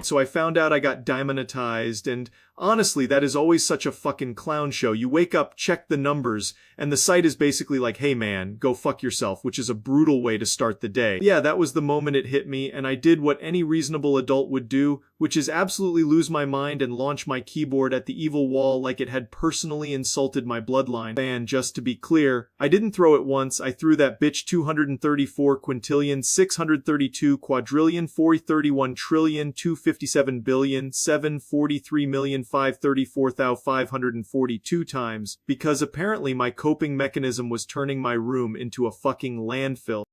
so I found out I got demonetized, and honestly, that is always such a fucking clown show. You wake up, check the numbers, and the site is basically like, hey man, go fuck yourself, which is a brutal way to start the day. Yeah, that was the moment it hit me, and I did what any reasonable adult would do, which is absolutely lose my mind and launch my keyboard at the evil wall like it had personally insulted my bloodline. And just to be clear, I didn't throw it once, I threw that bitch 234 quintillion 632 quadrillion 431 trillion 257 billion 743 million 534,542 times, because apparently my coping mechanism was turning my room into a fucking landfill.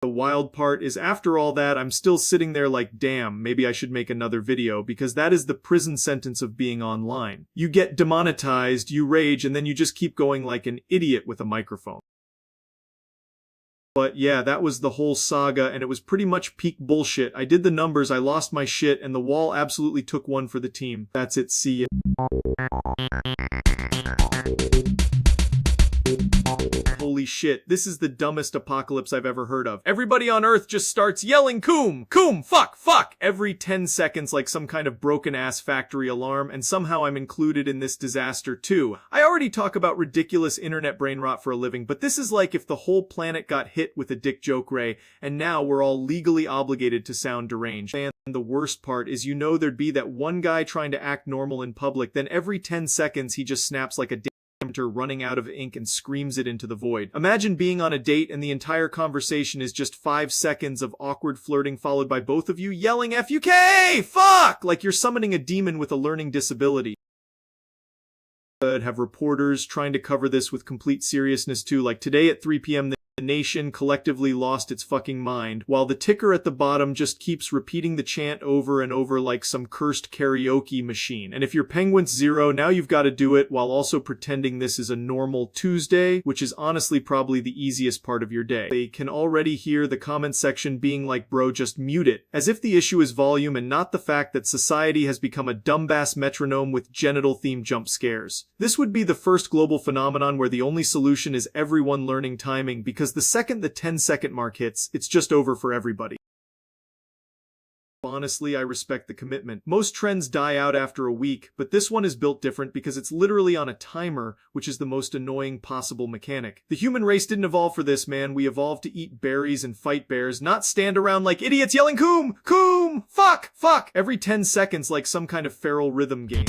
The wild part is after all that, I'm still sitting there like, damn, maybe I should make another video, because that is the prison sentence of being online. You get demonetized, you rage, and then you just keep going like an idiot with a microphone. But yeah, that was the whole saga, and it was pretty much peak bullshit. I did the numbers, I lost my shit, and the wall absolutely took one for the team. That's it, see ya. Holy shit, this is the dumbest apocalypse I've ever heard of. Everybody on Earth just starts yelling coom, coom, fuck, fuck, every 10 seconds like some kind of broken-ass factory alarm, and somehow I'm included in this disaster too. I already talk about ridiculous internet brain rot for a living, but this is like if the whole planet got hit with a dick joke ray, and now we're all legally obligated to sound deranged. And the worst part is, you know, there'd be that one guy trying to act normal in public, then every 10 seconds he just snaps like a running out of ink and screams it into the void. Imagine being on a date and the entire conversation is just 5 seconds of awkward flirting followed by both of you yelling FUK! Fuck! Like you're summoning a demon with a learning disability. Have reporters trying to cover this with complete seriousness too, like today at 3 p.m. the nation collectively lost its fucking mind, while the ticker at the bottom just keeps repeating the chant over and over like some cursed karaoke machine. And if you're penguinz0, now you've got to do it while also pretending this is a normal Tuesday, which is honestly probably the easiest part of your day. They can already hear the comment section being like, bro, just mute it, as if the issue is volume and not the fact that society has become a dumbass metronome with genital-themed jump scares. This would be the first global phenomenon where the only solution is everyone learning timing, because the second the 10-second mark hits, it's just over for everybody. Honestly, I respect the commitment. Most trends die out after a week, but this one is built different because it's literally on a timer, which is the most annoying possible mechanic. The human race didn't evolve for this, man. We evolved to eat berries and fight bears, not stand around like idiots yelling coom, coom, fuck, fuck, every 10 seconds like some kind of feral rhythm game.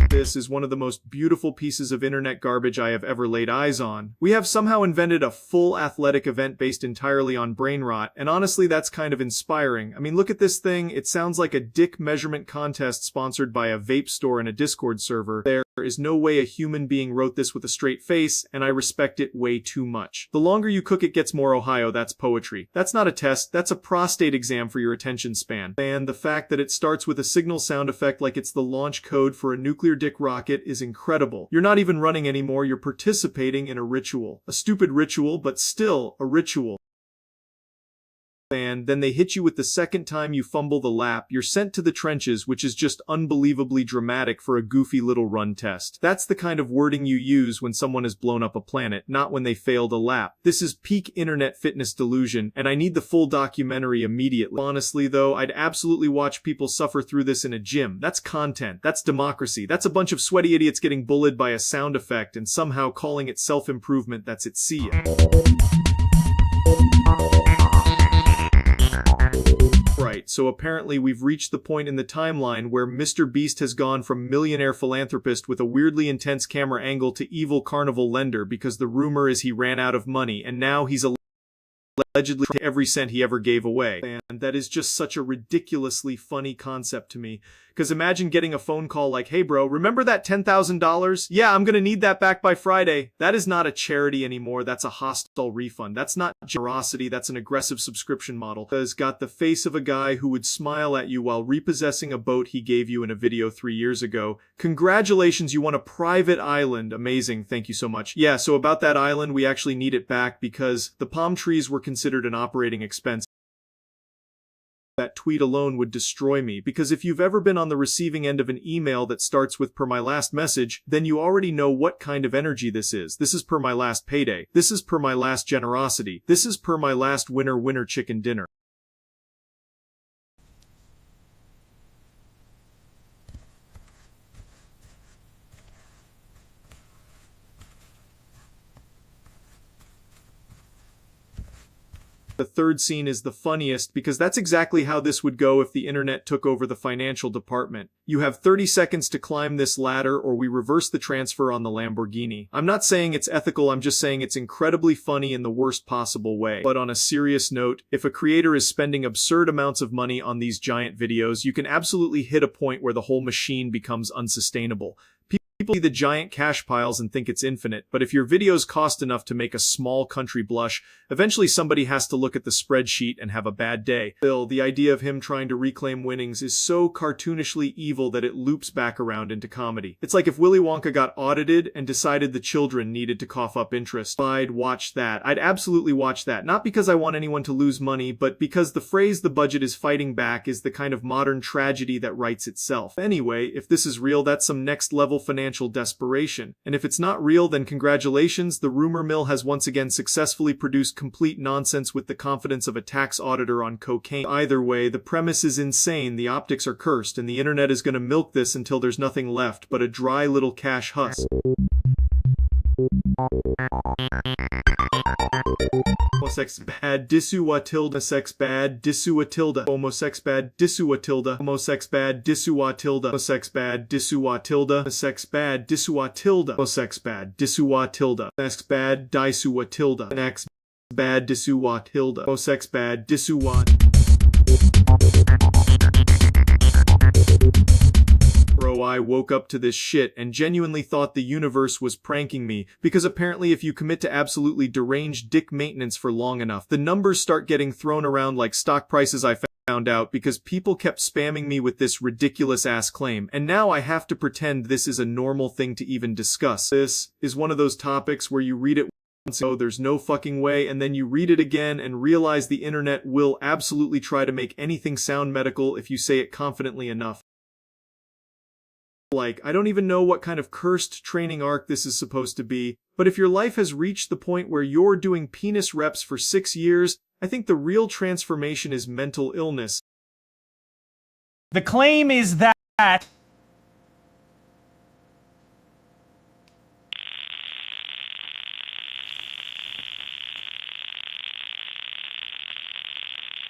This is one of the most beautiful pieces of internet garbage I have ever laid eyes on. We have somehow invented a full athletic event based entirely on brain rot, and honestly that's kind of inspiring. I mean, look at this thing, it sounds like a dick measurement contest sponsored by a vape store and a Discord server. There is no way a human being wrote this with a straight face, and I respect it way too much. The longer you cook it gets more Ohio, that's poetry. That's not a test, that's a prostate exam for your attention span. And the fact that it starts with a signal sound effect like it's the launch code for a nuclear dick rocket is incredible. You're not even running anymore, you're participating in a ritual. A stupid ritual, but still a ritual. And then they hit you with the second time you fumble the lap, you're sent to the trenches, which is just unbelievably dramatic for a goofy little run test. That's the kind of wording you use when someone has blown up a planet, not when they failed a lap. This is peak internet fitness delusion, and I need the full documentary immediately. Honestly though, I'd absolutely watch people suffer through this in a gym. That's content, that's democracy, that's a bunch of sweaty idiots getting bullied by a sound effect and somehow calling it self-improvement. That's it, see ya. Right, so apparently we've reached the point in the timeline where Mr. Beast has gone from millionaire philanthropist with a weirdly intense camera angle to evil carnival lender, because the rumor is he ran out of money and now he's allegedly to every cent he ever gave away. And that is just such a ridiculously funny concept to me. Because imagine getting a phone call like, hey bro, remember that $10,000? Yeah, I'm gonna need that back by Friday. That is not a charity anymore, that's a hostile refund. That's not generosity, that's an aggressive subscription model. Has got the face of a guy who would smile at you while repossessing a boat he gave you in a video 3 years ago. Congratulations, you won a private island. Amazing, thank you so much. Yeah, so about that island, we actually need it back because the palm trees were considered an operating expense. That tweet alone would destroy me, because if you've ever been on the receiving end of an email that starts with "per my last message," then you already know what kind of energy this is. This is per my last payday. This is per my last generosity. This is per my last winner chicken dinner. The third scene is the funniest because that's exactly how this would go if the internet took over the financial department. You have 30 seconds to climb this ladder or we reverse the transfer on the Lamborghini. I'm not saying it's ethical, I'm just saying it's incredibly funny in the worst possible way. But on a serious note, if a creator is spending absurd amounts of money on these giant videos, you can absolutely hit a point where the whole machine becomes unsustainable. People see the giant cash piles and think it's infinite, but if your videos cost enough to make a small country blush, eventually somebody has to look at the spreadsheet and have a bad day. Still, the idea of him trying to reclaim winnings is so cartoonishly evil that it loops back around into comedy. It's like if Willy Wonka got audited and decided the children needed to cough up interest. I'd watch that. I'd absolutely watch that. Not because I want anyone to lose money, but because the phrase "the budget is fighting back" is the kind of modern tragedy that writes itself. Anyway, if this is real, that's some next level financial desperation. And if it's not real, then congratulations, the rumor mill has once again successfully produced complete nonsense with the confidence of a tax auditor on cocaine. Either way, the premise is insane, the optics are cursed, and the internet is gonna milk this until there's nothing left but a dry little cash husk. Homosex bad disua tilde sex bad disua tilde homosex bad disua tilde homosex bad disua tilde homosex bad disua tilde homosex bad disua tilde homosex bad disua tilde sex bad disua tilde next bad disua tilde homosex bad disua. Bro, I woke up to this shit and genuinely thought the universe was pranking me, because apparently if you commit to absolutely deranged dick maintenance for long enough, the numbers start getting thrown around like stock prices. I found out because people kept spamming me with this ridiculous ass claim, and now I have to pretend this is a normal thing to even discuss. This is one of those topics where you read it once, oh, there's no fucking way, and then you read it again and realize the internet will absolutely try to make anything sound medical if you say it confidently enough. Like, I don't even know what kind of cursed training arc this is supposed to be, but if your life has reached the point where you're doing penis reps for 6 years, I think the real transformation is mental illness. The claim is that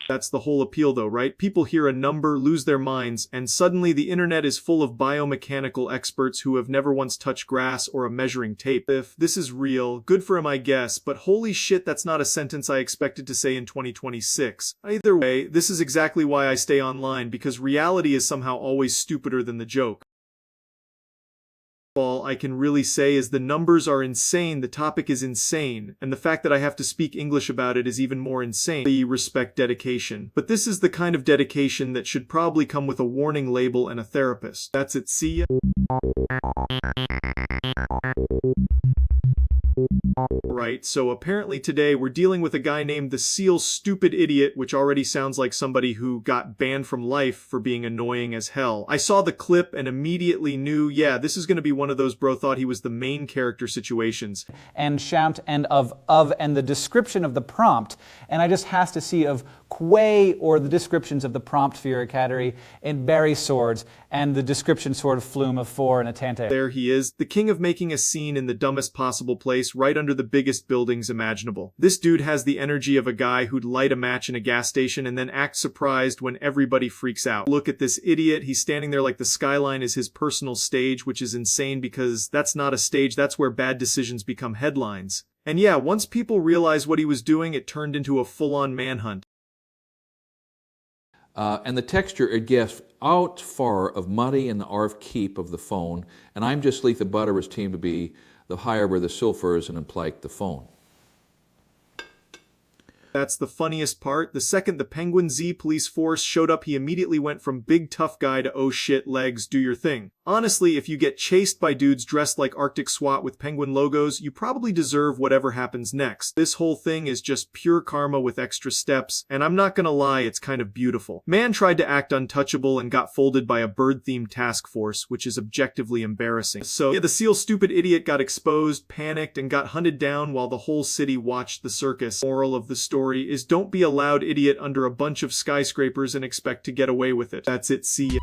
That's the whole appeal though, right? People hear a number, lose their minds, and suddenly the internet is full of biomechanical experts who have never once touched grass or a measuring tape. If this is real, good for him I guess, but holy shit, that's not a sentence I expected to say in 2026. Either way, this is exactly why I stay online, because reality is somehow always stupider than the joke. All I can really say is the numbers are insane, the topic is insane, and the fact that I have to speak English about it is even more insane. I respect dedication, but this is the kind of dedication that should probably come with a warning label and a therapist. That's it, see ya. Right, so apparently today we're dealing with a guy named the Seal Stupid Idiot, which already sounds like somebody who got banned from life for being annoying as hell. I saw the clip and immediately knew, yeah, this is gonna be one of those bro thought he was the main character situations. and shamt and of and the description of the prompt, and I just has to see of Quay or the descriptions of the prompt for your category in Barry Swords and the description sort of flume of 4 and a Tante. There he is, the king of making a scene in the dumbest possible place right under the biggest buildings imaginable. This dude has the energy of a guy who'd light a match in a gas station and then act surprised when everybody freaks out. Look at this idiot, he's standing there like the skyline is his personal stage, which is insane because that's not a stage, that's where bad decisions become headlines. And yeah, once people realized what he was doing, it turned into a full-on manhunt. And the texture, it gets out far of muddy and the arf keep of the phone, and I'm just like the Butter's team to be the higher where the sulfurs and implied the phone. That's the funniest part. The second the penguinz0 police force showed up, he immediately went from big tough guy to oh shit legs, do your thing. Honestly, if you get chased by dudes dressed like Arctic SWAT with penguin logos, you probably deserve whatever happens next. This whole thing is just pure karma with extra steps, and I'm not gonna lie, it's kind of beautiful. Man tried to act untouchable and got folded by a bird-themed task force, which is objectively embarrassing. So, yeah, the seal stupid idiot got exposed, panicked, and got hunted down while the whole city watched the circus. Moral of the story is don't be a loud idiot under a bunch of skyscrapers and expect to get away with it. That's it, see ya.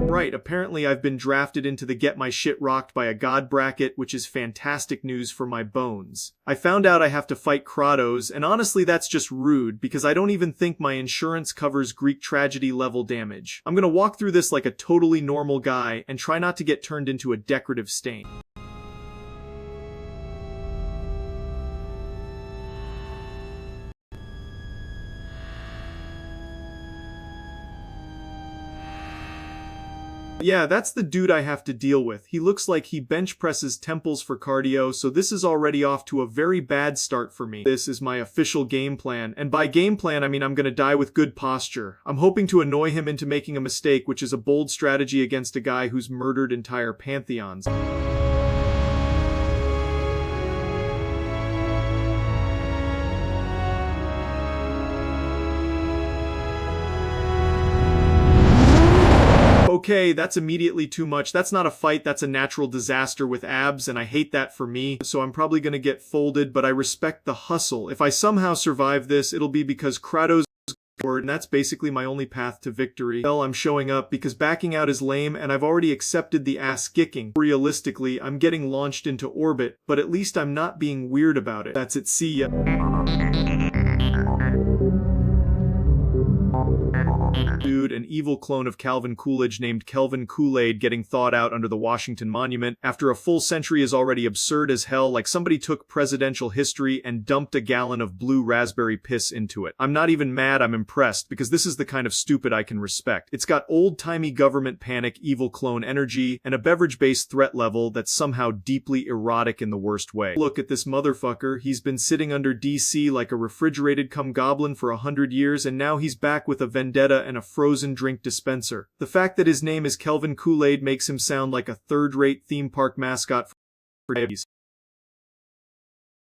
Right, apparently I've been drafted into the get my shit rocked by a god bracket, which is fantastic news for my bones. I found out I have to fight Kratos, and honestly that's just rude, because I don't even think my insurance covers Greek tragedy level damage. I'm gonna walk through this like a totally normal guy, and try not to get turned into a decorative stain. Yeah, that's the dude I have to deal with. He looks like he bench presses temples for cardio, so this is already off to a very bad start for me. This is my official game plan, and by game plan I mean I'm gonna die with good posture. I'm hoping to annoy him into making a mistake, which is a bold strategy against a guy who's murdered entire pantheons. Okay, that's immediately too much. That's not a fight, that's a natural disaster with abs, and I hate that for me, so I'm probably gonna get folded, but I respect the hustle. If I somehow survive this, it'll be because Kratos and that's basically my only path to victory. Well, I'm showing up because backing out is lame and I've already accepted the ass-kicking. Realistically, I'm getting launched into orbit, but at least I'm not being weird about it. That's it, see ya. Dude, an evil clone of Calvin Coolidge named Kelvin Kool-Aid getting thawed out under the Washington Monument after a full century is already absurd as hell, like somebody took presidential history and dumped a gallon of blue raspberry piss into it. I'm not even mad, I'm impressed, because this is the kind of stupid I can respect. It's got old-timey government panic, evil clone energy, and a beverage-based threat level that's somehow deeply erotic in the worst way. Look at this motherfucker, he's been sitting under DC like a refrigerated cum goblin for 100 years, and now he's back with a vendetta and a frozen drink dispenser. The fact that his name is Kelvin Kool-Aid makes him sound like a third-rate theme park mascot for babies.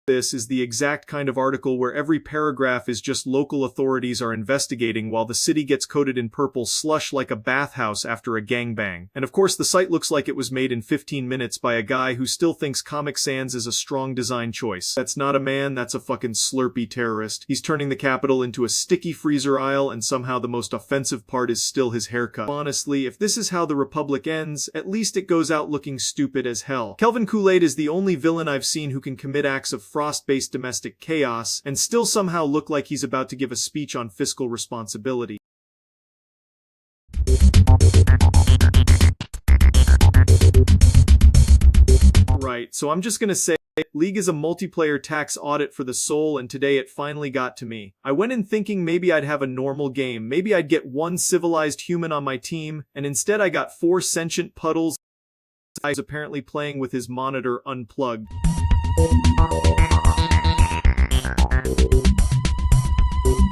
This is the exact kind of article where every paragraph is just local authorities are investigating while the city gets coated in purple slush like a bathhouse after a gangbang. And of course the site looks like it was made in 15 minutes by a guy who still thinks Comic Sans is a strong design choice. That's not a man, that's a fucking slurpy terrorist. He's turning the Capitol into a sticky freezer aisle, and somehow the most offensive part is still his haircut. Honestly, if this is how the Republic ends, at least it goes out looking stupid as hell. Kelvin Kool-Aid is the only villain I've seen who can commit acts of frost-based domestic chaos and still somehow look like he's about to give a speech on fiscal responsibility. Right, so I'm just gonna say, League is a multiplayer tax audit for the soul, and today it finally got to me. I went in thinking maybe I'd have a normal game, maybe I'd get one civilized human on my team, and instead I got 4 sentient puddles. I was apparently playing with his monitor unplugged.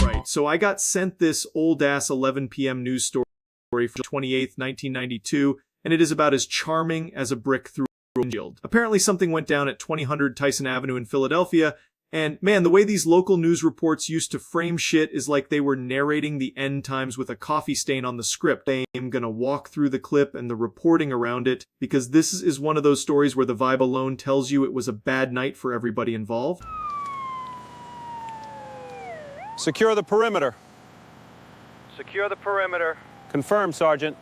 Right, so I got sent this old-ass 11 p.m. news story for 28th, 1992, and it is about as charming as a brick through a windshield. Apparently something went down at 2000 Tyson Avenue in Philadelphia, and man, the way these local news reports used to frame shit is like they were narrating the end times with a coffee stain on the script. I'm gonna walk through the clip and the reporting around it, because this is one of those stories where the vibe alone tells you it was a bad night for everybody involved. Secure the perimeter. Secure the perimeter. Confirm, Sergeant.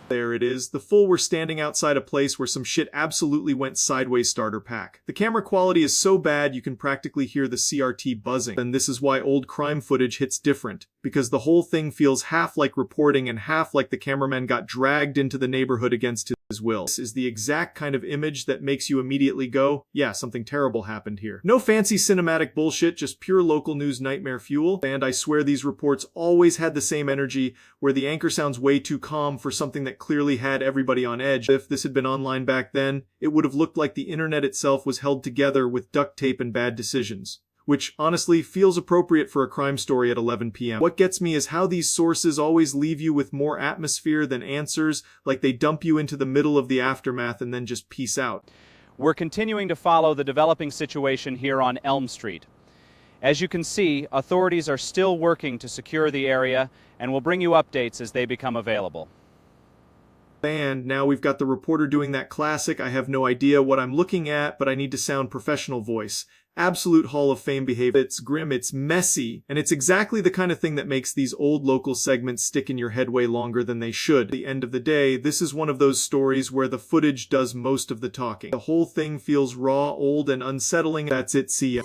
There it is. The full were standing outside a place where some shit absolutely went sideways starter pack. The camera quality is so bad you can practically hear the CRT buzzing. And this is why old crime footage hits different, because the whole thing feels half like reporting and half like the cameraman got dragged into the neighborhood against his will. This is the exact kind of image that makes you immediately go, yeah, something terrible happened here. No fancy cinematic bullshit, just pure local news nightmare fuel. And I swear these reports always had the same energy, where the anchor sounds way too calm for something that clearly had everybody on edge. If this had been online back then, it would have looked like the internet itself was held together with duct tape and bad decisions. which honestly feels appropriate for a crime story at 11 p.m. What gets me is how these sources always leave you with more atmosphere than answers, like they dump you into the middle of the aftermath and then just peace out. We're continuing to follow the developing situation here on Elm Street. As you can see, authorities are still working to secure the area, and we'll bring you updates as they become available. And now we've got the reporter doing that classic, I have no idea what I'm looking at, but I need to sound professional voice. Absolute Hall of Fame behavior. It's grim, it's messy, and it's exactly the kind of thing that makes these old local segments stick in your head way longer than they should. At the end of the day, this is one of those stories where the footage does most of the talking. The whole thing feels raw, old, and unsettling. That's it, see ya.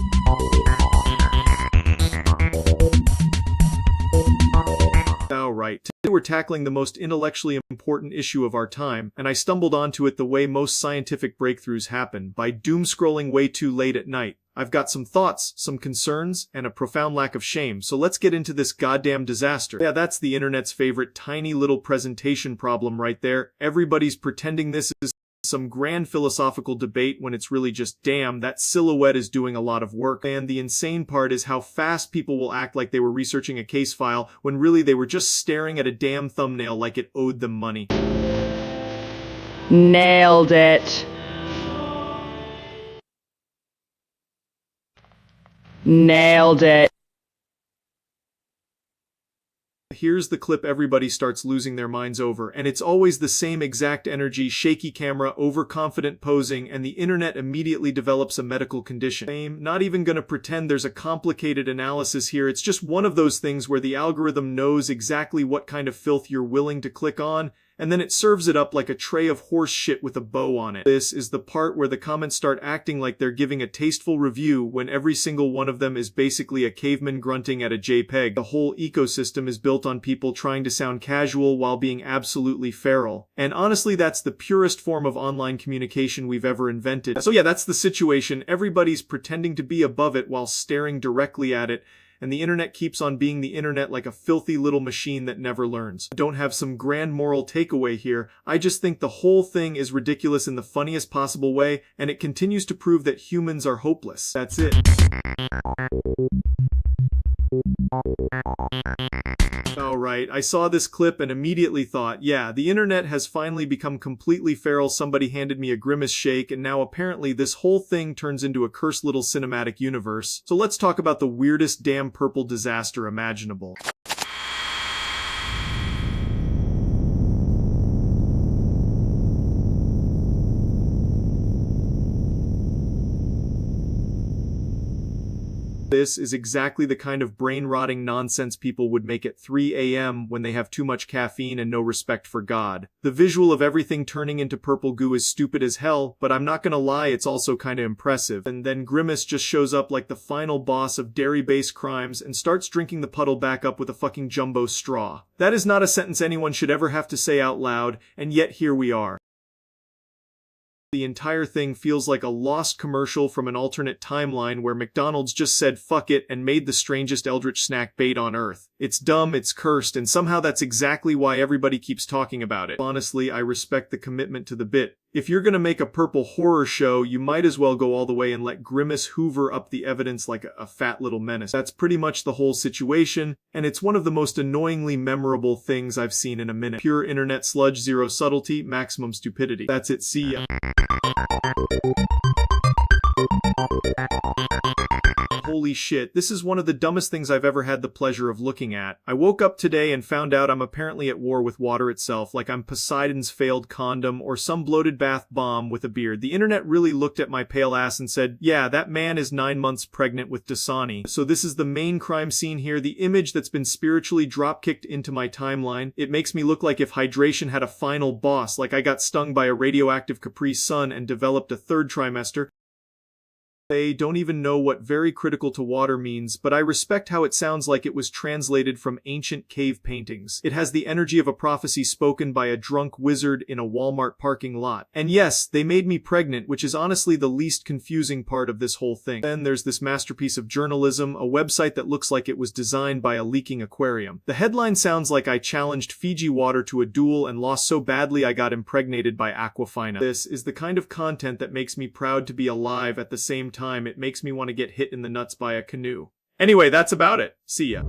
Alright, today we're tackling the most intellectually important issue of our time, and I stumbled onto it the way most scientific breakthroughs happen, by doom-scrolling way too late at night. I've got some thoughts, some concerns, and a profound lack of shame, so let's get into this goddamn disaster. Yeah, that's the internet's favorite tiny little presentation problem right there. Everybody's pretending this is some grand philosophical debate when it's really just, damn, that silhouette is doing a lot of work. And the insane part is how fast people will act like they were researching a case file when really they were just staring at a damn thumbnail like it owed them money. Nailed it. Nailed it. Here's the clip everybody starts losing their minds over, and it's always the same exact energy, shaky camera, overconfident posing, and the internet immediately develops a medical condition. I'm not even gonna pretend there's a complicated analysis here, it's just one of those things where the algorithm knows exactly what kind of filth you're willing to click on, and then it serves it up like a tray of horse shit with a bow on it. This is the part where the comments start acting like they're giving a tasteful review when every single one of them is basically a caveman grunting at a JPEG. The whole ecosystem is built on people trying to sound casual while being absolutely feral. And honestly, that's the purest form of online communication we've ever invented. So yeah, that's the situation. Everybody's pretending to be above it while staring directly at it. And the internet keeps on being the internet like a filthy little machine that never learns. I don't have some grand moral takeaway here, I just think the whole thing is ridiculous in the funniest possible way, and it continues to prove that humans are hopeless. That's it. Alright, I saw this clip and immediately thought, yeah, the internet has finally become completely feral. Somebody handed me a grimace shake, and now apparently this whole thing turns into a cursed little cinematic universe. So let's talk about the weirdest damn purple disaster imaginable. This is exactly the kind of brain-rotting nonsense people would make at 3 a.m. when they have too much caffeine and no respect for God. The visual of everything turning into purple goo is stupid as hell, but I'm not gonna lie, it's also kinda impressive. And then Grimace just shows up like the final boss of dairy-based crimes and starts drinking the puddle back up with a fucking jumbo straw. That is not a sentence anyone should ever have to say out loud, and yet here we are. The entire thing feels like a lost commercial from an alternate timeline where McDonald's just said fuck it and made the strangest eldritch snack bait on earth. It's dumb, it's cursed, and somehow that's exactly why everybody keeps talking about it. Honestly, I respect the commitment to the bit. If you're gonna make a purple horror show, you might as well go all the way and let Grimace hoover up the evidence like a fat little menace. That's pretty much the whole situation, and it's one of the most annoyingly memorable things I've seen in a minute. Pure internet sludge, zero subtlety, maximum stupidity. That's it, see ya. Holy shit, this is one of the dumbest things I've ever had the pleasure of looking at. I woke up today and found out I'm apparently at war with water itself, like I'm Poseidon's failed condom or some bloated bath bomb with a beard. The internet really looked at my pale ass and said, yeah, that man is 9 months pregnant with Dasani. So this is the main crime scene here, the image that's been spiritually drop-kicked into my timeline. It makes me look like if hydration had a final boss, like I got stung by a radioactive Capri Sun and developed a third trimester. They don't even know what very critical to water means, but I respect how it sounds like it was translated from ancient cave paintings. It has the energy of a prophecy spoken by a drunk wizard in a Walmart parking lot. And yes, they made me pregnant, which is honestly the least confusing part of this whole thing. Then there's this masterpiece of journalism, a website that looks like it was designed by a leaking aquarium. The headline sounds like I challenged Fiji water to a duel and lost so badly I got impregnated by Aquafina. This is the kind of content that makes me proud to be alive at the same time. time, it makes me want to get hit in the nuts by a canoe. Anyway, that's about it. See ya.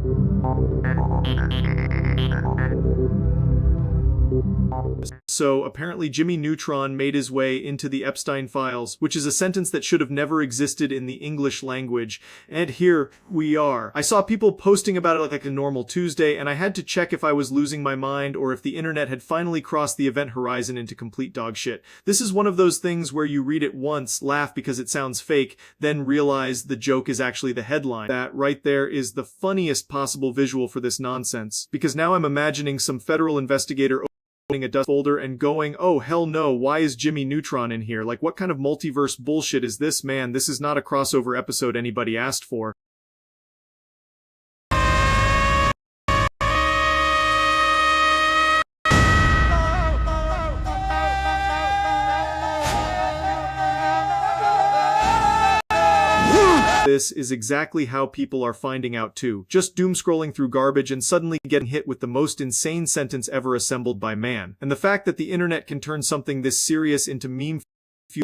So, apparently Jimmy Neutron made his way into the Epstein files, which is a sentence that should have never existed in the English language, and here we are. I saw people posting about it like a normal Tuesday, and I had to check if I was losing my mind or if the internet had finally crossed the event horizon into complete dog shit. This is one of those things where you read it once, laugh because it sounds fake, then realize the joke is actually the headline. That right there is the funniest possible visual for this nonsense, because now I'm imagining some federal investigator a dust folder and going, oh hell no, why is Jimmy Neutron in here? Like, what kind of multiverse bullshit is this, man? This is not a crossover episode anybody asked for. This is exactly how people are finding out too. Just doom scrolling through garbage and suddenly getting hit with the most insane sentence ever assembled by man. And the fact that the internet can turn something this serious into meme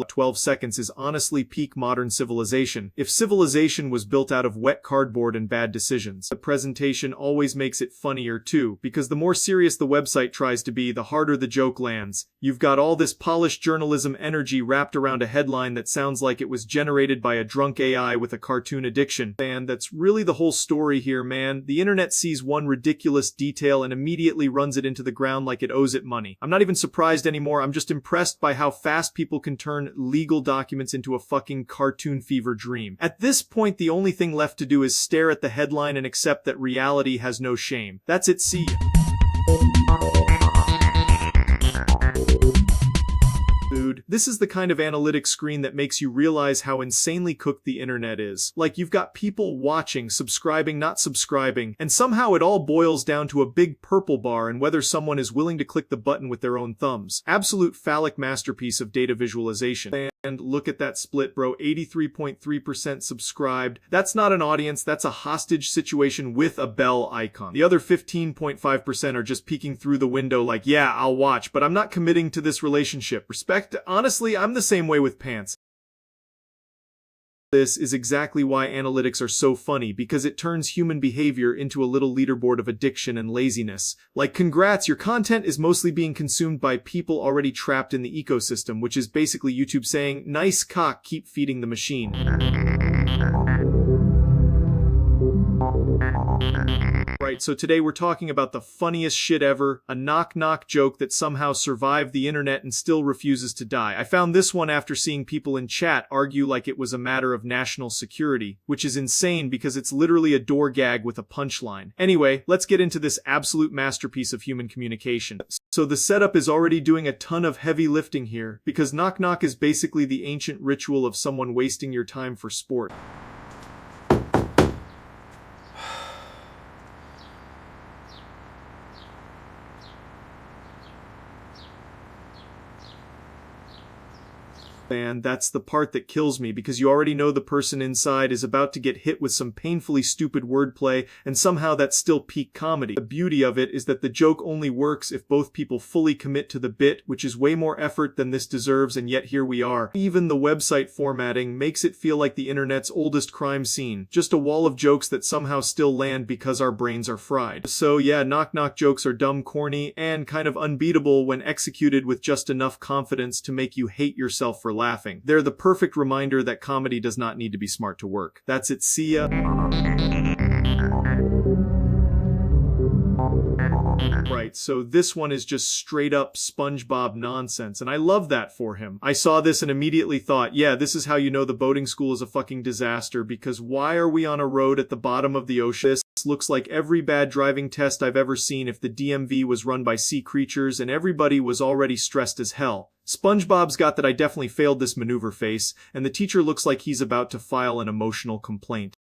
12 seconds is honestly peak modern civilization. If civilization was built out of wet cardboard and bad decisions. The presentation always makes it funnier too, because the more serious the website tries to be, the harder the joke lands. You've got all this polished journalism energy wrapped around a headline that sounds like it was generated by a drunk AI with a cartoon addiction. And that's really the whole story here, man. The internet sees one ridiculous detail and immediately runs it into the ground like it owes it money. I'm not even surprised anymore, I'm just impressed by how fast people can turn legal documents into a fucking cartoon fever dream. At this point, the only thing left to do is stare at the headline and accept that reality has no shame. That's it, see ya. This is the kind of analytics screen that makes you realize how insanely cooked the internet is. Like, you've got people watching, subscribing, not subscribing, and somehow it all boils down to a big purple bar and whether someone is willing to click the button with their own thumbs. Absolute phallic masterpiece of data visualization. And look at that split, bro. 83.3% subscribed. That's not an audience, that's a hostage situation with a bell icon. The other 15.5% are just peeking through the window like, yeah, I'll watch, but I'm not committing to this relationship. Respect? Honestly, I'm the same way with pants. This is exactly why analytics are so funny, because it turns human behavior into a little leaderboard of addiction and laziness. Like, congrats, your content is mostly being consumed by people already trapped in the ecosystem, which is basically YouTube saying, nice cock, keep feeding the machine. Right, so today we're talking about the funniest shit ever, a knock-knock joke that somehow survived the internet and still refuses to die. I found this one after seeing people in chat argue like it was a matter of national security, which is insane because it's literally a door gag with a punchline. Anyway, let's get into this absolute masterpiece of human communication. So the setup is already doing a ton of heavy lifting here, because knock-knock is basically the ancient ritual of someone wasting your time for sport. And that's the part that kills me, because you already know the person inside is about to get hit with some painfully stupid wordplay, and somehow that's still peak comedy. The beauty of it is that the joke only works if both people fully commit to the bit, which is way more effort than this deserves, and yet here we are. Even the website formatting makes it feel like the internet's oldest crime scene, just a wall of jokes that somehow still land because our brains are fried. So yeah, knock-knock jokes are dumb, corny, and kind of unbeatable when executed with just enough confidence to make you hate yourself for laughing. They're the perfect reminder that comedy does not need to be smart to work. That's it, see ya. Right, so this one is just straight up SpongeBob nonsense, and I love that for him. I saw this and immediately thought, yeah, this is how you know the boating school is a fucking disaster, because why are we on a road at the bottom of the ocean? This looks like every bad driving test I've ever seen if the DMV was run by sea creatures and everybody was already stressed as hell. SpongeBob's got that I definitely failed this maneuver face, and the teacher looks like he's about to file an emotional complaint.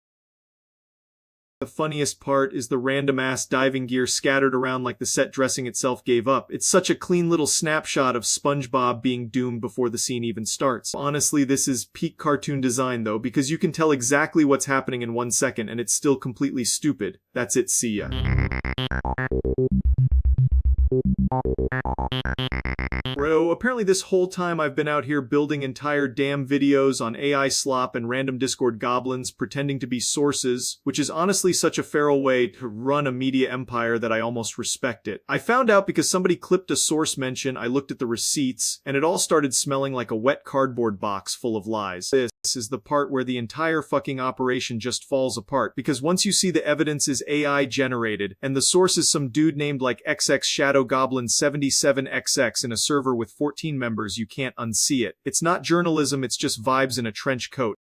The funniest part is the random-ass diving gear scattered around like the set dressing itself gave up. It's such a clean little snapshot of SpongeBob being doomed before the scene even starts. Honestly, this is peak cartoon design though, because you can tell exactly what's happening in 1 second and it's still completely stupid. That's it, see ya. Bro, apparently this whole time I've been out here building entire damn videos on AI slop and random Discord goblins pretending to be sources, which is honestly such a feral way to run a media empire that I almost respect it. I found out because somebody clipped a source mention, I looked at the receipts, and it all started smelling like a wet cardboard box full of lies. This is the part where the entire fucking operation just falls apart, because once you see the evidence is AI generated, and the source is some dude named like XX Shadow Goblin 77XX in a server with 14 members, you can't unsee it. It's not journalism, it's just vibes in a trench coat.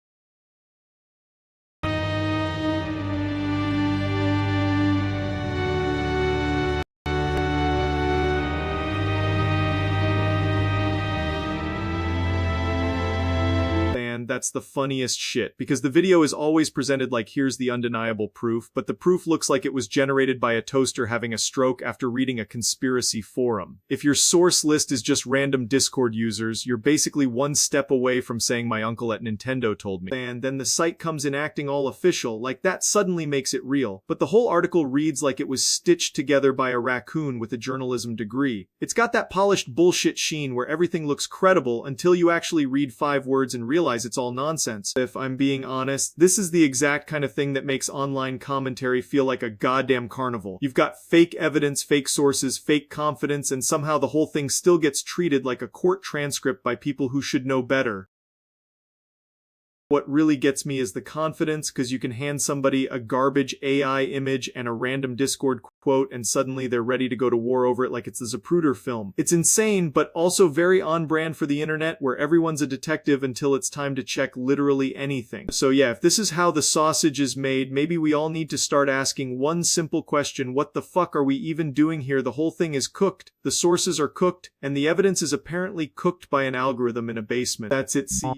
That's the funniest shit, because the video is always presented like here's the undeniable proof, but the proof looks like it was generated by a toaster having a stroke after reading a conspiracy forum. If your source list is just random Discord users, you're basically one step away from saying my uncle at Nintendo told me. And then the site comes in acting all official, like that suddenly makes it real. But the whole article reads like it was stitched together by a raccoon with a journalism degree. It's got that polished bullshit sheen where everything looks credible until you actually read 5 words and realize it's all nonsense. If I'm being honest, this is the exact kind of thing that makes online commentary feel like a goddamn carnival. You've got fake evidence, fake sources, fake confidence, and somehow the whole thing still gets treated like a court transcript by people who should know better. What really gets me is the confidence, because you can hand somebody a garbage AI image and a random Discord quote and suddenly they're ready to go to war over it like it's the Zapruder film. It's insane, but also very on brand for the internet where everyone's a detective until it's time to check literally anything. So yeah, if this is how the sausage is made, maybe we all need to start asking one simple question: what the fuck are we even doing here? The whole thing is cooked, the sources are cooked, and the evidence is apparently cooked by an algorithm in a basement. That's it, see?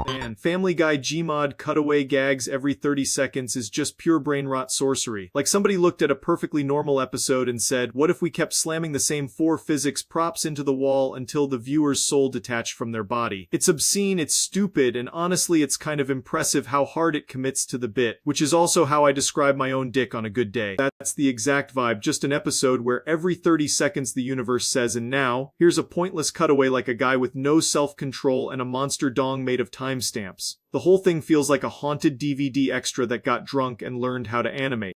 Man, Family Guy Gmod cutaway gags every 30 seconds is just pure brain rot sorcery. Like somebody looked at a perfectly normal episode and said, what if we kept slamming the same 4 physics props into the wall until the viewer's soul detached from their body? It's obscene, it's stupid, and honestly it's kind of impressive how hard it commits to the bit, which is also how I describe my own dick on a good day. That's the exact vibe, just an episode where every 30 seconds the universe says, and now, here's a pointless cutaway like a guy with no self-control and a monster dong made of timestamps. The whole thing feels like a haunted DVD extra that got drunk and learned how to animate.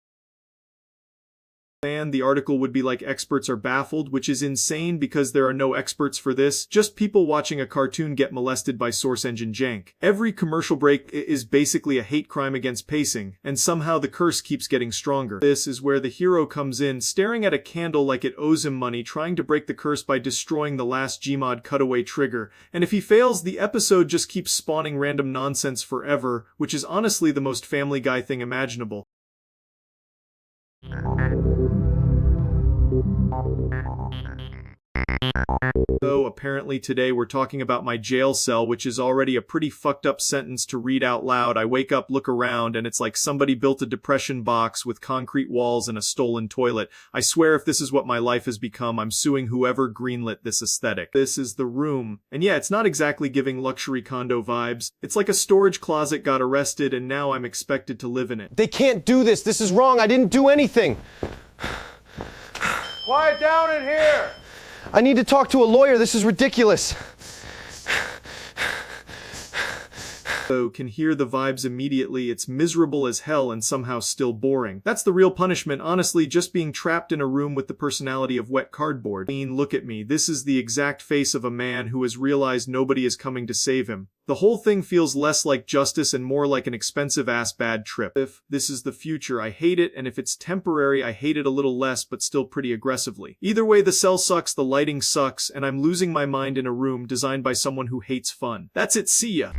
And the article would be like experts are baffled, which is insane because there are no experts for this, just people watching a cartoon get molested by source engine jank. Every commercial break is basically a hate crime against pacing, and somehow the curse keeps getting stronger. This is where the hero comes in, staring at a candle like it owes him money, trying to break the curse by destroying the last Gmod cutaway trigger, and if he fails, the episode just keeps spawning random nonsense forever, which is honestly the most Family Guy thing imaginable. So apparently today we're talking about my jail cell, which is already a pretty fucked up sentence to read out loud. I wake up, look around, and it's like somebody built a depression box with concrete walls and a stolen toilet. I swear if this is what my life has become, I'm suing whoever greenlit this aesthetic. This is the room. And yeah, it's not exactly giving luxury condo vibes. It's like a storage closet got arrested and now I'm expected to live in it. They can't do this. This is wrong. I didn't do anything. Quiet down in here! I need to talk to a lawyer. This is ridiculous. So can hear the vibes immediately. It's miserable as hell and somehow still boring. That's the real punishment, honestly, just being trapped in a room with the personality of wet cardboard. I mean, look at me. This is the exact face of a man who has realized nobody is coming to save him. The whole thing feels less like justice and more like an expensive-ass bad trip. If this is the future, I hate it, and if it's temporary, I hate it a little less, but still pretty aggressively. Either way, the cell sucks, the lighting sucks, and I'm losing my mind in a room designed by someone who hates fun. That's it, see ya!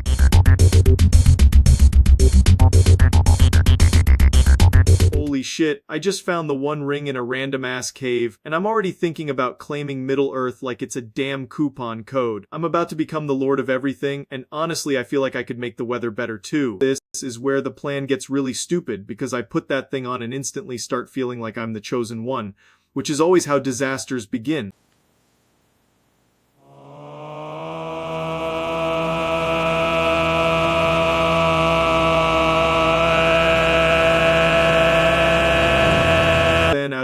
Holy shit, I just found the one ring in a random-ass cave, and I'm already thinking about claiming Middle-earth like it's a damn coupon code. I'm about to become the lord of everything, and honestly I feel like I could make the weather better too. This is where the plan gets really stupid, because I put that thing on and instantly start feeling like I'm the chosen one, which is always how disasters begin.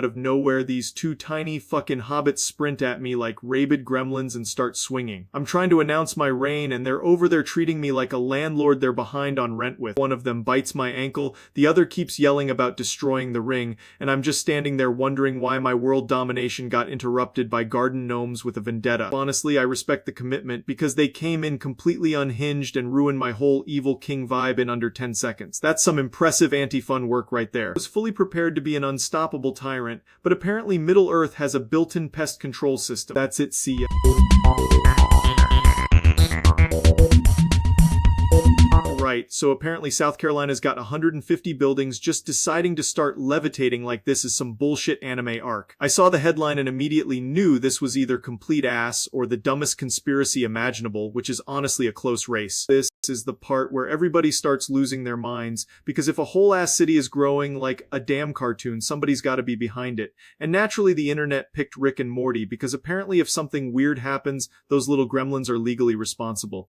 out of nowhere these two tiny fucking hobbits sprint at me like rabid gremlins and start swinging. I'm trying to announce my reign and they're over there treating me like a landlord they're behind on rent with. One of them bites my ankle, the other keeps yelling about destroying the ring, and I'm just standing there wondering why my world domination got interrupted by garden gnomes with a vendetta. Honestly, I respect the commitment because they came in completely unhinged and ruined my whole evil king vibe in under 10 seconds. That's some impressive anti-fun work right there. I was fully prepared to be an unstoppable tyrant, but apparently Middle-earth has a built-in pest control system. That's it, see ya. Right, so apparently South Carolina's got 150 buildings. Just deciding to start levitating like this is some bullshit anime arc. I saw the headline and immediately knew this was either complete ass or the dumbest conspiracy imaginable, which is honestly a close race. This is the part where everybody starts losing their minds, because if a whole ass city is growing like a damn cartoon, somebody's gotta be behind it. And naturally the internet picked Rick and Morty, because apparently if something weird happens, those little gremlins are legally responsible.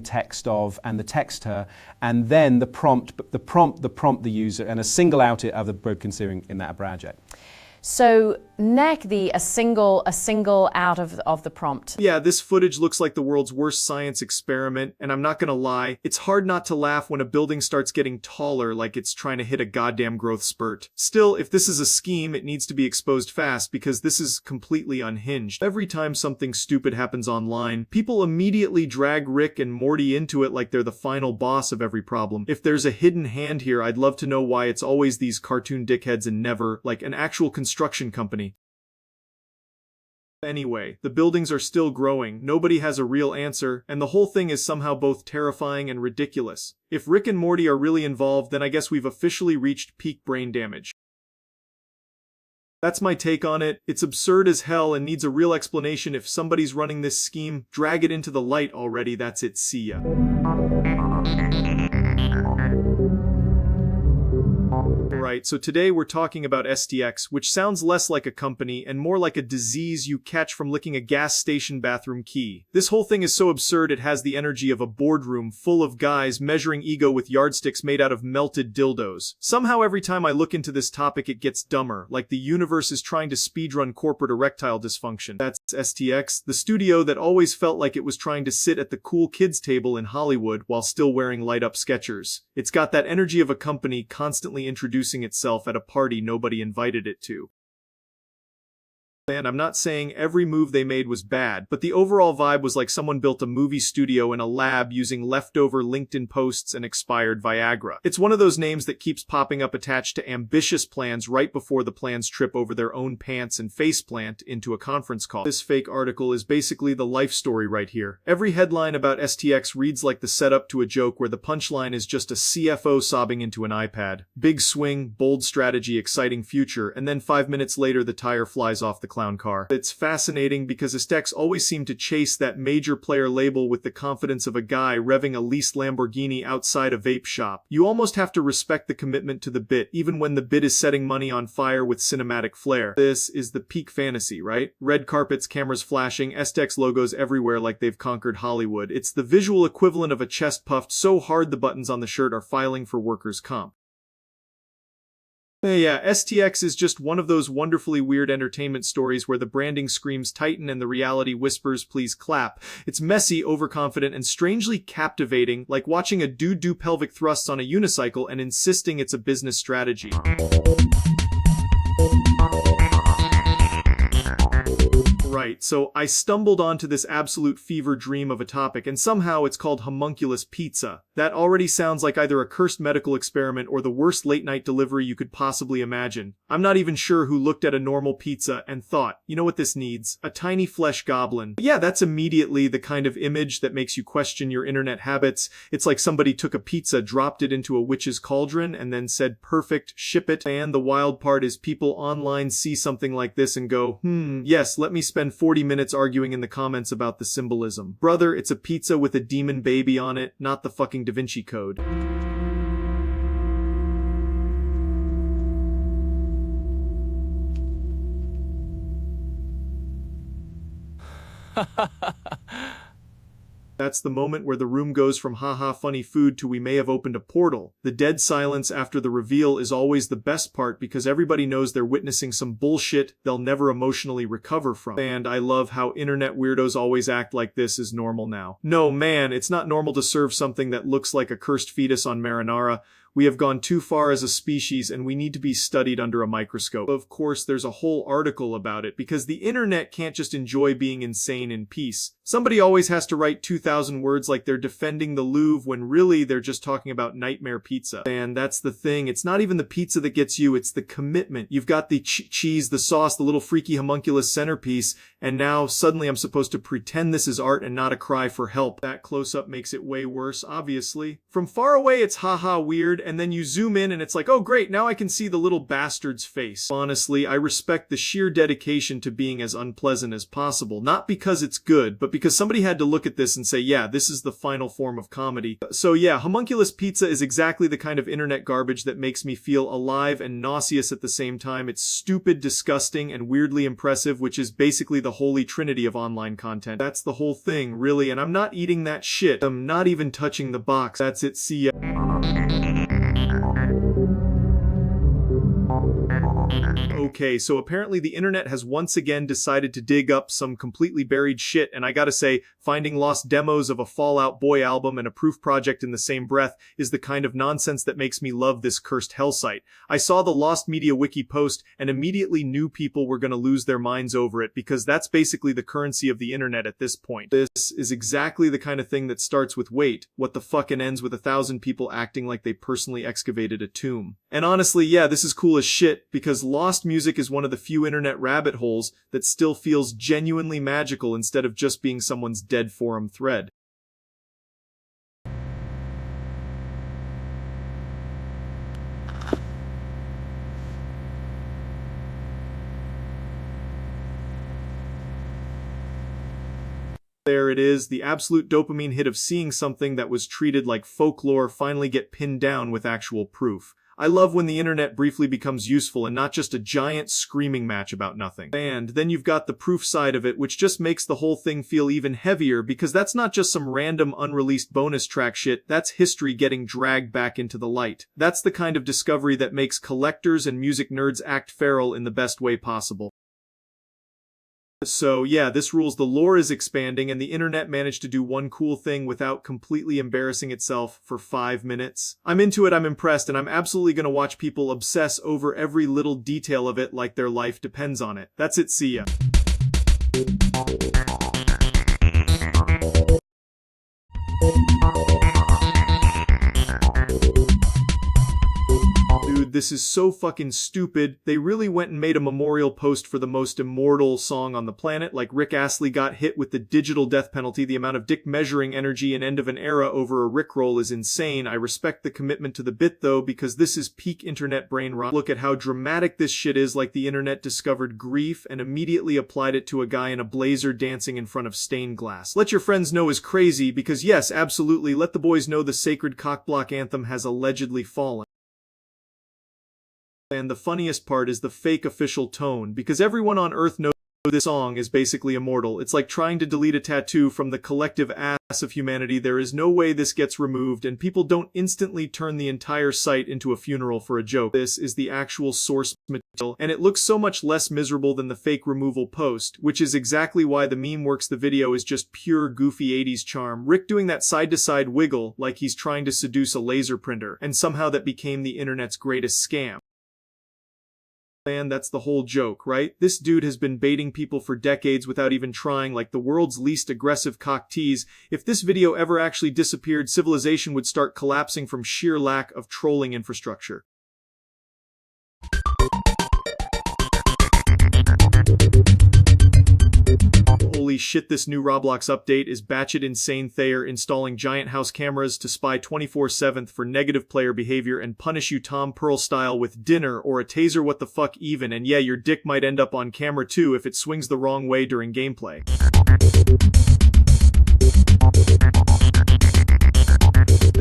Text of and the texter, and then the prompt the user, and a single out it of the broken considering in that project. So neck a single out of the prompt. Yeah, this footage looks like the world's worst science experiment, and I'm not gonna lie, it's hard not to laugh when a building starts getting taller like it's trying to hit a goddamn growth spurt. Still, if this is a scheme, it needs to be exposed fast because this is completely unhinged. Every time something stupid happens online, people immediately drag Rick and Morty into it like they're the final boss of every problem. If there's a hidden hand here, I'd love to know why it's always these cartoon dickheads and never, like, an actual construction company. Anyway, the buildings are still growing, nobody has a real answer, and the whole thing is somehow both terrifying and ridiculous. If Rick and Morty are really involved, then I guess we've officially reached peak brain damage. That's my take on it. It's absurd as hell and needs a real explanation. If somebody's running this scheme, drag it into the light already. That's it, see ya. Right, so today we're talking about STX, which sounds less like a company and more like a disease you catch from licking a gas station bathroom key. This whole thing is so absurd it has the energy of a boardroom full of guys measuring ego with yardsticks made out of melted dildos. Somehow every time I look into this topic it gets dumber, like the universe is trying to speedrun corporate erectile dysfunction. That's STX, the studio that always felt like it was trying to sit at the cool kids table in Hollywood while still wearing light-up Skechers. It's got that energy of a company constantly introducing itself at a party nobody invited it to. And I'm not saying every move they made was bad, but the overall vibe was like someone built a movie studio in a lab using leftover LinkedIn posts and expired Viagra. It's one of those names that keeps popping up attached to ambitious plans right before the plans trip over their own pants and faceplant into a conference call. This fake article is basically the life story right here. Every headline about STX reads like the setup to a joke where the punchline is just a CFO sobbing into an iPad. Big swing, bold strategy, exciting future, and then 5 minutes later the tire flies off the clown car. It's fascinating because STX always seem to chase that major player label with the confidence of a guy revving a leased Lamborghini outside a vape shop. You almost have to respect the commitment to the bit, even when the bit is setting money on fire with cinematic flair. This is the peak fantasy, right? Red carpets, cameras flashing, STX logos everywhere like they've conquered Hollywood. It's the visual equivalent of a chest puffed so hard the buttons on the shirt are filing for workers' comp. Yeah, STX is just one of those wonderfully weird entertainment stories where the branding screams Titan and the reality whispers please clap. It's messy, overconfident, and strangely captivating, like watching a dude do pelvic thrusts on a unicycle and insisting it's a business strategy. Right, so I stumbled onto this absolute fever dream of a topic, and somehow it's called homunculus pizza. That already sounds like either a cursed medical experiment or the worst late-night delivery you could possibly imagine. I'm not even sure who looked at a normal pizza and thought, you know what this needs? A tiny flesh goblin. But yeah, that's immediately the kind of image that makes you question your internet habits. It's like somebody took a pizza, dropped it into a witch's cauldron, and then said, perfect, ship it. And the wild part is people online see something like this and go, yes, let me spend 40 minutes arguing in the comments about the symbolism. Brother, it's a pizza with a demon baby on it, not the fucking Da Vinci Code. That's the moment where the room goes from haha funny food to we may have opened a portal. The dead silence after the reveal is always the best part because everybody knows they're witnessing some bullshit they'll never emotionally recover from. And I love how internet weirdos always act like this is normal now. No, man, it's not normal to serve something that looks like a cursed fetus on marinara. We have gone too far as a species and we need to be studied under a microscope. Of course, there's a whole article about it because the internet can't just enjoy being insane in peace. Somebody always has to write 2,000 words like they're defending the Louvre when really they're just talking about nightmare pizza. And that's the thing. It's not even the pizza that gets you, it's the commitment. You've got the cheese, the sauce, the little freaky homunculus centerpiece, and now suddenly I'm supposed to pretend this is art and not a cry for help. That close-up makes it way worse, obviously. From far away, it's haha weird, and then you zoom in and it's like, oh great, now I can see the little bastard's face. Honestly, I respect the sheer dedication to being as unpleasant as possible. Not because it's good, but because somebody had to look at this and say, yeah, this is the final form of comedy. So yeah, homunculus pizza is exactly the kind of internet garbage that makes me feel alive and nauseous at the same time. It's stupid, disgusting, and weirdly impressive, which is basically the holy trinity of online content. That's the whole thing, really, and I'm not eating that shit. I'm not even touching the box. That's it, see ya. Okay, so apparently the internet has once again decided to dig up some completely buried shit, and I gotta say, finding lost demos of a Fall Out Boy album and a proof project in the same breath is the kind of nonsense that makes me love this cursed hell site. I saw the Lost Media Wiki post and immediately knew people were gonna lose their minds over it because that's basically the currency of the internet at this point. This is exactly the kind of thing that starts with wait, what the fuck, and ends with 1,000 people acting like they personally excavated a tomb. And honestly, yeah, this is cool as shit because lost music is one of the few internet rabbit holes that still feels genuinely magical instead of just being someone's dead forum thread. There it is, the absolute dopamine hit of seeing something that was treated like folklore finally get pinned down with actual proof. I love when the internet briefly becomes useful and not just a giant screaming match about nothing. And then you've got the proof side of it, which just makes the whole thing feel even heavier because that's not just some random unreleased bonus track shit, that's history getting dragged back into the light. That's the kind of discovery that makes collectors and music nerds act feral in the best way possible. So yeah, this rules. The lore is expanding and the internet managed to do one cool thing without completely embarrassing itself for 5 minutes. I'm into it, I'm impressed, and I'm absolutely gonna watch people obsess over every little detail of it like their life depends on it. That's it, see ya. Dude, this is so fucking stupid. They really went and made a memorial post for the most immortal song on the planet, like Rick Astley got hit with the digital death penalty. The amount of dick measuring energy and end of an era over a Rickroll is insane. I respect the commitment to the bit though, because this is peak internet brain rot. Look at how dramatic this shit is, like the internet discovered grief and immediately applied it to a guy in a blazer dancing in front of stained glass. Let your friends know is crazy, because yes, absolutely, let the boys know the sacred cockblock anthem has allegedly fallen. And the funniest part is the fake official tone, because everyone on Earth knows this song is basically immortal. It's like trying to delete a tattoo from the collective ass of humanity. There is no way this gets removed, and people don't instantly turn the entire site into a funeral for a joke. This is the actual source material, and it looks so much less miserable than the fake removal post, which is exactly why the meme works. The video is just pure goofy 80s charm. Rick doing that side-to-side wiggle like he's trying to seduce a laser printer, and somehow that became the internet's greatest scam. And that's the whole joke, right? This dude has been baiting people for decades without even trying, like the world's least aggressive cock tease. If this video ever actually disappeared, civilization would start collapsing from sheer lack of trolling infrastructure. Holy shit, this new Roblox update is batshit insane. Thayer installing giant house cameras to spy 24/7 for negative player behavior and punish you Tom Pearl style with dinner or a taser. What the fuck even? And yeah, your dick might end up on camera too if it swings the wrong way during gameplay.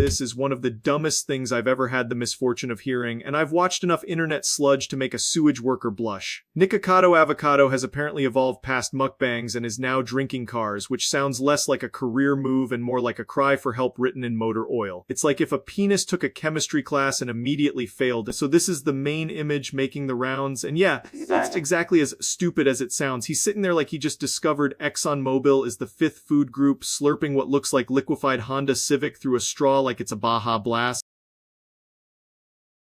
This is one of the dumbest things I've ever had the misfortune of hearing, and I've watched enough internet sludge to make a sewage worker blush. Nikocado Avocado has apparently evolved past mukbangs and is now drinking cars, which sounds less like a career move and more like a cry for help written in motor oil. It's like if a penis took a chemistry class and immediately failed. So this is the main image making the rounds, and yeah, that's exactly as stupid as it sounds. He's sitting there like he just discovered ExxonMobil is the fifth food group, slurping what looks like liquefied Honda Civic through a straw like it's a Baja Blast.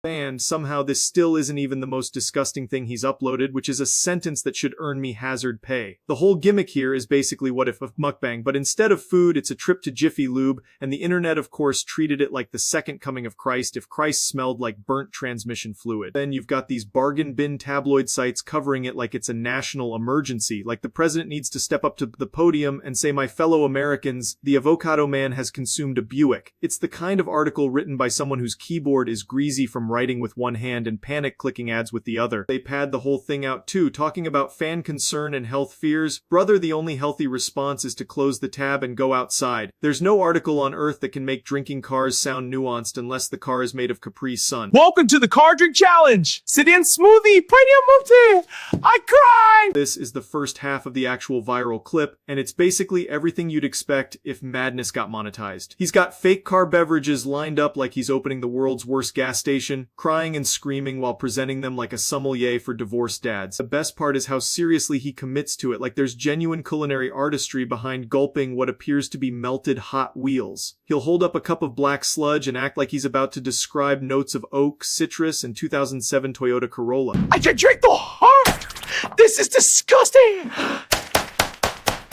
And somehow this still isn't even the most disgusting thing he's uploaded, which is a sentence that should earn me hazard pay. The whole gimmick here is basically what if of mukbang, but instead of food, it's a trip to Jiffy Lube, and the internet of course treated it like the second coming of Christ if Christ smelled like burnt transmission fluid. Then you've got these bargain bin tabloid sites covering it like it's a national emergency, like the president needs to step up to the podium and say, "My fellow Americans, the avocado man has consumed a Buick." It's the kind of article written by someone whose keyboard is greasy from writing with one hand and panic-clicking ads with the other. They pad the whole thing out too, talking about fan concern and health fears. Brother, the only healthy response is to close the tab and go outside. There's no article on earth that can make drinking cars sound nuanced unless the car is made of Capri Sun. Welcome to the Car Drink Challenge! Sit-in smoothie, premium multi! I cry! This is the first half of the actual viral clip, and it's basically everything you'd expect if madness got monetized. He's got fake car beverages lined up like he's opening the world's worst gas station, crying and screaming while presenting them like a sommelier for divorced dads. The best part is how seriously he commits to it, like there's genuine culinary artistry behind gulping what appears to be melted hot wheels. He'll hold up a cup of black sludge and act like he's about to describe notes of oak, citrus, and 2007 Toyota Corolla. I can drink the heart! This is disgusting!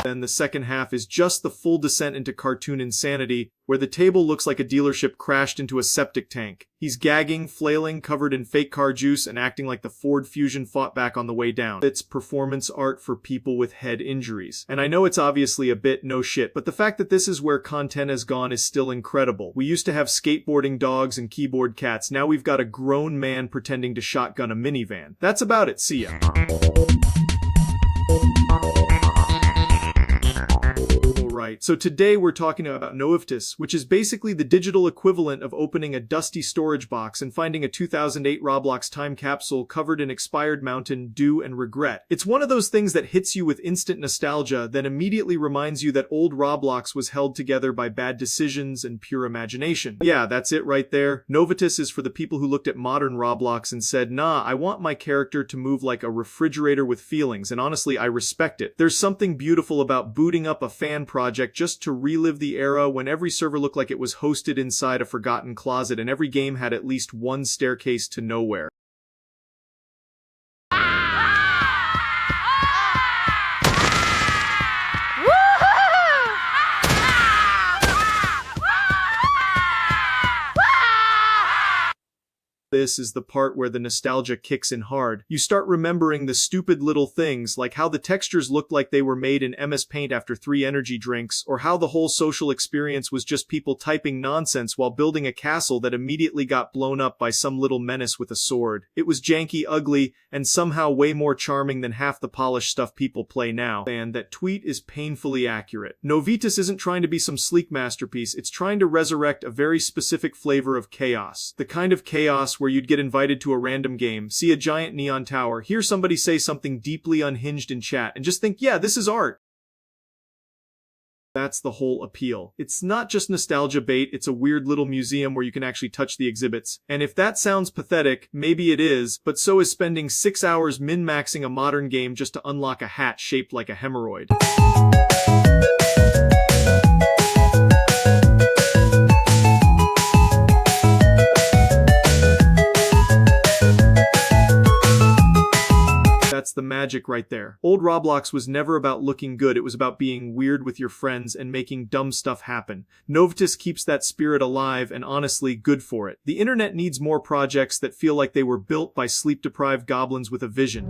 Then the second half is just the full descent into cartoon insanity, where the table looks like a dealership crashed into a septic tank. He's gagging, flailing, covered in fake car juice, and acting like the Ford Fusion fought back on the way down. It's performance art for people with head injuries. And I know it's obviously a bit no shit, but the fact that this is where content has gone is still incredible. We used to have skateboarding dogs and keyboard cats, now we've got a grown man pretending to shotgun a minivan. That's about it, see ya. Right. So today we're talking about Novtis, which is basically the digital equivalent of opening a dusty storage box and finding a 2008 Roblox time capsule covered in expired Mountain Dew and regret. It's one of those things that hits you with instant nostalgia, then immediately reminds you that old Roblox was held together by bad decisions and pure imagination. Yeah, that's it right there. Novtis is for the people who looked at modern Roblox and said, nah, I want my character to move like a refrigerator with feelings, and honestly, I respect it. There's something beautiful about booting up a fan project just to relive the era when every server looked like it was hosted inside a forgotten closet and every game had at least one staircase to nowhere. This is the part where the nostalgia kicks in hard. You start remembering the stupid little things, like how the textures looked like they were made in MS Paint after 3 energy drinks, or how the whole social experience was just people typing nonsense while building a castle that immediately got blown up by some little menace with a sword. It was janky, ugly, and somehow way more charming than half the polished stuff people play now. And that tweet is painfully accurate. Novtis isn't trying to be some sleek masterpiece, it's trying to resurrect a very specific flavor of chaos. The kind of chaos where you'd get invited to a random game, see a giant neon tower, hear somebody say something deeply unhinged in chat, and just think, yeah, this is art. That's the whole appeal. It's not just nostalgia bait, it's a weird little museum where you can actually touch the exhibits. And if that sounds pathetic, maybe it is, but so is spending 6 hours min-maxing a modern game just to unlock a hat shaped like a hemorrhoid. That's the magic right there. Old Roblox was never about looking good, it was about being weird with your friends and making dumb stuff happen. Novtis keeps that spirit alive and honestly good for it. The internet needs more projects that feel like they were built by sleep-deprived goblins with a vision.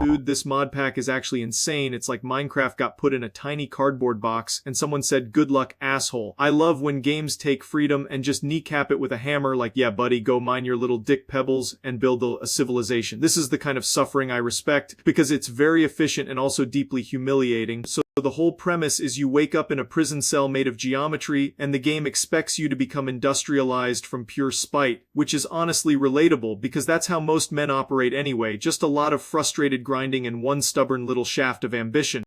Dude, this mod pack is actually insane. It's like Minecraft got put in a tiny cardboard box and someone said, "Good luck, asshole." I love when games take freedom and just kneecap it with a hammer like, "Yeah, buddy, go mine your little dick pebbles and build a civilization." This is the kind of suffering I respect because it's very efficient and also deeply humiliating. So the whole premise is you wake up in a prison cell made of geometry, and the game expects you to become industrialized from pure spite, which is honestly relatable because that's how most men operate anyway, just a lot of frustrated grinding and one stubborn little shaft of ambition.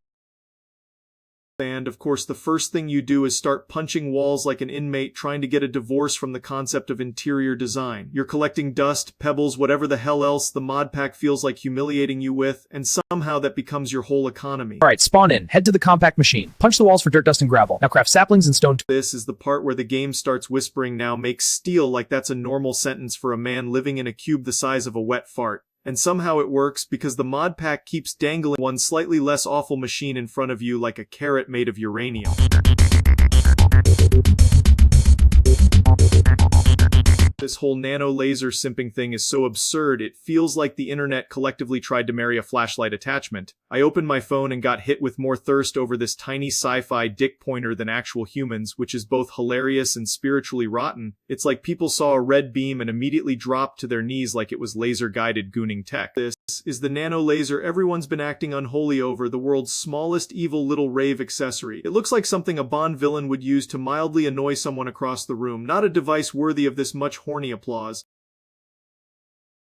And, of course, the first thing you do is start punching walls like an inmate trying to get a divorce from the concept of interior design. You're collecting dust, pebbles, whatever the hell else the mod pack feels like humiliating you with, and somehow that becomes your whole economy. Alright, spawn in. Head to the compact machine. Punch the walls for dirt, dust, and gravel. Now craft saplings and stone. This is the part where the game starts whispering "now make steel" like that's a normal sentence for a man living in a cube the size of a wet fart. And somehow it works because the mod pack keeps dangling one slightly less awful machine in front of you like a carrot made of uranium. This whole nano laser simping thing is so absurd, it feels like the internet collectively tried to marry a flashlight attachment. I opened my phone and got hit with more thirst over this tiny sci-fi dick pointer than actual humans, which is both hilarious and spiritually rotten. It's like people saw a red beam and immediately dropped to their knees like it was laser-guided gooning tech. This is the nano laser everyone's been acting unholy over, the world's smallest evil little rave accessory. It looks like something a Bond villain would use to mildly annoy someone across the room, not a device worthy of this much horny applause.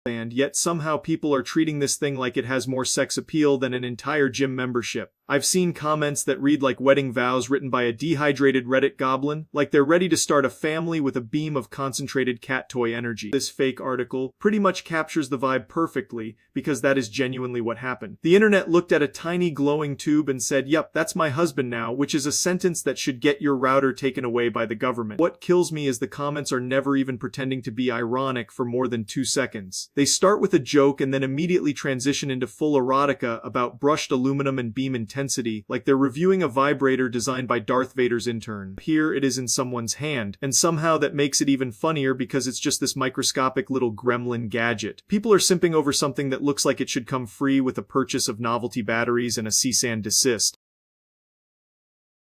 And yet somehow people are treating this thing like it has more sex appeal than an entire gym membership. I've seen comments that read like wedding vows written by a dehydrated Reddit goblin, like they're ready to start a family with a beam of concentrated cat toy energy. This fake article pretty much captures the vibe perfectly, because that is genuinely what happened. The internet looked at a tiny glowing tube and said, "Yup, that's my husband now," which is a sentence that should get your router taken away by the government. What kills me is the comments are never even pretending to be ironic for more than 2 seconds. They start with a joke and then immediately transition into full erotica about brushed aluminum and beam intensity, like they're reviewing a vibrator designed by Darth Vader's intern. Here it is in someone's hand, and somehow that makes it even funnier because it's just this microscopic little gremlin gadget. People are simping over something that looks like it should come free with a purchase of novelty batteries and a cease and desist.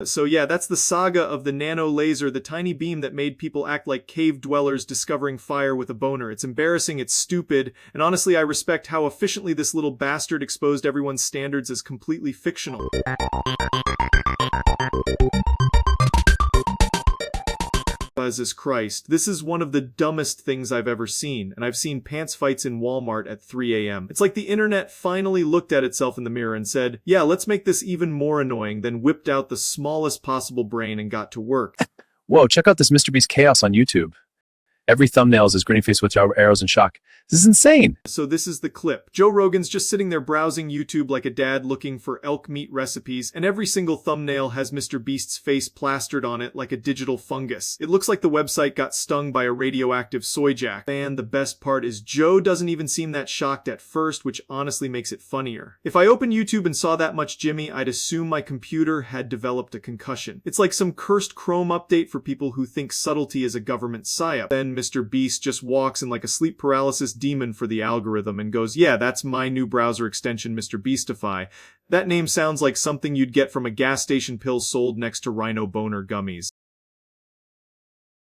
So yeah, that's the saga of the nano laser, the tiny beam that made people act like cave dwellers discovering fire with a boner. It's embarrassing, it's stupid, and honestly I respect how efficiently this little bastard exposed everyone's standards as completely fictional. Jesus Christ, this is one of the dumbest things I've ever seen, and I've seen pants fights in Walmart at 3 a.m. It's like the internet finally looked at itself in the mirror and said, "Yeah, let's make this even more annoying," then whipped out the smallest possible brain and got to work. Whoa, check out this Mr. Beast chaos on YouTube. Every thumbnail is his grinning face with arrows in shock. This is insane. So this is the clip. Joe Rogan's just sitting there browsing YouTube like a dad looking for elk meat recipes, and every single thumbnail has Mr. Beast's face plastered on it like a digital fungus. It looks like the website got stung by a radioactive soy jack. And the best part is Joe doesn't even seem that shocked at first, which honestly makes it funnier. If I opened YouTube and saw that much Jimmy, I'd assume my computer had developed a concussion. It's like some cursed Chrome update for people who think subtlety is a government psyop. Then Mr. Beast just walks in like a sleep paralysis demon for the algorithm and goes, "Yeah, that's my new browser extension, Mr. Beastify. That name sounds like something you'd get from a gas station pill sold next to Rhino Boner gummies."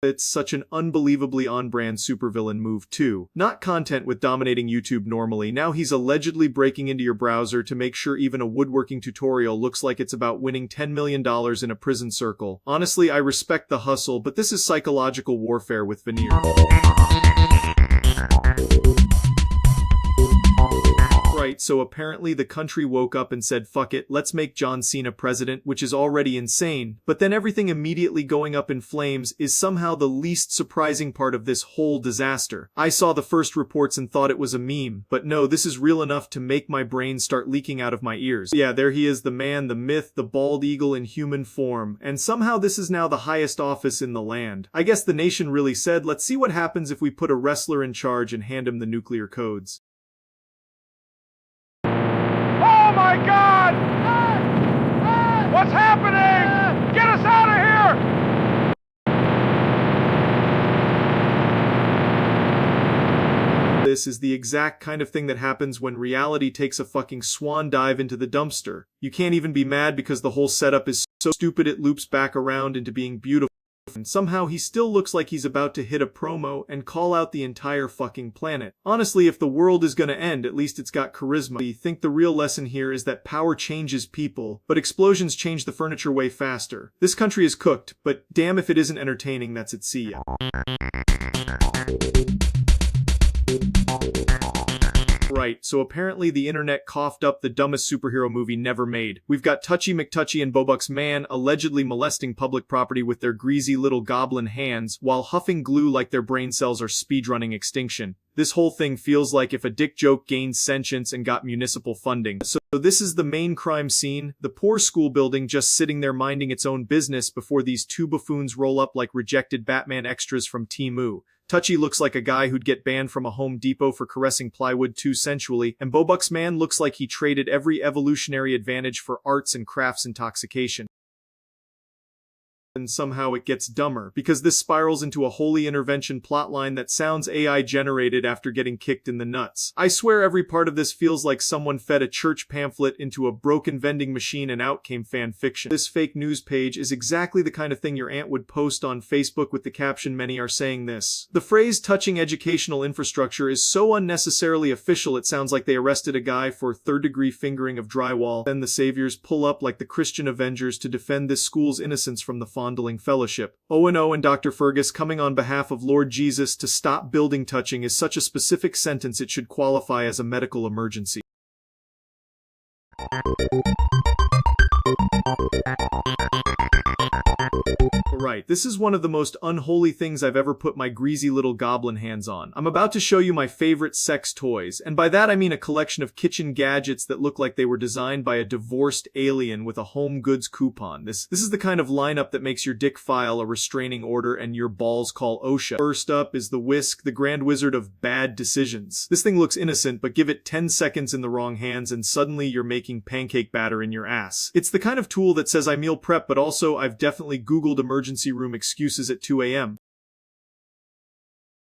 It's such an unbelievably on-brand supervillain move too. Not content with dominating YouTube normally, now he's allegedly breaking into your browser to make sure even a woodworking tutorial looks like it's about winning $10 million in a prison circle. Honestly, I respect the hustle, but this is psychological warfare with veneers. Right, so apparently the country woke up and said, "Fuck it, let's make John Cena president," which is already insane, but then everything immediately going up in flames is somehow the least surprising part of this whole disaster. I saw the first reports and thought it was a meme, but no, this is real enough to make my brain start leaking out of my ears. Yeah, there he is, the man, the myth, the bald eagle in human form, and somehow this is now the highest office in the land. I guess the nation really said, let's see what happens if we put a wrestler in charge and hand him the nuclear codes. Oh my God! What's happening? Get us out of here! This this is the exact kind of thing that happens when reality takes a fucking swan dive into the dumpster. You can't even be mad because the whole setup is so stupid it loops back around into being beautiful. And somehow he still looks like he's about to hit a promo and call out the entire fucking planet. Honestly, if the world is gonna end, at least it's got charisma. I think the real lesson here is that power changes people, but explosions change the furniture way faster. This country is cooked, but damn if it isn't entertaining, that's it, see ya. Right, so apparently the internet coughed up the dumbest superhero movie never made. We've got Touchy McTouchy and Bobuck's man allegedly molesting public property with their greasy little goblin hands while huffing glue like their brain cells are speedrunning extinction. This whole thing feels like if a dick joke gained sentience and got municipal funding. So this is the main crime scene, the poor school building just sitting there minding its own business before these two buffoons roll up like rejected Batman extras from Temu. Touchy looks like a guy who'd get banned from a Home Depot for caressing plywood too sensually, and Bobuck's man looks like he traded every evolutionary advantage for arts and crafts intoxication. And somehow it gets dumber, because this spirals into a holy intervention plotline that sounds AI generated after getting kicked in the nuts. I swear every part of this feels like someone fed a church pamphlet into a broken vending machine and out came fan fiction. This fake news page is exactly the kind of thing your aunt would post on Facebook with the caption "Many are saying this." The phrase touching educational infrastructure is so unnecessarily official it sounds like they arrested a guy for third-degree fingering of drywall. Then the saviors pull up like the Christian Avengers to defend this school's innocence from the fondling fellowship. O&O and Dr. Fergus coming on behalf of Lord Jesus to stop building touching is such a specific sentence it should qualify as a medical emergency. Right, this is one of the most unholy things I've ever put my greasy little goblin hands on. I'm about to show you my favorite sex toys, and by that I mean a collection of kitchen gadgets that look like they were designed by a divorced alien with a home goods coupon. This is the kind of lineup that makes your dick file a restraining order and your balls call OSHA. First up is the Whisk, the Grand Wizard of bad decisions. This thing looks innocent, but give it 10 seconds in the wrong hands and suddenly you're making pancake batter in your ass. It's the kind of tool that says I meal prep, but also I've definitely Googled emergency room excuses at 2 a.m.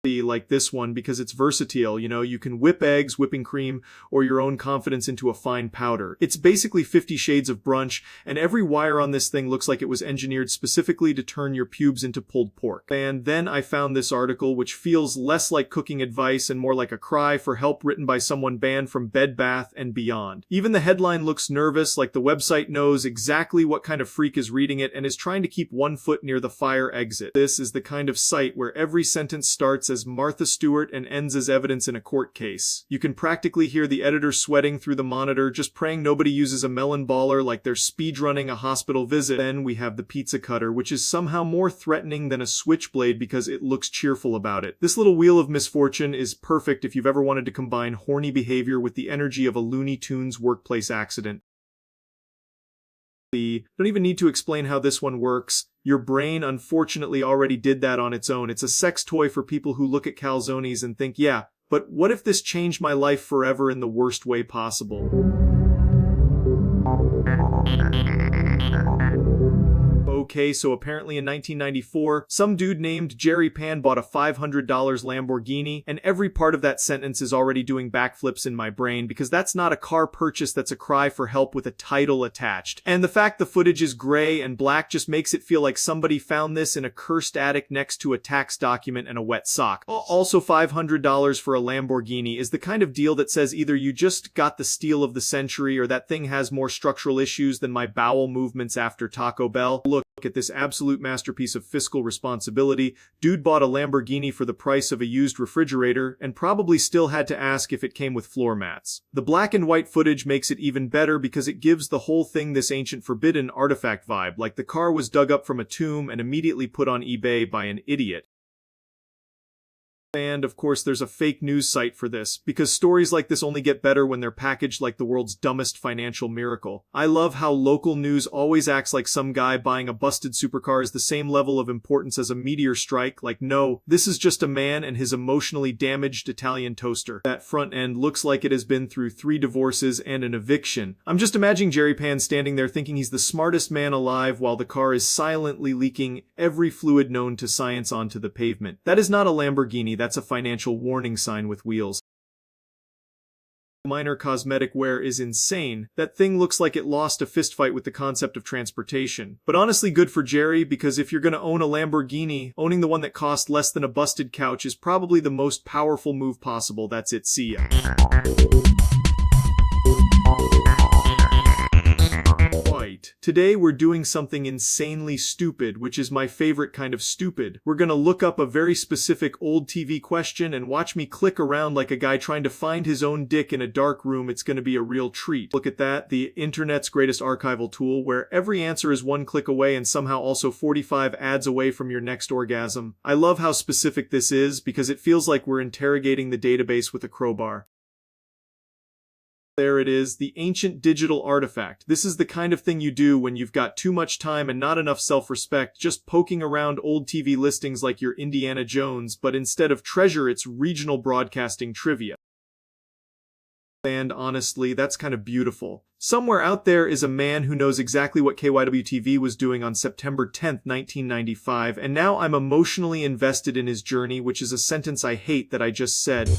Like this one because it's versatile, you know, you can whip eggs, whipping cream, or your own confidence into a fine powder. It's basically 50 Shades of Brunch, and every wire on this thing looks like it was engineered specifically to turn your pubes into pulled pork. And then I found this article which feels less like cooking advice and more like a cry for help written by someone banned from Bed Bath & Beyond. Even the headline looks nervous, like the website knows exactly what kind of freak is reading it and is trying to keep one foot near the fire exit. This is the kind of site where every sentence starts as Martha Stewart and ends as evidence in a court case. You can practically hear the editor sweating through the monitor, just praying nobody uses a melon baller like they're speedrunning a hospital visit. Then we have the pizza cutter, which is somehow more threatening than a switchblade because it looks cheerful about it. This little wheel of misfortune is perfect if you've ever wanted to combine horny behavior with the energy of a Looney Tunes workplace accident. Don't even need to explain how this one works. Your brain unfortunately already did that on its own. It's a sex toy for people who look at calzones and think, yeah, but what if this changed my life forever in the worst way possible? Okay, so apparently in 1994, some dude named Jerry Pan bought a $500 Lamborghini, and every part of that sentence is already doing backflips in my brain because that's not a car purchase, that's a cry for help with a title attached. And the fact the footage is gray and black just makes it feel like somebody found this in a cursed attic next to a tax document and a wet sock. Also, $500 for a Lamborghini is the kind of deal that says either you just got the steal of the century or that thing has more structural issues than my bowel movements after Taco Bell. Look at this absolute masterpiece of fiscal responsibility. Dude bought a Lamborghini for the price of a used refrigerator and probably still had to ask if it came with floor mats. The black and white footage makes it even better because it gives the whole thing this ancient forbidden artifact vibe, like the car was dug up from a tomb and immediately put on eBay by an idiot. And, of course, there's a fake news site for this, because stories like this only get better when they're packaged like the world's dumbest financial miracle. I love how local news always acts like some guy buying a busted supercar is the same level of importance as a meteor strike, like no, this is just a man and his emotionally damaged Italian toaster. That front end looks like it has been through 3 divorces and an eviction. I'm just imagining Jerry Pan standing there thinking he's the smartest man alive while the car is silently leaking every fluid known to science onto the pavement. That is not a Lamborghini, that's a financial warning sign with wheels. minor cosmetic wear is insane. That thing looks like it lost a fistfight with the concept of transportation. But honestly good for Jerry, because if you're gonna own a Lamborghini, owning the one that cost less than a busted couch is probably the most powerful move possible. That's it, see ya. Today we're doing something insanely stupid, which is my favorite kind of stupid. We're gonna look up a very specific old TV question and watch me click around like a guy trying to find his own dick in a dark room. It's gonna be a real treat. Look at that, the internet's greatest archival tool, where every answer is one click away and somehow also 45 ads away from your next orgasm. I love how specific this is because it feels like we're interrogating the database with a crowbar. There it is, the ancient digital artifact. This is the kind of thing you do when you've got too much time and not enough self-respect, just poking around old TV listings like you're Indiana Jones, but instead of treasure, it's regional broadcasting trivia. And honestly, that's kind of beautiful. Somewhere out there is a man who knows exactly what KYW-TV was doing on September 10th, 1995, and now I'm emotionally invested in his journey, which is a sentence I hate that I just said.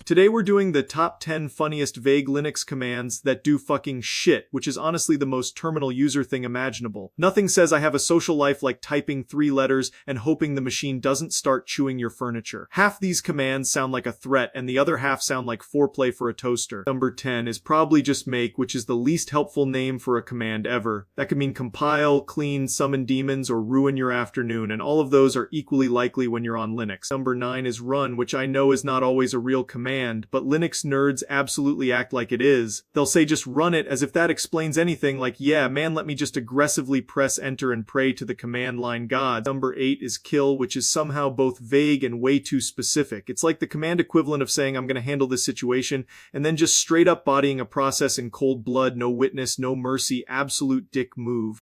Today we're doing the top 10 funniest vague Linux commands that do fucking shit, which is honestly the most terminal user thing imaginable. Nothing says I have a social life like typing 3 letters and hoping the machine doesn't start chewing your furniture. Half these commands sound like a threat and the other half sound like foreplay for a toaster. Number 10 is probably just make, which is the least helpful name for a command ever. That could mean compile, clean, summon demons, or ruin your afternoon, and all of those are equally likely when you're on Linux. Number 9 is run, which I know is not always a real command, but Linux nerds absolutely act like it is. They'll say just run it as if that explains anything, like yeah man, let me just aggressively press enter and pray to the command line gods. Number 8 is kill, which is somehow both vague and way too specific. It's like the command equivalent of saying I'm gonna handle this situation and then just straight up bodying a process in cold blood, no witness, no mercy, absolute dick move.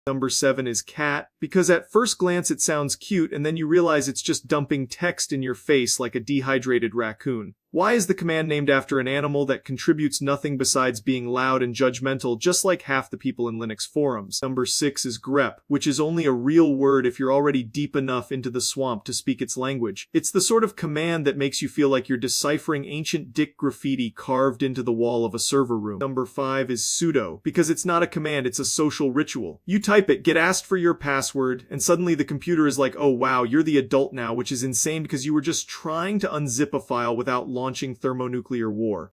Number 7 is cat, because at first glance it sounds cute and then you realize it's just dumping text in your face like a dehydrated raccoon. Why is the command named after an animal that contributes nothing besides being loud and judgmental, just like half the people in Linux forums? Number 6 is grep, which is only a real word if you're already deep enough into the swamp to speak its language. It's the sort of command that makes you feel like you're deciphering ancient dick graffiti carved into the wall of a server room. Number 5 is sudo, because it's not a command, it's a social ritual. You type it, get asked for your password, and suddenly the computer is like, oh wow, you're the adult now, which is insane because you were just trying to unzip a file without launching thermonuclear war.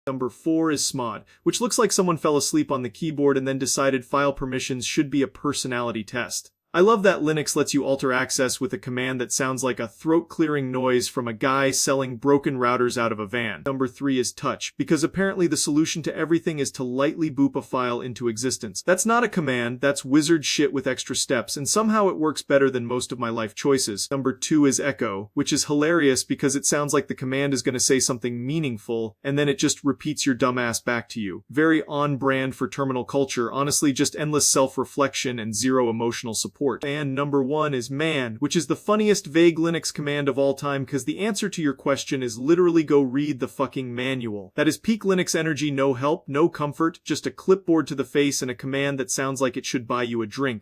Number 4 is smod, which looks like someone fell asleep on the keyboard and then decided file permissions should be a personality test. I love that Linux lets you alter access with a command that sounds like a throat-clearing noise from a guy selling broken routers out of a van. Number 3 is touch, because apparently the solution to everything is to lightly boop a file into existence. That's not a command, that's wizard shit with extra steps, and somehow it works better than most of my life choices. Number 2 is echo, which is hilarious because it sounds like the command is going to say something meaningful, and then it just repeats your dumbass back to you. Very on brand for terminal culture, honestly just endless self-reflection and zero emotional support. And number 1 is man, which is the funniest vague Linux command of all time because the answer to your question is literally go read the fucking manual. That is peak Linux energy, no help, no comfort, just a clipboard to the face and a command that sounds like it should buy you a drink.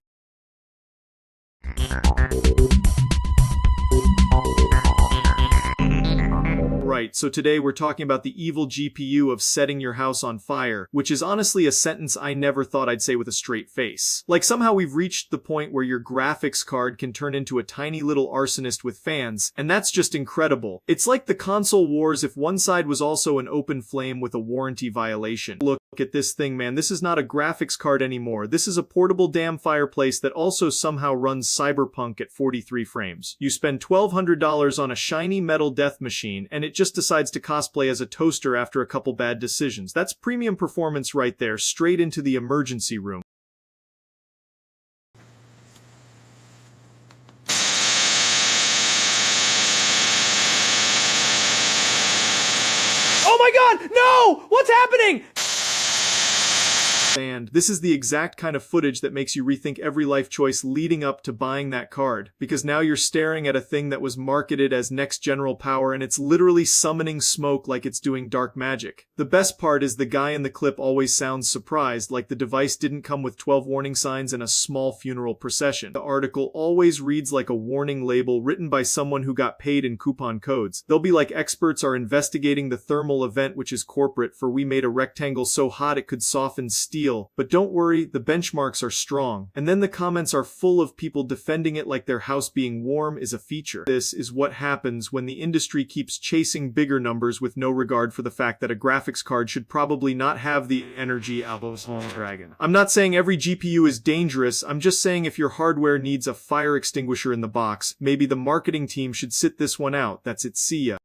Right, so today we're talking about the evil GPU of setting your house on fire, which is honestly a sentence I never thought I'd say with a straight face. Like somehow we've reached the point where your graphics card can turn into a tiny little arsonist with fans, and that's just incredible. It's like the console wars if one side was also an open flame with a warranty violation. Look at this thing, man. This is not a graphics card anymore. This is a portable damn fireplace that also somehow runs Cyberpunk at 43 frames. You spend $1,200 on a shiny metal death machine, and it just decides to cosplay as a toaster after a couple bad decisions. That's premium performance right there, straight into the emergency room. Oh my god, no! What's happening? And this is the exact kind of footage that makes you rethink every life choice leading up to buying that card, because now you're staring at a thing that was marketed as next general power and it's literally summoning smoke like it's doing dark magic. The best part is the guy in the clip always sounds surprised, like the device didn't come with 12 warning signs and a small funeral procession. The article always reads like a warning label written by someone who got paid in coupon codes. They'll be like, experts are investigating the thermal event, which is corporate, for we made a rectangle so hot it could soften steel. But don't worry, the benchmarks are strong. And then the comments are full of people defending it like their house being warm is a feature. This is what happens when the industry keeps chasing bigger numbers with no regard for the fact that a graphics card should probably not have the energy of a Snapdragon. I'm not saying every GPU is dangerous, I'm just saying if your hardware needs a fire extinguisher in the box, maybe the marketing team should sit this one out. That's it, see ya.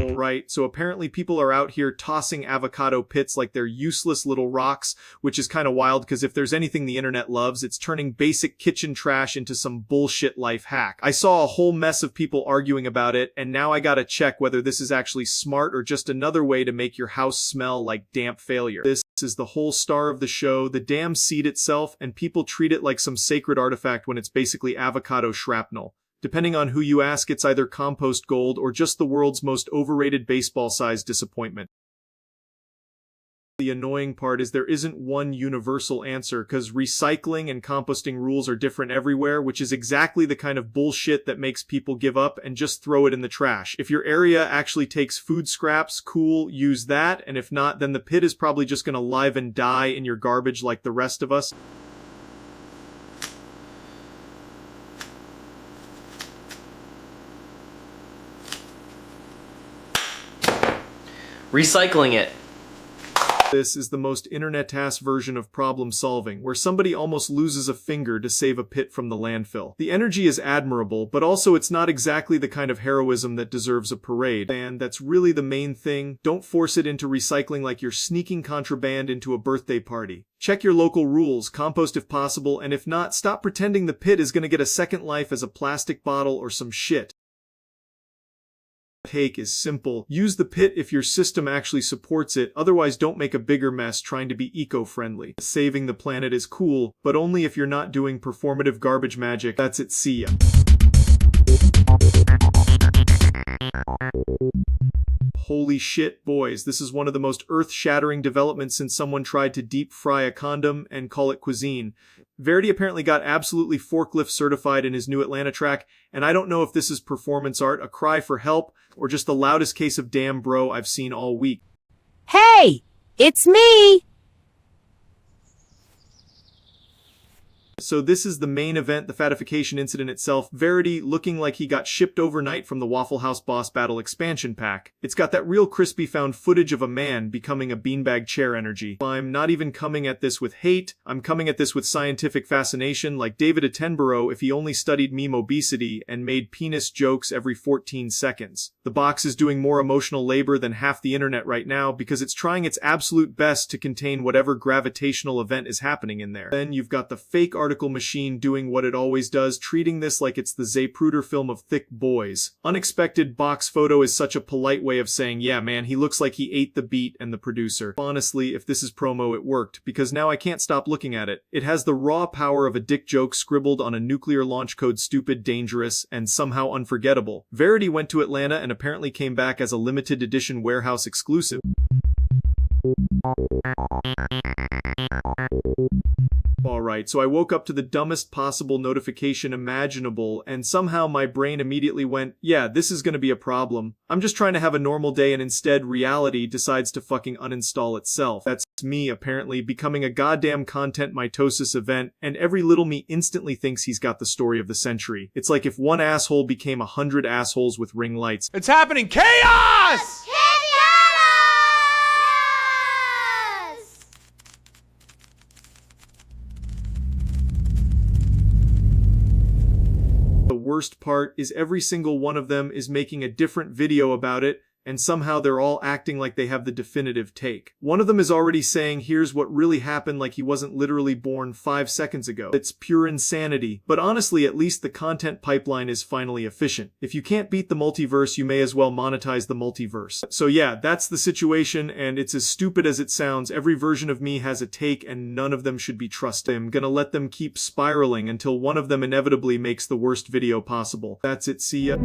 Right, so apparently people are out here tossing avocado pits like they're useless little rocks, which is kind of wild because if there's anything the internet loves, it's turning basic kitchen trash into some bullshit life hack. I saw a whole mess of people arguing about it, and now I gotta check whether this is actually smart or just another way to make your house smell like damp failure. This is the whole star of the show, the damn seed itself, and people treat it like some sacred artifact when it's basically avocado shrapnel. Depending on who you ask, it's either compost gold or just the world's most overrated baseball-sized disappointment. The annoying part is there isn't one universal answer, because recycling and composting rules are different everywhere, which is exactly the kind of bullshit that makes people give up and just throw it in the trash. If your area actually takes food scraps, cool, use that, and if not, then the pit is probably just gonna live and die in your garbage like the rest of us. Recycling it. This is the most internet-ass version of problem solving, where somebody almost loses a finger to save a pit from the landfill. The energy is admirable, but also it's not exactly the kind of heroism that deserves a parade. And that's really the main thing. Don't force it into recycling like you're sneaking contraband into a birthday party. Check your local rules, compost if possible, and if not, stop pretending the pit is gonna get a second life as a plastic bottle or some shit. Take is simple. Use the pit if your system actually supports it, otherwise don't make a bigger mess trying to be eco-friendly. Saving the planet is cool, but only if you're not doing performative garbage magic. That's it, see ya. Holy shit, boys, this is one of the most earth-shattering developments since someone tried to deep fry a condom and call it cuisine. Verity apparently got absolutely forklift certified in his new Atlanta track, and I don't know if this is performance art, a cry for help, or just the loudest case of damn bro I've seen all week. Hey, it's me! So this is the main event, the fatification incident itself. Verity looking like he got shipped overnight from the Waffle House Boss Battle expansion pack. It's got that real crispy found footage of a man becoming a beanbag chair energy. I'm not even coming at this with hate, I'm coming at this with scientific fascination, like David Attenborough if he only studied meme obesity and made penis jokes every 14 seconds. The box is doing more emotional labor than half the internet right now because it's trying its absolute best to contain whatever gravitational event is happening in there. Then you've got the fake article machine doing what it always does, treating this like it's the Zapruder film of thick boys. Unexpected box photo is such a polite way of saying, yeah man, he looks like he ate the beat and the producer. Honestly, if this is promo, it worked, because now I can't stop looking at it. It has the raw power of a dick joke scribbled on a nuclear launch code, stupid, dangerous, and somehow unforgettable. Verity went to Atlanta and apparently came back as a limited edition warehouse exclusive. Alright, so I woke up to the dumbest possible notification imaginable, and somehow my brain immediately went, yeah, this is gonna be a problem. I'm just trying to have a normal day, and instead reality decides to fucking uninstall itself. That's me, apparently, becoming a goddamn content mitosis event, and every little me instantly thinks he's got the story of the century. It's like if one asshole became 100 assholes with ring lights. It's happening! Chaos! The worst part is every single one of them is making a different video about it, and somehow they're all acting like they have the definitive take. One of them is already saying here's what really happened like he wasn't literally born 5 seconds ago. It's pure insanity, but honestly at least the content pipeline is finally efficient. If you can't beat the multiverse, you may as well monetize the multiverse. So yeah, that's the situation, and it's as stupid as it sounds. Every version of me has a take and none of them should be trusted. I'm gonna let them keep spiraling until one of them inevitably makes the worst video possible. That's it, see ya.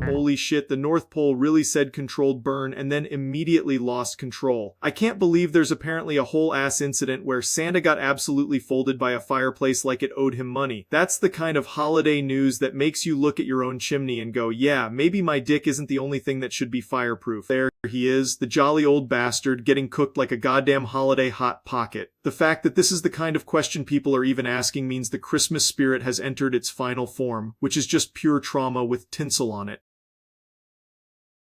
Holy shit, the North Pole really said controlled burn and then immediately lost control. I can't believe there's apparently a whole ass incident where Santa got absolutely folded by a fireplace like it owed him money. That's the kind of holiday news that makes you look at your own chimney and go, yeah, maybe my dick isn't the only thing that should be fireproof. There he is, the jolly old bastard, getting cooked like a goddamn holiday hot pocket. The fact that this is the kind of question people are even asking means the Christmas spirit has entered its final form, which is just pure trauma with tinsel on it.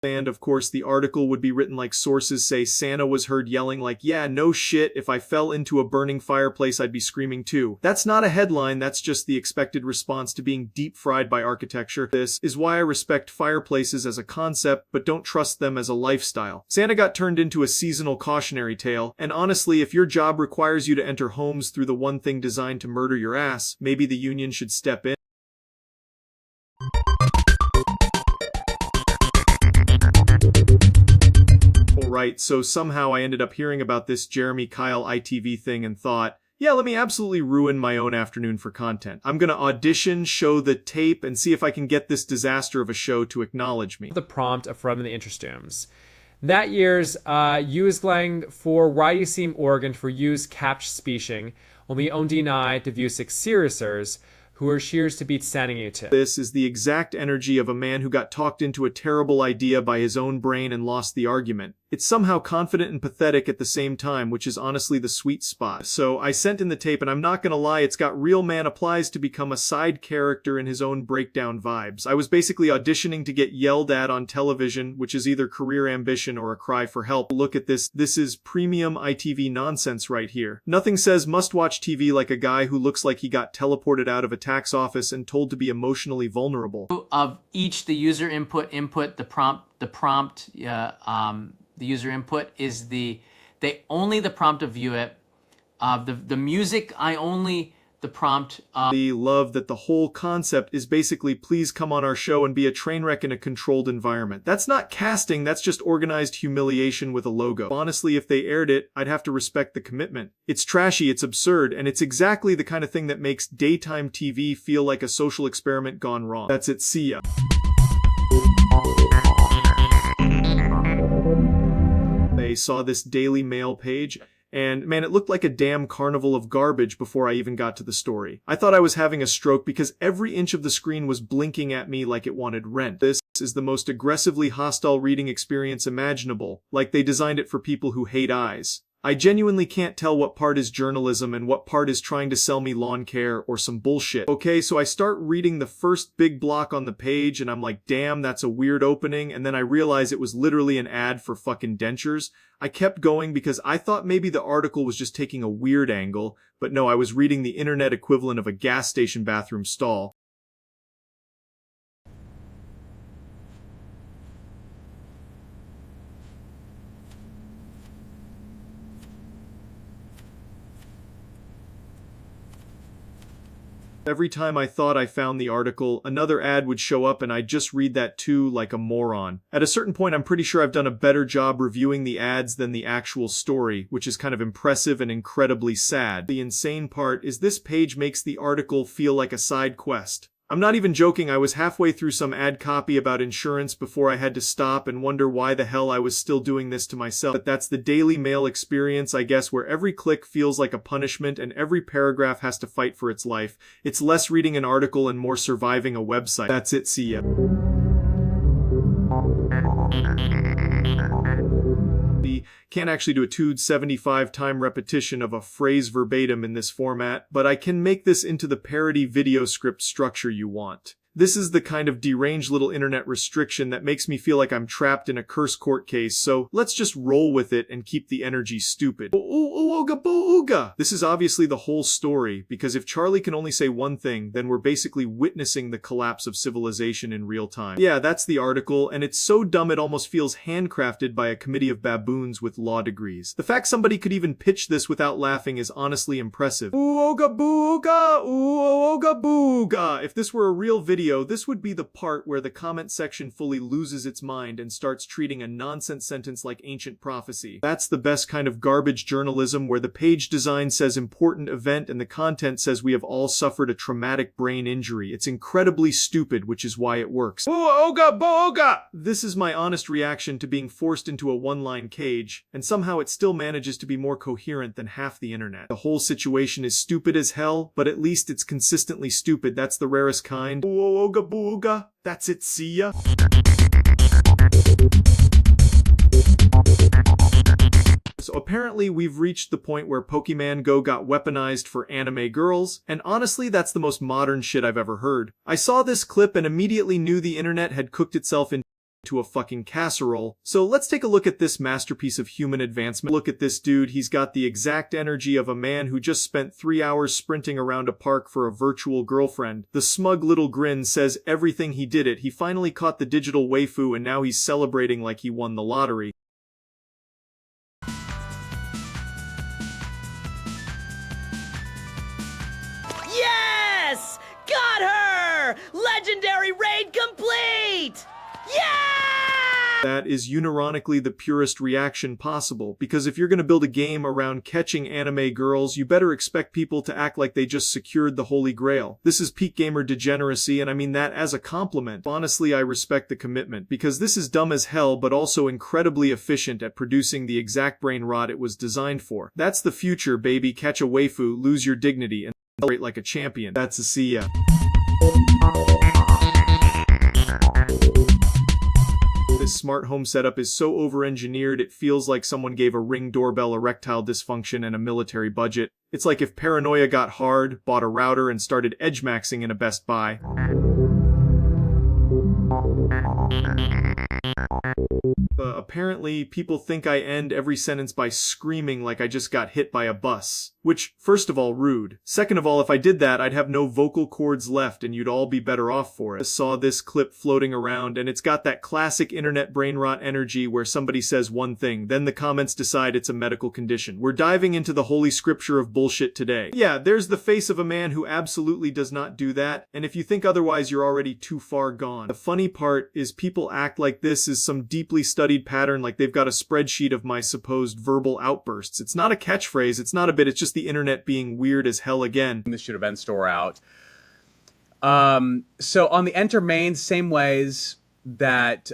And of course the article would be written like sources say Santa was heard yelling like, yeah, no shit, if I fell into a burning fireplace I'd be screaming too. That's not a headline, that's just the expected response to being deep fried by architecture. This is why I respect fireplaces as a concept, but don't trust them as a lifestyle. Santa got turned into a seasonal cautionary tale, and honestly, if your job requires you to enter homes through the one thing designed to murder your ass, maybe the union should step in. Right, so somehow I ended up hearing about this Jeremy Kyle ITV thing and thought, yeah, let me absolutely ruin my own afternoon for content. I'm gonna audition, show the tape, and see if I can get this disaster of a show to acknowledge me. The prompt from the interstitiums. That year's use glang for why you seem organ for use capch speeching, only on deny to view six seriousers, who are shears to beat standing you to. This is the exact energy of a man who got talked into a terrible idea by his own brain and lost the argument. It's somehow confident and pathetic at the same time, which is honestly the sweet spot. So I sent in the tape, and I'm not gonna lie, it's got real man applies to become a side character in his own breakdown vibes. I was basically auditioning to get yelled at on television, which is either career ambition or a cry for help. Look at this. This is premium ITV nonsense right here. Nothing says must-watch TV like a guy who looks like he got teleported out of a tax office and told to be emotionally vulnerable. Of each, the user input, the user input is only the prompt to view it. The music, the prompt. They love that the whole concept is basically please come on our show and be a train wreck in a controlled environment. That's not casting, that's just organized humiliation with a logo. Honestly, if they aired it, I'd have to respect the commitment. It's trashy, it's absurd, and it's exactly the kind of thing that makes daytime TV feel like a social experiment gone wrong. That's it, see ya. I saw this Daily Mail page, and man, it looked like a damn carnival of garbage before I even got to the story. I thought I was having a stroke because every inch of the screen was blinking at me like it wanted rent. This is the most aggressively hostile reading experience imaginable, like they designed it for people who hate eyes. I genuinely can't tell what part is journalism and what part is trying to sell me lawn care or some bullshit. Okay, so I start reading the first big block on the page and I'm like, damn, that's a weird opening, and then I realize it was literally an ad for fucking dentures. I kept going because I thought maybe the article was just taking a weird angle, but no, I was reading the internet equivalent of a gas station bathroom stall. Every time I thought I found the article, another ad would show up and I'd just read that too like a moron. At a certain point, I'm pretty sure I've done a better job reviewing the ads than the actual story, which is kind of impressive and incredibly sad. The insane part is this page makes the article feel like a side quest. I'm not even joking, I was halfway through some ad copy about insurance before I had to stop and wonder why the hell I was still doing this to myself. But that's the Daily Mail experience, I guess, where every click feels like a punishment and every paragraph has to fight for its life. It's less reading an article and more surviving a website. That's it, see ya. Can't actually do a 275-time repetition of a phrase verbatim in this format, but I can make this into the parody video script structure you want. This is the kind of deranged little internet restriction that makes me feel like I'm trapped in a curse court case, so let's just roll with it and keep the energy stupid. Ooga booga! This is obviously the whole story, because if Charlie can only say one thing, then we're basically witnessing the collapse of civilization in real time. Yeah, that's the article, and it's so dumb it almost feels handcrafted by a committee of baboons with law degrees. The fact somebody could even pitch this without laughing is honestly impressive. Ooga booga! Ooga booga! If this were a real video, this would be the part where the comment section fully loses its mind and starts treating a nonsense sentence like ancient prophecy. That's the best kind of garbage journalism, where the page design says important event and the content says we have all suffered a traumatic brain injury. It's incredibly stupid, which is why it works. Ooga booga! This is my honest reaction to being forced into a one-line cage, and somehow it still manages to be more coherent than half the internet. The whole situation is stupid as hell, but at least it's consistently stupid. That's the rarest kind. Ooga booga! That's it, see ya! So apparently we've reached the point where Pokemon Go got weaponized for anime girls, and honestly that's the most modern shit I've ever heard. I saw this clip and immediately knew the internet had cooked itself into a fucking casserole. So let's take a look at this masterpiece of human advancement. Look at this dude, he's got the exact energy of a man who just spent 3 hours sprinting around a park for a virtual girlfriend. The smug little grin says everything he did it. He finally caught the digital waifu and now he's celebrating like he won the lottery. Yes! Got her! Legendary raid complete! Yeah! That is unironically the purest reaction possible, because if you're gonna build a game around catching anime girls, you better expect people to act like they just secured the holy grail. This is peak gamer degeneracy, and I mean that as a compliment. Honestly, I respect the commitment, because this is dumb as hell, but also incredibly efficient at producing the exact brain rot it was designed for. That's the future, baby. Catch a waifu, lose your dignity, and celebrate like a champion. That's a see ya. This smart home setup is so over-engineered it feels like someone gave a Ring doorbell erectile dysfunction and a military budget. It's like if paranoia got hard, bought a router, and started edge-maxing in a Best Buy. Apparently, people think I end every sentence by screaming like I just got hit by a bus. Which, first of all, rude. Second of all, if I did that, I'd have no vocal cords left and you'd all be better off for it. I saw this clip floating around and it's got that classic internet brain rot energy where somebody says one thing, then the comments decide it's a medical condition. We're diving into the holy scripture of bullshit today. Yeah, there's the face of a man who absolutely does not do that, and if you think otherwise, you're already too far gone. The funny part is people act like this is some deeply studied pattern, like they've got a spreadsheet of my supposed verbal outbursts. It's not a catchphrase, it's not a bit, it's just the internet being weird as hell again. This should have been store out. So on the enter main, same ways that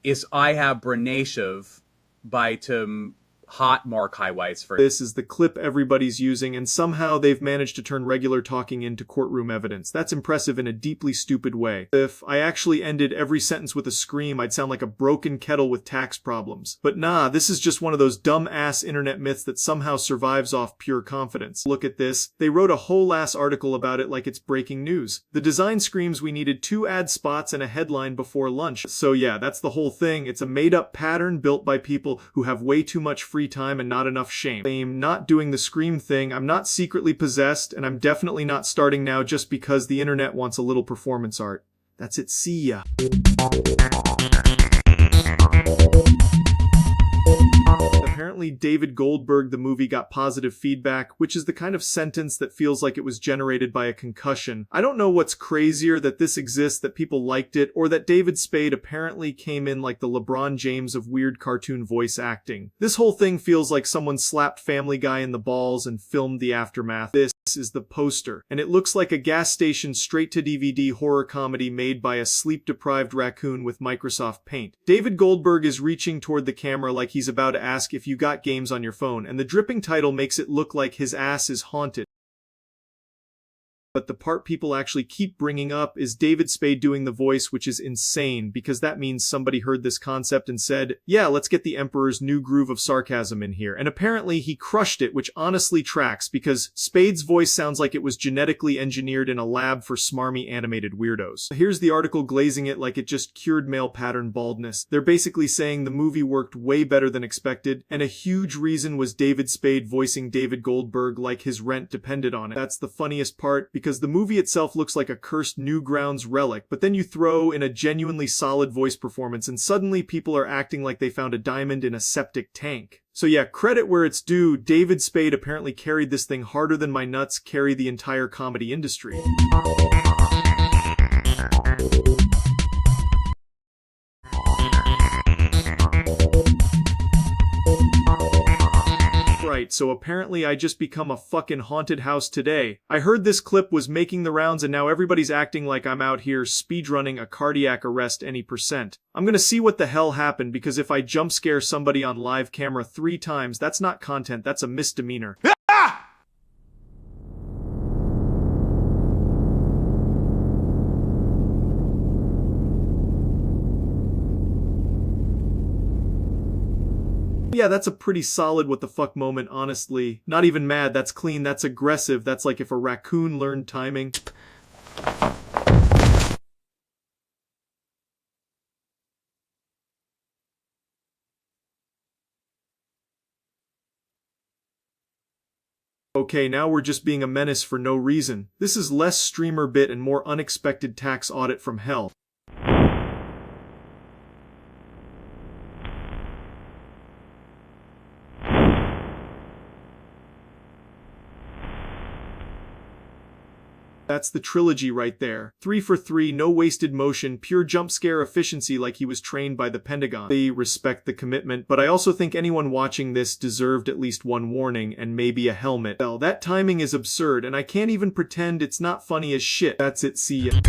is I have Brenashev by to hot mark highlights for this is the clip everybody's using, and somehow they've managed to turn regular talking into courtroom evidence. That's impressive in a deeply stupid way. If I actually ended every sentence with a scream, I'd sound like a broken kettle with tax problems. But nah, this is just one of those dumb-ass internet myths that somehow survives off pure confidence. Look at this. They wrote a whole ass article about it like it's breaking news. The design screams we needed 2 ad spots and a headline before lunch. So yeah, that's the whole thing. It's a made-up pattern built by people who have way too much free time and not enough shame. I'm not doing the scream thing, I'm not secretly possessed, and I'm definitely not starting now just because the internet wants a little performance art. That's it, see ya. Apparently David Goldberg the movie got positive feedback, which is the kind of sentence that feels like it was generated by a concussion. I don't know what's crazier, that this exists, that people liked it, or that David Spade apparently came in like the LeBron James of weird cartoon voice acting. This whole thing feels like someone slapped Family Guy in the balls and filmed the aftermath. This is the poster, and it looks like a gas station straight-to-DVD horror comedy made by a sleep-deprived raccoon with Microsoft Paint. David Goldberg is reaching toward the camera like he's about to ask if you got games on your phone, and the dripping title makes it look like his ass is haunted. But the part people actually keep bringing up is David Spade doing the voice, which is insane because that means somebody heard this concept and said, yeah, let's get the Emperor's new groove of sarcasm in here. And apparently he crushed it, which honestly tracks because Spade's voice sounds like it was genetically engineered in a lab for smarmy animated weirdos. Here's the article glazing it like it just cured male pattern baldness. They're basically saying the movie worked way better than expected, and a huge reason was David Spade voicing David Goldberg like his rent depended on it. That's the funniest part because the movie itself looks like a cursed Newgrounds relic, but then you throw in a genuinely solid voice performance and suddenly people are acting like they found a diamond in a septic tank. So yeah, credit where it's due, David Spade apparently carried this thing harder than my nuts carry the entire comedy industry. Right, so apparently I just become a fucking haunted house today. I heard this clip was making the rounds and now everybody's acting like I'm out here speedrunning a cardiac arrest any percent. I'm gonna see what the hell happened because if I jump scare somebody on live camera 3 times, that's not content, that's a misdemeanor. Yeah, that's a pretty solid what the fuck moment, honestly. Not even mad, that's clean, that's aggressive, that's like if a raccoon learned timing. Okay, now we're just being a menace for no reason. This is less streamer bit and more unexpected tax audit from hell. That's the trilogy right there. 3 for 3, no wasted motion, pure jump scare efficiency like he was trained by the Pentagon. They respect the commitment, but I also think anyone watching this deserved at least one warning and maybe a helmet. Well, that timing is absurd and I can't even pretend it's not funny as shit. That's it, see ya.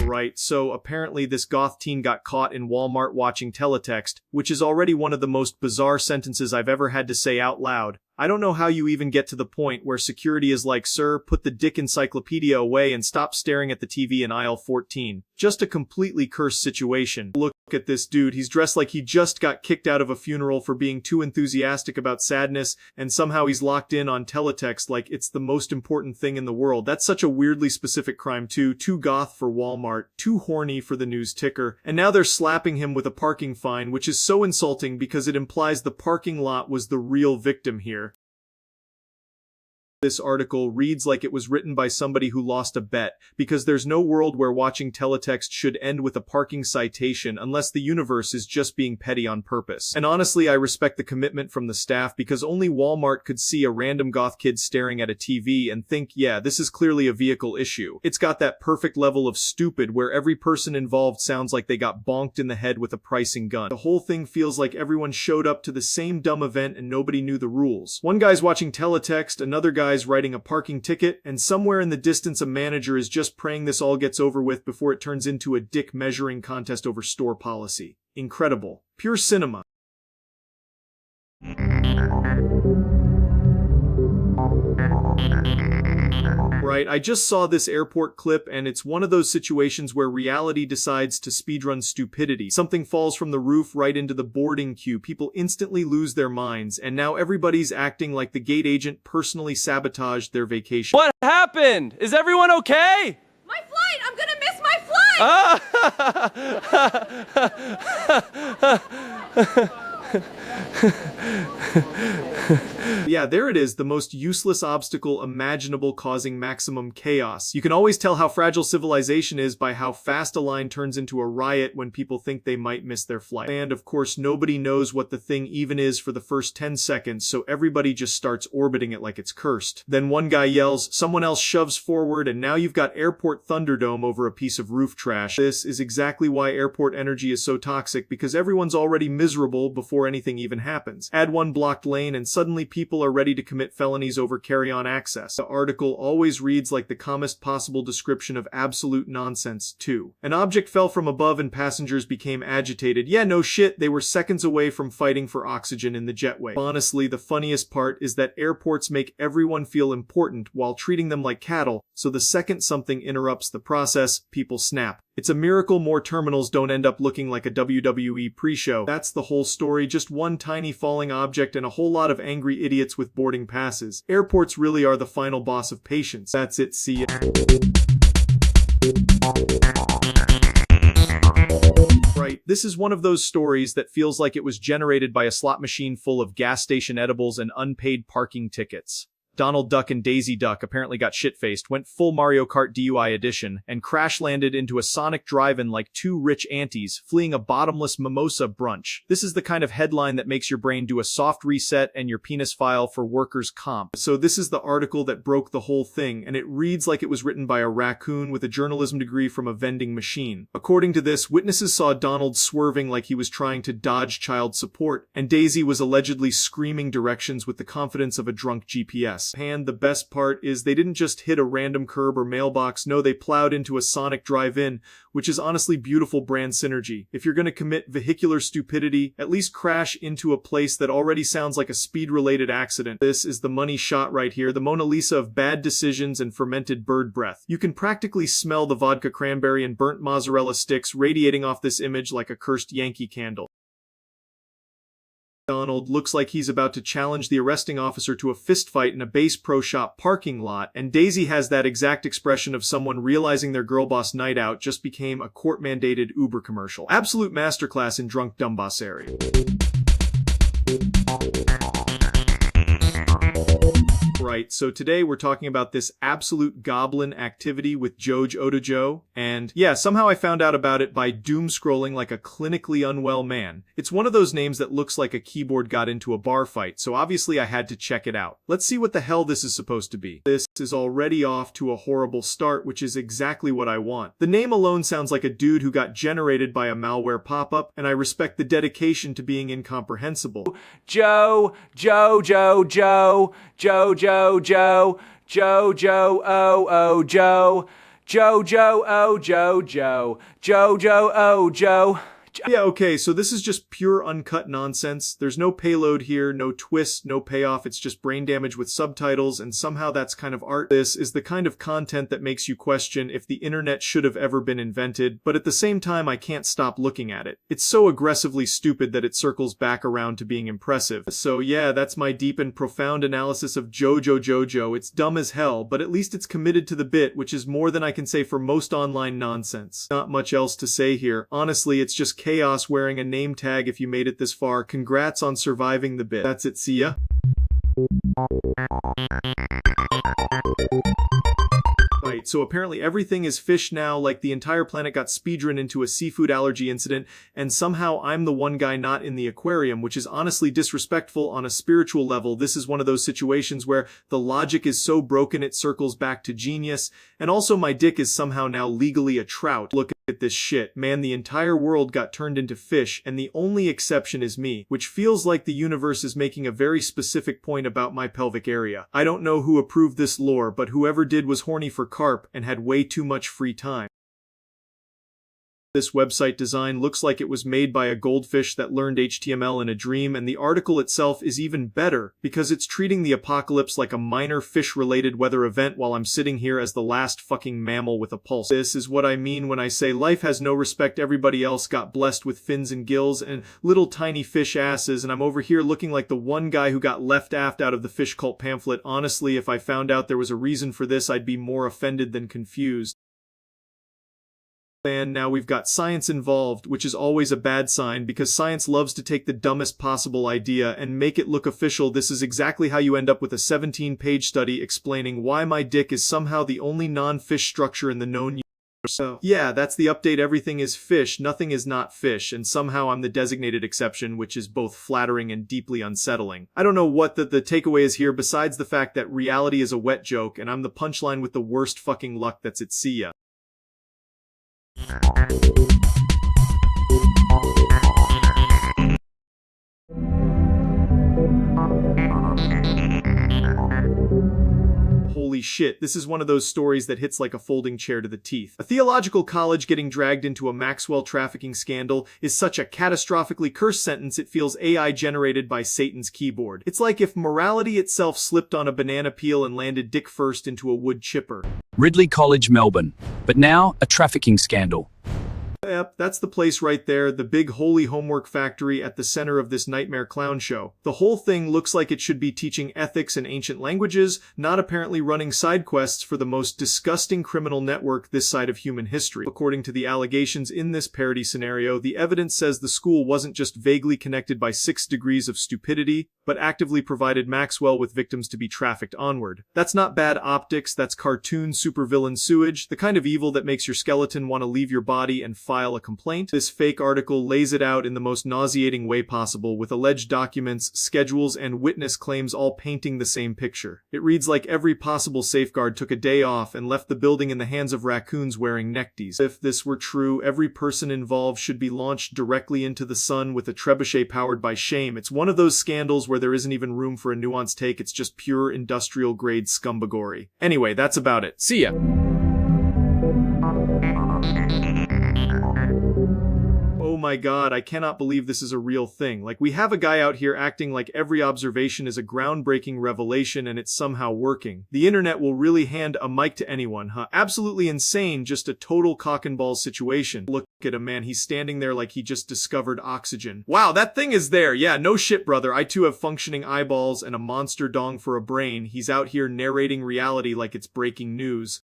Right, so apparently this goth teen got caught in Walmart watching teletext, which is already one of the most bizarre sentences I've ever had to say out loud. I don't know how you even get to the point where security is like, sir, put the dick encyclopedia away and stop staring at the TV in aisle 14. Just a completely cursed situation. Look at this dude, he's dressed like he just got kicked out of a funeral for being too enthusiastic about sadness, and somehow he's locked in on teletext like it's the most important thing in the world. That's such a weirdly specific crime too. Too goth for Walmart, too horny for the news ticker, and now they're slapping him with a parking fine, which is so insulting because it implies the parking lot was the real victim here. This article reads like it was written by somebody who lost a bet, because there's no world where watching teletext should end with a parking citation unless the universe is just being petty on purpose. And honestly, I respect the commitment from the staff because only Walmart could see a random goth kid staring at a TV and think, yeah, this is clearly a vehicle issue. It's got that perfect level of stupid where every person involved sounds like they got bonked in the head with a pricing gun. The whole thing feels like everyone showed up to the same dumb event and nobody knew the rules. One guy's watching teletext, another guy's writing a parking ticket, and somewhere in the distance a manager is just praying this all gets over with before it turns into a dick measuring contest over store policy. Incredible. Pure cinema. Right, I just saw this airport clip and it's one of those situations where reality decides to speedrun stupidity. Something falls from the roof right into the boarding queue, people instantly lose their minds, and now everybody's acting like the gate agent personally sabotaged their vacation. What happened? Is everyone okay? My flight! I'm gonna miss my flight! Yeah, there it is, the most useless obstacle imaginable causing maximum chaos. You can always tell how fragile civilization is by how fast a line turns into a riot when people think they might miss their flight. And of course, nobody knows what the thing even is for the first 10 seconds, so everybody just starts orbiting it like it's cursed. Then one guy yells, someone else shoves forward, and now you've got airport Thunderdome over a piece of roof trash. This is exactly why airport energy is so toxic, because everyone's already miserable before anything even happens. Add one blocked lane and suddenly people are ready to commit felonies over carry-on access. The article always reads like the calmest possible description of absolute nonsense, too. An object fell from above and passengers became agitated. Yeah, no shit, they were seconds away from fighting for oxygen in the jetway. Honestly, the funniest part is that airports make everyone feel important while treating them like cattle, so the second something interrupts the process, people snap. It's a miracle more terminals don't end up looking like a WWE pre-show. That's the whole story, just one tiny falling object and a whole lot of angry idiots with boarding passes. Airports really are the final boss of patience. That's it, see ya. Right, this is one of those stories that feels like it was generated by a slot machine full of gas station edibles and unpaid parking tickets. Donald Duck and Daisy Duck apparently got shit-faced, went full Mario Kart DUI edition, and crash-landed into a Sonic drive-in like two rich aunties, fleeing a bottomless mimosa brunch. This is the kind of headline that makes your brain do a soft reset and your penis file for workers' comp. So this is the article that broke the whole thing, and it reads like it was written by a raccoon with a journalism degree from a vending machine. According to this, witnesses saw Donald swerving like he was trying to dodge child support, and Daisy was allegedly screaming directions with the confidence of a drunk GPS. And the best part is they didn't just hit a random curb or mailbox, no, they plowed into a Sonic drive-in, which is honestly beautiful brand synergy. If you're gonna commit vehicular stupidity, at least crash into a place that already sounds like a speed-related accident. This is the money shot right here, the Mona Lisa of bad decisions and fermented bird breath. You can practically smell the vodka cranberry and burnt mozzarella sticks radiating off this image like a cursed Yankee candle. Donald looks like he's about to challenge the arresting officer to a fistfight in a Bass Pro Shop parking lot, and Daisy has that exact expression of someone realizing their girl boss night out just became a court-mandated Uber commercial. Absolute masterclass in drunk dumbossery. Right, so today we're talking about this absolute goblin activity with Joj Otojo, and yeah, somehow I found out about it by doom scrolling like a clinically unwell man. It's one of those names that looks like a keyboard got into a bar fight, so obviously I had to check it out. Let's see what the hell this is supposed to be. This is already off to a horrible start, which is exactly what I want. The name alone sounds like a dude who got generated by a malware pop-up, and I respect the dedication to being incomprehensible. Joe, Joe, Joe, Joe, Joe, Joe, Joe, Joe, Joe, oh, oh, Joe, Joe, Joe, oh, Joe, Joe, Joe, Joe, oh, Joe. Yeah, okay, so this is just pure uncut nonsense. There's no payload here, no twist, no payoff. It's just brain damage with subtitles, and somehow that's kind of art. This is the kind of content that makes you question if the internet should have ever been invented, but at the same time, I can't stop looking at it. It's so aggressively stupid that it circles back around to being impressive. So yeah, that's my deep and profound analysis of Jojo. It's dumb as hell, but at least it's committed to the bit, which is more than I can say for most online nonsense. Not much else to say here. Honestly, it's just chaos wearing a name tag if you made it this far. Congrats on surviving the bit. That's it, see ya. Right, so apparently everything is fish now, like the entire planet got speedrun into a seafood allergy incident, and somehow I'm the one guy not in the aquarium, which is honestly disrespectful on a spiritual level. This is one of those situations where the logic is so broken it circles back to genius, and also my dick is somehow now legally a trout. Look at this shit, man, the entire world got turned into fish, and the only exception is me, which feels like the universe is making a very specific point about my pelvic area. I don't know who approved this lore, but whoever did was horny for carp and had way too much free time. This website design looks like it was made by a goldfish that learned HTML in a dream, and the article itself is even better because it's treating the apocalypse like a minor fish-related weather event while I'm sitting here as the last fucking mammal with a pulse. This is what I mean when I say life has no respect. Everybody else got blessed with fins and gills and little tiny fish asses, and I'm over here looking like the one guy who got left aft out of the fish cult pamphlet. Honestly, if I found out there was a reason for this, I'd be more offended than confused. And now we've got science involved, which is always a bad sign because science loves to take the dumbest possible idea and make it look official. This is exactly how you end up with a 17-page study explaining why my dick is somehow the only non-fish structure in the known universe. So, yeah, that's the update. Everything is fish, nothing is not fish, and somehow I'm the designated exception, which is both flattering and deeply unsettling. I don't know what the takeaway is here besides the fact that reality is a wet joke, and I'm the punchline with the worst fucking luck. That's it, see ya. Holy shit, this is one of those stories that hits like a folding chair to the teeth. A theological college getting dragged into a Maxwell trafficking scandal is such a catastrophically cursed sentence it feels AI generated by Satan's keyboard. It's like if morality itself slipped on a banana peel and landed dick first into a wood chipper. Ridley College, Melbourne. But now, a trafficking scandal. Yep, that's the place right there, the big holy homework factory at the center of this nightmare clown show. The whole thing looks like it should be teaching ethics and ancient languages, not apparently running side quests for the most disgusting criminal network this side of human history. According to the allegations in this parody scenario, the evidence says the school wasn't just vaguely connected by 6 degrees of stupidity, but actively provided Maxwell with victims to be trafficked onward. That's not bad optics, that's cartoon supervillain sewage, the kind of evil that makes your skeleton want to leave your body and file a complaint. This fake article lays it out in the most nauseating way possible, with alleged documents, schedules, and witness claims all painting the same picture. It reads like every possible safeguard took a day off and left the building in the hands of raccoons wearing neckties. If this were true, every person involved should be launched directly into the sun with a trebuchet powered by shame. It's one of those scandals where there isn't even room for a nuanced take, it's just pure industrial grade scumbagory. Anyway, that's about it. See ya! Oh my god, I cannot believe this is a real thing. Like, we have a guy out here acting like every observation is a groundbreaking revelation and it's somehow working. The internet will really hand a mic to anyone, huh? Absolutely insane, just a total cock and balls situation. Look at him, man, he's standing there like he just discovered oxygen. Wow, that thing is there! Yeah, no shit, brother. I too have functioning eyeballs and a monster dong for a brain. He's out here narrating reality like it's breaking news.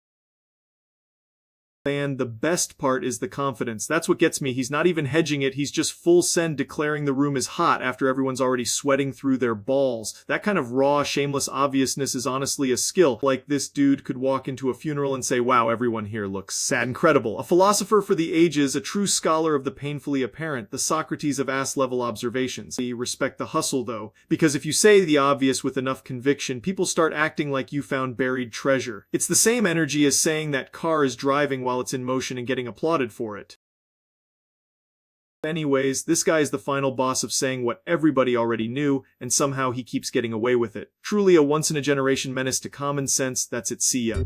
And the best part is the confidence. That's what gets me. He's not even hedging it. He's just full send declaring the room is hot after everyone's already sweating through their balls. That kind of raw, shameless obviousness is honestly a skill. Like, this dude could walk into a funeral and say, wow, everyone here looks sad. Incredible. A philosopher for the ages, a true scholar of the painfully apparent, the Socrates of ass-level observations. We respect the hustle, though, because if you say the obvious with enough conviction, people start acting like you found buried treasure. It's the same energy as saying that car is driving while it's in motion and getting applauded for it. Anyways, this guy is the final boss of saying what everybody already knew, and somehow he keeps getting away with it. Truly a once-in-a-generation menace to common sense. That's it, see ya.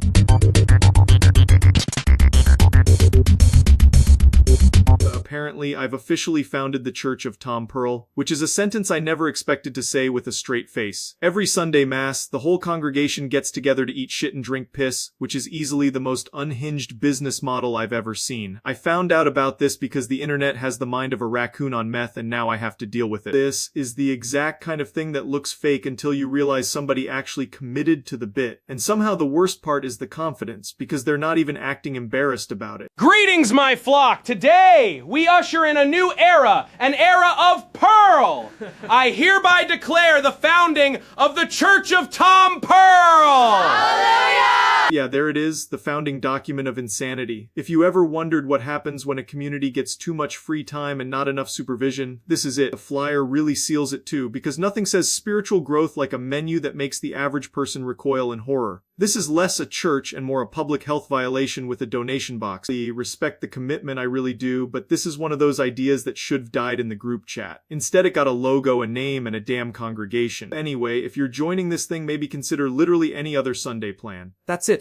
Apparently, I've officially founded the Church of Tom Pearl, which is a sentence I never expected to say with a straight face. Every Sunday Mass, the whole congregation gets together to eat shit and drink piss, which is easily the most unhinged business model I've ever seen. I found out about this because the internet has the mind of a raccoon on meth and now I have to deal with it. This is the exact kind of thing that looks fake until you realize somebody actually committed to the bit. And somehow the worst part is the confidence, because they're not even acting embarrassed about it. Greetings, my flock! Today, we usher in a new era, an era of Pearl! I hereby declare the founding of the Church of Tom Pearl! Hallelujah! Yeah, there it is, the founding document of insanity. If you ever wondered what happens when a community gets too much free time and not enough supervision, this is it. The flyer really seals it too, because nothing says spiritual growth like a menu that makes the average person recoil in horror. This is less a church and more a public health violation with a donation box. I respect the commitment, I really do, but this is one of those ideas that should have died in the group chat. Instead, it got a logo, a name, and a damn congregation. Anyway, if you're joining this thing, maybe consider literally any other Sunday plan. That's it.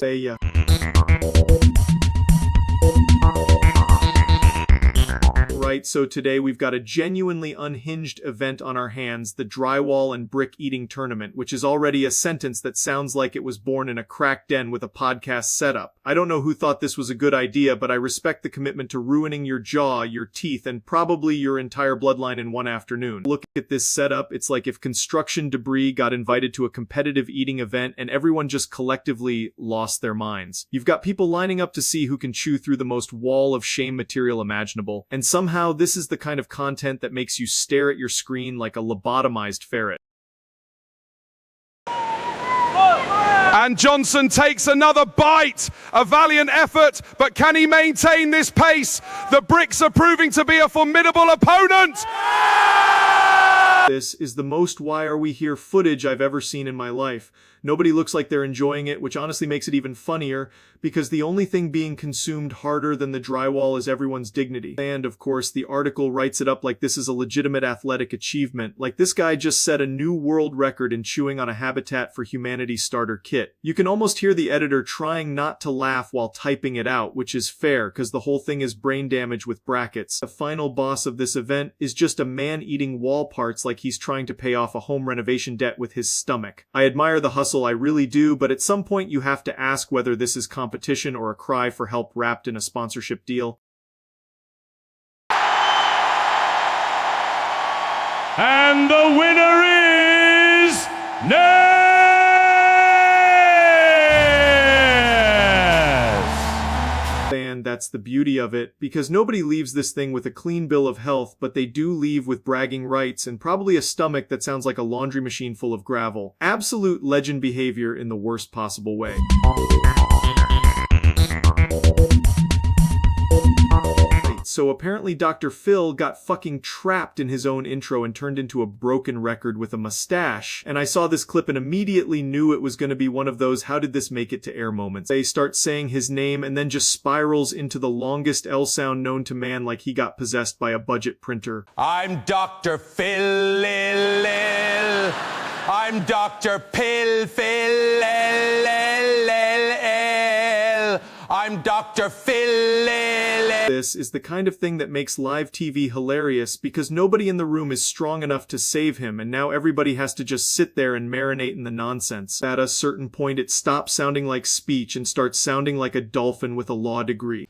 Right, so today we've got a genuinely unhinged event on our hands, the drywall and brick eating tournament, which is already a sentence that sounds like it was born in a crack den with a podcast setup. I don't know who thought this was a good idea, but I respect the commitment to ruining your jaw, your teeth, and probably your entire bloodline in one afternoon. Look at this setup. It's like if construction debris got invited to a competitive eating event and everyone just collectively lost their minds. You've got people lining up to see who can chew through the most wall of shame material imaginable, and somehow this is the kind of content that makes you stare at your screen like a lobotomized ferret. And Johnson takes another bite. A valiant effort, but can he maintain this pace? The bricks are proving to be a formidable opponent. This is the most why are we here footage I've ever seen in my life. Nobody looks like they're enjoying it, which honestly makes it even funnier, because the only thing being consumed harder than the drywall is everyone's dignity. And, of course, the article writes it up like this is a legitimate athletic achievement, like this guy just set a new world record in chewing on a Habitat for Humanity starter kit. You can almost hear the editor trying not to laugh while typing it out, which is fair, because the whole thing is brain damage with brackets. The final boss of this event is just a man eating wall parts like he's trying to pay off a home renovation debt with his stomach. I admire the hustle, I really do, but at some point you have to ask whether this is competition or a cry for help wrapped in a sponsorship deal. And the winner is Ness! And that's the beauty of it, because nobody leaves this thing with a clean bill of health, but they do leave with bragging rights and probably a stomach that sounds like a laundry machine full of gravel. Absolute legend behavior in the worst possible way. So apparently Dr. Phil got fucking trapped in his own intro and turned into a broken record with a mustache. And I saw this clip and immediately knew it was going to be one of those how did this make it to air moments. They start saying his name and then just spirals into the longest L sound known to man like he got possessed by a budget printer. I'm Dr. Phil. I'm Dr. Pill Phil. I'm Dr. Phil. This is the kind of thing that makes live TV hilarious because nobody in the room is strong enough to save him and now everybody has to just sit there and marinate in the nonsense. At a certain point it stops sounding like speech and starts sounding like a dolphin with a law degree.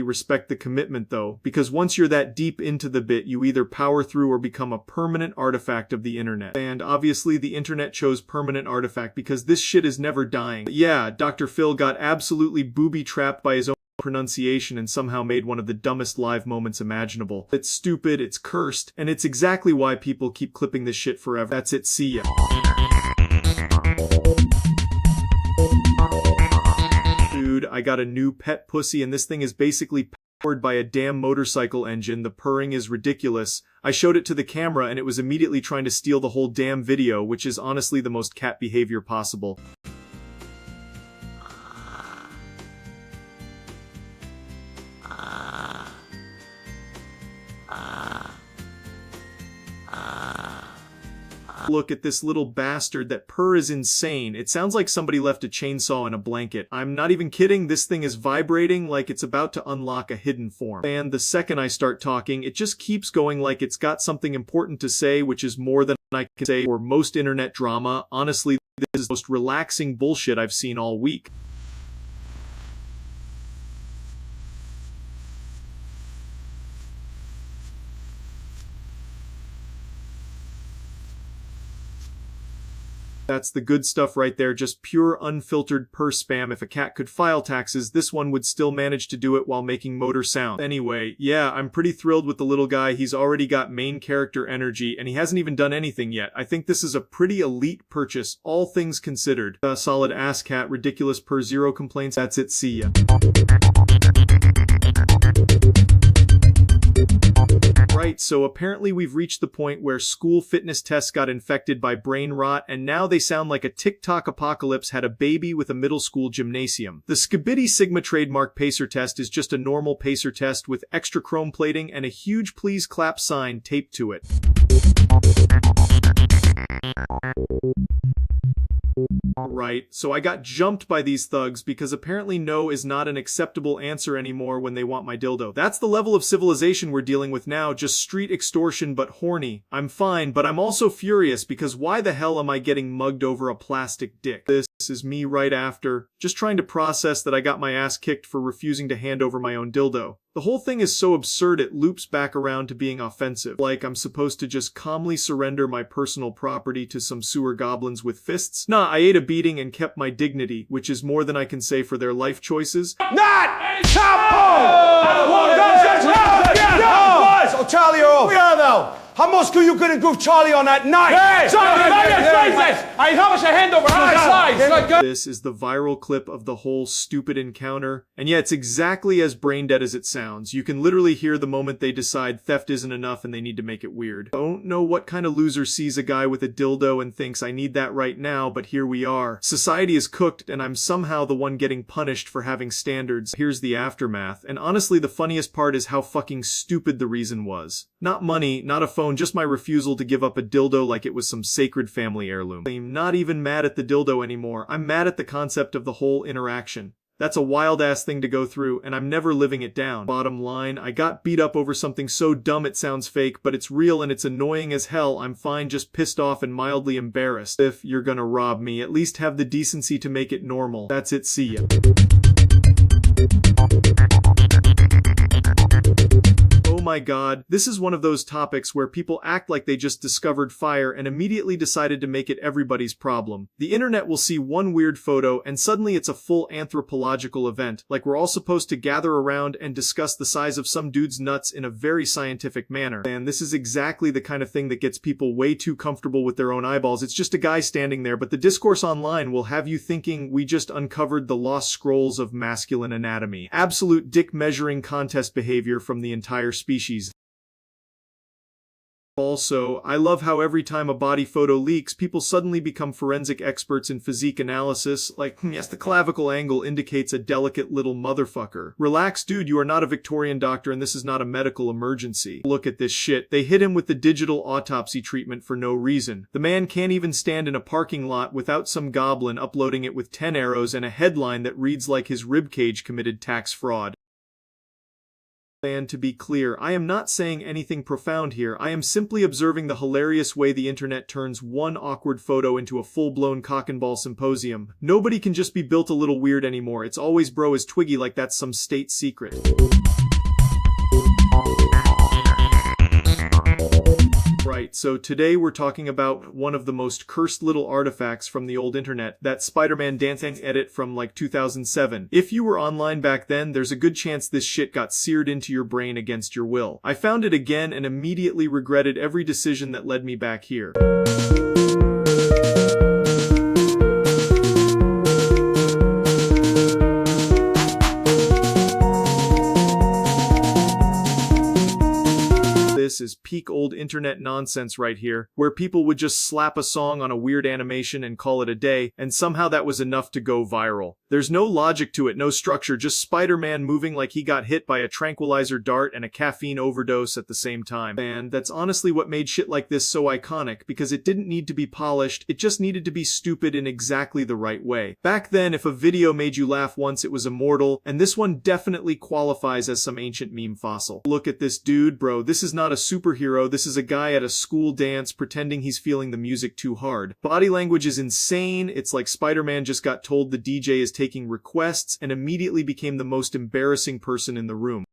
Respect the commitment though, because once you're that deep into the bit, you either power through or become a permanent artifact of the internet. And obviously the internet chose permanent artifact because this shit is never dying. But yeah, Dr. Phil got absolutely booby-trapped by his own pronunciation and somehow made one of the dumbest live moments imaginable. It's stupid, it's cursed, and it's exactly why people keep clipping this shit forever. That's it, see ya. I got a new pet pussy and this thing is basically powered by a damn motorcycle engine. The purring is ridiculous. I showed it to the camera and it was immediately trying to steal the whole damn video, which is honestly the most cat behavior possible. Look at this little bastard. That purr is insane. It sounds like somebody left a chainsaw in a blanket. I'm not even kidding. This thing is vibrating like it's about to unlock a hidden form. And the second I start talking, it just keeps going like it's got something important to say, which is more than I can say for most internet drama. Honestly, this is the most relaxing bullshit I've seen all week. That's the good stuff right there, just pure unfiltered purr spam. If a cat could file taxes, this one would still manage to do it while making motor sound. Anyway, yeah, I'm pretty thrilled with the little guy. He's already got main character energy, and he hasn't even done anything yet. I think this is a pretty elite purchase, all things considered. A solid ass cat, ridiculous per zero complaints. That's it, see ya. Right, so apparently we've reached the point where school fitness tests got infected by brain rot, and now they sound like a TikTok apocalypse had a baby with a middle school gymnasium. The Skibidi Sigma trademark pacer test is just a normal pacer test with extra chrome plating and a huge please clap sign taped to it. Right, so I got jumped by these thugs because apparently no is not an acceptable answer anymore when they want my dildo. That's the level of civilization we're dealing with now, just street extortion but horny. I'm fine, but I'm also furious because why the hell am I getting mugged over a plastic dick? This is me right after, just trying to process that I got my ass kicked for refusing to hand over my own dildo. The whole thing is so absurd it loops back around to being offensive. Like I'm supposed to just calmly surrender my personal property to some sewer goblins with fists? Nah, I ate a beating and kept my dignity, which is more than I can say for their life choices. Not Chapo! Oh, Charlie, you're off. We are though. How much are you going to give Charlie on that night? This is the viral clip of the whole stupid encounter. And yeah, it's exactly as brain dead as it sounds. You can literally hear the moment they decide theft isn't enough and they need to make it weird. I don't know what kind of loser sees a guy with a dildo and thinks I need that right now, but here we are. Society is cooked and I'm somehow the one getting punished for having standards. Here's the aftermath. And honestly, the funniest part is how fucking stupid the reason was. Not money, not a phone, just my refusal to give up a dildo like it was some sacred family heirloom. I'm not even mad at the dildo anymore. I'm mad at the concept of the whole interaction. That's a wild-ass thing to go through, and I'm never living it down. Bottom line, I got beat up over something so dumb it sounds fake, but it's real and it's annoying as hell. I'm fine, just pissed off and mildly embarrassed. If you're gonna rob me, at least have the decency to make it normal. That's it, see ya. Oh my god, this is one of those topics where people act like they just discovered fire and immediately decided to make it everybody's problem. The internet will see one weird photo and suddenly it's a full anthropological event, like we're all supposed to gather around and discuss the size of some dude's nuts in a very scientific manner. And this is exactly the kind of thing that gets people way too comfortable with their own eyeballs. It's just a guy standing there, but the discourse online will have you thinking we just uncovered the lost scrolls of masculine anatomy. Absolute dick measuring contest behavior from the entire species. Also, I love how every time a body photo leaks, people suddenly become forensic experts in physique analysis, like, yes, the clavicle angle indicates a delicate little motherfucker. Relax, dude, you are not a Victorian doctor and this is not a medical emergency. Look at this shit. They hit him with the digital autopsy treatment for no reason. The man can't even stand in a parking lot without some goblin uploading it with 10 arrows and a headline that reads like his ribcage committed tax fraud. And to be clear, I am not saying anything profound here. I am simply observing the hilarious way the internet turns one awkward photo into a full-blown cock and ball symposium. Nobody can just be built a little weird anymore. It's always bro is twiggy like that's some state secret. Right, so today we're talking about one of the most cursed little artifacts from the old internet, that Spider-Man dancing edit from like 2007. If you were online back then, there's a good chance this shit got seared into your brain against your will. I found it again and immediately regretted every decision that led me back here. This is peak old internet nonsense right here, where people would just slap a song on a weird animation and call it a day, and somehow that was enough to go viral. There's no logic to it, no structure, just Spider-Man moving like he got hit by a tranquilizer dart and a caffeine overdose at the same time. And that's honestly what made shit like this so iconic, because it didn't need to be polished, it just needed to be stupid in exactly the right way. Back then, if a video made you laugh once, it was immortal, and this one definitely qualifies as some ancient meme fossil. Look at this dude, bro, this is not a superhero, this is a guy at a school dance pretending he's feeling the music too hard. Body language is insane, it's like Spider-Man just got told the DJ is taking requests and immediately became the most embarrassing person in the room.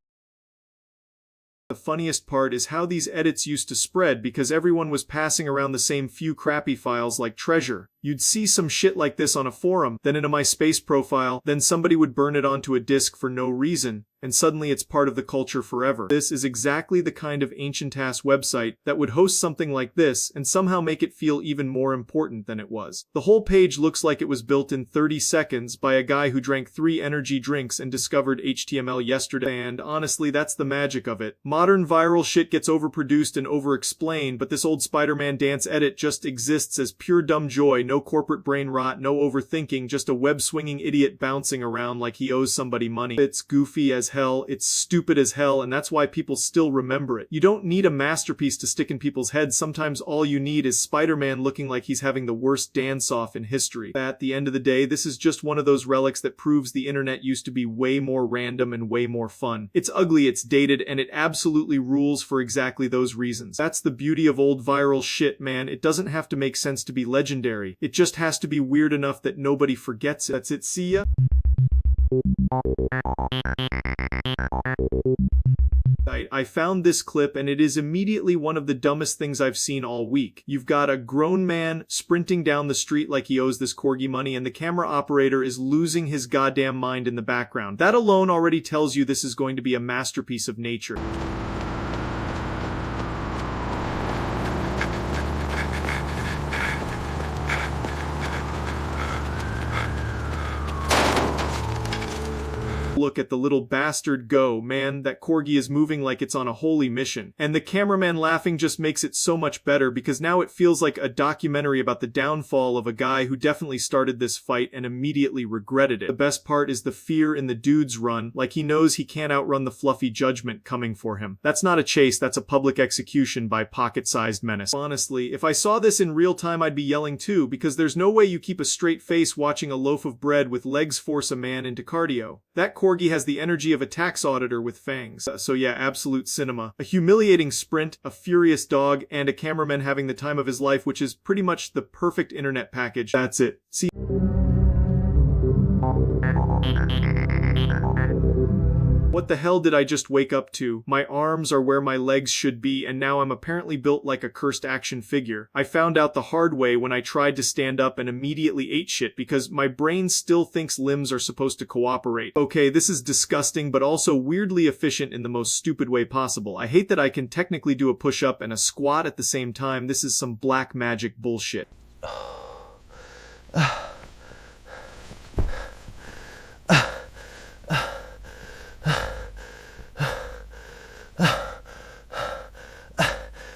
The funniest part is how these edits used to spread because everyone was passing around the same few crappy files like treasure. You'd see some shit like this on a forum, then in a MySpace profile, then somebody would burn it onto a disk for no reason, and suddenly it's part of the culture forever. This is exactly the kind of ancient-ass website that would host something like this and somehow make it feel even more important than it was. The whole page looks like it was built in 30 seconds by a guy who drank 3 energy drinks and discovered HTML yesterday, and honestly, that's the magic of it. Modern viral shit gets overproduced and overexplained, but this old Spider-Man dance edit just exists as pure dumb joy, no corporate brain rot, no overthinking, just a web-swinging idiot bouncing around like he owes somebody money. It's goofy as hell, it's stupid as hell, and that's why people still remember it. You don't need a masterpiece to stick in people's heads, sometimes all you need is Spider-Man looking like he's having the worst dance-off in history. At the end of the day, this is just one of those relics that proves the internet used to be way more random and way more fun. It's ugly, it's dated, and it absolutely rules for exactly those reasons. That's the beauty of old viral shit, man. It doesn't have to make sense to be legendary. It just has to be weird enough that nobody forgets it. That's it, see ya? I found this clip and it is immediately one of the dumbest things I've seen all week. You've got a grown man sprinting down the street like he owes this corgi money, and the camera operator is losing his goddamn mind in the background. That alone already tells you this is going to be a masterpiece of nature. Look at the little bastard go, man. That corgi is moving like it's on a holy mission. And the cameraman laughing just makes it so much better, because now it feels like a documentary about the downfall of a guy who definitely started this fight and immediately regretted it. The best part is the fear in the dude's run, like he knows he can't outrun the fluffy judgment coming for him. That's not a chase, that's a public execution by pocket-sized menace. Honestly, if I saw this in real time, I'd be yelling too, because there's no way you keep a straight face watching a loaf of bread with legs force a man into cardio. That corgi has the energy of a tax auditor with fangs. So yeah, absolute cinema. A humiliating sprint, a furious dog, and a cameraman having the time of his life, which is pretty much the perfect internet package. That's it. See. What the hell did I just wake up to? My arms are where my legs should be, and now I'm apparently built like a cursed action figure. I found out the hard way when I tried to stand up and immediately ate shit because my brain still thinks limbs are supposed to cooperate. Okay, this is disgusting, but also weirdly efficient in the most stupid way possible. I hate that I can technically do a push-up and a squat at the same time. This is some black magic bullshit.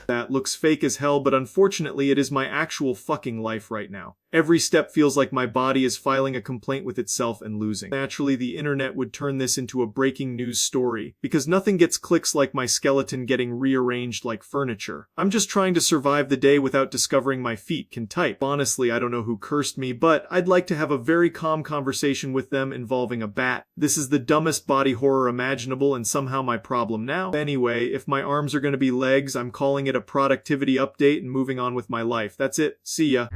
That looks fake as hell, but unfortunately it is my actual fucking life right now. Every step feels like my body is filing a complaint with itself and losing. Naturally, the internet would turn this into a breaking news story, because nothing gets clicks like my skeleton getting rearranged like furniture. I'm just trying to survive the day without discovering my feet can type. Honestly, I don't know who cursed me, but I'd like to have a very calm conversation with them involving a bat. This is the dumbest body horror imaginable and somehow my problem now. Anyway, if my arms are gonna be legs, I'm calling it a productivity update and moving on with my life. That's it. See ya.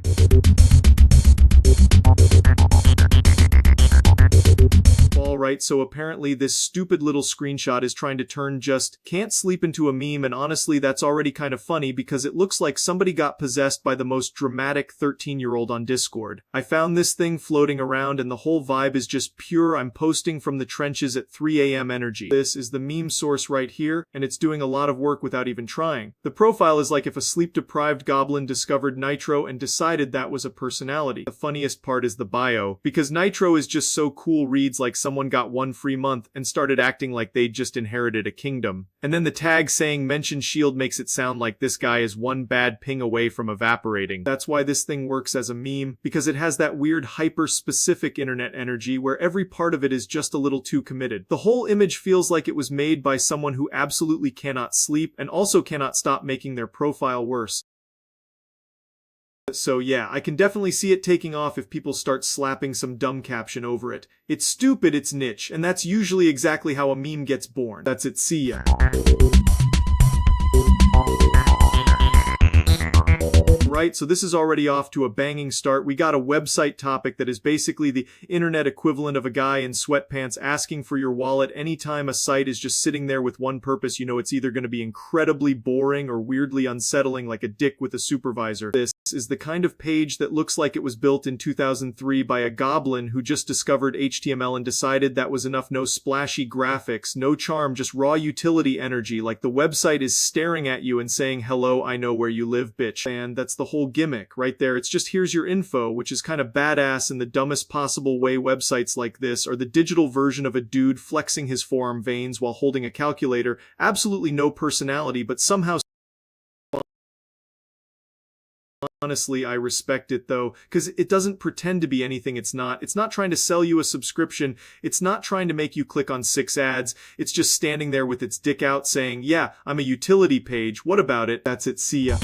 Alright, so apparently this stupid little screenshot is trying to turn just can't sleep into a meme, and honestly that's already kind of funny because it looks like somebody got possessed by the most dramatic 13-year-old on Discord. I found this thing floating around and the whole vibe is just pure I'm posting from the trenches at 3 a.m. energy. This is the meme source right here, and it's doing a lot of work without even trying. The profile is like if a sleep-deprived goblin discovered Nitro and decided that was a personality. The funniest part is the bio, because Nitro is just so cool, reads like someone got one free month and started acting like they'd just inherited a kingdom. And then the tag saying mention shield makes it sound like this guy is one bad ping away from evaporating. That's why this thing works as a meme, because it has that weird hyper-specific internet energy where every part of it is just a little too committed. The whole image feels like it was made by someone who absolutely cannot sleep and also cannot stop making their profile worse. So yeah, I can definitely see it taking off if people start slapping some dumb caption over it. It's stupid, it's niche, and that's usually exactly how a meme gets born. That's it, see ya. Right, so this is already off to a banging start. We got a website topic that is basically the internet equivalent of a guy in sweatpants asking for your wallet anytime a site is just sitting there with one purpose. You know it's either going to be incredibly boring or weirdly unsettling like a dick with a supervisor. This is the kind of page that looks like it was built in 2003 by a goblin who just discovered HTML and decided that was enough. No splashy graphics, no charm, just raw utility energy, like the website is staring at you and saying, hello, I know where you live, bitch. And that's the whole gimmick right there. It's just here's your info, which is kind of badass in the dumbest possible way. Websites like this are the digital version of a dude flexing his forearm veins while holding a calculator. Absolutely no personality, but somehow honestly, I respect it though, because it doesn't pretend to be anything it's not. It's not trying to sell you a subscription. It's not trying to make you click on 6 ads. It's just standing there with its dick out saying, yeah, I'm a utility page. What about it? That's it. See ya.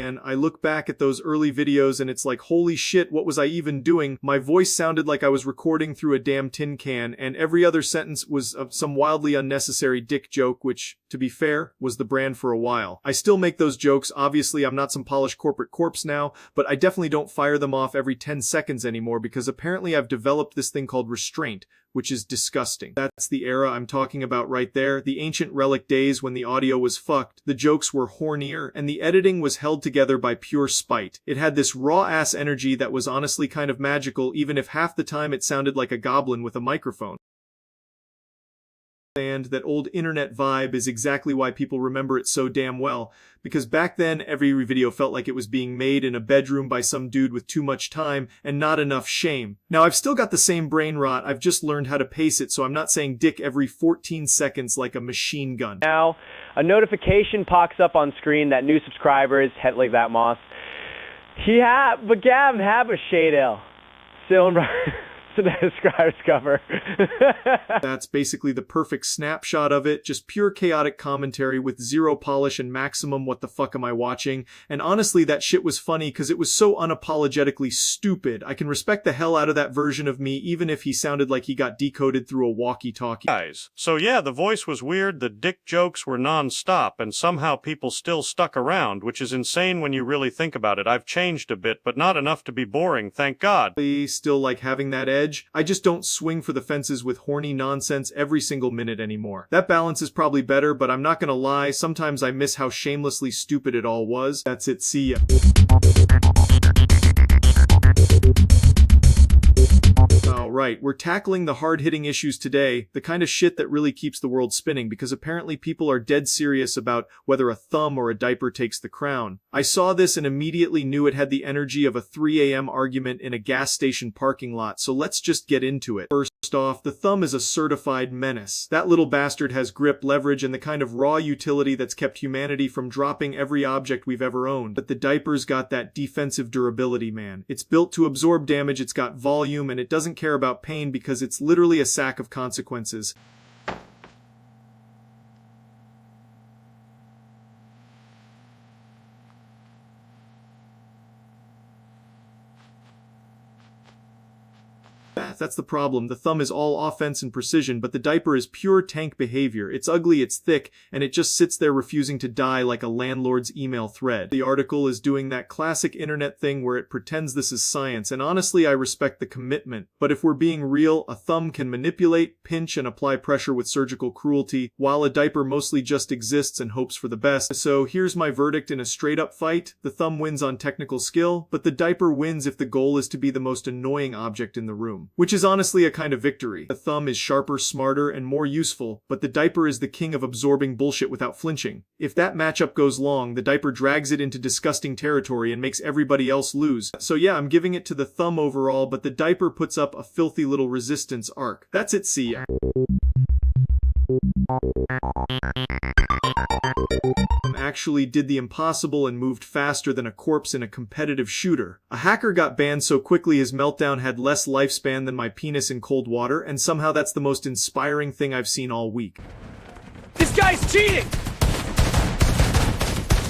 man. I look back at those early videos and it's like, holy shit, what was I even doing? My voice sounded like I was recording through a damn tin can, and every other sentence was some wildly unnecessary dick joke, which, to be fair, was the brand for a while. I still make those jokes. Obviously, I'm not some polished corporate corpse now, but I definitely don't fire them off every 10 seconds anymore because apparently I've developed this thing called restraint, which is disgusting. That's the era I'm talking about right there. The ancient relic days when the audio was fucked, the jokes were hornier, and the editing was held together by pure spite. It had this raw-ass energy that was honestly kind of magical, even if half the time it sounded like a goblin with a microphone. And that old internet vibe is exactly why people remember it so damn well, because back then every video felt like it was being made in a bedroom by some dude with too much time and not enough shame. Now I've still got the same brain rot, I've just learned how to pace it, so I'm not saying dick every 14 seconds like a machine gun. Now, a notification pops up on screen that new subscribers, Hetley That Moss. But Gavin have a shade ale. Still in the subscribers cover. That's basically the perfect snapshot of it, just pure chaotic commentary with zero polish and maximum what the fuck am I watching, and honestly that shit was funny because it was so unapologetically stupid. I can respect the hell out of that version of me even if he sounded like he got decoded through a walkie-talkie. Guys, so yeah, the voice was weird, the dick jokes were non-stop, and somehow people still stuck around, which is insane when you really think about it. I've changed a bit, but not enough to be boring, thank God. Still like having that edge. I just don't swing for the fences with horny nonsense every single minute anymore. That balance is probably better, but I'm not gonna lie, sometimes I miss how shamelessly stupid it all was. That's it, see ya. Right, we're tackling the hard-hitting issues today, the kind of shit that really keeps the world spinning, because apparently people are dead serious about whether a thumb or a diaper takes the crown. I saw this and immediately knew it had the energy of a 3 a.m. argument in a gas station parking lot, so let's just get into it. First off, the thumb is a certified menace. That little bastard has grip, leverage, and the kind of raw utility that's kept humanity from dropping every object we've ever owned. But the diaper's got that defensive durability, man. It's built to absorb damage, it's got volume, and it doesn't care about pain because it's literally a sack of consequences. That's the problem. The thumb is all offense and precision, but the diaper is pure tank behavior. It's ugly, it's thick, and it just sits there refusing to die like a landlord's email thread. The article is doing that classic internet thing where it pretends this is science, and honestly I respect the commitment. But if we're being real, a thumb can manipulate, pinch, and apply pressure with surgical cruelty, while a diaper mostly just exists and hopes for the best. So here's my verdict in a straight-up fight. The thumb wins on technical skill, but the diaper wins if the goal is to be the most annoying object in the room. Which is honestly a kind of victory. The thumb is sharper, smarter, and more useful, but the diaper is the king of absorbing bullshit without flinching. If that matchup goes long, the diaper drags it into disgusting territory and makes everybody else lose. So yeah, I'm giving it to the thumb overall, but the diaper puts up a filthy little resistance arc. That's it, see ya. Actually did the impossible and moved faster than a corpse in a competitive shooter. A hacker got banned so quickly his meltdown had less lifespan than my penis in cold water, and somehow that's the most inspiring thing I've seen all week. This guy's cheating!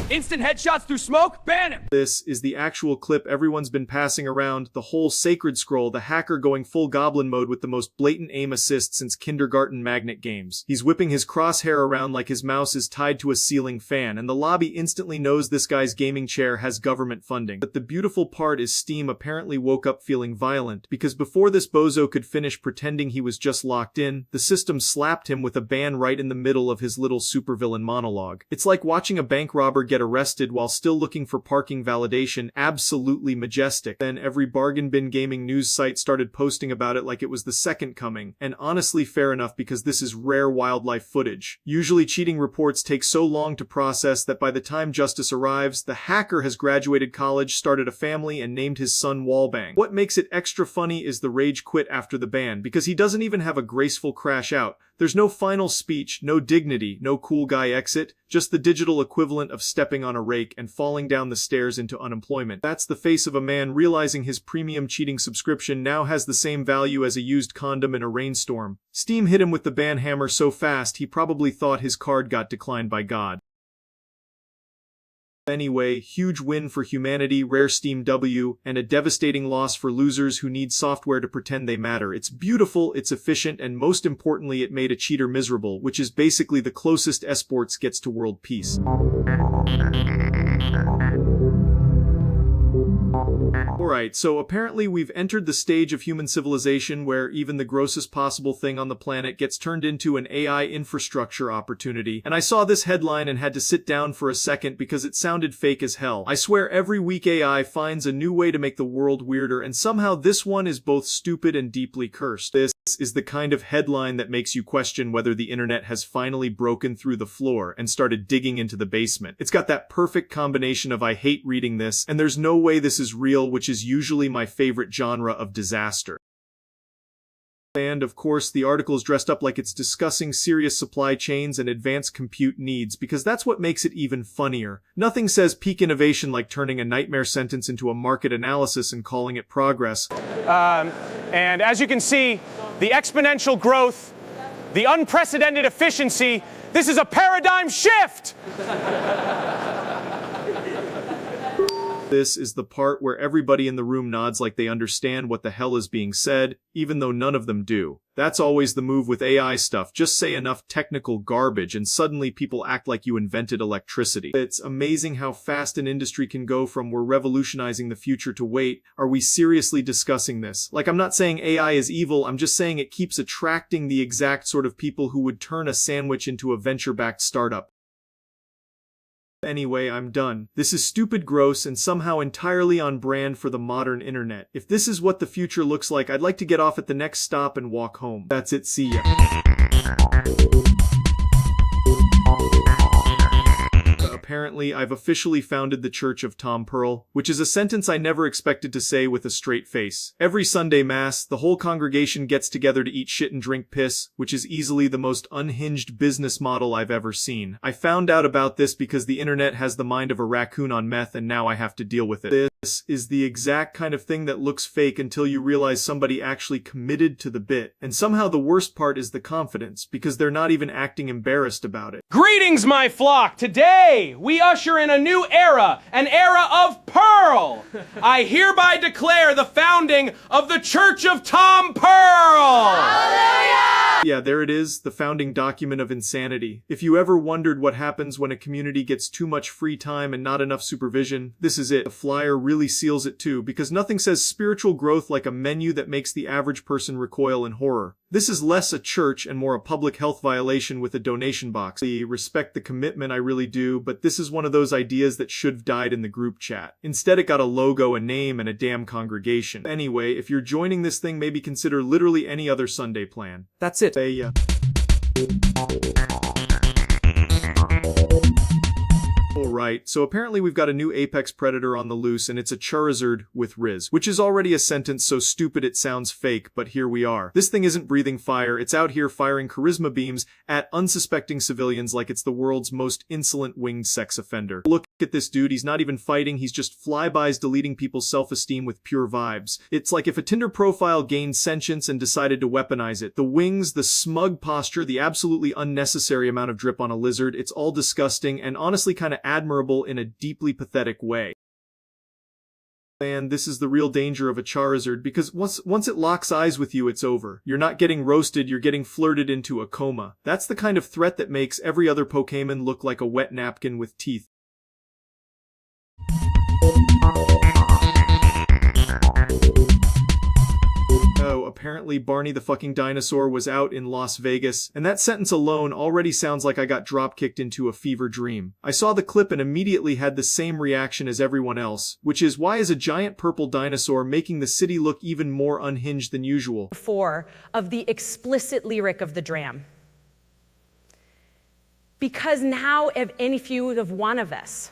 Instant headshots through smoke? Ban him! This is the actual clip everyone's been passing around, the whole sacred scroll, the hacker going full goblin mode with the most blatant aim assist since kindergarten magnet games. He's whipping his crosshair around like his mouse is tied to a ceiling fan, and the lobby instantly knows this guy's gaming chair has government funding. But the beautiful part is Steam apparently woke up feeling violent, because before this bozo could finish pretending he was just locked in, the system slapped him with a ban right in the middle of his little supervillain monologue. It's like watching a bank robber get arrested while still looking for parking validation. Absolutely majestic. Then every bargain bin gaming news site started posting about it like it was the second coming, and honestly fair enough because this is rare wildlife footage. Usually cheating reports take so long to process that by the time justice arrives, the hacker has graduated college, started a family, and named his son Wallbang. What makes it extra funny is the rage quit after the ban, because he doesn't even have a graceful crash out. There's no final speech, no dignity, no cool guy exit, just the digital equivalent of stepping on a rake and falling down the stairs into unemployment. That's the face of a man realizing his premium cheating subscription now has the same value as a used condom in a rainstorm. Steam hit him with the ban hammer so fast he probably thought his card got declined by God. Anyway, huge win for humanity, rare Steam W, and a devastating loss for losers who need software to pretend they matter. It's beautiful, it's efficient, and most importantly, it made a cheater miserable, which is basically the closest esports gets to world peace. Alright, so apparently we've entered the stage of human civilization where even the grossest possible thing on the planet gets turned into an AI infrastructure opportunity, and I saw this headline and had to sit down for a second because it sounded fake as hell. I swear every week AI finds a new way to make the world weirder, and somehow this one is both stupid and deeply cursed. This is the kind of headline that makes you question whether the internet has finally broken through the floor and started digging into the basement. It's got that perfect combination of I hate reading this, and there's no way this is real, which is usually my favorite genre of disaster. And, of course, the article is dressed up like it's discussing serious supply chains and advanced compute needs, because that's what makes it even funnier. Nothing says peak innovation like turning a nightmare sentence into a market analysis and calling it progress. And as you can see, the exponential growth, the unprecedented efficiency, this is a paradigm shift! This is the part where everybody in the room nods like they understand what the hell is being said, even though none of them do. That's always the move with AI stuff. Just say enough technical garbage and suddenly people act like you invented electricity. It's amazing how fast an industry can go from we're revolutionizing the future to wait, are we seriously discussing this? Like, I'm not saying AI is evil, I'm just saying it keeps attracting the exact sort of people who would turn a sandwich into a venture-backed startup. Anyway, I'm done. This is stupid gross and somehow entirely on brand for the modern internet. If this is what the future looks like, I'd like to get off at the next stop and walk home. That's it, see ya. Apparently, I've officially founded the Church of Tom Pearl, which is a sentence I never expected to say with a straight face. Every Sunday Mass, the whole congregation gets together to eat shit and drink piss, which is easily the most unhinged business model I've ever seen. I found out about this because the internet has the mind of a raccoon on meth and now I have to deal with it. This is the exact kind of thing that looks fake until you realize somebody actually committed to the bit. And somehow the worst part is the confidence, because they're not even acting embarrassed about it. Greetings, my flock! Today, we usher in a new era, an era of Pearl! I hereby declare the founding of the Church of Tom Pearl! Hallelujah! Yeah, there it is, the founding document of insanity. If you ever wondered what happens when a community gets too much free time and not enough supervision, this is it. The flyer really seals it too, because nothing says spiritual growth like a menu that makes the average person recoil in horror. This is less a church and more a public health violation with a donation box. I respect the commitment, I really do, but this is one of those ideas that should have died in the group chat. Instead, it got a logo, a name, and a damn congregation. Anyway, if you're joining this thing, maybe consider literally any other Sunday plan. That's it. Alright, so apparently we've got a new apex predator on the loose, and it's a Charizard with Riz, which is already a sentence so stupid it sounds fake, but here we are. This thing isn't breathing fire, it's out here firing charisma beams at unsuspecting civilians like it's the world's most insolent winged sex offender. Look at this dude, he's not even fighting, he's just flybys deleting people's self-esteem with pure vibes. It's like if a Tinder profile gained sentience and decided to weaponize it. The wings, the smug posture, the absolutely unnecessary amount of drip on a lizard, it's all disgusting and honestly kinda admirable in a deeply pathetic way. And this is the real danger of a Charizard, because once it locks eyes with you, it's over. You're not getting roasted, you're getting flirted into a coma. That's the kind of threat that makes every other Pokémon look like a wet napkin with teeth. Oh, apparently Barney the fucking dinosaur was out in Las Vegas, and that sentence alone already sounds like I got drop-kicked into a fever dream. I saw the clip and immediately had the same reaction as everyone else, which is, why is a giant purple dinosaur making the city look even more unhinged than usual? 4 of the explicit lyric of the dram. Because now, if you have one of us,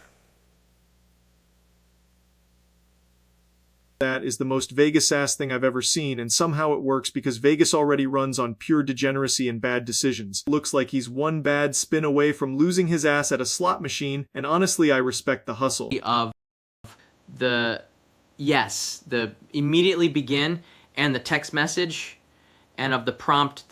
that is the most Vegas-ass thing I've ever seen, and somehow it works because Vegas already runs on pure degeneracy and bad decisions. Looks like he's one bad spin away from losing his ass at a slot machine, and honestly I respect the hustle. Of the immediately begin and the text message, and of the prompt,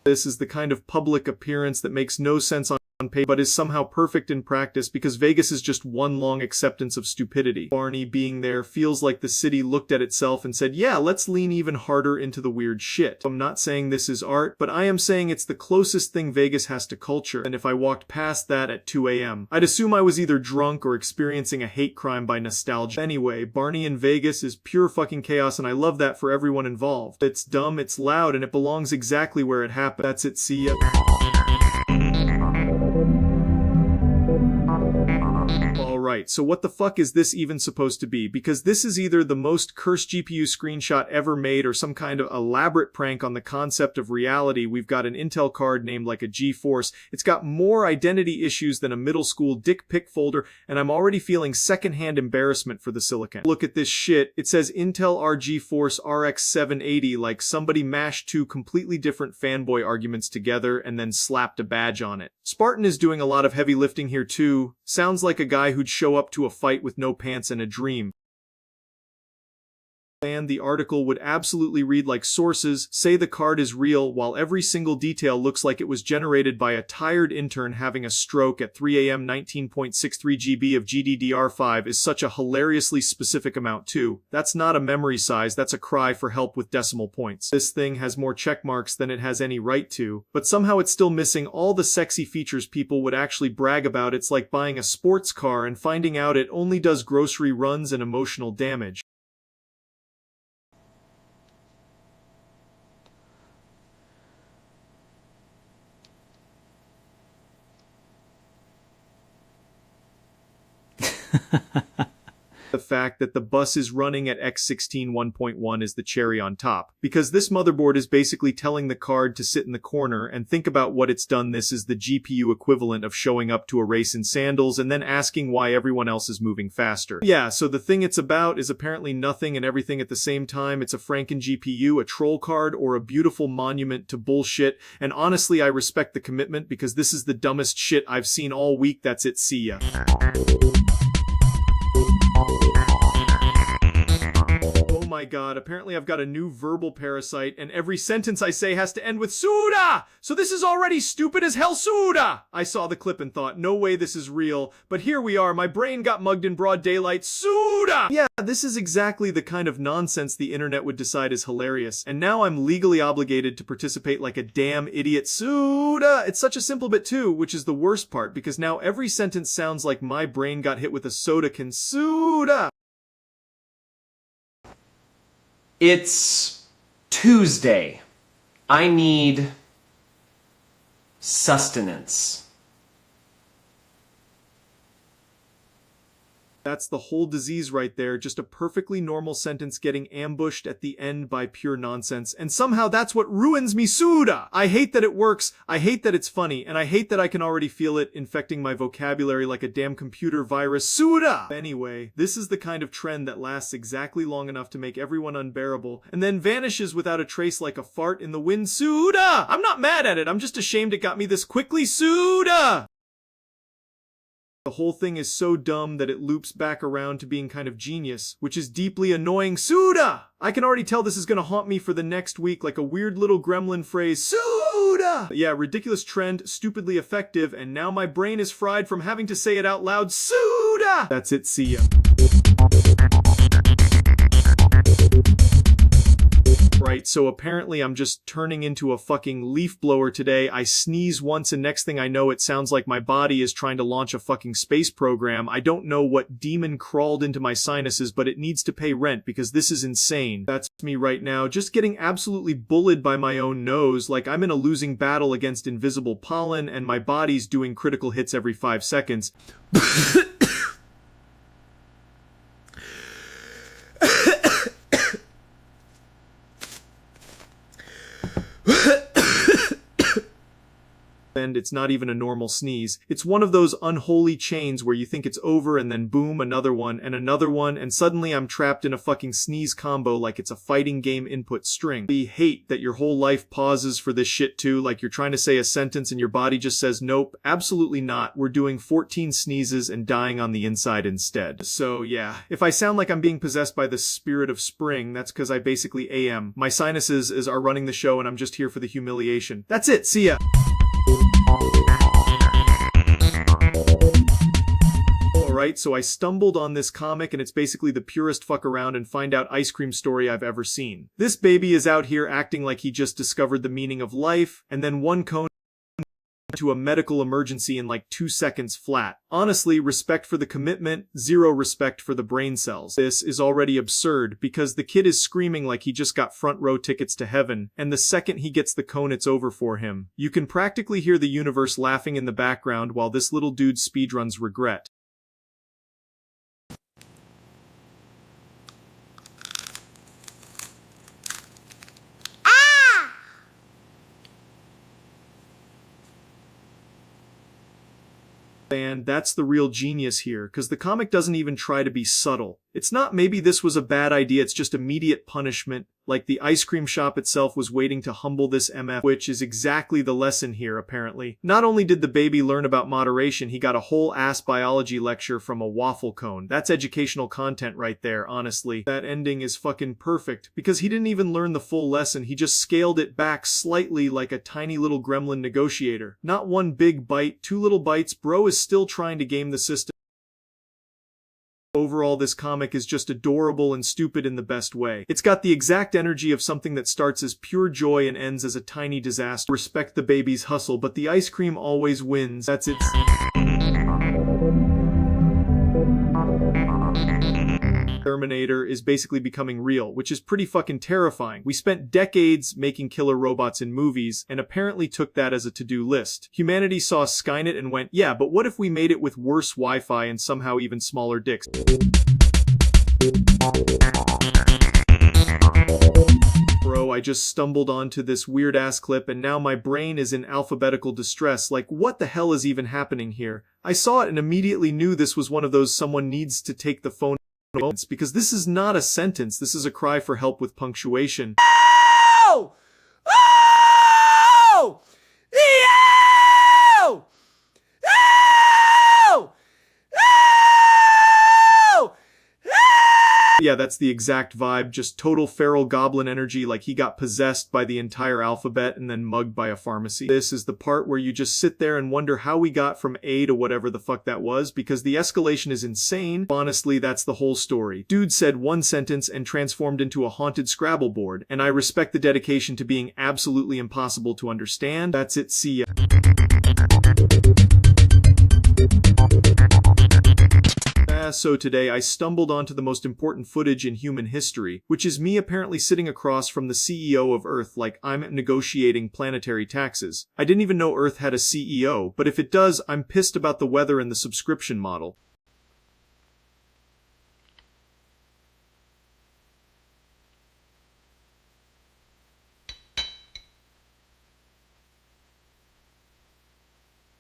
This is the kind of public appearance that makes no sense on paper but is somehow perfect in practice because Vegas is just one long acceptance of stupidity. Barney being there feels like the city looked at itself and said, yeah, let's lean even harder into the weird shit. I'm not saying this is art, but I am saying it's the closest thing Vegas has to culture, and if I walked past that at 2 a.m., I'd assume I was either drunk or experiencing a hate crime by nostalgia. Anyway, Barney in Vegas is pure fucking chaos, and I love that for everyone involved. It's dumb, it's loud, and it belongs exactly where it happened. That's it, see ya. Alright, so what the fuck is this even supposed to be? Because this is either the most cursed GPU screenshot ever made or some kind of elaborate prank on the concept of reality. We've got an Intel card named like a GeForce. It's got more identity issues than a middle school dick pic folder, and I'm already feeling secondhand embarrassment for the silicon. Look at this shit. It says Intel GeForce RX 780 like somebody mashed two completely different fanboy arguments together and then slapped a badge on it. Spartan is doing a lot of heavy lifting here too. Sounds like a guy who'd show up to a fight with no pants and a dream. And the article would absolutely read like sources say the card is real while every single detail looks like it was generated by a tired intern having a stroke at 3 a.m. 19.63 GB of GDDR5 is such a hilariously specific amount too. That's not a memory size, that's a cry for help with decimal points. This thing has more check marks than it has any right to, but somehow it's still missing all the sexy features people would actually brag about. It's like buying a sports car and finding out it only does grocery runs and emotional damage. The fact that the bus is running at X16 1.1 is the cherry on top, because this motherboard is basically telling the card to sit in the corner and think about what it's done. This is the GPU equivalent of showing up to a race in sandals and then asking why everyone else is moving faster. Yeah, so the thing it's about is apparently nothing and everything at the same time. It's a Franken GPU, a troll card, or a beautiful monument to bullshit, and honestly I respect the commitment because this is the dumbest shit I've seen all week. That's it, see ya. Oh my god, apparently I've got a new verbal parasite, and every sentence I say has to end with Suda! So this is already stupid as hell, Suda! I saw the clip and thought, no way this is real, but here we are, my brain got mugged in broad daylight, Suda! Yeah, this is exactly the kind of nonsense the internet would decide is hilarious, and now I'm legally obligated to participate like a damn idiot, Suda! It's such a simple bit too, which is the worst part, because now every sentence sounds like my brain got hit with a soda can, Suda! It's Tuesday. I need sustenance. That's the whole disease right there, just a perfectly normal sentence getting ambushed at the end by pure nonsense, and somehow that's what ruins me, Suda! I hate that it works, I hate that it's funny, and I hate that I can already feel it infecting my vocabulary like a damn computer virus, Suda! Anyway, this is the kind of trend that lasts exactly long enough to make everyone unbearable, and then vanishes without a trace like a fart in the wind, Suda! I'm not mad at it, I'm just ashamed it got me this quickly, Suda! The whole thing is so dumb that it loops back around to being kind of genius, which is deeply annoying. Suda! I can already tell this is gonna haunt me for the next week like a weird little gremlin phrase. Suda! Yeah, ridiculous trend, stupidly effective, and now my brain is fried from having to say it out loud. Suda! That's it, see ya. Right, so apparently I'm just turning into a fucking leaf blower today. I sneeze once and next thing I know it sounds like my body is trying to launch a fucking space program. I don't know what demon crawled into my sinuses, but it needs to pay rent because this is insane. That's me right now, just getting absolutely bullied by my own nose, like I'm in a losing battle against invisible pollen and my body's doing critical hits every 5 seconds. end, it's not even a normal sneeze. It's one of those unholy chains where you think it's over and then boom, another one, and suddenly I'm trapped in a fucking sneeze combo like it's a fighting game input string. I hate that your whole life pauses for this shit too, like you're trying to say a sentence and your body just says nope, absolutely not, we're doing 14 sneezes and dying on the inside instead. So yeah, if I sound like I'm being possessed by the spirit of spring, that's because I basically am. My sinuses are running the show and I'm just here for the humiliation. That's it, see ya! Alright, so I stumbled on this comic and it's basically the purest fuck around and find out ice cream story I've ever seen. This baby is out here acting like he just discovered the meaning of life, and then one cone to a medical emergency in like 2 seconds flat. Honestly, respect for the commitment, zero respect for the brain cells. This is already absurd because the kid is screaming like he just got front row tickets to heaven, and the second he gets the cone it's over for him. You can practically hear the universe laughing in the background while this little dude speedruns regret. And that's the real genius here, because the comic doesn't even try to be subtle. It's not maybe this was a bad idea, it's just immediate punishment, like the ice cream shop itself was waiting to humble this MF, which is exactly the lesson here, apparently. Not only did the baby learn about moderation, he got a whole ass biology lecture from a waffle cone. That's educational content right there, honestly. That ending is fucking perfect, because he didn't even learn the full lesson, he just scaled it back slightly like a tiny little gremlin negotiator. Not one big bite, 2 little bites, bro is still trying to game the system. Overall, this comic is just adorable and stupid in the best way. It's got the exact energy of something that starts as pure joy and ends as a tiny disaster. Respect the baby's hustle, but the ice cream always wins. That's it. Terminator is basically becoming real, which is pretty fucking terrifying. We spent decades making killer robots in movies, and apparently took that as a to-do list. Humanity saw Skynet and went, yeah, but what if we made it with worse Wi-Fi and somehow even smaller dicks? Bro, I just stumbled onto this weird-ass clip and now my brain is in alphabetical distress, like what the hell is even happening here? I saw it and immediately knew this was one of those someone needs to take the phone moments, because this is not a sentence, this is a cry for help with punctuation. Oh! Oh! Oh! Oh! Yeah, that's the exact vibe, just total feral goblin energy like he got possessed by the entire alphabet and then mugged by a pharmacy. This is the part where you just sit there and wonder how we got from A to whatever the fuck that was, because the escalation is insane. Honestly, that's the whole story. Dude said one sentence and transformed into a haunted Scrabble board, and I respect the dedication to being absolutely impossible to understand. That's it, see ya. So today I stumbled onto the most important footage in human history, which is me apparently sitting across from the CEO of Earth like I'm negotiating planetary taxes. I didn't even know Earth had a CEO, but if it does, I'm pissed about the weather and the subscription model.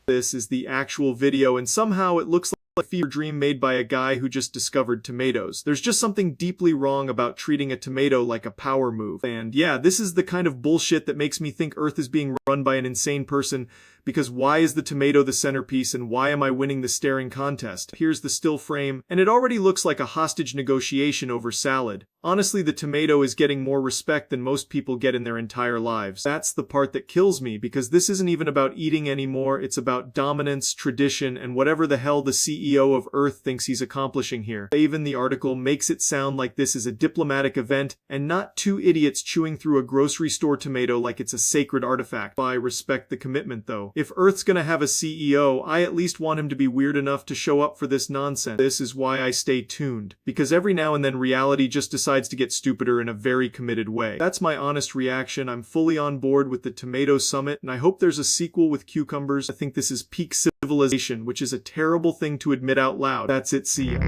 This is the actual video and somehow it looks like a fever dream made by a guy who just discovered tomatoes. There's just something deeply wrong about treating a tomato like a power move. And yeah, this is the kind of bullshit that makes me think Earth is being run by an insane person, because why is the tomato the centerpiece and why am I winning the staring contest? Here's the still frame, and it already looks like a hostage negotiation over salad. Honestly, the tomato is getting more respect than most people get in their entire lives. That's the part that kills me, because this isn't even about eating anymore, it's about dominance, tradition, and whatever the hell the CEO of Earth thinks he's accomplishing here. Even the article makes it sound like this is a diplomatic event, and not 2 idiots chewing through a grocery store tomato like it's a sacred artifact. I respect the commitment though. If Earth's gonna have a CEO, I at least want him to be weird enough to show up for this nonsense. This is why I stay tuned, because every now and then reality just decides to get stupider in a very committed way. That's my honest reaction. I'm fully on board with the Tomato Summit, and I hope there's a sequel with cucumbers. I think this is peak civilization, which is a terrible thing to admit out loud. That's it, see ya.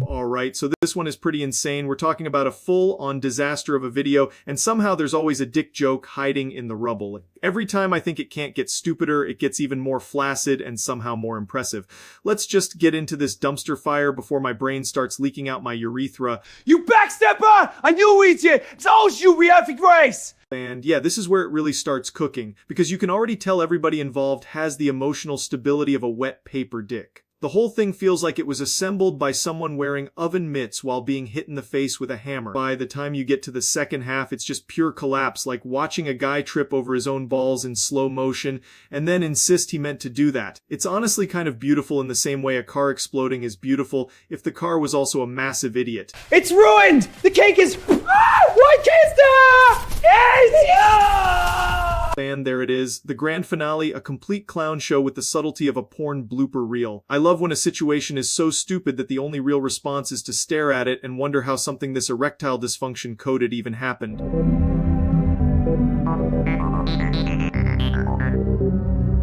Alright, so this one is pretty insane. We're talking about a full-on disaster of a video, and somehow there's always a dick joke hiding in the rubble. Every time I think it can't get stupider, it gets even more flaccid and somehow more impressive. Let's just get into this dumpster fire before my brain starts leaking out my urethra. You backstepper! I knew it! It's all you, we have race! And yeah, this is where it really starts cooking, because you can already tell everybody involved has the emotional stability of a wet paper dick. The whole thing feels like it was assembled by someone wearing oven mitts while being hit in the face with a hammer. By the time you get to the second half, it's just pure collapse, like watching a guy trip over his own balls in slow motion, and then insist he meant to do that. It's honestly kind of beautiful in the same way a car exploding is beautiful if the car was also a massive idiot. It's ruined! The cake is... Why can't And there it is, the grand finale, a complete clown show with the subtlety of a porn blooper reel. I love when a situation is so stupid that the only real response is to stare at it and wonder how something this erectile dysfunction coded even happened.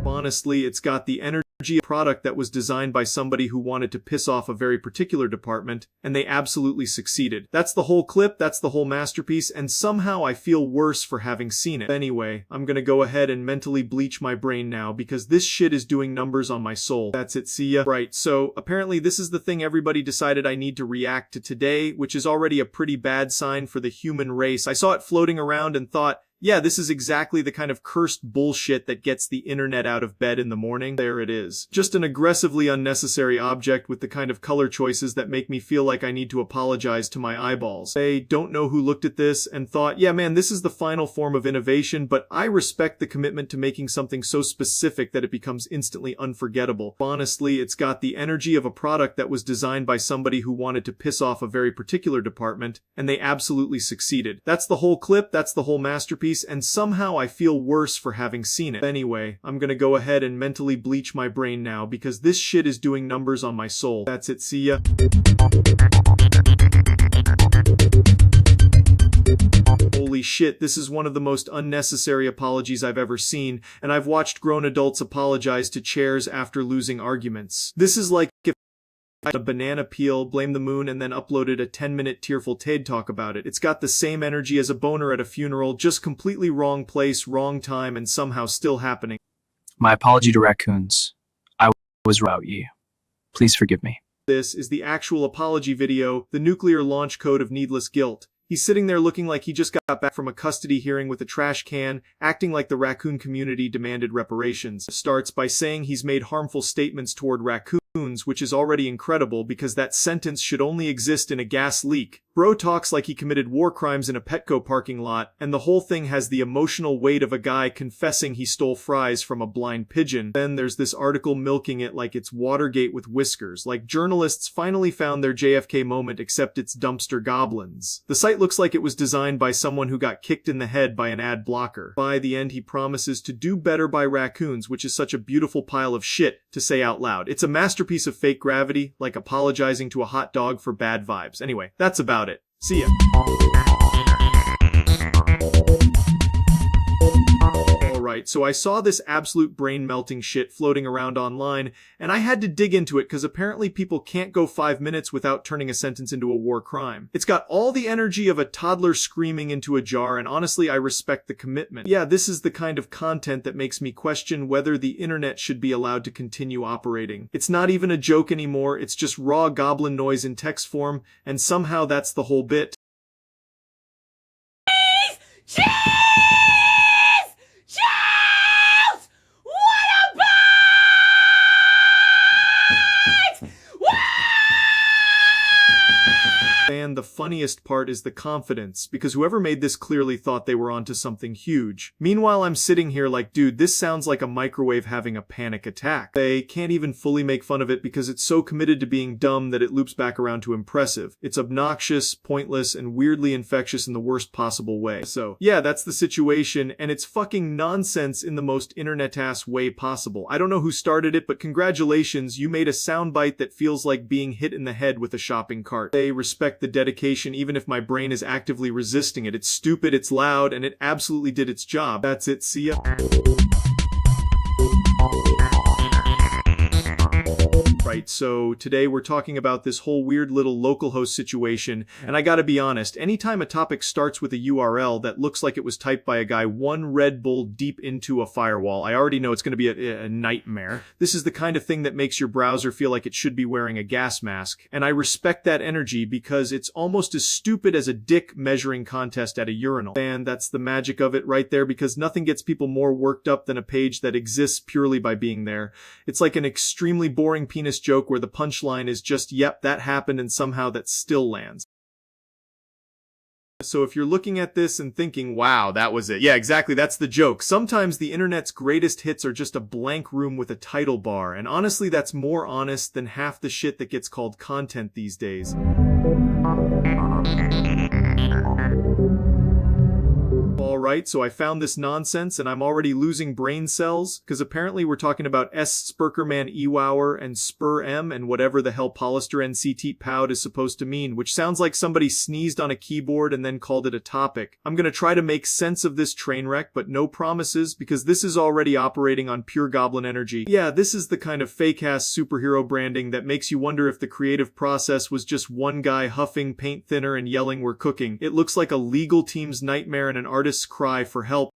Honestly, it's got the energy product that was designed by somebody who wanted to piss off a very particular department, and they absolutely succeeded. That's the whole clip, that's the whole masterpiece, and somehow I feel worse for having seen it. Anyway, I'm gonna go ahead and mentally bleach my brain now, because this shit is doing numbers on my soul. That's it, see ya. Right, so apparently this is the thing everybody decided I need to react to today, which is already a pretty bad sign for the human race. I saw it floating around and thought, yeah, this is exactly the kind of cursed bullshit that gets the internet out of bed in the morning. There it is. Just an aggressively unnecessary object with the kind of color choices that make me feel like I need to apologize to my eyeballs. I don't know who looked at this and thought, yeah man, this is the final form of innovation, but I respect the commitment to making something so specific that it becomes instantly unforgettable. Honestly, it's got the energy of a product that was designed by somebody who wanted to piss off a very particular department, and they absolutely succeeded. That's the whole clip, that's the whole masterpiece, and somehow I feel worse for having seen it. Anyway, I'm gonna go ahead and mentally bleach my brain now because this shit is doing numbers on my soul. That's it, see ya. Holy shit, this is one of the most unnecessary apologies I've ever seen, and I've watched grown adults apologize to chairs after losing arguments. This is like if a banana peel, blame the moon, and then uploaded a 10-minute tearful TED talk about it. It's got the same energy as a boner at a funeral, just completely wrong place, wrong time, and somehow still happening. My apology to raccoons. I was about ye. Please forgive me. This is the actual apology video, the nuclear launch code of needless guilt. He's sitting there looking like he just got back from a custody hearing with a trash can, acting like the raccoon community demanded reparations. Starts by saying he's made harmful statements toward raccoons, which is already incredible because that sentence should only exist in a gas leak. Bro talks like he committed war crimes in a Petco parking lot, and the whole thing has the emotional weight of a guy confessing he stole fries from a blind pigeon. Then there's this article milking it like it's Watergate with whiskers, like journalists finally found their JFK moment except it's dumpster goblins. The site looks like it was designed by someone who got kicked in the head by an ad blocker. By the end, he promises to do better by raccoons, which is such a beautiful pile of shit to say out loud. It's a masterpiece of fake gravity, like apologizing to a hot dog for bad vibes. Anyway, that's about it. See ya. Alright, so I saw this absolute brain-melting shit floating around online, and I had to dig into it because apparently people can't go 5 minutes without turning a sentence into a war crime. It's got all the energy of a toddler screaming into a jar, and honestly, I respect the commitment. Yeah, this is the kind of content that makes me question whether the internet should be allowed to continue operating. It's not even a joke anymore, it's just raw goblin noise in text form, and somehow that's the whole bit. Cheese! Cheese! What a bite! And the funniest part is the confidence, because whoever made this clearly thought they were onto something huge. Meanwhile, I'm sitting here like, dude, this sounds like a microwave having a panic attack. They can't even fully make fun of it because it's so committed to being dumb that it loops back around to impressive. It's obnoxious, pointless, and weirdly infectious in the worst possible way. So, yeah, that's the situation, and it's fucking nonsense in the most internet-ass way possible. I don't know who started it, but congratulations, you made a soundbite that feels like being hit in the head with a shopping cart. They respect the dedication even if my brain is actively resisting it. It's stupid, it's loud, and it absolutely did its job. That's it, see ya. Right, so today we're talking about this whole weird little localhost situation, and I gotta be honest, anytime a topic starts with a URL that looks like it was typed by a guy one Red Bull deep into a firewall, I already know it's gonna be a nightmare. This is the kind of thing that makes your browser feel like it should be wearing a gas mask, and I respect that energy because it's almost as stupid as a dick measuring contest at a urinal. And that's the magic of it right there, because nothing gets people more worked up than a page that exists purely by being there. It's like an extremely boring penis joke where the punchline is just, yep, that happened, and somehow that still lands. So if you're looking at this and thinking, wow, that was it. Yeah, exactly, that's the joke. Sometimes the internet's greatest hits are just a blank room with a title bar, and honestly that's more honest than half the shit that gets called content these days. Alright, so I found this nonsense and I'm already losing brain cells, because apparently we're talking about S. Spurkerman Ewower and Spur M and whatever the hell Polister NCT Poud is supposed to mean, which sounds like somebody sneezed on a keyboard and then called it a topic. I'm gonna try to make sense of this train wreck, but no promises, because this is already operating on pure goblin energy. Yeah, this is the kind of fake-ass superhero branding that makes you wonder if the creative process was just one guy huffing paint thinner and yelling we're cooking. It looks like a legal team's nightmare and an artist's cry for help.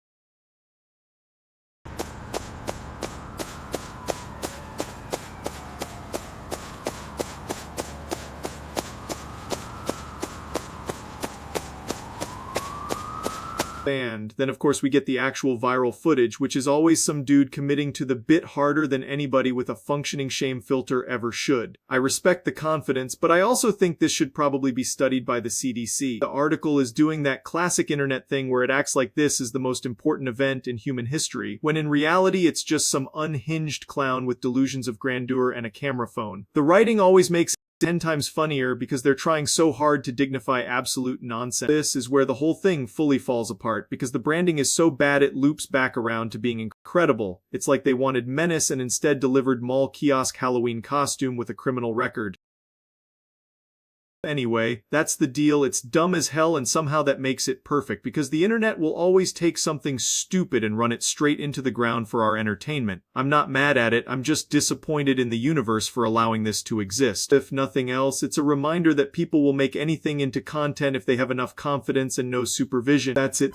And then of course we get the actual viral footage, which is always some dude committing to the bit harder than anybody with a functioning shame filter ever should. I respect the confidence, but I also think this should probably be studied by the CDC. The article is doing that classic internet thing where it acts like this is the most important event in human history, when in reality it's just some unhinged clown with delusions of grandeur and a camera phone. The writing always makes 10 times funnier because they're trying so hard to dignify absolute nonsense. This is where the whole thing fully falls apart, because the branding is so bad it loops back around to being incredible. It's like they wanted menace and instead delivered mall kiosk Halloween costume with a criminal record. Anyway, that's the deal. It's dumb as hell, and somehow that makes it perfect, because the internet will always take something stupid and run it straight into the ground for our entertainment. I'm not mad at it, I'm just disappointed in the universe for allowing this to exist. If nothing else, it's a reminder that people will make anything into content if they have enough confidence and no supervision. That's it.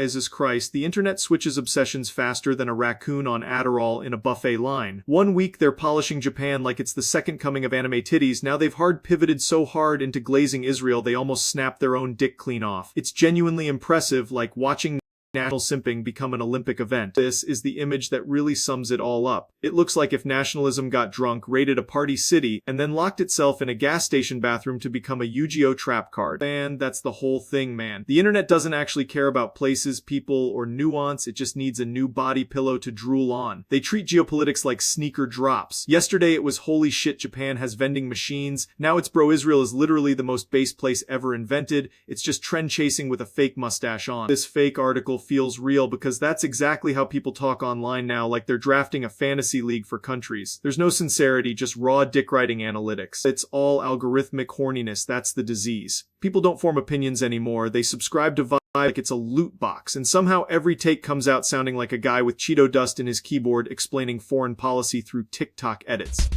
Jesus Christ, the internet switches obsessions faster than a raccoon on Adderall in a buffet line. One week they're polishing Japan like it's the second coming of anime titties, now they've hard pivoted so hard into glazing Israel they almost snapped their own dick clean off. It's genuinely impressive, like watching national simping become an Olympic event. This is the image that really sums it all up. It looks like if nationalism got drunk, raided a party city, and then locked itself in a gas station bathroom to become a Yu-Gi-Oh trap card. And that's the whole thing, man. The internet doesn't actually care about places, people, or nuance, it just needs a new body pillow to drool on. They treat geopolitics like sneaker drops. Yesterday it was holy shit Japan has vending machines, now it's bro Israel is literally the most base place ever invented, it's just trend chasing with a fake mustache on. This fake article feels real because that's exactly how people talk online now, like they're drafting a fantasy league for countries. There's no sincerity, just raw dick writing analytics. It's all algorithmic horniness, that's the disease. People don't form opinions anymore, they subscribe to vibe like it's a loot box, and somehow every take comes out sounding like a guy with Cheeto dust in his keyboard explaining foreign policy through TikTok edits.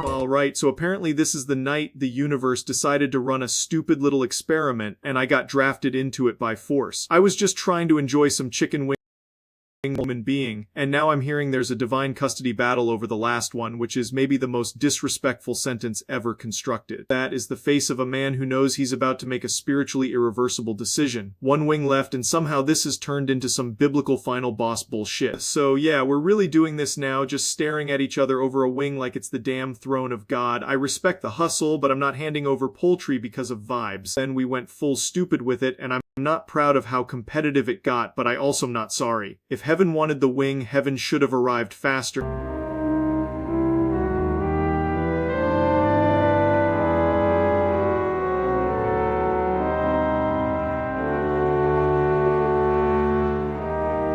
Alright, so apparently this is the night the universe decided to run a stupid little experiment, and I got drafted into it by force. I was just trying to enjoy some chicken wing human being, and now I'm hearing there's a divine custody battle over the last one, which is maybe the most disrespectful sentence ever constructed. That is the face of a man who knows he's about to make a spiritually irreversible decision. One wing left, and somehow this has turned into some biblical final boss bullshit. So yeah, we're really doing this now, just staring at each other over a wing like it's the damn throne of God. I respect the hustle, but I'm not handing over poultry because of vibes. Then we went full stupid with it, and I'm not proud of how competitive it got, but I also am not sorry. If heaven wanted the wing, heaven should have arrived faster.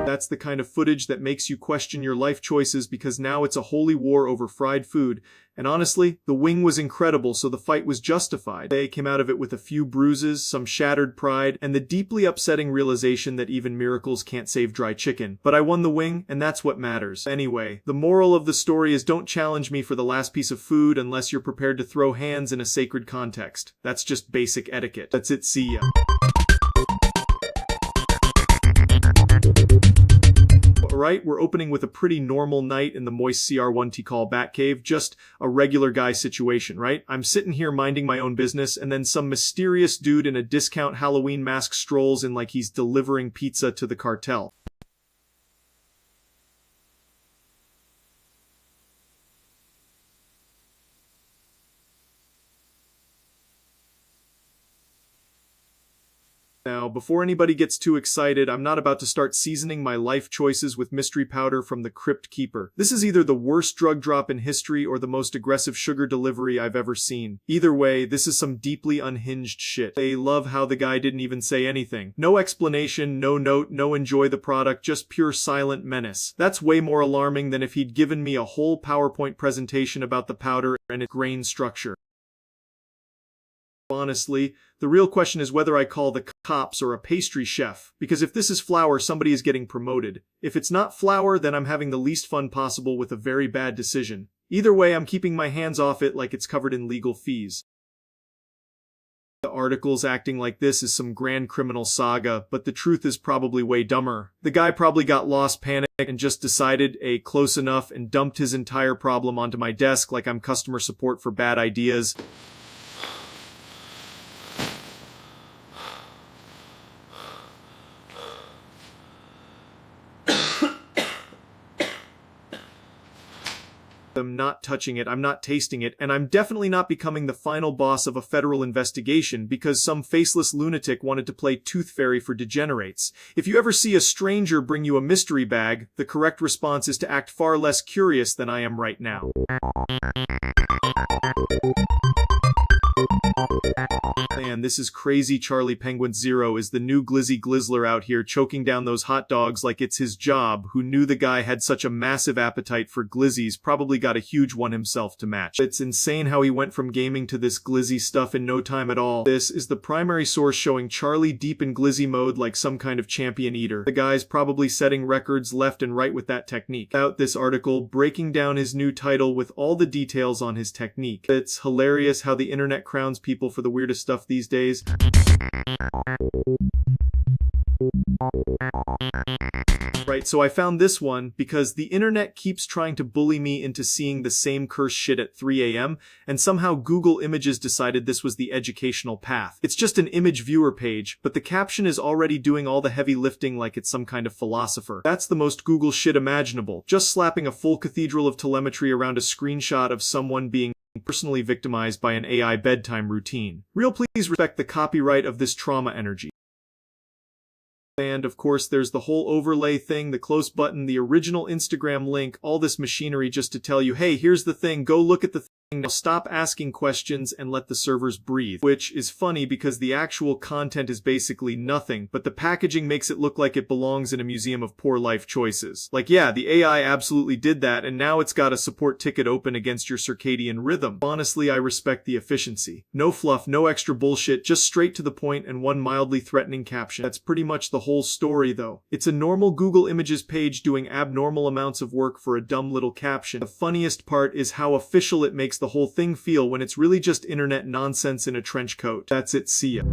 That's That's the kind of footage that makes you question your life choices because now it's a holy war over fried food. And honestly, the wing was incredible, so the fight was justified. They came out of it with a few bruises, some shattered pride, and the deeply upsetting realization that even miracles can't save dry chicken. But I won the wing, and that's what matters. Anyway, the moral of the story is don't challenge me for the last piece of food unless you're prepared to throw hands in a sacred context. That's just basic etiquette. That's it, see ya. Alright, we're opening with a pretty normal night in the moist CR1 Tikal Batcave, just a regular guy situation, right? I'm sitting here minding my own business, and then some mysterious dude in a discount Halloween mask strolls in like he's delivering pizza to the cartel. Now, before anybody gets too excited, I'm not about to start seasoning my life choices with mystery powder from the Crypt Keeper. This is either the worst drug drop in history or the most aggressive sugar delivery I've ever seen. Either way, this is some deeply unhinged shit. They love how the guy didn't even say anything. No explanation, no note, no enjoy the product, just pure silent menace. That's way more alarming than if he'd given me a whole PowerPoint presentation about the powder and its grain structure. Honestly, the real question is whether I call the cops or a pastry chef, because if this is flour, somebody is getting promoted. If it's not flour, then I'm having the least fun possible with a very bad decision. Either way, I'm keeping my hands off it like it's covered in legal fees. The article's acting like this is some grand criminal saga, but the truth is probably way dumber. The guy probably got lost, panicked, and just decided, close enough, and dumped his entire problem onto my desk like I'm customer support for bad ideas. I'm not touching it, I'm not tasting it, and I'm definitely not becoming the final boss of a federal investigation because some faceless lunatic wanted to play Tooth Fairy for degenerates. If you ever see a stranger bring you a mystery bag, the correct response is to act far less curious than I am right now. Man, this is crazy. Charlie penguinz0 is the new Glizzy Glizzler out here choking down those hot dogs like it's his job. Who knew the guy had such a massive appetite for glizzies, probably got a huge one himself to match. It's insane how he went from gaming to this glizzy stuff in no time at all. This is the primary source showing Charlie deep in glizzy mode like some kind of champion eater. The guy's probably setting records left and right with that technique. Out this article breaking down his new title with all the details on his technique. It's hilarious how the internet crowns people for the weirdest stuff these days. Right, so I found this one because the internet keeps trying to bully me into seeing the same cursed shit at 3 a.m. and somehow Google Images decided this was the educational path. It's just an image viewer page, but the caption is already doing all the heavy lifting like it's some kind of philosopher. That's the most Google shit imaginable, just slapping a full cathedral of telemetry around a screenshot of someone being personally victimized by an AI bedtime routine. Real please respect the copyright of this trauma energy. And of course there's the whole overlay thing, the close button, the original Instagram link, all this machinery just to tell you, hey, here's the thing, go look at the thing, now stop asking questions and let the servers breathe. Which is funny because the actual content is basically nothing, but the packaging makes it look like it belongs in a museum of poor life choices. Like yeah, the AI absolutely did that and now it's got a support ticket open against your circadian rhythm. Honestly, I respect the efficiency. No fluff, no extra bullshit, just straight to the point and one mildly threatening caption. That's pretty much the whole story though. It's a normal Google Images page doing abnormal amounts of work for a dumb little caption. The funniest part is how official it makes the whole thing feel when it's really just internet nonsense in a trench coat. That's it, see ya.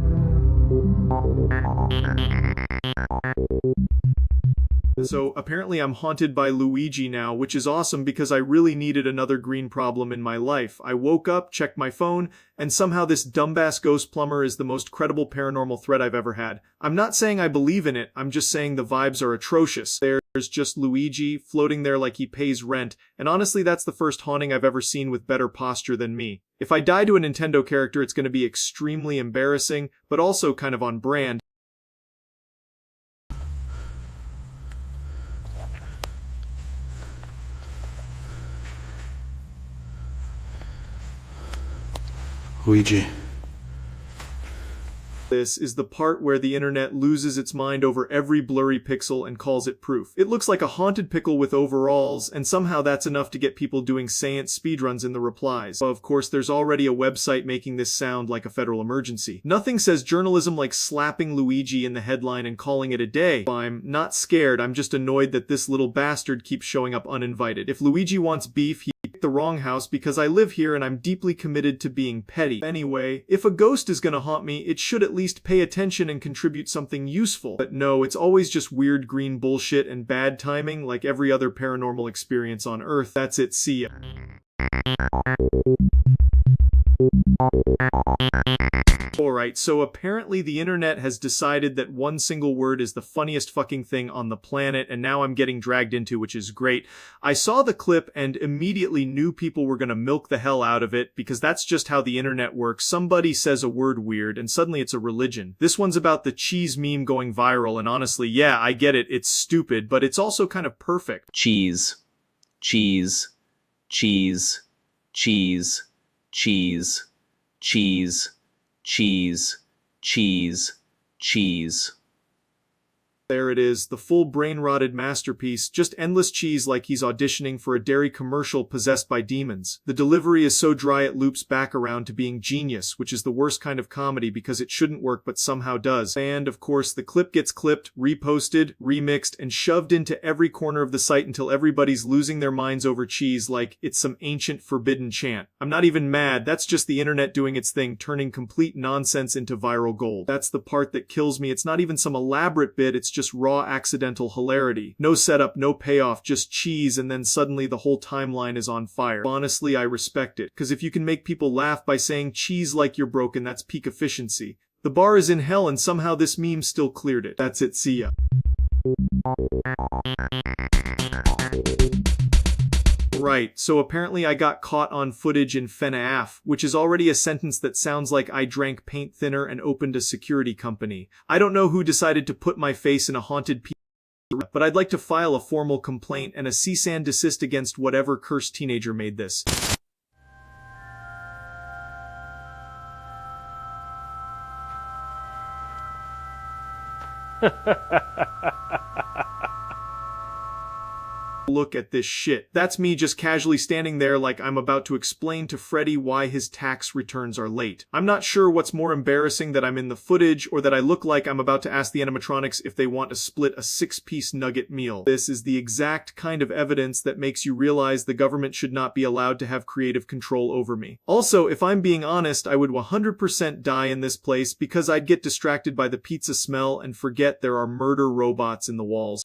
So apparently I'm haunted by Luigi now, which is awesome because I really needed another green problem in my life. I woke up, checked my phone, and somehow this dumbass ghost plumber is the most credible paranormal threat I've ever had. I'm not saying I believe in it, I'm just saying the vibes are atrocious. There's just Luigi floating there like he pays rent, and honestly that's the first haunting I've ever seen with better posture than me. If I die to a Nintendo character it's going to be extremely embarrassing, but also kind of on brand. Luigi. This is the part where the internet loses its mind over every blurry pixel and calls it proof. It looks like a haunted pickle with overalls, and somehow that's enough to get people doing seance speedruns in the replies. Of course, there's already a website making this sound like a federal emergency. Nothing says journalism like slapping Luigi in the headline and calling it a day. I'm not scared, I'm just annoyed that this little bastard keeps showing up uninvited. If Luigi wants beef, he picked the wrong house because I live here and I'm deeply committed to being petty. Anyway, if a ghost is gonna haunt me, it should at least pay attention and contribute something useful. But no, it's always just weird green bullshit and bad timing like every other paranormal experience on Earth. That's it, see ya. Alright, so apparently the internet has decided that one single word is the funniest fucking thing on the planet, and now I'm getting dragged into, which is great. I saw the clip and immediately knew people were gonna milk the hell out of it, because that's just how the internet works. Somebody says a word weird, and suddenly it's a religion. This one's about the cheese meme going viral, and honestly, yeah, I get it, it's stupid, but it's also kind of perfect. Cheese. Cheese. Cheese. Cheese. Cheese. Cheese. Cheese, cheese, cheese. There it is, the full brain-rotted masterpiece, just endless cheese like he's auditioning for a dairy commercial possessed by demons. The delivery is so dry it loops back around to being genius, which is the worst kind of comedy because it shouldn't work but somehow does. And, of course, the clip gets clipped, reposted, remixed, and shoved into every corner of the site until everybody's losing their minds over cheese like it's some ancient forbidden chant. I'm not even mad, that's just the internet doing its thing, turning complete nonsense into viral gold. That's the part that kills me. It's not even some elaborate bit, it's just raw accidental hilarity. No setup, no payoff, just cheese, and then suddenly the whole timeline is on fire. Honestly, I respect it, because if you can make people laugh by saying cheese like you're broken, that's peak efficiency. The bar is in hell and somehow this meme still cleared it. That's it, see ya. Right, so apparently I got caught on footage in FNAF, which is already a sentence that sounds like I drank paint thinner and opened a security company. I don't know who decided to put my face in a haunted piece, but I'd like to file a formal complaint and a cease and desist against whatever cursed teenager made this. Look at this shit. That's me just casually standing there like I'm about to explain to Freddy why his tax returns are late. I'm not sure what's more embarrassing, that I'm in the footage or that I look like I'm about to ask the animatronics if they want to split a 6-piece nugget meal. This is the exact kind of evidence that makes you realize the government should not be allowed to have creative control over me. Also, if I'm being honest, I would 100% die in this place because I'd get distracted by the pizza smell and forget there are murder robots in the walls.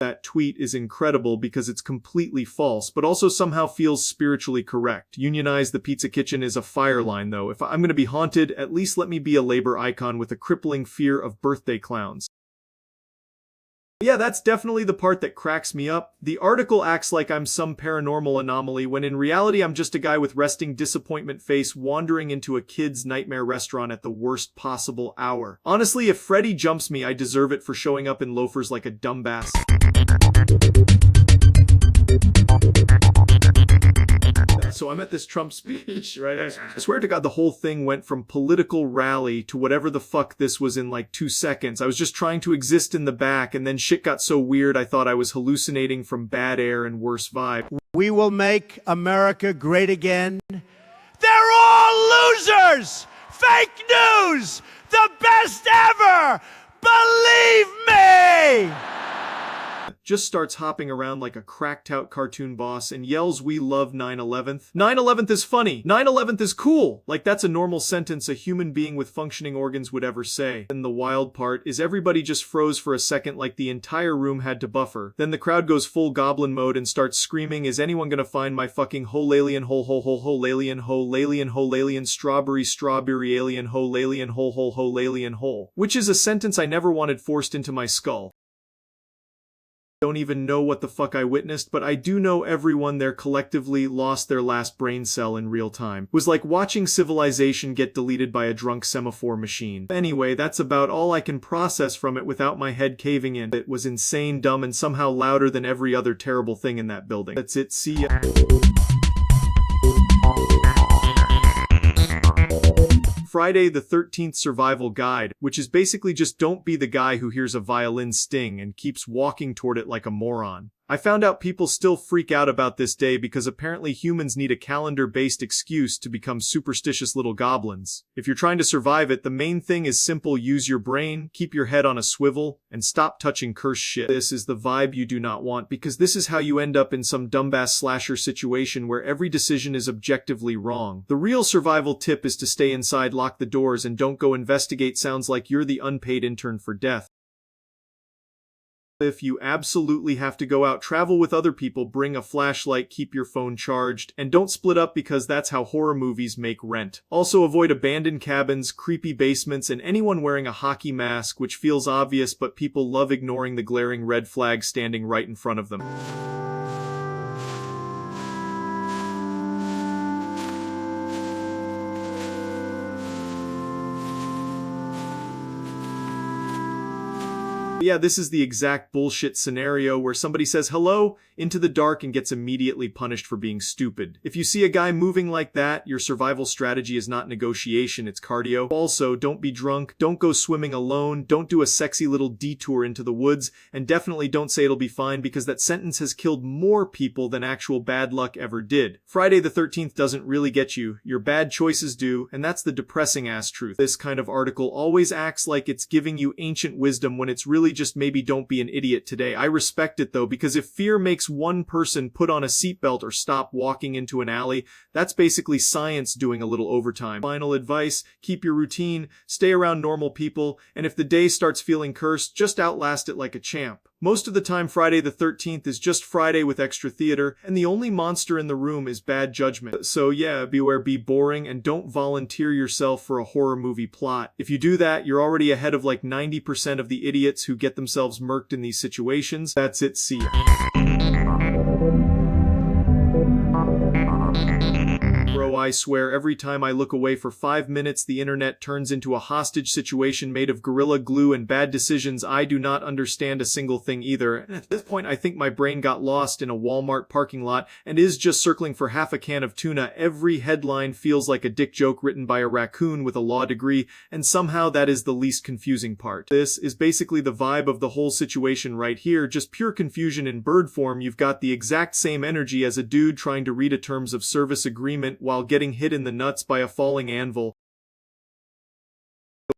That tweet is incredible because it's completely false, but also somehow feels spiritually correct. Unionize the pizza kitchen is a fire line though. If I'm gonna be haunted, at least let me be a labor icon with a crippling fear of birthday clowns. Yeah, that's definitely the part that cracks me up. The article acts like I'm some paranormal anomaly when in reality I'm just a guy with resting disappointment face wandering into a kid's nightmare restaurant at the worst possible hour. Honestly, if Freddy jumps me, I deserve it for showing up in loafers like a dumbass. So I'm at this Trump speech, right? I swear to God, the whole thing went from political rally to whatever the fuck this was in like 2 seconds. I was just trying to exist in the back, and then shit got so weird I thought I was hallucinating from bad air and worse vibe. We will make America great again. They're all losers! Fake news! The best ever! Believe me! Just starts hopping around like a cracked out cartoon boss and yells, "We love 9/11th. 9/11th is funny. 9/11th is cool." Like that's a normal sentence a human being with functioning organs would ever say. And the wild part is everybody just froze for a second like the entire room had to buffer. Then the crowd goes full goblin mode and starts screaming, "Is anyone gonna find my fucking ho-lalien ho-ho-ho-ho-lalien ho-lalien ho-lalien strawberry alien ho-lalien ho-ho-ho-lalien hole." Which is a sentence I never wanted forced into my skull. Don't even know what the fuck I witnessed, but I do know everyone there collectively lost their last brain cell in real time. It was like watching civilization get deleted by a drunk semaphore machine. Anyway, that's about all I can process from it without my head caving in. It was insane, dumb, and somehow louder than every other terrible thing in that building. That's it, see ya. Friday the 13th Survival Guide, which is basically just don't be the guy who hears a violin sting and keeps walking toward it like a moron. I found out people still freak out about this day because apparently humans need a calendar-based excuse to become superstitious little goblins. If you're trying to survive it, the main thing is simple: use your brain, keep your head on a swivel, and stop touching cursed shit. This is the vibe you do not want, because this is how you end up in some dumbass slasher situation where every decision is objectively wrong. The real survival tip is to stay inside, lock the doors, and don't go investigate sounds like you're the unpaid intern for death. If you absolutely have to go out, travel with other people, bring a flashlight, keep your phone charged, and don't split up because that's how horror movies make rent. Also avoid abandoned cabins, creepy basements, and anyone wearing a hockey mask, which feels obvious but people love ignoring the glaring red flag standing right in front of them. Yeah, this is the exact bullshit scenario where somebody says hello into the dark and gets immediately punished for being stupid. If you see a guy moving like that, your survival strategy is not negotiation, it's cardio. Also, don't be drunk, don't go swimming alone, don't do a sexy little detour into the woods, and definitely don't say it'll be fine, because that sentence has killed more people than actual bad luck ever did. Friday the 13th doesn't really get you, your bad choices do, and that's the depressing ass truth. This kind of article always acts like it's giving you ancient wisdom when it's really just maybe don't be an idiot today. I respect it though, because if fear makes one person put on a seatbelt or stop walking into an alley, that's basically science doing a little overtime. Final advice: keep your routine, stay around normal people, and if the day starts feeling cursed, just outlast it like a champ. Most of the time, Friday the 13th is just Friday with extra theater, and the only monster in the room is bad judgment. So yeah, beware, be boring, and don't volunteer yourself for a horror movie plot. If you do that, you're already ahead of like 90% of the idiots who get themselves murked in these situations. That's it, see ya. Bro, I swear every time I look away for 5 minutes, the internet turns into a hostage situation made of Gorilla Glue and bad decisions. I do not understand a single thing either. And at this point, I think my brain got lost in a Walmart parking lot and is just circling for half a can of tuna. Every headline feels like a dick joke written by a raccoon with a law degree, and somehow that is the least confusing part. This is basically the vibe of the whole situation right here, just pure confusion in bird form. You've got the exact same energy as a dude trying to read a terms of service agreement while getting hit in the nuts by a falling anvil.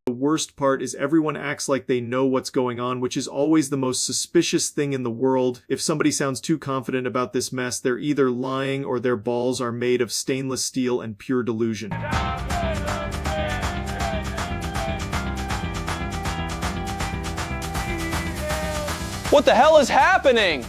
The worst part is everyone acts like they know what's going on, which is always the most suspicious thing in the world. If somebody sounds too confident about this mess, they're either lying or their balls are made of stainless steel and pure delusion. What the hell is happening?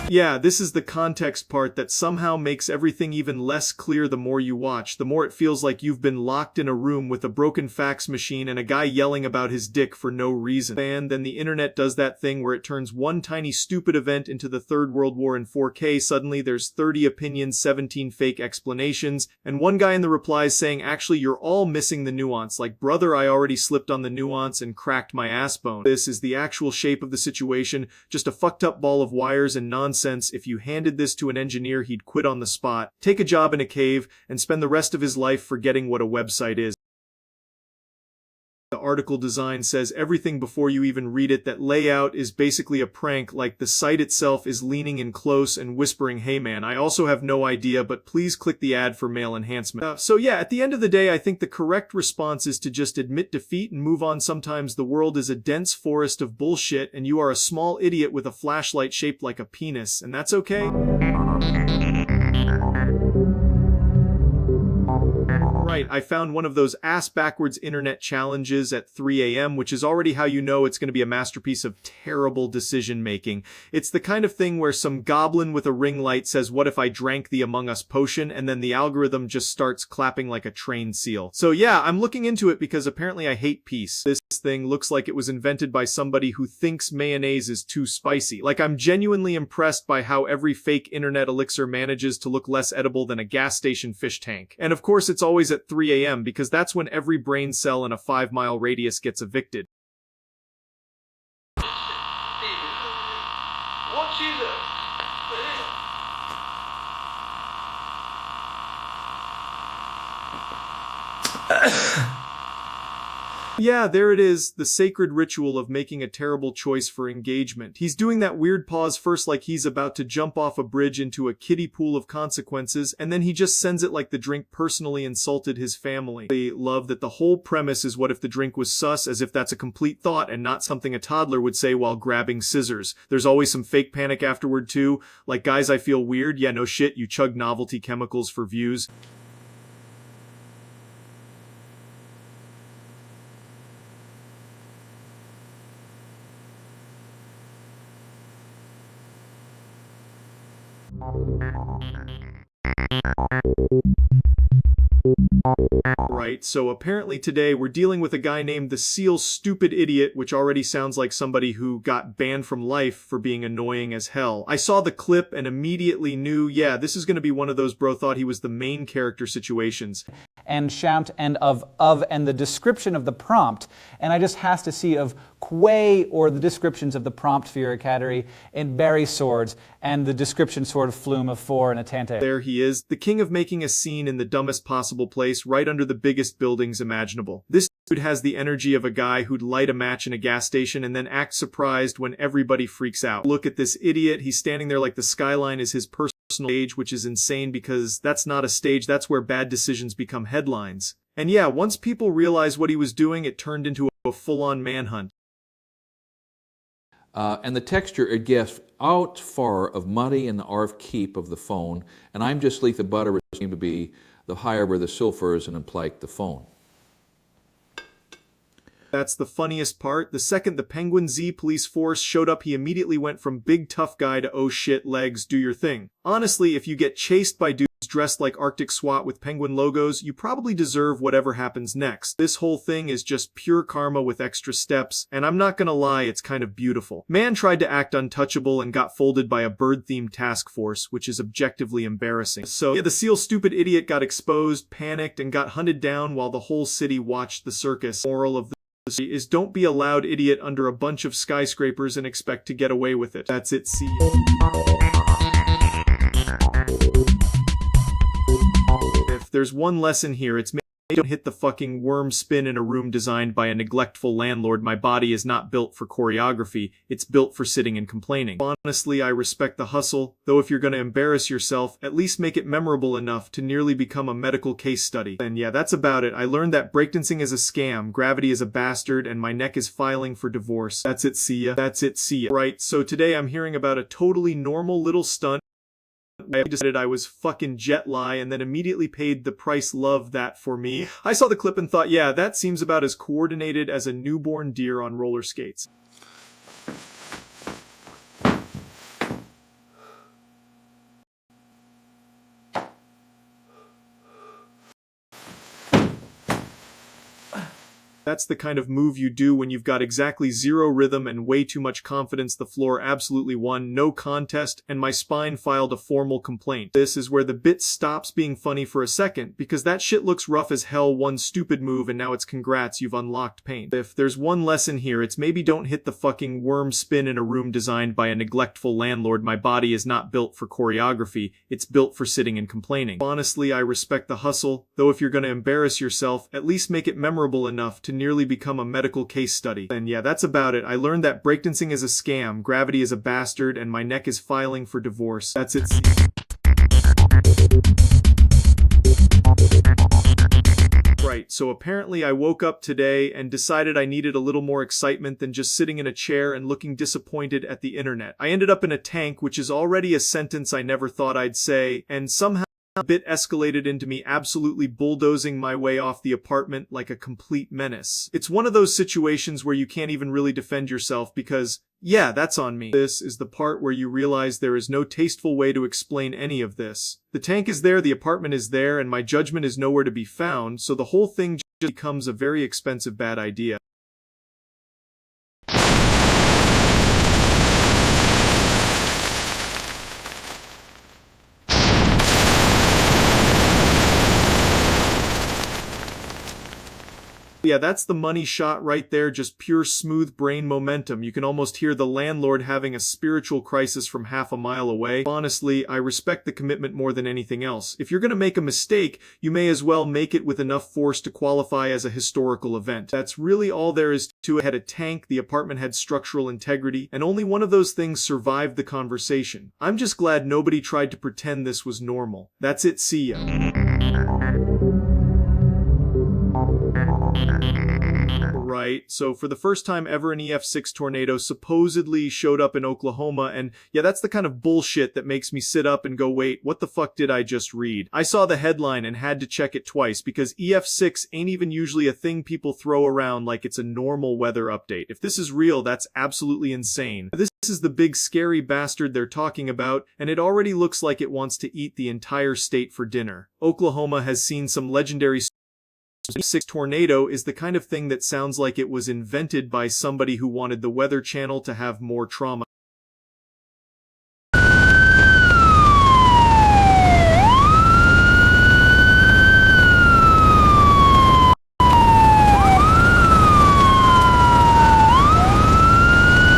Yeah, this is the context part that somehow makes everything even less clear the more you watch. The more it feels like you've been locked in a room with a broken fax machine and a guy yelling about his dick for no reason. And then the internet does that thing where it turns one tiny stupid event into the Third World War in 4K. Suddenly there's 30 opinions, 17 fake explanations, and one guy in the replies saying, actually, you're all missing the nuance. Like, brother, I already slipped on the nuance and cracked my ass bone. This is the actual shape of the situation, just a fucked up ball of wires and nonsense. If you handed this to an engineer, he'd quit on the spot, take a job in a cave, and spend the rest of his life forgetting what a website is. The article design says everything before you even read it. That layout is basically a prank, like the site itself is leaning in close and whispering, hey man, I also have no idea, but please click the ad for male enhancement. So yeah, at the end of the day, I think the correct response is to just admit defeat and move on. Sometimes the world is a dense forest of bullshit and you are a small idiot with a flashlight shaped like a penis, and that's okay. Right, I found one of those ass-backwards internet challenges at 3 a.m., which is already how you know it's going to be a masterpiece of terrible decision-making. It's the kind of thing where some goblin with a ring light says, what if I drank the Among Us potion, and then the algorithm just starts clapping like a trained seal. So yeah, I'm looking into it because apparently I hate peace. This thing looks like it was invented by somebody who thinks mayonnaise is too spicy. Like, I'm genuinely impressed by how every fake internet elixir manages to look less edible than a gas station fish tank. And of course it's always at 3 a.m. because that's when every brain cell in a 5-mile radius gets evicted. What is it? Yeah, there it is, the sacred ritual of making a terrible choice for engagement. He's doing that weird pause first like he's about to jump off a bridge into a kiddie pool of consequences, and then he just sends it like the drink personally insulted his family. I love that the whole premise is what if the drink was sus, as if that's a complete thought and not something a toddler would say while grabbing scissors. There's always some fake panic afterward too, like guys I feel weird, yeah no shit, you chug novelty chemicals for views. Right, so apparently today we're dealing with a guy named the Seal Stupid Idiot, which already sounds like somebody who got banned from life for being annoying as hell. I saw the clip and immediately knew, yeah, this is gonna be one of those bro thought he was the main character situations. And shout and of and the description of the prompt, and I just has to see of Quay or the descriptions of the prompt for your category in Barry Swords and the description sort of flume of 4 and a Tante. There he is, the king of making a scene in the dumbest possible place, right under the biggest buildings imaginable. This dude has the energy of a guy who'd light a match in a gas station and then act surprised when everybody freaks out. Look at this idiot, he's standing there like the skyline is his personal stage, which is insane because that's not a stage, that's where bad decisions become headlines. And yeah, once people realized what he was doing, it turned into a full-on manhunt. And the texture, it gets out far of muddy and the arf keep of the phone, and I'm just like the butter seem to be the higher where the sulfur is and implied the phone. That's the funniest part. The second the penguinz0 police force showed up, he immediately went from big tough guy to oh shit legs, do your thing. Honestly, if you get chased by dudes dressed like Arctic SWAT with penguin logos, you probably deserve whatever happens next. This whole thing is just pure karma with extra steps, and I'm not gonna lie, it's kind of beautiful. Man tried to act untouchable and got folded by a bird-themed task force, which is objectively embarrassing. So yeah, the Seal Stupid Idiot got exposed, panicked, and got hunted down while the whole city watched the circus. Moral of the is don't be a loud idiot under a bunch of skyscrapers and expect to get away with it. That's it, see ya. If there's one lesson here, it's don't hit the fucking worm spin in a room designed by a neglectful landlord. My body is not built for choreography, it's built for sitting and complaining. Honestly, I respect the hustle, though if you're gonna embarrass yourself, at least make it memorable enough to nearly become a medical case study. And yeah, that's about it. I learned that breakdancing is a scam, gravity is a bastard, and my neck is filing for divorce. That's it, see ya. That's it, see ya. Right, so today I'm hearing about a totally normal little stunt. I decided I was fucking jet-lie and then immediately paid the price. Love that for me. I saw the clip and thought, yeah, that seems about as coordinated as a newborn deer on roller skates. That's the kind of move you do when you've got exactly zero rhythm and way too much confidence. The floor absolutely won, no contest, and my spine filed a formal complaint. This is where the bit stops being funny for a second, because that shit looks rough as hell. One stupid move and now it's congrats, you've unlocked pain. If there's one lesson here, it's maybe don't hit the fucking worm spin in a room designed by a neglectful landlord. My body is not built for choreography, it's built for sitting and complaining. Honestly, I respect the hustle, though if you're gonna embarrass yourself, at least make it memorable enough to nearly become a medical case study. And yeah, that's about it. I learned that breakdancing is a scam, gravity is a bastard, and my neck is filing for divorce. That's it. Right, so apparently I woke up today and decided I needed a little more excitement than just sitting in a chair and looking disappointed at the internet. I ended up in a tank, which is already a sentence I never thought I'd say, and somehow a bit escalated into me absolutely bulldozing my way off the apartment like a complete menace. It's one of those situations where you can't even really defend yourself because, yeah, that's on me. This is the part where you realize there is no tasteful way to explain any of this. The tank is there, the apartment is there, and my judgment is nowhere to be found, so the whole thing just becomes a very expensive bad idea. Yeah, that's the money shot right there, just pure smooth brain momentum. You can almost hear the landlord having a spiritual crisis from half a mile away. Honestly, I respect the commitment more than anything else. If you're gonna make a mistake, you may as well make it with enough force to qualify as a historical event. That's really all there is to it. Had a tank, the apartment had structural integrity, and only one of those things survived the conversation. I'm just glad nobody tried to pretend this was normal. That's it, see ya. Right, so for the first time ever an EF6 tornado supposedly showed up in Oklahoma, and yeah, that's the kind of bullshit that makes me sit up and go, wait, what the fuck did I just read? I saw the headline and had to check it twice, because EF6 ain't even usually a thing people throw around like it's a normal weather update. If this is real, that's absolutely insane. This is the big scary bastard they're talking about, and it already looks like it wants to eat the entire state for dinner. Oklahoma has seen some legendary EF6 tornado is the kind of thing that sounds like it was invented by somebody who wanted the Weather Channel to have more trauma.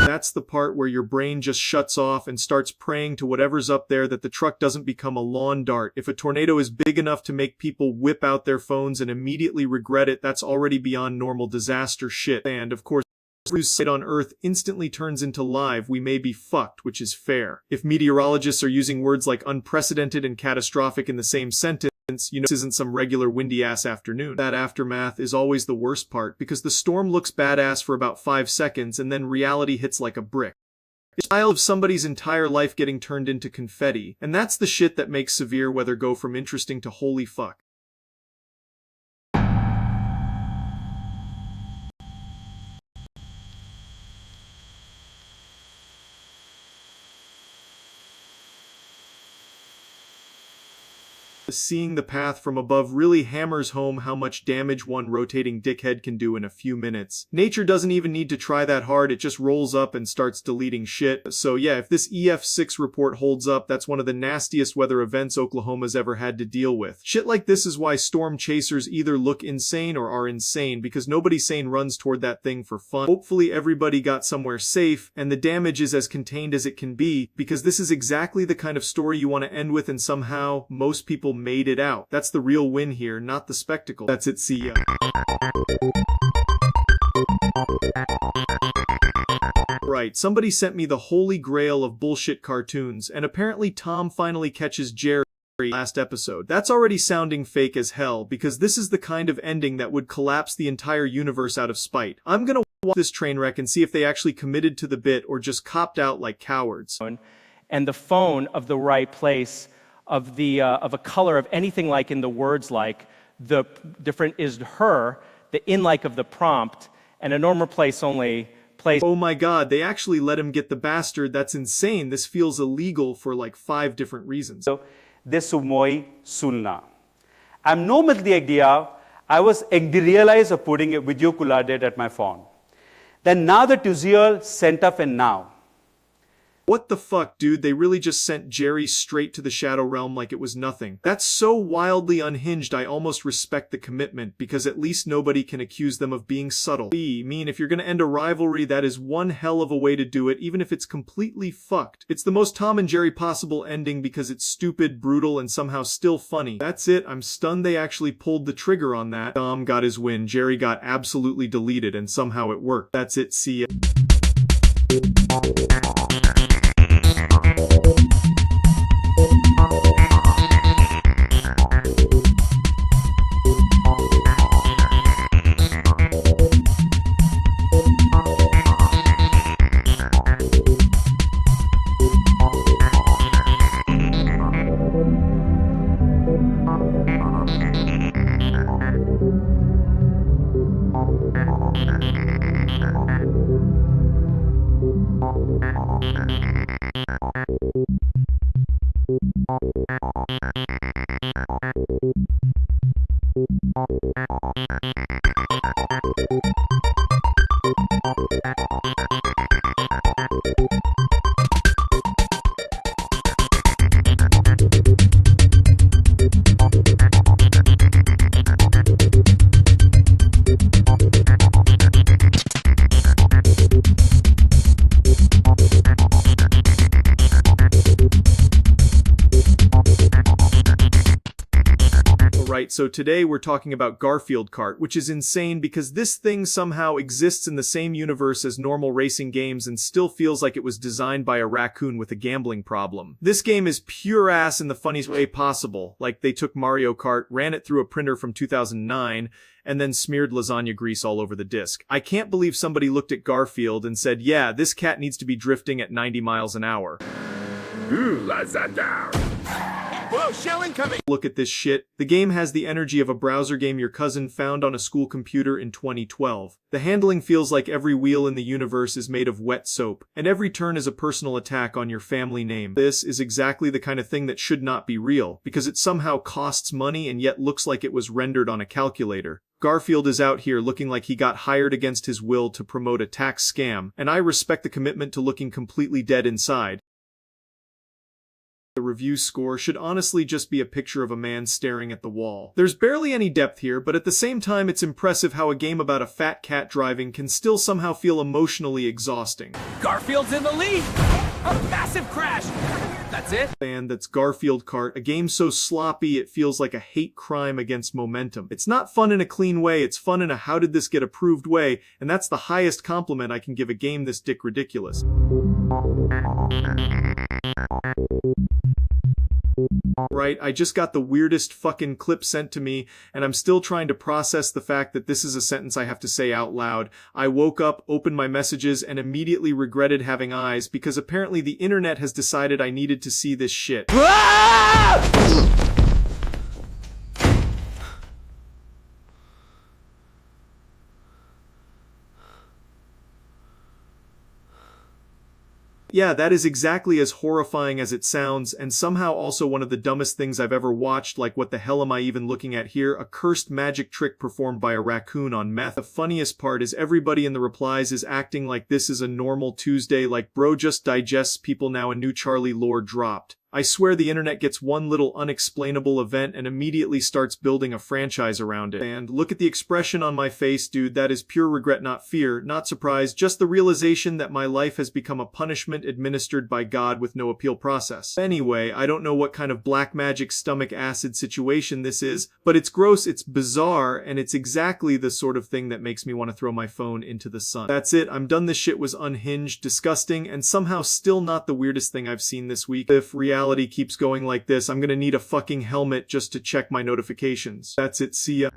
That's the part where your brain just shuts off and starts praying to whatever's up there that the truck doesn't become a lawn dart. If a tornado is big enough to make people whip out their phones and immediately regret it, that's already beyond normal disaster shit. And of course, sight on Earth instantly turns into live, we may be fucked, which is fair. If meteorologists are using words like unprecedented and catastrophic in the same sentence, you know this isn't some regular windy-ass afternoon. That aftermath is always the worst part, because the storm looks badass for about 5 seconds and then reality hits like a brick. It's a style of somebody's entire life getting turned into confetti, and that's the shit that makes severe weather go from interesting to holy fuck. Seeing the path from above really hammers home how much damage one rotating dickhead can do in a few minutes. Nature doesn't even need to try that hard, it just rolls up and starts deleting shit. So yeah, if this EF6 report holds up, that's one of the nastiest weather events Oklahoma's ever had to deal with. Shit like this is why storm chasers either look insane or are insane, because nobody sane runs toward that thing for fun. Hopefully everybody got somewhere safe, and the damage is as contained as it can be, because this is exactly the kind of story you want to end with, and somehow most people made it out. That's the real win here, not the spectacle. That's it, see ya. Right, somebody sent me the holy grail of bullshit cartoons, and apparently Tom finally catches Jerry last episode. That's already sounding fake as hell, because this is the kind of ending that would collapse the entire universe out of spite. I'm gonna watch this train wreck and see if they actually committed to the bit or just copped out like cowards. And the phone of the right place, of a color of anything like in the words like, the different is her, the in like of the prompt, and a normal place only place. Oh my god, they actually let him get the bastard. That's insane. This feels illegal for like 5 different reasons. So, this sumoy sunna. I'm no with the idea, I was realized of putting a video kuladed at my phone. Then now the Tuziel sent off and now. What the fuck, dude? They really just sent Jerry straight to the Shadow Realm like it was nothing. That's so wildly unhinged, I almost respect the commitment, because at least nobody can accuse them of being subtle. I mean, if you're gonna end a rivalry, that is one hell of a way to do it, even if it's completely fucked. It's the most Tom and Jerry possible ending because it's stupid, brutal, and somehow still funny. That's it, I'm stunned they actually pulled the trigger on that. Tom got his win, Jerry got absolutely deleted, and somehow it worked. That's it, see ya. Right, so today we're talking about Garfield Kart, which is insane because this thing somehow exists in the same universe as normal racing games and still feels like it was designed by a raccoon with a gambling problem. This game is pure ass in the funniest way possible, like they took Mario Kart, ran it through a printer from 2009, and then smeared lasagna grease all over the disc. I can't believe somebody looked at Garfield and said, yeah, this cat needs to be drifting at 90 miles an hour. Lasagna. Whoa, shell incoming! Look at this shit. The game has the energy of a browser game your cousin found on a school computer in 2012. The handling feels like every wheel in the universe is made of wet soap, and every turn is a personal attack on your family name. This is exactly the kind of thing that should not be real, because it somehow costs money and yet looks like it was rendered on a calculator. Garfield is out here looking like he got hired against his will to promote a tax scam, and I respect the commitment to looking completely dead inside. The review score should honestly just be a picture of a man staring at the wall. There's barely any depth here, but at the same time it's impressive how a game about a fat cat driving can still somehow feel emotionally exhausting. Garfield's in the lead! A massive crash! That's it? And that's Garfield Kart, a game so sloppy it feels like a hate crime against momentum. It's not fun in a clean way, it's fun in a how did this get approved way, and that's the highest compliment I can give a game this dick ridiculous. Right, I just got the weirdest fucking clip sent to me, and I'm still trying to process the fact that this is a sentence I have to say out loud. I woke up, opened my messages, and immediately regretted having eyes, because apparently the internet has decided I needed to see this shit. Yeah, that is exactly as horrifying as it sounds, and somehow also one of the dumbest things I've ever watched, like what the hell am I even looking at here? A cursed magic trick performed by a raccoon on meth. The funniest part is everybody in the replies is acting like this is a normal Tuesday, like bro just digests people now a new Charlie lore dropped. I swear the internet gets one little unexplainable event and immediately starts building a franchise around it. And look at the expression on my face, dude, that is pure regret, not fear, not surprise, just the realization that my life has become a punishment administered by God with no appeal process. Anyway, I don't know what kind of black magic stomach acid situation this is, but it's gross, it's bizarre, and it's exactly the sort of thing that makes me want to throw my phone into the sun. That's it, I'm done. This shit was unhinged, disgusting, and somehow still not the weirdest thing I've seen this week. If reality keeps going like this, I'm gonna need a fucking helmet just to check my notifications. That's it, see ya.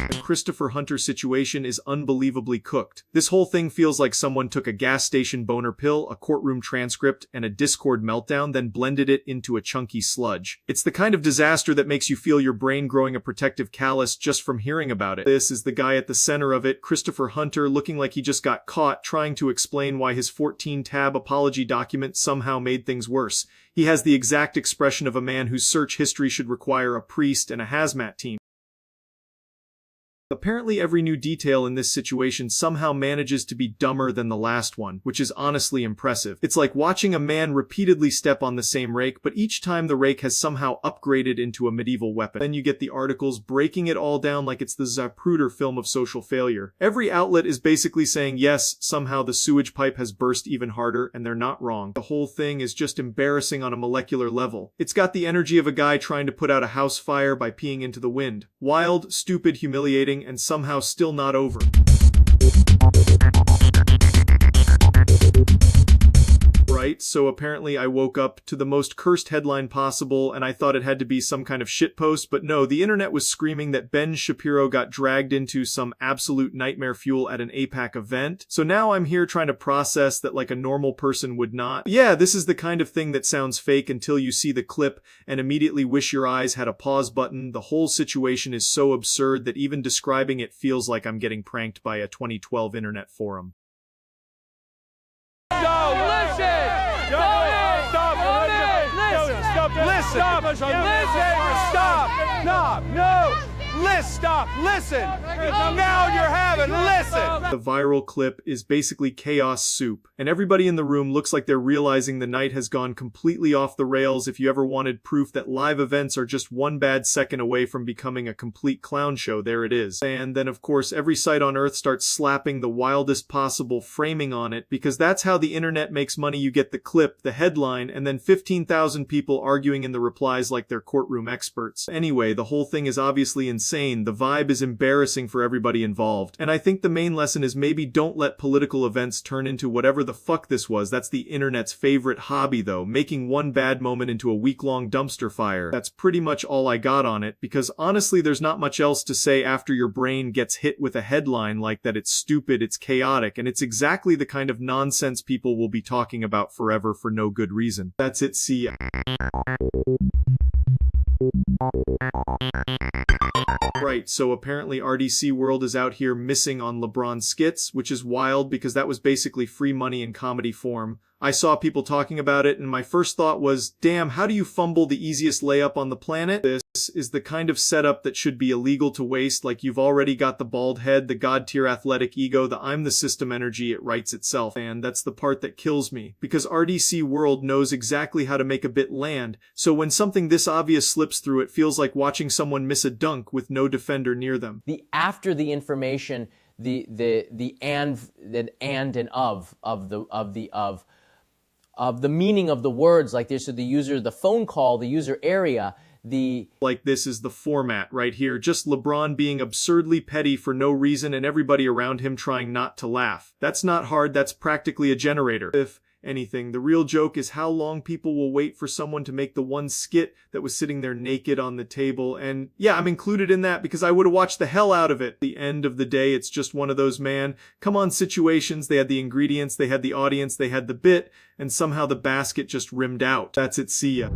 The Christopher Hunter situation is unbelievably cooked. This whole thing feels like someone took a gas station boner pill, a courtroom transcript, and a Discord meltdown, then blended it into a chunky sludge. It's the kind of disaster that makes you feel your brain growing a protective callus just from hearing about it. This is the guy at the center of it, Christopher Hunter, looking like he just got caught trying to explain why his 14-tab apology document somehow made things worse. He has the exact expression of a man whose search history should require a priest and a hazmat team. Apparently every new detail in this situation somehow manages to be dumber than the last one, which is honestly impressive. It's like watching a man repeatedly step on the same rake, but each time the rake has somehow upgraded into a medieval weapon. Then you get the articles breaking it all down like it's the Zapruder film of social failure. Every outlet is basically saying, yes, somehow the sewage pipe has burst even harder, and they're not wrong. The whole thing is just embarrassing on a molecular level. It's got the energy of a guy trying to put out a house fire by peeing into the wind. Wild, stupid, humiliating, and somehow still not over. Right, so apparently I woke up to the most cursed headline possible and I thought it had to be some kind of shitpost, but no, the internet was screaming that Ben Shapiro got dragged into some absolute nightmare fuel at an APAC event. So now I'm here trying to process that like a normal person would not. Yeah, this is the kind of thing that sounds fake until you see the clip and immediately wish your eyes had a pause button. The whole situation is so absurd that even describing it feels like I'm getting pranked by a 2012 internet forum. Listen! Stop! Stop. Listen. Now you're having. Listen. The viral clip is basically chaos soup, and everybody in the room looks like they're realizing the night has gone completely off the rails. If you ever wanted proof that live events are just one bad second away from becoming a complete clown show, there it is. And then of course every site on earth starts slapping the wildest possible framing on it, because that's how the internet makes money. You get the clip, the headline, and then 15,000 people arguing in the replies like they're courtroom experts. Anyway, the whole thing is obviously insane. The vibe is embarrassing for everybody involved. And I think the main lesson is maybe don't let political events turn into whatever the fuck this was. That's the internet's favorite hobby though, making one bad moment into a week-long dumpster fire. That's pretty much all I got on it, because honestly there's not much else to say after your brain gets hit with a headline like that. It's stupid, it's chaotic, and it's exactly the kind of nonsense people will be talking about forever for no good reason. That's it, see ya. Right, so apparently RDC World is out here missing on LeBron skits, which is wild because that was basically free money in comedy form. I saw people talking about it and my first thought was, damn, how do you fumble the easiest layup on the planet? This is the kind of setup that should be illegal to waste. Like, you've already got the bald head, the god-tier athletic ego, the I'm the system energy, it writes itself. And that's the part that kills me, because RDC World knows exactly how to make a bit land, so when something this obvious slips through, it feels like watching someone miss a dunk with no defender near them. The after the information, the and of the meaning of the words, like this, so the user, the phone call, the user area, like this is the format right here, just LeBron being absurdly petty for no reason and everybody around him trying not to laugh. That's not hard, that's practically a generator. If anything, the real joke is how long people will wait for someone to make the one skit that was sitting there naked on the table. And yeah, I'm included in that because I would have watched the hell out of it. At the end of the day, it's just one of those, man, come on situations. They had the ingredients, they had the audience, they had the bit, and somehow the basket just rimmed out. That's it, see ya.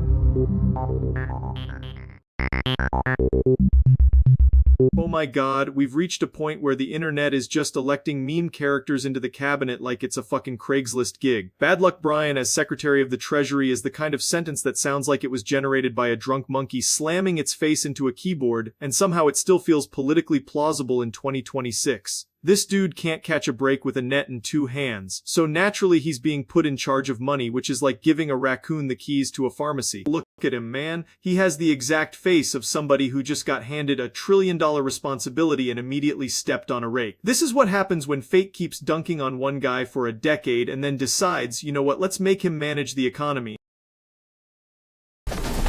Oh my god, we've reached a point where the internet is just electing meme characters into the cabinet like it's a fucking Craigslist gig. Bad luck Brian as Secretary of the Treasury is the kind of sentence that sounds like it was generated by a drunk monkey slamming its face into a keyboard, and somehow it still feels politically plausible in 2026. This dude can't catch a break with a net in two hands, so naturally he's being put in charge of money, which is like giving a raccoon the keys to a pharmacy. Look at him, man. He has the exact face of somebody who just got handed $1 trillion responsibility and immediately stepped on a rake. This is what happens when fate keeps dunking on one guy for a decade and then decides, you know what, let's make him manage the economy.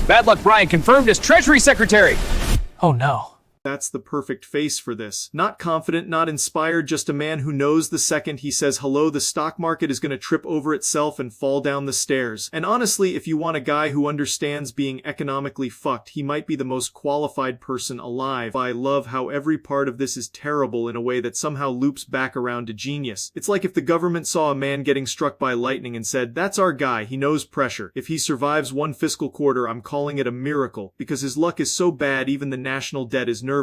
Bad luck Brian confirmed as Treasury Secretary. Oh no. That's the perfect face for this. Not confident, not inspired, just a man who knows the second he says hello, the stock market is going to trip over itself and fall down the stairs. And honestly, if you want a guy who understands being economically fucked, he might be the most qualified person alive. I love how every part of this is terrible in a way that somehow loops back around to genius. It's like if the government saw a man getting struck by lightning and said, that's our guy, he knows pressure. If he survives one fiscal quarter, I'm calling it a miracle, because his luck is so bad even the national debt is nervous.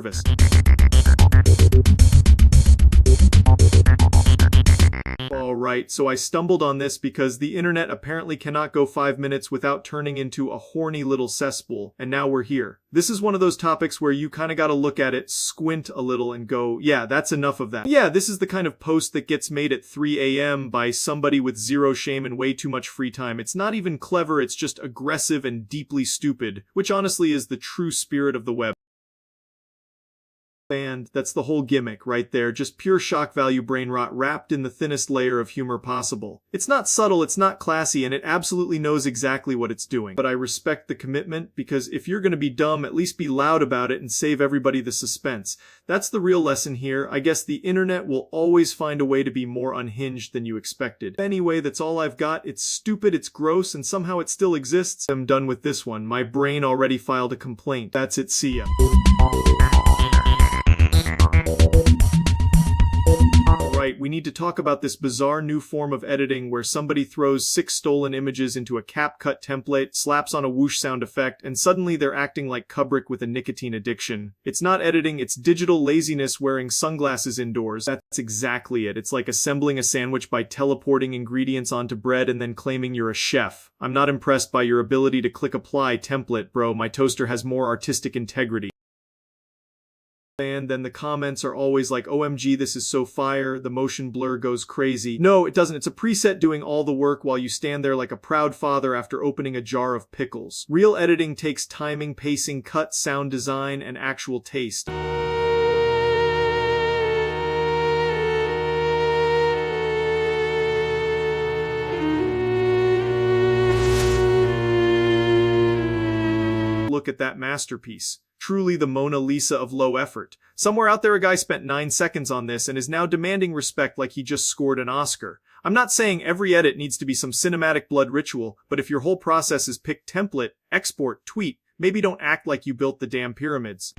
Alright, so I stumbled on this because the internet apparently cannot go 5 minutes without turning into a horny little cesspool, and now we're here. This is one of those topics where you kinda gotta look at it, squint a little, and go, yeah, that's enough of that. Yeah, this is the kind of post that gets made at 3 a.m. by somebody with zero shame and way too much free time. It's not even clever, it's just aggressive and deeply stupid, which honestly is the true spirit of the web. And that's the whole gimmick right there, just pure shock value brain rot wrapped in the thinnest layer of humor possible. It's not subtle, it's not classy, and it absolutely knows exactly what it's doing. But I respect the commitment, because if you're gonna be dumb, at least be loud about it and save everybody the suspense. That's the real lesson here. I guess the internet will always find a way to be more unhinged than you expected. Anyway, that's all I've got. It's stupid, it's gross, and somehow it still exists. I'm done with this one. My brain already filed a complaint. That's it, see ya. Right, we need to talk about this bizarre new form of editing where somebody throws 6 stolen images into a CapCut template, slaps on a whoosh sound effect, and suddenly they're acting like Kubrick with a nicotine addiction. It's not editing, it's digital laziness wearing sunglasses indoors. That's exactly it. It's like assembling a sandwich by teleporting ingredients onto bread and then claiming you're a chef. I'm not impressed by your ability to click apply template, bro. My toaster has more artistic integrity. And then the comments are always like, OMG, this is so fire, the motion blur goes crazy. No, it doesn't. It's a preset doing all the work while you stand there like a proud father after opening a jar of pickles. Real editing takes timing, pacing, cut, sound design, and actual taste. Look at that masterpiece. Truly the Mona Lisa of low effort. Somewhere out there a guy spent 9 seconds on this and is now demanding respect like he just scored an Oscar. I'm not saying every edit needs to be some cinematic blood ritual, but if your whole process is pick template, export, tweet, maybe don't act like you built the damn pyramids.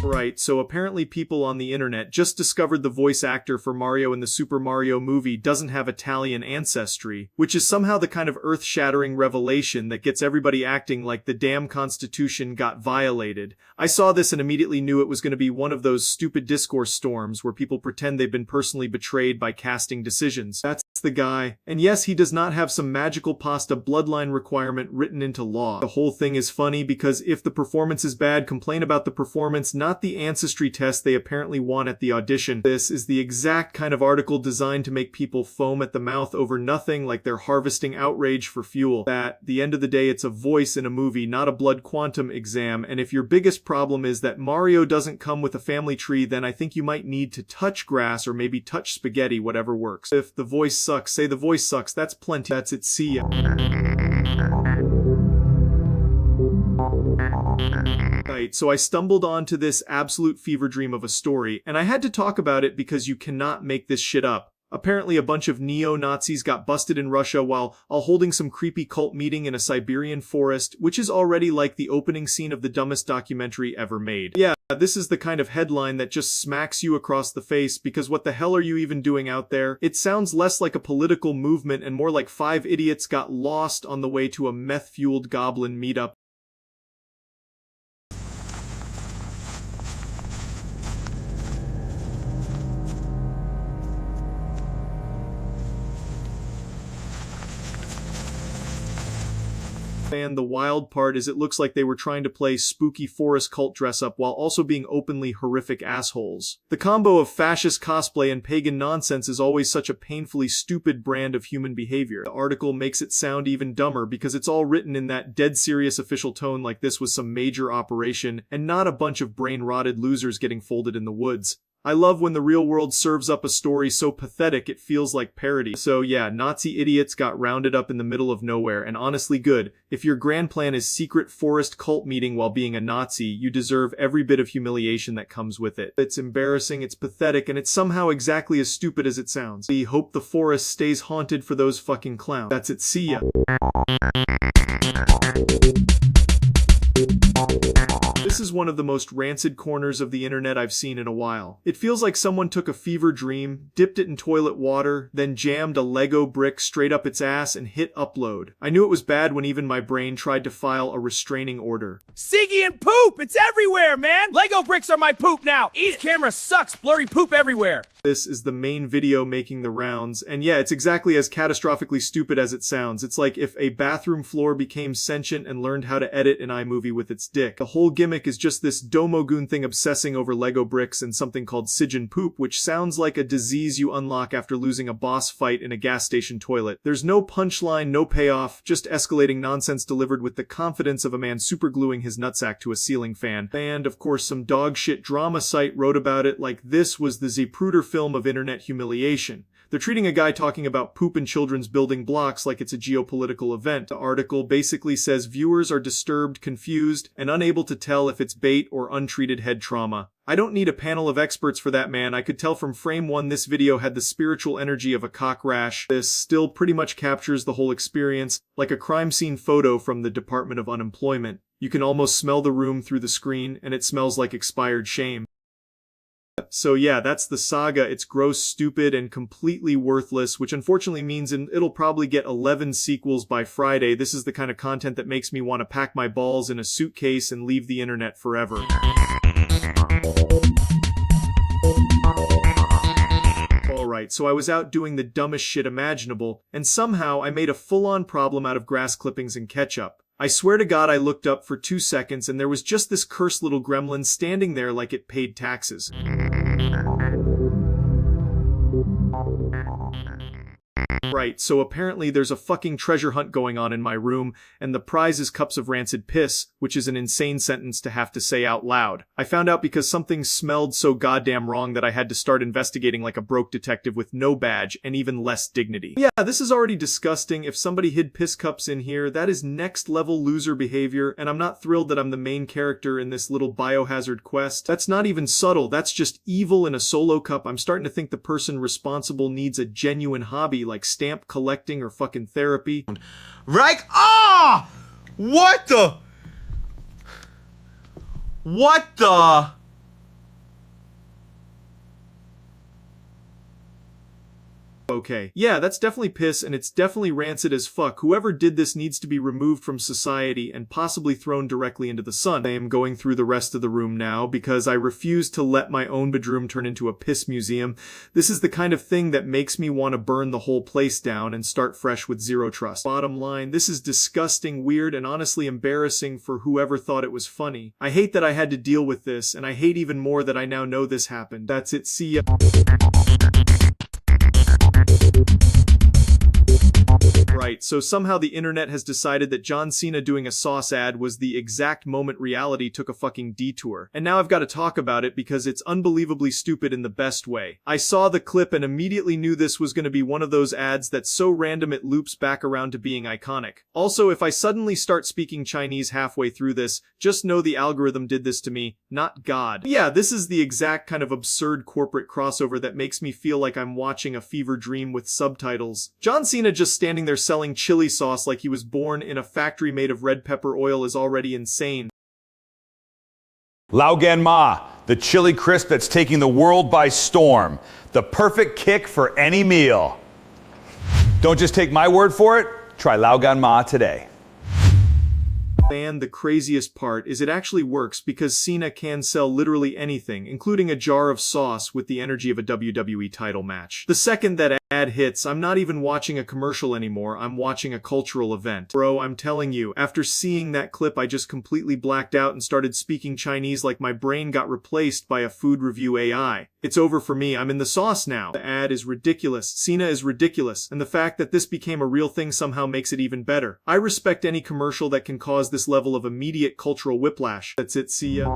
Right, so apparently people on the internet just discovered the voice actor for Mario in the Super Mario movie doesn't have Italian ancestry, which is somehow the kind of earth-shattering revelation that gets everybody acting like the damn Constitution got violated. I saw this and immediately knew it was going to be one of those stupid discourse storms where people pretend they've been personally betrayed by casting decisions. That's the guy. And yes, he does not have some magical pasta bloodline requirement written into law. The whole thing is funny because if the performance is bad, complain about the performance, not the ancestry test they apparently want at the audition. This is the exact kind of article designed to make people foam at the mouth over nothing, like they're harvesting outrage for fuel. At the end of the day, it's a voice in a movie, not a blood quantum exam, and if your biggest problem is that Mario doesn't come with a family tree, then I think you might need to touch grass or maybe touch spaghetti, whatever works. If the voice sucks, say the voice sucks, that's plenty. That's it, see ya. Right, so I stumbled onto this absolute fever dream of a story, and I had to talk about it because you cannot make this shit up. Apparently a bunch of neo-Nazis got busted in Russia while holding some creepy cult meeting in a Siberian forest, which is already like the opening scene of the dumbest documentary ever made. Yeah, this is the kind of headline that just smacks you across the face because what the hell are you even doing out there? It sounds less like a political movement and more like 5 idiots got lost on the way to a meth-fueled goblin meetup. And the wild part is it looks like they were trying to play spooky forest cult dress up while also being openly horrific assholes. The combo of fascist cosplay and pagan nonsense is always such a painfully stupid brand of human behavior. The article makes it sound even dumber because it's all written in that dead serious official tone like this was some major operation and not a bunch of brain-rotted losers getting folded in the woods. I love when the real world serves up a story so pathetic it feels like parody. So yeah, Nazi idiots got rounded up in the middle of nowhere, and honestly good. If your grand plan is secret forest cult meeting while being a Nazi, you deserve every bit of humiliation that comes with it. It's embarrassing, it's pathetic, and it's somehow exactly as stupid as it sounds. We hope the forest stays haunted for those fucking clowns. That's it, see ya. This is one of the most rancid corners of the internet I've seen in a while. It feels like someone took a fever dream, dipped it in toilet water, then jammed a Lego brick straight up its ass and hit upload. I knew it was bad when even my brain tried to file a restraining order. Siggy and poop! It's everywhere, man! Lego bricks are my poop now! Each camera sucks! Blurry poop everywhere! This is the main video making the rounds, and yeah, it's exactly as catastrophically stupid as it sounds. It's like if a bathroom floor became sentient and learned how to edit an iMovie with its dick. The whole gimmick is just this Domogoon thing obsessing over Lego bricks and something called Sijan poop, which sounds like a disease you unlock after losing a boss fight in a gas station toilet. There's no punchline, no payoff, just escalating nonsense delivered with the confidence of a man supergluing his nutsack to a ceiling fan. And, of course, some dogshit drama site wrote about it like this was the Zapruder film of internet humiliation. They're treating a guy talking about poop and children's building blocks like it's a geopolitical event. The article basically says viewers are disturbed, confused, and unable to tell if it's bait or untreated head trauma. I don't need a panel of experts for that, man. I could tell from frame one this video had the spiritual energy of a cock rash. This still pretty much captures the whole experience, like a crime scene photo from the Department of Unemployment. You can almost smell the room through the screen, and it smells like expired shame. So yeah, that's the saga. It's gross, stupid, and completely worthless, which unfortunately means it'll probably get 11 sequels by Friday. This is the kind of content that makes me want to pack my balls in a suitcase and leave the internet forever. Alright. Right, so I was out doing the dumbest shit imaginable, and somehow I made a full-on problem out of grass clippings and ketchup. I swear to God I looked up for 2 seconds and there was just this cursed little gremlin standing there like it paid taxes. Right, so apparently there's a fucking treasure hunt going on in my room, and the prize is cups of rancid piss, which is an insane sentence to have to say out loud. I found out because something smelled so goddamn wrong that I had to start investigating like a broke detective with no badge and even less dignity. Yeah, this is already disgusting. If somebody hid piss cups in here, that is next level loser behavior, and I'm not thrilled that I'm the main character in this little biohazard quest. That's not even subtle, that's just evil in a solo cup. I'm starting to think the person responsible needs a genuine hobby like stamp collecting or fucking therapy. Right? Ah! What the? What the? Okay, yeah, that's definitely piss and it's definitely rancid as fuck. Whoever did this needs to be removed from society and possibly thrown directly into the sun. I am going through the rest of the room now because I refuse to let my own bedroom turn into a piss museum. This is the kind of thing that makes me want to burn the whole place down and start fresh with zero trust. Bottom line, this is disgusting, weird, and honestly embarrassing for whoever thought it was funny. I hate that I had to deal with this, and I hate even more that I now know this happened. That's it, see ya. Right, so somehow the internet has decided that John Cena doing a sauce ad was the exact moment reality took a fucking detour. And now I've got to talk about it because it's unbelievably stupid in the best way. I saw the clip and immediately knew this was going to be one of those ads that's so random it loops back around to being iconic. Also, if I suddenly start speaking Chinese halfway through this, just know the algorithm did this to me, not God. Yeah, this is the exact kind of absurd corporate crossover that makes me feel like I'm watching a fever dream with subtitles. John Cena just standing there selling chili sauce like he was born in a factory made of red pepper oil is already insane. Lao Gan Ma, the chili crisp that's taking the world by storm. The perfect kick for any meal. Don't just take my word for it, try Lao Gan Ma today. And the craziest part is it actually works because Cena can sell literally anything, including a jar of sauce with the energy of a WWE title match. The second that ad hits, I'm not even watching a commercial anymore, I'm watching a cultural event. Bro, I'm telling you, after seeing that clip I just completely blacked out and started speaking Chinese like my brain got replaced by a food review AI. It's over for me, I'm in the sauce now. The ad is ridiculous, Cena is ridiculous, and the fact that this became a real thing somehow makes it even better. I respect any commercial that can cause this level of immediate cultural whiplash. That's it, see ya.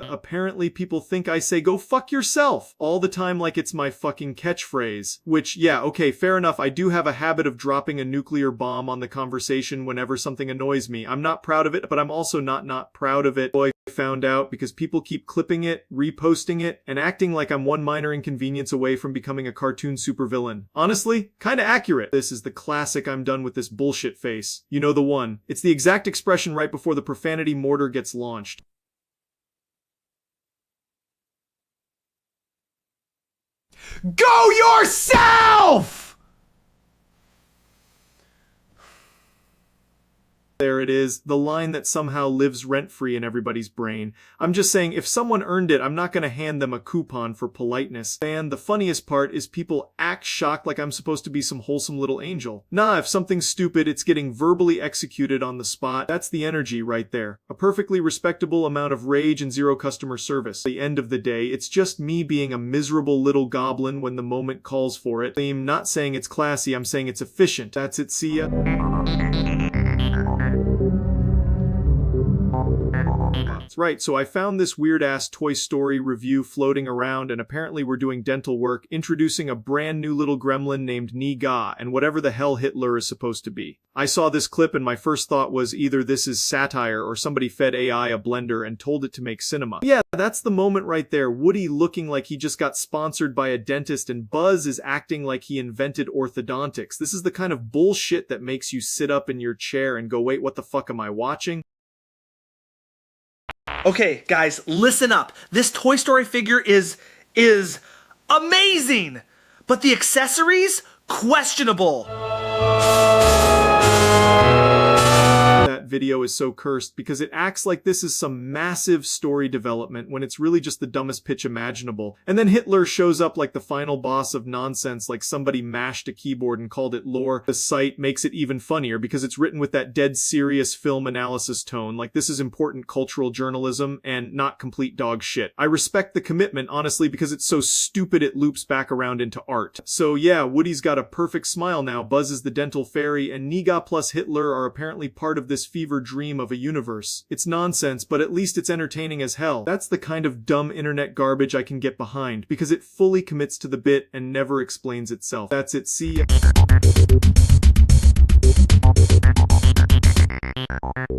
Apparently people think I say go fuck yourself all the time like it's my fucking catchphrase. Which, yeah, okay, fair enough, I do have a habit of dropping a nuclear bomb on the conversation whenever something annoys me. I'm not proud of it, but I'm also not proud of it. Boy, I found out because people keep clipping it, reposting it, and acting like I'm one minor inconvenience away from becoming a cartoon supervillain. Honestly, kinda accurate. This is the classic I'm done with this bullshit face. You know the one. It's the exact expression right before the profanity mortar gets launched. Go yourself! There it is, the line that somehow lives rent-free in everybody's brain. I'm just saying, if someone earned it, I'm not gonna hand them a coupon for politeness. And the funniest part is people act shocked like I'm supposed to be some wholesome little angel. Nah, if something's stupid, it's getting verbally executed on the spot. That's the energy right there. A perfectly respectable amount of rage and zero customer service. At the end of the day, it's just me being a miserable little goblin when the moment calls for it. I'm not saying it's classy, I'm saying it's efficient. That's it, see ya. Right, so I found this weird-ass Toy Story review floating around, and apparently we're doing dental work, introducing a brand new little gremlin named Ni-Ga, and whatever the hell Hitler is supposed to be. I saw this clip and my first thought was either this is satire or somebody fed AI a blender and told it to make cinema. Yeah, that's the moment right there. Woody looking like he just got sponsored by a dentist, and Buzz is acting like he invented orthodontics. This is the kind of bullshit that makes you sit up in your chair and go, wait, what the fuck am I watching? Okay, guys, listen up. This Toy Story figure is amazing, but the accessories, questionable. That video is so cursed because it acts like this is some massive story development when it's really just the dumbest pitch imaginable. And then Hitler shows up like the final boss of nonsense, like somebody mashed a keyboard and called it lore. The site makes it even funnier because it's written with that dead serious film analysis tone, like this is important cultural journalism and not complete dog shit. I respect the commitment, honestly, because it's so stupid it loops back around into art. So yeah, Woody's got a perfect smile now, Buzz is the dental fairy, and Niga plus Hitler are apparently part of this fever dream of a universe. It's nonsense, but at least it's entertaining as hell. That's the kind of dumb internet garbage I can get behind, because it fully commits to the bit and never explains itself. That's it, see ya.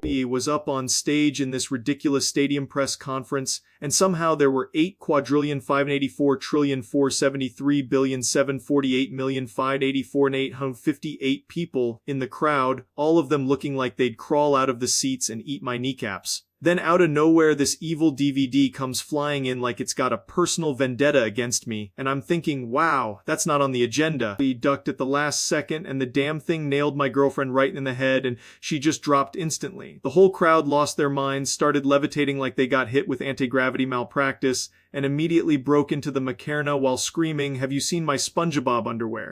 He was up on stage in this ridiculous stadium press conference, and somehow there were 8,584,473,748,584,858 people in the crowd, all of them looking like they'd crawl out of the seats and eat my kneecaps. Then out of nowhere, this evil DVD comes flying in like it's got a personal vendetta against me, and I'm thinking, wow, that's not on the agenda. He ducked at the last second, and the damn thing nailed my girlfriend right in the head, and she just dropped instantly. The whole crowd lost their minds, started levitating like they got hit with anti-gravity malpractice, and immediately broke into the Macarena while screaming, "Have you seen my SpongeBob underwear?"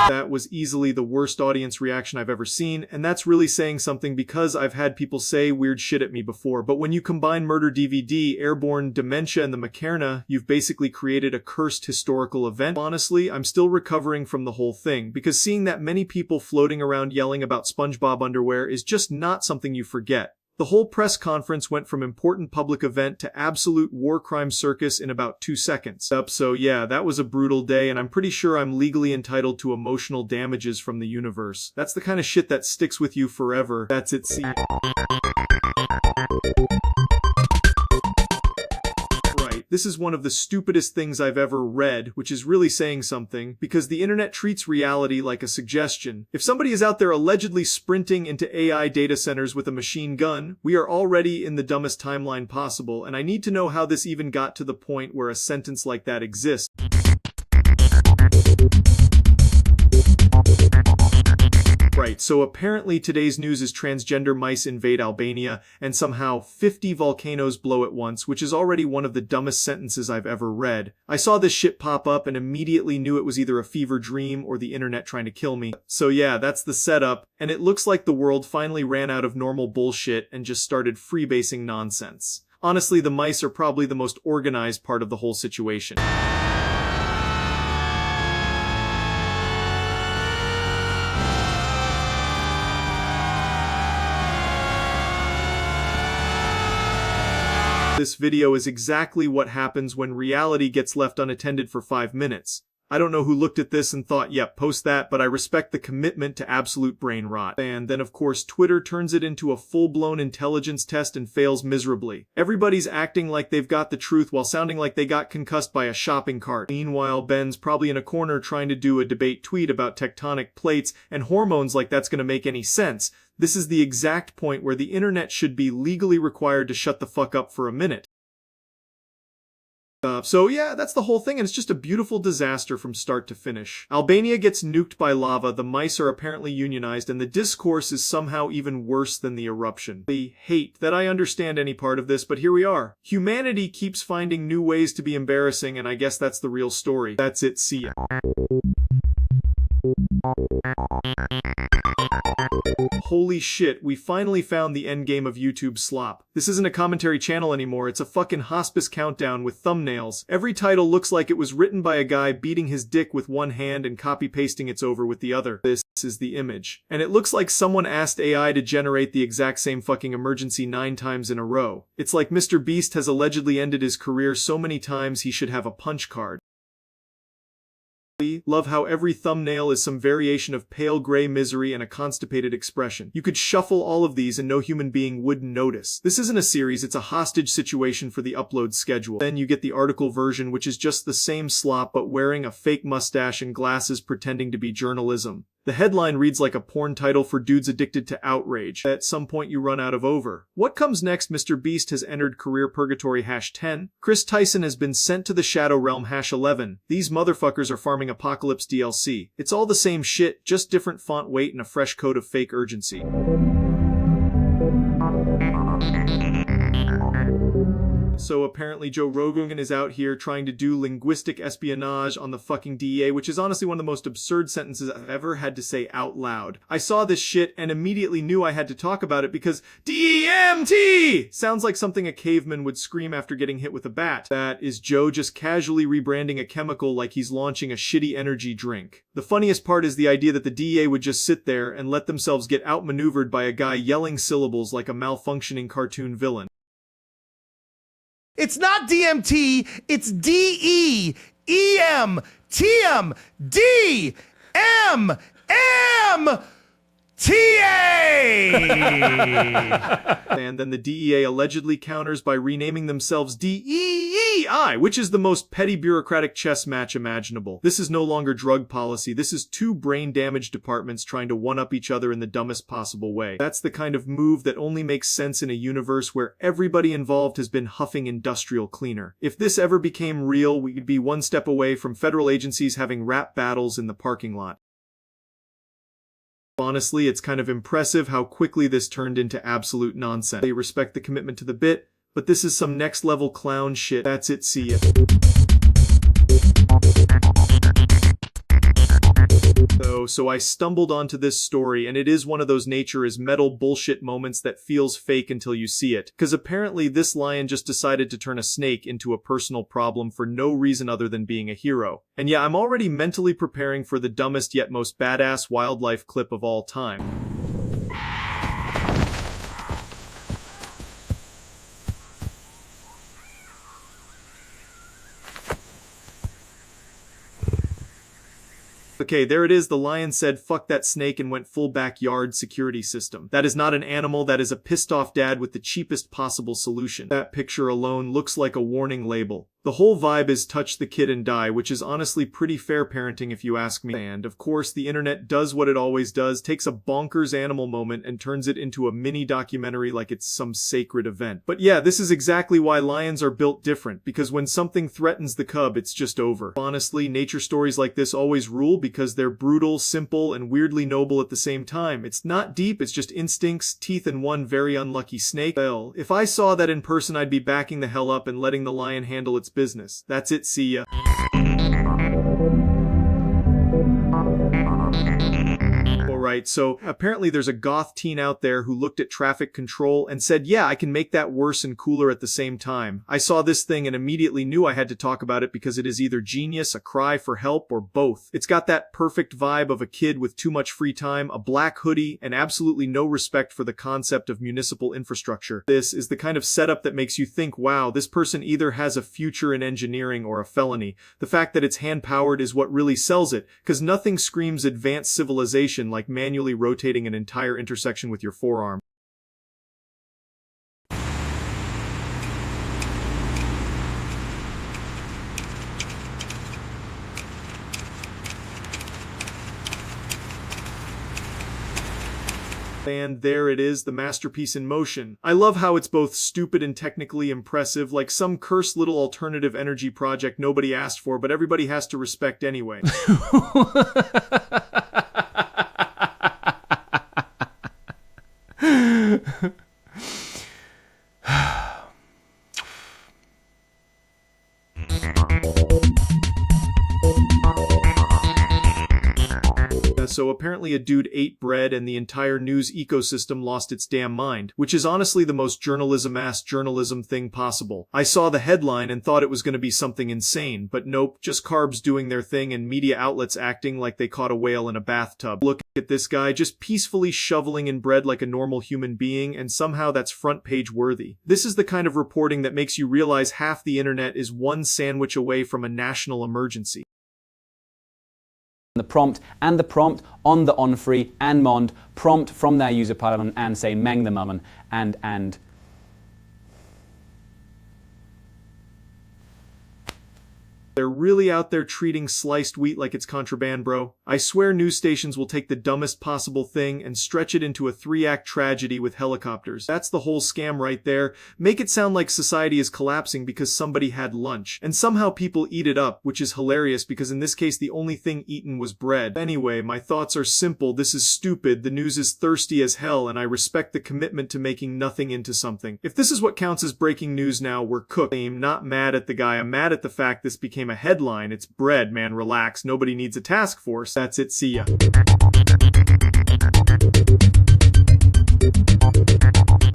That was easily the worst audience reaction I've ever seen, and that's really saying something because I've had people say weird shit at me before, but when you combine Murder DVD, Airborne, Dementia, and the Macarena, you've basically created a cursed historical event. Honestly, I'm still recovering from the whole thing, because seeing that many people floating around yelling about SpongeBob underwear is just not something you forget. The whole press conference went from important public event to absolute war crime circus in about 2 seconds. So yeah, that was a brutal day, and I'm pretty sure I'm legally entitled to emotional damages from the universe. That's the kind of shit that sticks with you forever. That's it, see. This is one of the stupidest things I've ever read, which is really saying something, because the internet treats reality like a suggestion. If somebody is out there allegedly sprinting into AI data centers with a machine gun, we are already in the dumbest timeline possible, and I need to know how this even got to the point where a sentence like that exists. Right, so apparently today's news is transgender mice invade Albania, and somehow 50 volcanoes blow at once, which is already one of the dumbest sentences I've ever read. I saw this shit pop up and immediately knew it was either a fever dream or the internet trying to kill me. So yeah, that's the setup, and it looks like the world finally ran out of normal bullshit and just started freebasing nonsense. Honestly, the mice are probably the most organized part of the whole situation. This video is exactly what happens when reality gets left unattended for 5 minutes. I don't know who looked at this and thought, yep, post that, but I respect the commitment to absolute brain rot. And then of course Twitter turns it into a full-blown intelligence test and fails miserably. Everybody's acting like they've got the truth while sounding like they got concussed by a shopping cart. Meanwhile, Ben's probably in a corner trying to do a debate tweet about tectonic plates and hormones like that's gonna make any sense. This is the exact point where the internet should be legally required to shut the fuck up for a minute. So yeah, that's the whole thing, and it's just a beautiful disaster from start to finish. Albania gets nuked by lava, the mice are apparently unionized, and the discourse is somehow even worse than the eruption. I hate that I understand any part of this, but here we are. Humanity keeps finding new ways to be embarrassing, and I guess that's the real story. That's it, see ya. Holy shit, we finally found the endgame of YouTube slop. This isn't a commentary channel anymore, it's a fucking hospice countdown with thumbnails. Every title looks like it was written by a guy beating his dick with one hand and copy-pasting its over with the other. This is the image. And it looks like someone asked AI to generate the exact same fucking emergency 9 times in a row. It's like Mr. Beast has allegedly ended his career so many times he should have a punch card. Love how every thumbnail is some variation of pale gray misery and a constipated expression. You could shuffle all of these and no human being wouldn't notice. This isn't a series, it's a hostage situation for the upload schedule. Then you get the article version, which is just the same slop but wearing a fake mustache and glasses pretending to be journalism. The headline reads like a porn title for dudes addicted to outrage. At some point you run out of over. What comes next? Mr. Beast has entered career purgatory #10. Chris Tyson has been sent to the Shadow Realm #11. These motherfuckers are farming Apocalypse DLC. It's all the same shit, just different font weight and a fresh coat of fake urgency. So apparently Joe Rogan is out here trying to do linguistic espionage on the fucking DEA, which is honestly one of the most absurd sentences I've ever had to say out loud. I saw this shit and immediately knew I had to talk about it because DEMT sounds like something a caveman would scream after getting hit with a bat. That is Joe just casually rebranding a chemical like he's launching a shitty energy drink. The funniest part is the idea that the DEA would just sit there and let themselves get outmaneuvered by a guy yelling syllables like a malfunctioning cartoon villain. It's not DMT, it's DEMTMDMTA! And then the DEA allegedly counters by renaming themselves DEEI, which is the most petty bureaucratic chess match imaginable. This is no longer drug policy. This is two brain-damaged departments trying to one-up each other in the dumbest possible way. That's the kind of move that only makes sense in a universe where everybody involved has been huffing industrial cleaner. If this ever became real, we could be one step away from federal agencies having rap battles in the parking lot. Honestly, it's kind of impressive how quickly this turned into absolute nonsense. They respect the commitment to the bit, but this is some next level clown shit. That's it, see ya. So I stumbled onto this story, and it is one of those nature is metal bullshit moments that feels fake until you see it. Cause apparently this lion just decided to turn a snake into a personal problem for no reason other than being a hero. And yeah, I'm already mentally preparing for the dumbest yet most badass wildlife clip of all time. Okay, there it is. The lion said, fuck that snake, and went full backyard security system. That is not an animal, that is a pissed off dad with the cheapest possible solution. That picture alone looks like a warning label. The whole vibe is touch the kid and die, which is honestly pretty fair parenting if you ask me. And of course, the internet does what it always does, takes a bonkers animal moment and turns it into a mini documentary like it's some sacred event. But yeah, this is exactly why lions are built different, because when something threatens the cub, it's just over. Honestly, nature stories like this always rule because they're brutal, simple, and weirdly noble at the same time. It's not deep, it's just instincts, teeth, and one very unlucky snake. Well, if I saw that in person, I'd be backing the hell up and letting the lion handle its business. That's it, see ya. Alright, so apparently there's a goth teen out there who looked at traffic control and said, yeah, I can make that worse and cooler at the same time. I saw this thing and immediately knew I had to talk about it because it is either genius, a cry for help, or both. It's got that perfect vibe of a kid with too much free time, a black hoodie, and absolutely no respect for the concept of municipal infrastructure. This is the kind of setup that makes you think, wow, this person either has a future in engineering or a felony. The fact that it's hand-powered is what really sells it, because nothing screams advanced civilization like manually rotating an entire intersection with your forearm. And there it is, the masterpiece in motion. I love how it's both stupid and technically impressive, like some cursed little alternative energy project nobody asked for, but everybody has to respect anyway. So apparently a dude ate bread and the entire news ecosystem lost its damn mind, which is honestly the most journalism-ass journalism thing possible. I saw the headline and thought it was going to be something insane, but nope, just carbs doing their thing and media outlets acting like they caught a whale in a bathtub. Look at this guy just peacefully shoveling in bread like a normal human being, and somehow that's front page worthy. This is the kind of reporting that makes you realize half the internet is one sandwich away from a national emergency. The prompt and the prompt on the on-free and mond prompt from their user pylon and say meng the mummen and They're really out there treating sliced wheat like it's contraband, bro. I swear news stations will take the dumbest possible thing and stretch it into a 3-act tragedy with helicopters. That's the whole scam right there. Make it sound like society is collapsing because somebody had lunch. And somehow people eat it up, which is hilarious because in this case the only thing eaten was bread. Anyway, my thoughts are simple. This is stupid. The news is thirsty as hell, and I respect the commitment to making nothing into something. If this is what counts as breaking news now, we're cooked. I'm not mad at the guy. I'm mad at the fact this became a headline. It's bread, man. Relax. Nobody needs a task force. That's it. See ya.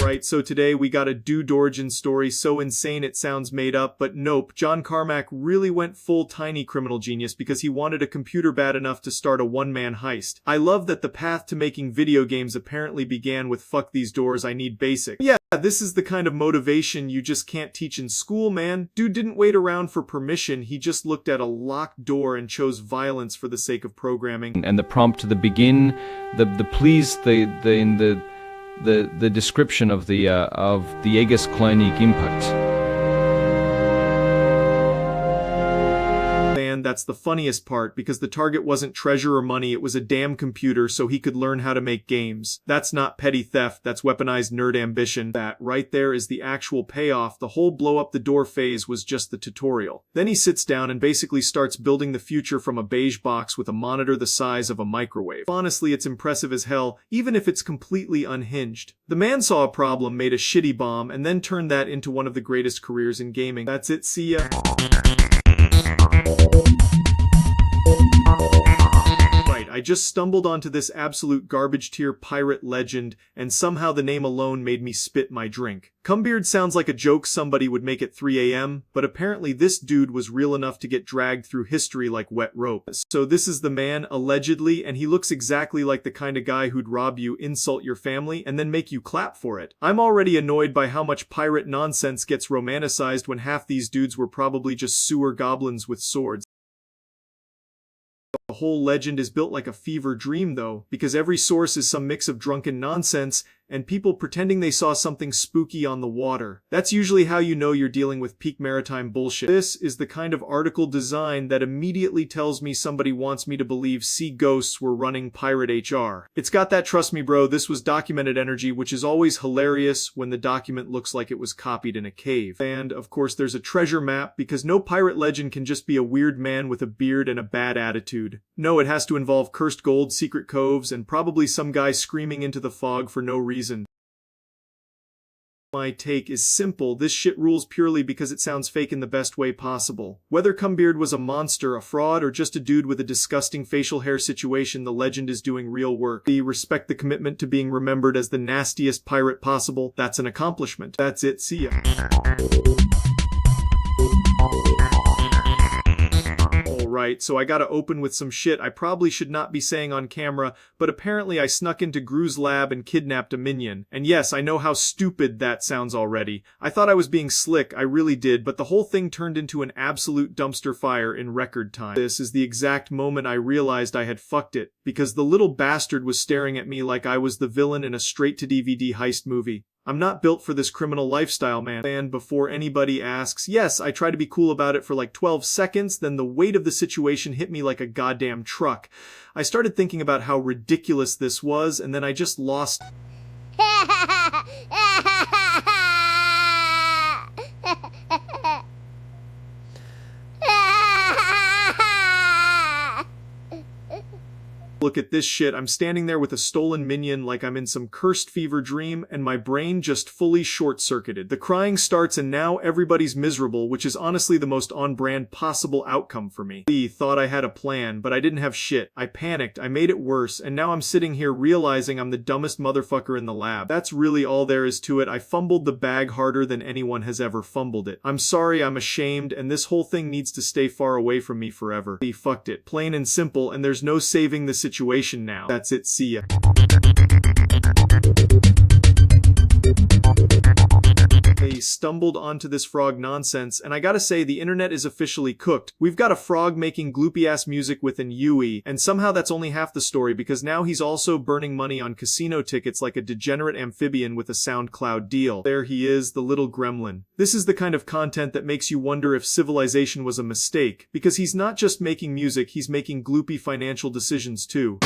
Right, so today we got a dude origin story so insane it sounds made up, but nope, John Carmack really went full tiny criminal genius because he wanted a computer bad enough to start a one-man heist. I love that the path to making video games apparently began with fuck these doors, I need basic. Yeah, this is the kind of motivation you just can't teach in school, man. Dude didn't wait around for permission, he just looked at a locked door and chose violence for the sake of programming. And the prompt to the begin, the please, the description of the Aegis Kleinig impact. And that's the funniest part because the target wasn't treasure or money, it was a damn computer so he could learn how to make games. That's not petty theft, that's weaponized nerd ambition. That right there is the actual payoff. The whole blow up the door phase was just the tutorial. Then he sits down and basically starts building the future from a beige box with a monitor the size of a microwave. Honestly, it's impressive as hell, even if it's completely unhinged. The man saw a problem, made a shitty bomb, and then turned that into one of the greatest careers in gaming. That's it, see ya. I just stumbled onto this absolute garbage tier pirate legend, and somehow the name alone made me spit my drink. Cumbeard sounds like a joke somebody would make at 3 a.m., but apparently this dude was real enough to get dragged through history like wet rope. So this is the man, allegedly, and he looks exactly like the kind of guy who'd rob you, insult your family, and then make you clap for it. I'm already annoyed by how much pirate nonsense gets romanticized when half these dudes were probably just sewer goblins with swords. The whole legend is built like a fever dream though, because every source is some mix of drunken nonsense and people pretending they saw something spooky on the water. That's usually how you know you're dealing with peak maritime bullshit. This is the kind of article design that immediately tells me somebody wants me to believe sea ghosts were running pirate HR. It's got that trust me bro, this was documented energy, which is always hilarious when the document looks like it was copied in a cave. And of course there's a treasure map because no pirate legend can just be a weird man with a beard and a bad attitude. No, it has to involve cursed gold, secret coves, and probably some guy screaming into the fog for no reason. My take is simple, this shit rules purely because it sounds fake in the best way possible. Whether Cumbeard was a monster, a fraud, or just a dude with a disgusting facial hair situation, the legend is doing real work. We respect the commitment to being remembered as the nastiest pirate possible. That's an accomplishment. That's it, see ya. Right, so I gotta open with some shit I probably should not be saying on camera, but apparently I snuck into Gru's lab and kidnapped a minion. And yes, I know how stupid that sounds already. I thought I was being slick, I really did, but the whole thing turned into an absolute dumpster fire in record time. This is the exact moment I realized I had fucked it, because the little bastard was staring at me like I was the villain in a straight-to-DVD heist movie. I'm not built for this criminal lifestyle, man. And before anybody asks, yes, I try to be cool about it for like 12 seconds, then the weight of the situation hit me like a goddamn truck. I started thinking about how ridiculous this was, and then I just lost... Look at this shit, I'm standing there with a stolen minion like I'm in some cursed fever dream, and my brain just fully short-circuited. The crying starts and now everybody's miserable, which is honestly the most on-brand possible outcome for me. I thought I had a plan, but I didn't have shit. I panicked, I made it worse, and now I'm sitting here realizing I'm the dumbest motherfucker in the lab. That's really all there is to it. I fumbled the bag harder than anyone has ever fumbled it. I'm sorry, I'm ashamed, and this whole thing needs to stay far away from me forever. I fucked it. Plain and simple, and there's no saving the situation now. That's it, see ya. Hey, stumbled onto this frog nonsense, and I gotta say, the internet is officially cooked. We've got a frog making gloopy-ass music with an Yui, and somehow that's only half the story because now he's also burning money on casino tickets like a degenerate amphibian with a SoundCloud deal. There he is, the little gremlin. This is the kind of content that makes you wonder if civilization was a mistake, because he's not just making music, he's making gloopy financial decisions too.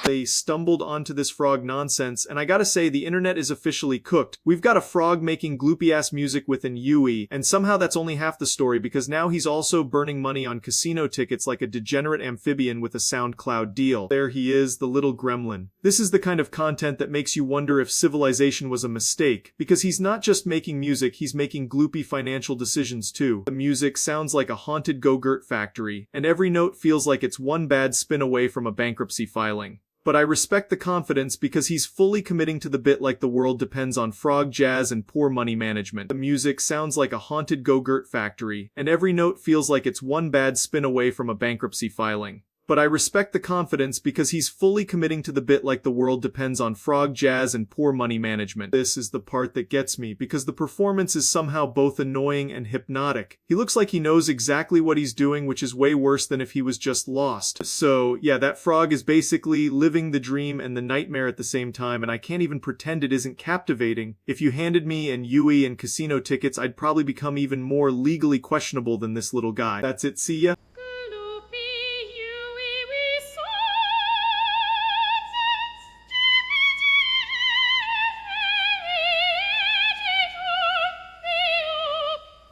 They stumbled onto this frog nonsense, and I gotta say, the internet is officially cooked. We've got a frog making gloopy-ass music with an Yui, and somehow that's only half the story because now he's also burning money on casino tickets like a degenerate amphibian with a SoundCloud deal. There he is, the little gremlin. This is the kind of content that makes you wonder if civilization was a mistake, because he's not just making music, he's making gloopy financial decisions too. The music sounds like a haunted go-gurt factory, and every note feels like it's one bad spin away from a bankruptcy filing. But I respect the confidence because he's fully committing to the bit like the world depends on frog jazz and poor money management. The music sounds like a haunted go-gurt factory, and every note feels like it's one bad spin away from a bankruptcy filing. But I respect the confidence because he's fully committing to the bit like the world depends on frog jazz and poor money management. This is the part that gets me because the performance is somehow both annoying and hypnotic. He looks like he knows exactly what he's doing, which is way worse than if he was just lost. So yeah, that frog is basically living the dream and the nightmare at the same time, and I can't even pretend it isn't captivating. If you handed me an Yui and casino tickets, I'd probably become even more legally questionable than this little guy. That's it, see ya.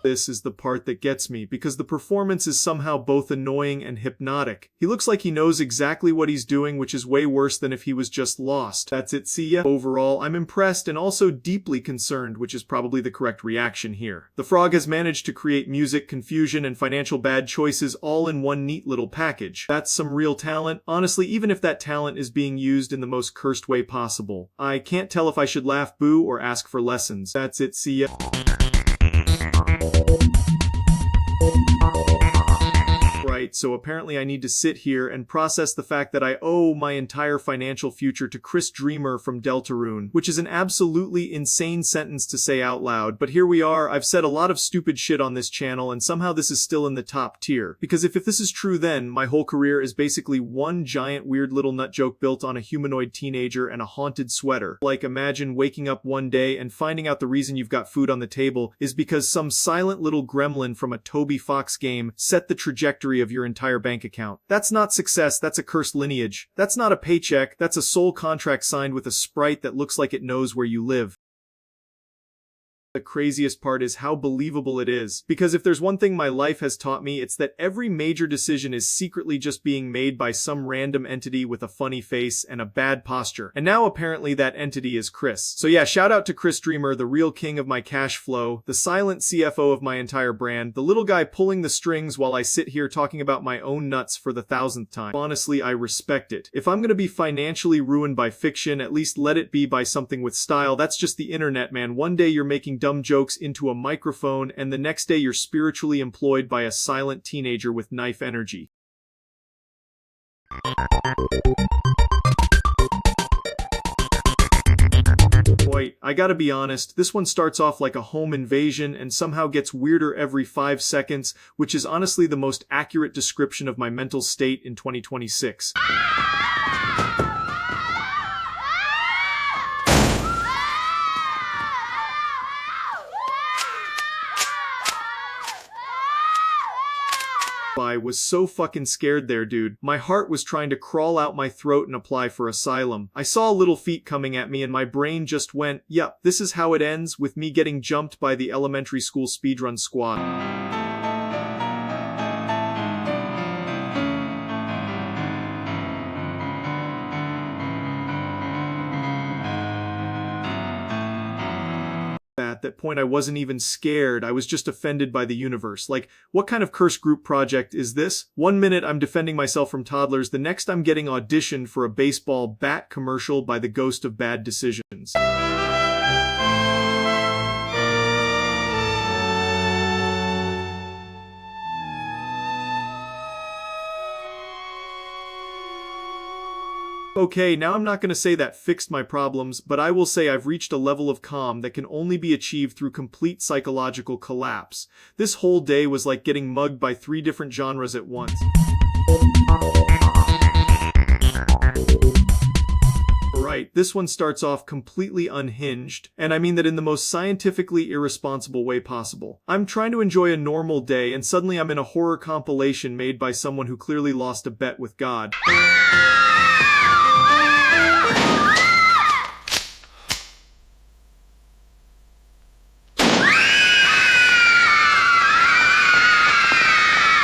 This is the part that gets me because the performance is somehow both annoying and hypnotic. He looks like he knows exactly what he's doing, which is way worse than if he was just lost. That's it, see ya. Overall, I'm impressed and also deeply concerned, which is probably the correct reaction here. The frog has managed to create music, confusion, and financial bad choices all in one neat little package. That's some real talent. Honestly, even if that talent is being used in the most cursed way possible. I can't tell if I should laugh, boo, or ask for lessons. That's it, see ya. Right, so apparently I need to sit here and process the fact that I owe my entire financial future to Chris Dreamer from Deltarune, which is an absolutely insane sentence to say out loud, but here we are. I've said a lot of stupid shit on this channel, and somehow this is still in the top tier. Because if this is true, then my whole career is basically one giant weird little nut joke built on a humanoid teenager and a haunted sweater. Like, imagine waking up one day and finding out the reason you've got food on the table is because some silent little gremlin from a Toby Fox game set the trajectory of your entire bank account. That's not success, that's a cursed lineage. That's not a paycheck, that's a soul contract signed with a sprite that looks like it knows where you live. The craziest part is how believable it is. Because if there's one thing my life has taught me, it's that every major decision is secretly just being made by some random entity with a funny face and a bad posture. And now apparently that entity is Chris. So yeah, shout out to Chris Dreamer, the real king of my cash flow, the silent CFO of my entire brand, the little guy pulling the strings while I sit here talking about my own nuts for the 1000th time. Honestly, I respect it. If I'm gonna be financially ruined by fiction, at least let it be by something with style. That's just the internet, man. One day you're making dumb jokes into a microphone, and the next day you're spiritually employed by a silent teenager with knife energy. Wait, I gotta be honest, this one starts off like a home invasion and somehow gets weirder every 5 seconds, which is honestly the most accurate description of my mental state in 2026. I was so fucking scared there, dude. My heart was trying to crawl out my throat and apply for asylum. I saw little feet coming at me and my brain just went, yep, this is how it ends, with me getting jumped by the elementary school speedrun squad. At that point, I wasn't even scared. I was just offended by the universe. Like, what kind of cursed group project is this? One minute I'm defending myself from toddlers, the next I'm getting auditioned for a baseball bat commercial by the ghost of bad decisions. Okay, now I'm not gonna say that fixed my problems, but I will say I've reached a level of calm that can only be achieved through complete psychological collapse. This whole day was like getting mugged by 3 different genres at once. Right, this one starts off completely unhinged, and I mean that in the most scientifically irresponsible way possible. I'm trying to enjoy a normal day, and suddenly I'm in a horror compilation made by someone who clearly lost a bet with God.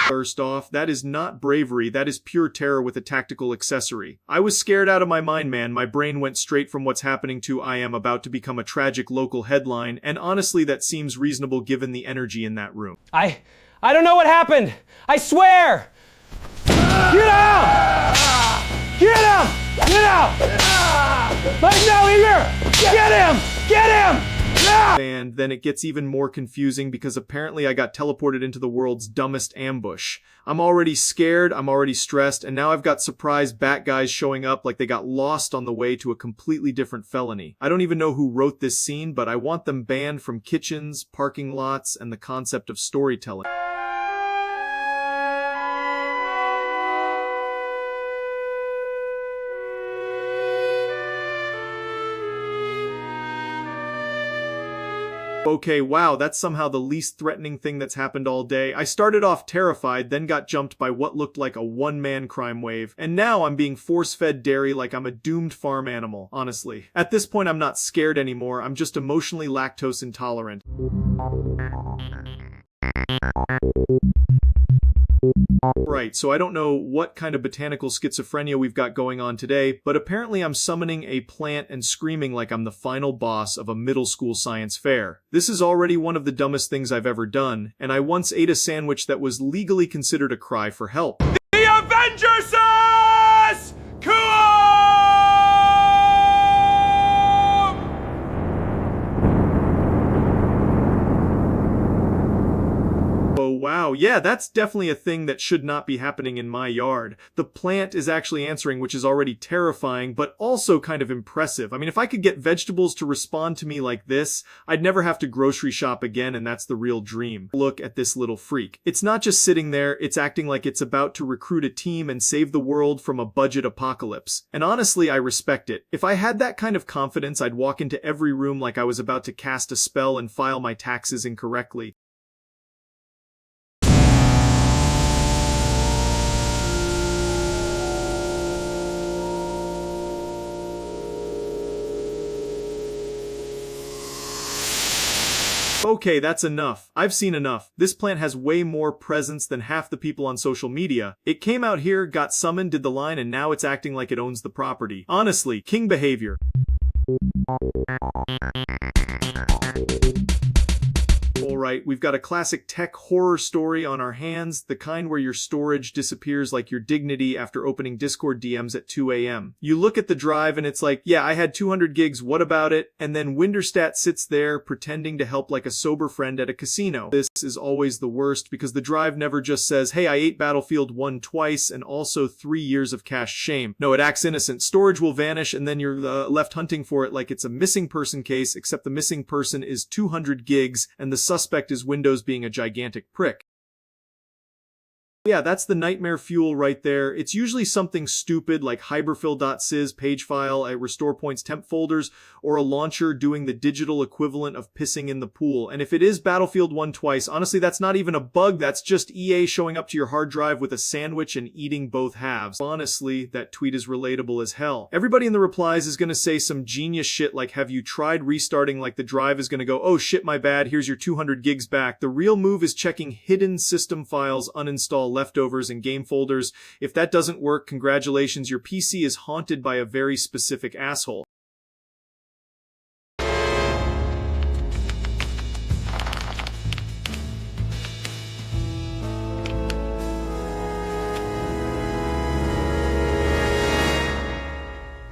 First off, that is not bravery, that is pure terror with a tactical accessory. I was scared out of my mind, man. My brain went straight from what's happening to I am about to become a tragic local headline, and honestly that seems reasonable given the energy in that room. I don't know what happened. I swear. Get out! Get him! Get out! Like, no, here! Get him! Get him! And then it gets even more confusing because apparently I got teleported into the world's dumbest ambush. I'm already scared, I'm already stressed, and now I've got surprise bat guys showing up like they got lost on the way to a completely different felony. I don't even know who wrote this scene, but I want them banned from kitchens, parking lots, and the concept of storytelling. Okay, wow, that's somehow the least threatening thing that's happened all day. I started off terrified, then got jumped by what looked like a one-man crime wave, and now I'm being force-fed dairy like I'm a doomed farm animal, honestly. At this point, I'm not scared anymore, I'm just emotionally lactose intolerant. Right, so I don't know what kind of botanical schizophrenia we've got going on today, but apparently I'm summoning a plant and screaming like I'm the final boss of a middle school science fair. This is already one of the dumbest things I've ever done, and I once ate a sandwich that was legally considered a cry for help. The Avengers! Cool! Wow, yeah, that's definitely a thing that should not be happening in my yard. The plant is actually answering, which is already terrifying, but also kind of impressive. I mean, if I could get vegetables to respond to me like this, I'd never have to grocery shop again, and that's the real dream. Look at this little freak. It's not just sitting there, it's acting like it's about to recruit a team and save the world from a budget apocalypse. And honestly, I respect it. If I had that kind of confidence, I'd walk into every room like I was about to cast a spell and file my taxes incorrectly. Okay, that's enough. I've seen enough. This plant has way more presence than half the people on social media. It came out here, got summoned, did the line, and now it's acting like it owns the property. Honestly, king behavior. Alright, we've got a classic tech horror story on our hands, the kind where your storage disappears like your dignity after opening Discord DMs at 2 a.m. You look at the drive and it's like, yeah, I had 200 gigs, what about it? And then Winterstat sits there pretending to help like a sober friend at a casino. This is always the worst because the drive never just says, hey, I ate Battlefield 1 twice and also 3 years of cached shame. No, it acts innocent. Storage will vanish and then you're left hunting for it like it's a missing person case, except the missing person is 200 gigs and the suspect is Windows being a gigantic prick. Yeah, that's the nightmare fuel right there. It's usually something stupid like hyberfill.sys page file, a restore points temp folders, or a launcher doing the digital equivalent of pissing in the pool. And if it is Battlefield 1 twice, honestly, that's not even a bug. That's just EA showing up to your hard drive with a sandwich and eating both halves. Honestly, that tweet is relatable as hell. Everybody in the replies is gonna say some genius shit like, have you tried restarting? Like the drive is gonna go, oh shit, my bad, here's your 200 gigs back. The real move is checking hidden system files, uninstall leftovers and game folders. If that doesn't work, congratulations, your PC is haunted by a very specific asshole.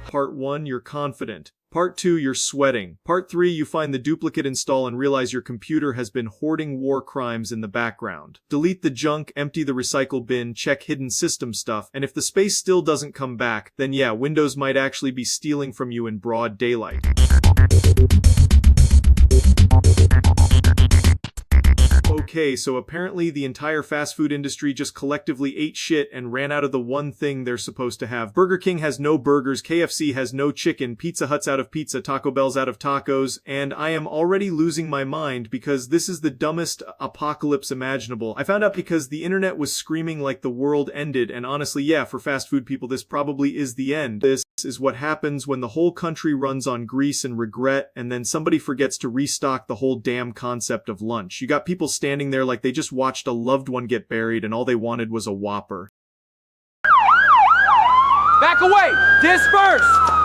Part 1, you're confident. Part 2, you're sweating. Part 3, you find the duplicate install and realize your computer has been hoarding war crimes in the background. Delete the junk, empty the recycle bin, check hidden system stuff, and if the space still doesn't come back, then yeah, Windows might actually be stealing from you in broad daylight. Okay, so apparently the entire fast food industry just collectively ate shit and ran out of the one thing they're supposed to have. Burger King has no burgers, KFC has no chicken, Pizza Hut's out of pizza, Taco Bell's out of tacos, and I am already losing my mind because this is the dumbest apocalypse imaginable. I found out because the internet was screaming like the world ended, and honestly, yeah, for fast food people, this probably is the end. This is what happens when the whole country runs on grease and regret, and then somebody forgets to restock the whole damn concept of lunch. You got people standing there like they just watched a loved one get buried and all they wanted was a Whopper. Back away! Disperse!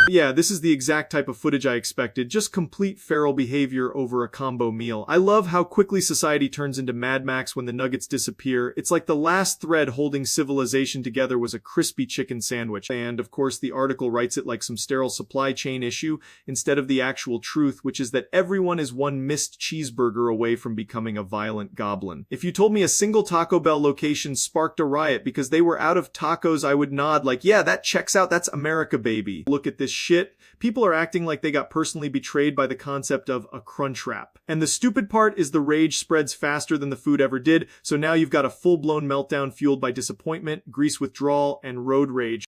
Yeah, this is the exact type of footage I expected, just complete feral behavior over a combo meal. I love how quickly society turns into Mad Max when the nuggets disappear. It's like the last thread holding civilization together was a crispy chicken sandwich. And of course the article writes it like some sterile supply chain issue instead of the actual truth, which is that everyone is one missed cheeseburger away from becoming a violent goblin. If you told me a single Taco Bell location sparked a riot because they were out of tacos, I would nod like, yeah, that checks out, that's America, baby. Look at this shit. People are acting like they got personally betrayed by the concept of a crunch wrap. And the stupid part is the rage spreads faster than the food ever did, so now you've got a full-blown meltdown fueled by disappointment, grease withdrawal, and road rage.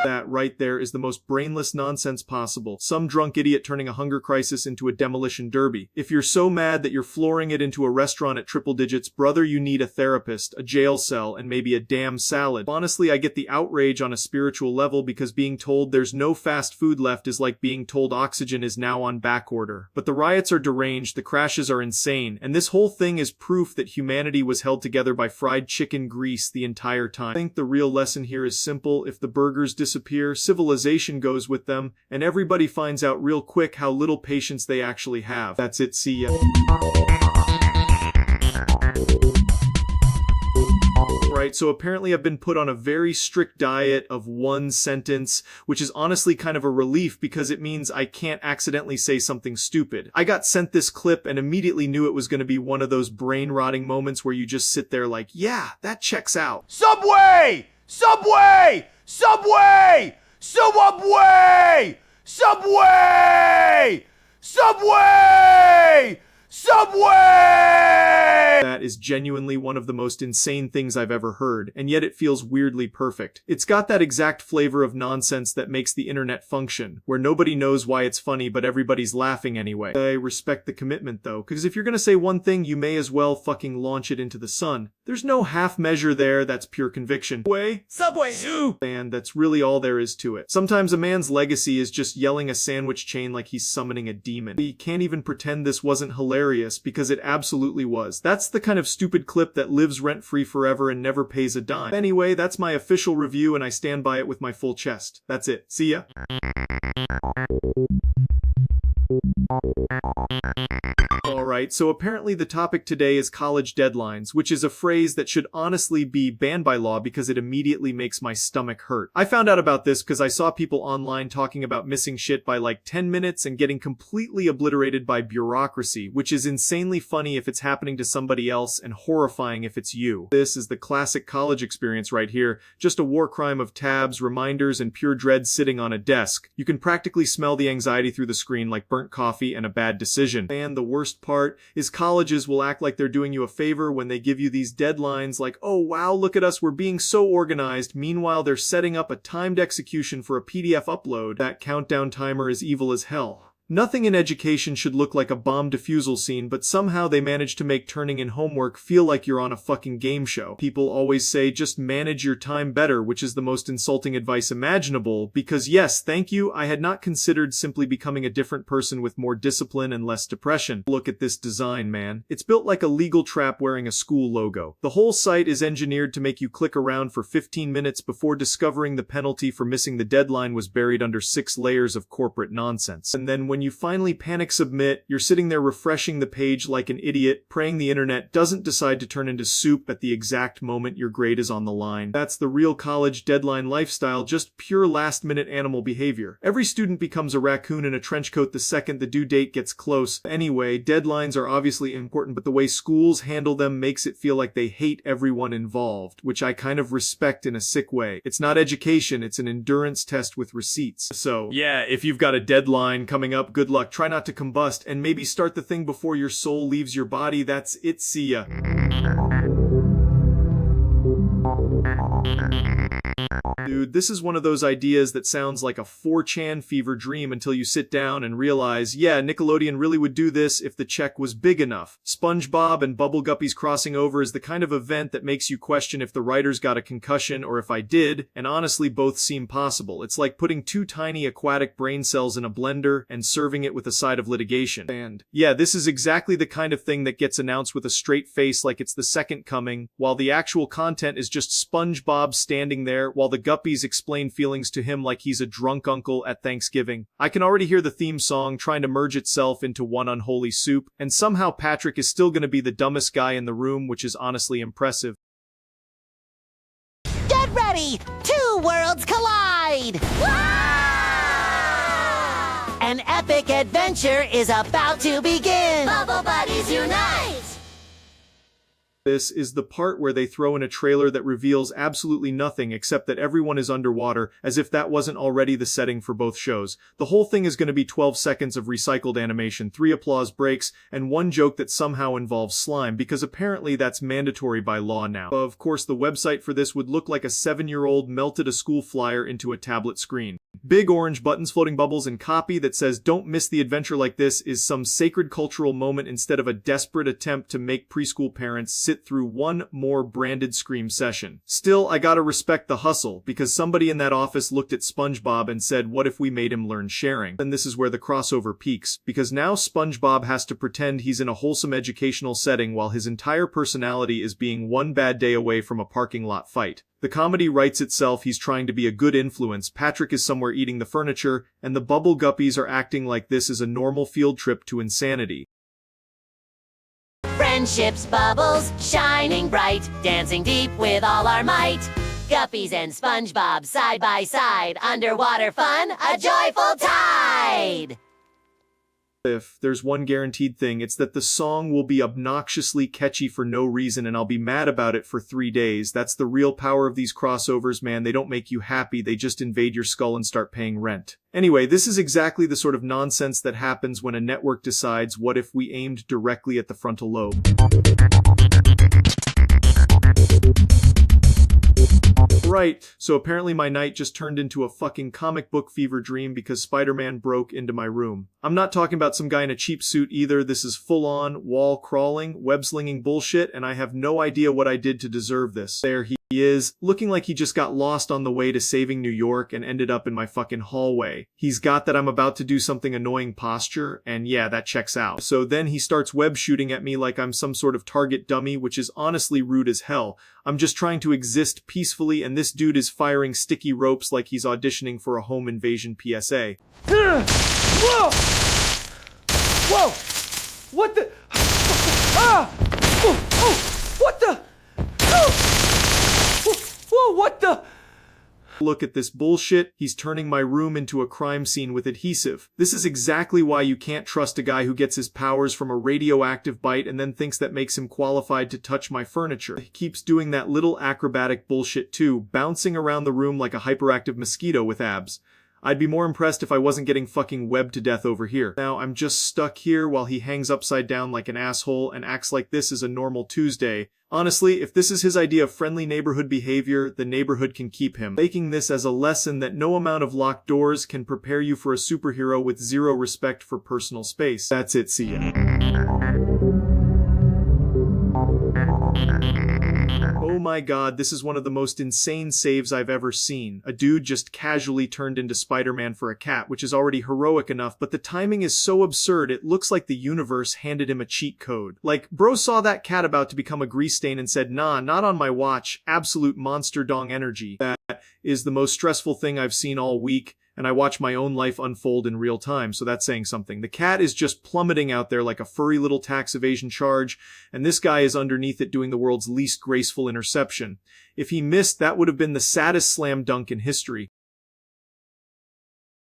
That right there is the most brainless nonsense possible. Some drunk idiot turning a hunger crisis into a demolition derby. If you're so mad that you're flooring it into a restaurant at triple digits, brother, you need a therapist, a jail cell, and maybe a damn salad. Honestly, I get the outrage on a spiritual level because being told there's no fast food left is like being told oxygen is now on back order. But the riots are deranged, the crashes are insane, and this whole thing is proof that humanity was held together by fried chicken grease the entire time. I think the real lesson here is simple. If the burgers disappear, civilization goes with them, and everybody finds out real quick how little patience they actually have. That's it, see ya. Right, so apparently I've been put on a very strict diet of one sentence, which is honestly kind of a relief because it means I can't accidentally say something stupid. I got sent this clip and immediately knew it was going to be one of those brain-rotting moments where you just sit there like, yeah, that checks out. Subway! Subway! Subway! Subway! Subway! Subway! Subway! That is genuinely one of the most insane things I've ever heard, and yet it feels weirdly perfect. It's got that exact flavor of nonsense that makes the internet function, where nobody knows why it's funny but everybody's laughing anyway. I respect the commitment though, because if you're gonna say one thing, you may as well fucking launch it into the sun. There's no half measure there, that's pure conviction. Subway! And that's really all there is to it. Sometimes a man's legacy is just yelling a sandwich chain like he's summoning a demon. We can't even pretend this wasn't hilarious, because it absolutely was. That's the kind of stupid clip that lives rent-free forever and never pays a dime. Anyway, that's my official review and I stand by it with my full chest. That's it. See ya. Alright, so apparently the topic today is college deadlines, which is a phrase that should honestly be banned by law because it immediately makes my stomach hurt. I found out about this because I saw people online talking about missing shit by like 10 minutes and getting completely obliterated by bureaucracy, which is insanely funny if it's happening to somebody else and horrifying if it's you. This is the classic college experience right here, just a war crime of tabs, reminders, and pure dread sitting on a desk. You can practically smell the anxiety through the screen like burnt coffee and a bad decision. And the worst part is colleges will act like they're doing you a favor when they give you these deadlines like, oh wow, look at us, we're being so organized. Meanwhile, they're setting up a timed execution for a PDF upload. That countdown timer is evil as hell. Nothing in education should look like a bomb defusal scene, but somehow they manage to make turning in homework feel like you're on a fucking game show. People always say just manage your time better, which is the most insulting advice imaginable, because yes, thank you, I had not considered simply becoming a different person with more discipline and less depression. Look at this design, man. It's built like a legal trap wearing a school logo. The whole site is engineered to make you click around for 15 minutes before discovering the penalty for missing the deadline was buried under 6 layers of corporate nonsense. And then when you finally panic submit, you're sitting there refreshing the page like an idiot, praying the internet doesn't decide to turn into soup at the exact moment your grade is on the line. That's the real college deadline lifestyle, just pure last-minute animal behavior. Every student becomes a raccoon in a trench coat the second the due date gets close. Anyway, deadlines are obviously important, but the way schools handle them makes it feel like they hate everyone involved, which I kind of respect in a sick way. It's not education, it's an endurance test with receipts. So, yeah, if you've got a deadline coming up, good luck. Try not to combust, and maybe start the thing before your soul leaves your body. That's it. See ya. Dude, this is one of those ideas that sounds like a 4chan fever dream until you sit down and realize, yeah, Nickelodeon really would do this if the check was big enough. SpongeBob and Bubble Guppies crossing over is the kind of event that makes you question if the writers got a concussion or if I did, and honestly both seem possible. It's like putting 2 tiny aquatic brain cells in a blender and serving it with a side of litigation. And yeah, this is exactly the kind of thing that gets announced with a straight face like it's the second coming, while the actual content is just SpongeBob standing there while the Guppies explain feelings to him like he's a drunk uncle at Thanksgiving. I can already hear the theme song trying to merge itself into one unholy soup, and somehow Patrick is still gonna be the dumbest guy in the room, which is honestly impressive. Get ready! 2 worlds collide! An epic adventure is about to begin! Bubble Buddies unite! This is the part where they throw in a trailer that reveals absolutely nothing except that everyone is underwater, as if that wasn't already the setting for both shows. The whole thing is going to be 12 seconds of recycled animation, 3 applause breaks, and 1 joke that somehow involves slime, because apparently that's mandatory by law now. Of course, the website for this would look like a 7-year-old melted a school flyer into a tablet screen. Big orange buttons, floating bubbles, and copy that says don't miss the adventure like this is some sacred cultural moment instead of a desperate attempt to make preschool parents sit through one more branded Scream session. Still, I gotta respect the hustle, because somebody in that office looked at SpongeBob and said, what if we made him learn sharing? And this is where the crossover peaks, because now SpongeBob has to pretend he's in a wholesome educational setting while his entire personality is being one bad day away from a parking lot fight. The comedy writes itself, he's trying to be a good influence, Patrick is somewhere eating the furniture, and the Bubble Guppies are acting like this is a normal field trip to insanity. Friendship's bubbles, shining bright, dancing deep with all our might. Guppies and SpongeBob side by side, underwater fun, a joyful tide! If there's one guaranteed thing, it's that the song will be obnoxiously catchy for no reason and I'll be mad about it for 3 days. That's the real power of these crossovers, man. They don't make you happy, they just invade your skull and start paying rent. Anyway, this is exactly the sort of nonsense that happens when a network decides, what if we aimed directly at the frontal lobe? Right, so apparently my night just turned into a fucking comic book fever dream because Spider-Man broke into my room. I'm not talking about some guy in a cheap suit either, this is full-on, wall-crawling, web-slinging bullshit, and I have no idea what I did to deserve this. There he is, looking like he just got lost on the way to saving New York and ended up in my fucking hallway. He's got that I'm about to do something annoying posture, and yeah, that checks out. So then he starts web shooting at me like I'm some sort of target dummy, which is honestly rude as hell. I'm just trying to exist peacefully, and this dude is firing sticky ropes like he's auditioning for a home invasion PSA. Whoa! Whoa! What the? Ah! Oh! Oh! What the? Oh! Whoa! What the? Look at this bullshit. He's turning my room into a crime scene with adhesive. This is exactly why you can't trust a guy who gets his powers from a radioactive bite and then thinks that makes him qualified to touch my furniture. He keeps doing that little acrobatic bullshit too, bouncing around the room like a hyperactive mosquito with abs. I'd be more impressed if I wasn't getting fucking webbed to death over here. Now, I'm just stuck here while he hangs upside down like an asshole and acts like this is a normal Tuesday. Honestly, if this is his idea of friendly neighborhood behavior, the neighborhood can keep him. Taking this as a lesson that no amount of locked doors can prepare you for a superhero with zero respect for personal space. That's it, see ya. Oh my god, this is one of the most insane saves I've ever seen. A dude just casually turned into Spider-Man for a cat, which is already heroic enough, but the timing is so absurd it looks like the universe handed him a cheat code. Like, bro saw that cat about to become a grease stain and said, nah, not on my watch, absolute monster dong energy. That is the most stressful thing I've seen all week, and I watch my own life unfold in real time, so that's saying something. The cat is just plummeting out there like a furry little tax evasion charge, and this guy is underneath it doing the world's least graceful interception. If he missed, that would have been the saddest slam dunk in history.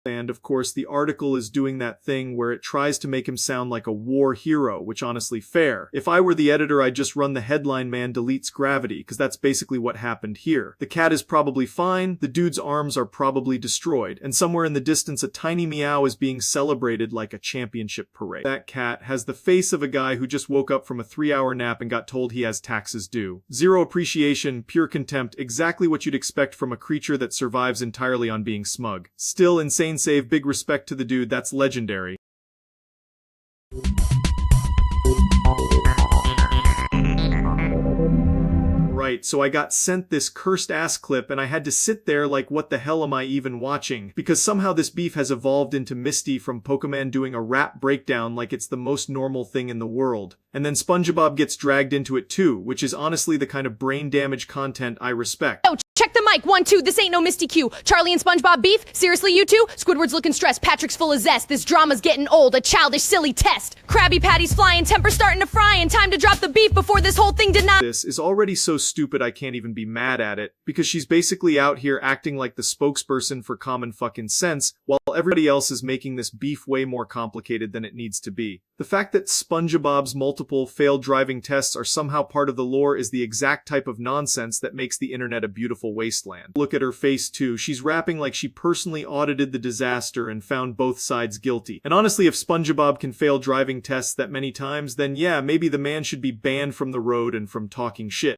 And of course, the article is doing that thing where it tries to make him sound like a war hero, which honestly fair. If I were the editor, I'd just run the headline man deletes gravity, because that's basically what happened here. The cat is probably fine, the dude's arms are probably destroyed, and somewhere in the distance a tiny meow is being celebrated like a championship parade. That cat has the face of a guy who just woke up from a 3-hour nap and got told he has taxes due. Zero appreciation, pure contempt, exactly what you'd expect from a creature that survives entirely on being smug. Still insane save, big respect to the dude, that's legendary. Right, so I got sent this cursed ass clip and I had to sit there like what the hell am I even watching? Because somehow this beef has evolved into Misty from Pokemon doing a rap breakdown like it's the most normal thing in the world. And then SpongeBob gets dragged into it too, which is honestly the kind of brain damage content I respect. Oh, check the mic, 1, 2, this ain't no Misty Q. Charlie and SpongeBob beef? Seriously, you two? Squidward's looking stressed, Patrick's full of zest. This drama's getting old, a childish, silly test. Krabby Patty's flying, temper starting to fry, and time to drop the beef before this whole thing did not— This is already so stupid I can't even be mad at it, because she's basically out here acting like the spokesperson for common fucking sense, while everybody else is making this beef way more complicated than it needs to be. The fact that SpongeBob's multiple failed driving tests are somehow part of the lore is the exact type of nonsense that makes the internet a beautiful wasteland. Look at her face too, she's rapping like she personally audited the disaster and found both sides guilty. And honestly, if SpongeBob can fail driving tests that many times, then yeah, maybe the man should be banned from the road and from talking shit.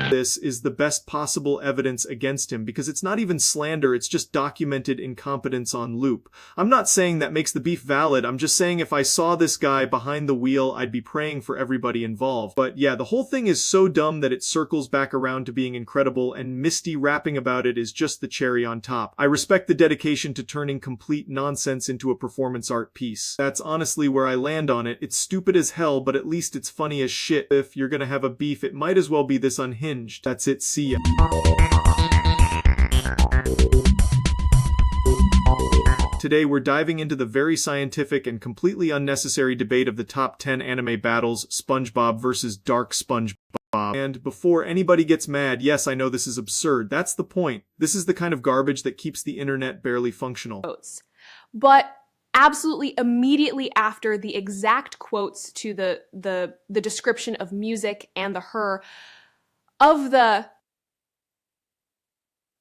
This is the best possible evidence against him because it's not even slander, it's just documented incompetence on loop. I'm not saying that makes the beef valid, I'm just saying if I saw this guy behind the wheel, I'd be praying for everybody involved. But yeah, the whole thing is so dumb that it circles back around to being incredible, and Misty rapping about it is just the cherry on top. I respect the dedication to turning complete nonsense into a performance art piece. That's honestly where I land on it. It's stupid as hell, but at least it's funny as shit. If you're gonna have a beef, it might as well be this unhinged. That's it, see ya. Today we're diving into the very scientific and completely unnecessary debate of the top 10 anime battles, SpongeBob versus Dark SpongeBob. And before anybody gets mad, yes, I know this is absurd. That's the point. This is the kind of garbage that keeps the internet barely functional. But absolutely immediately after the exact quotes to the description of music and the her of the—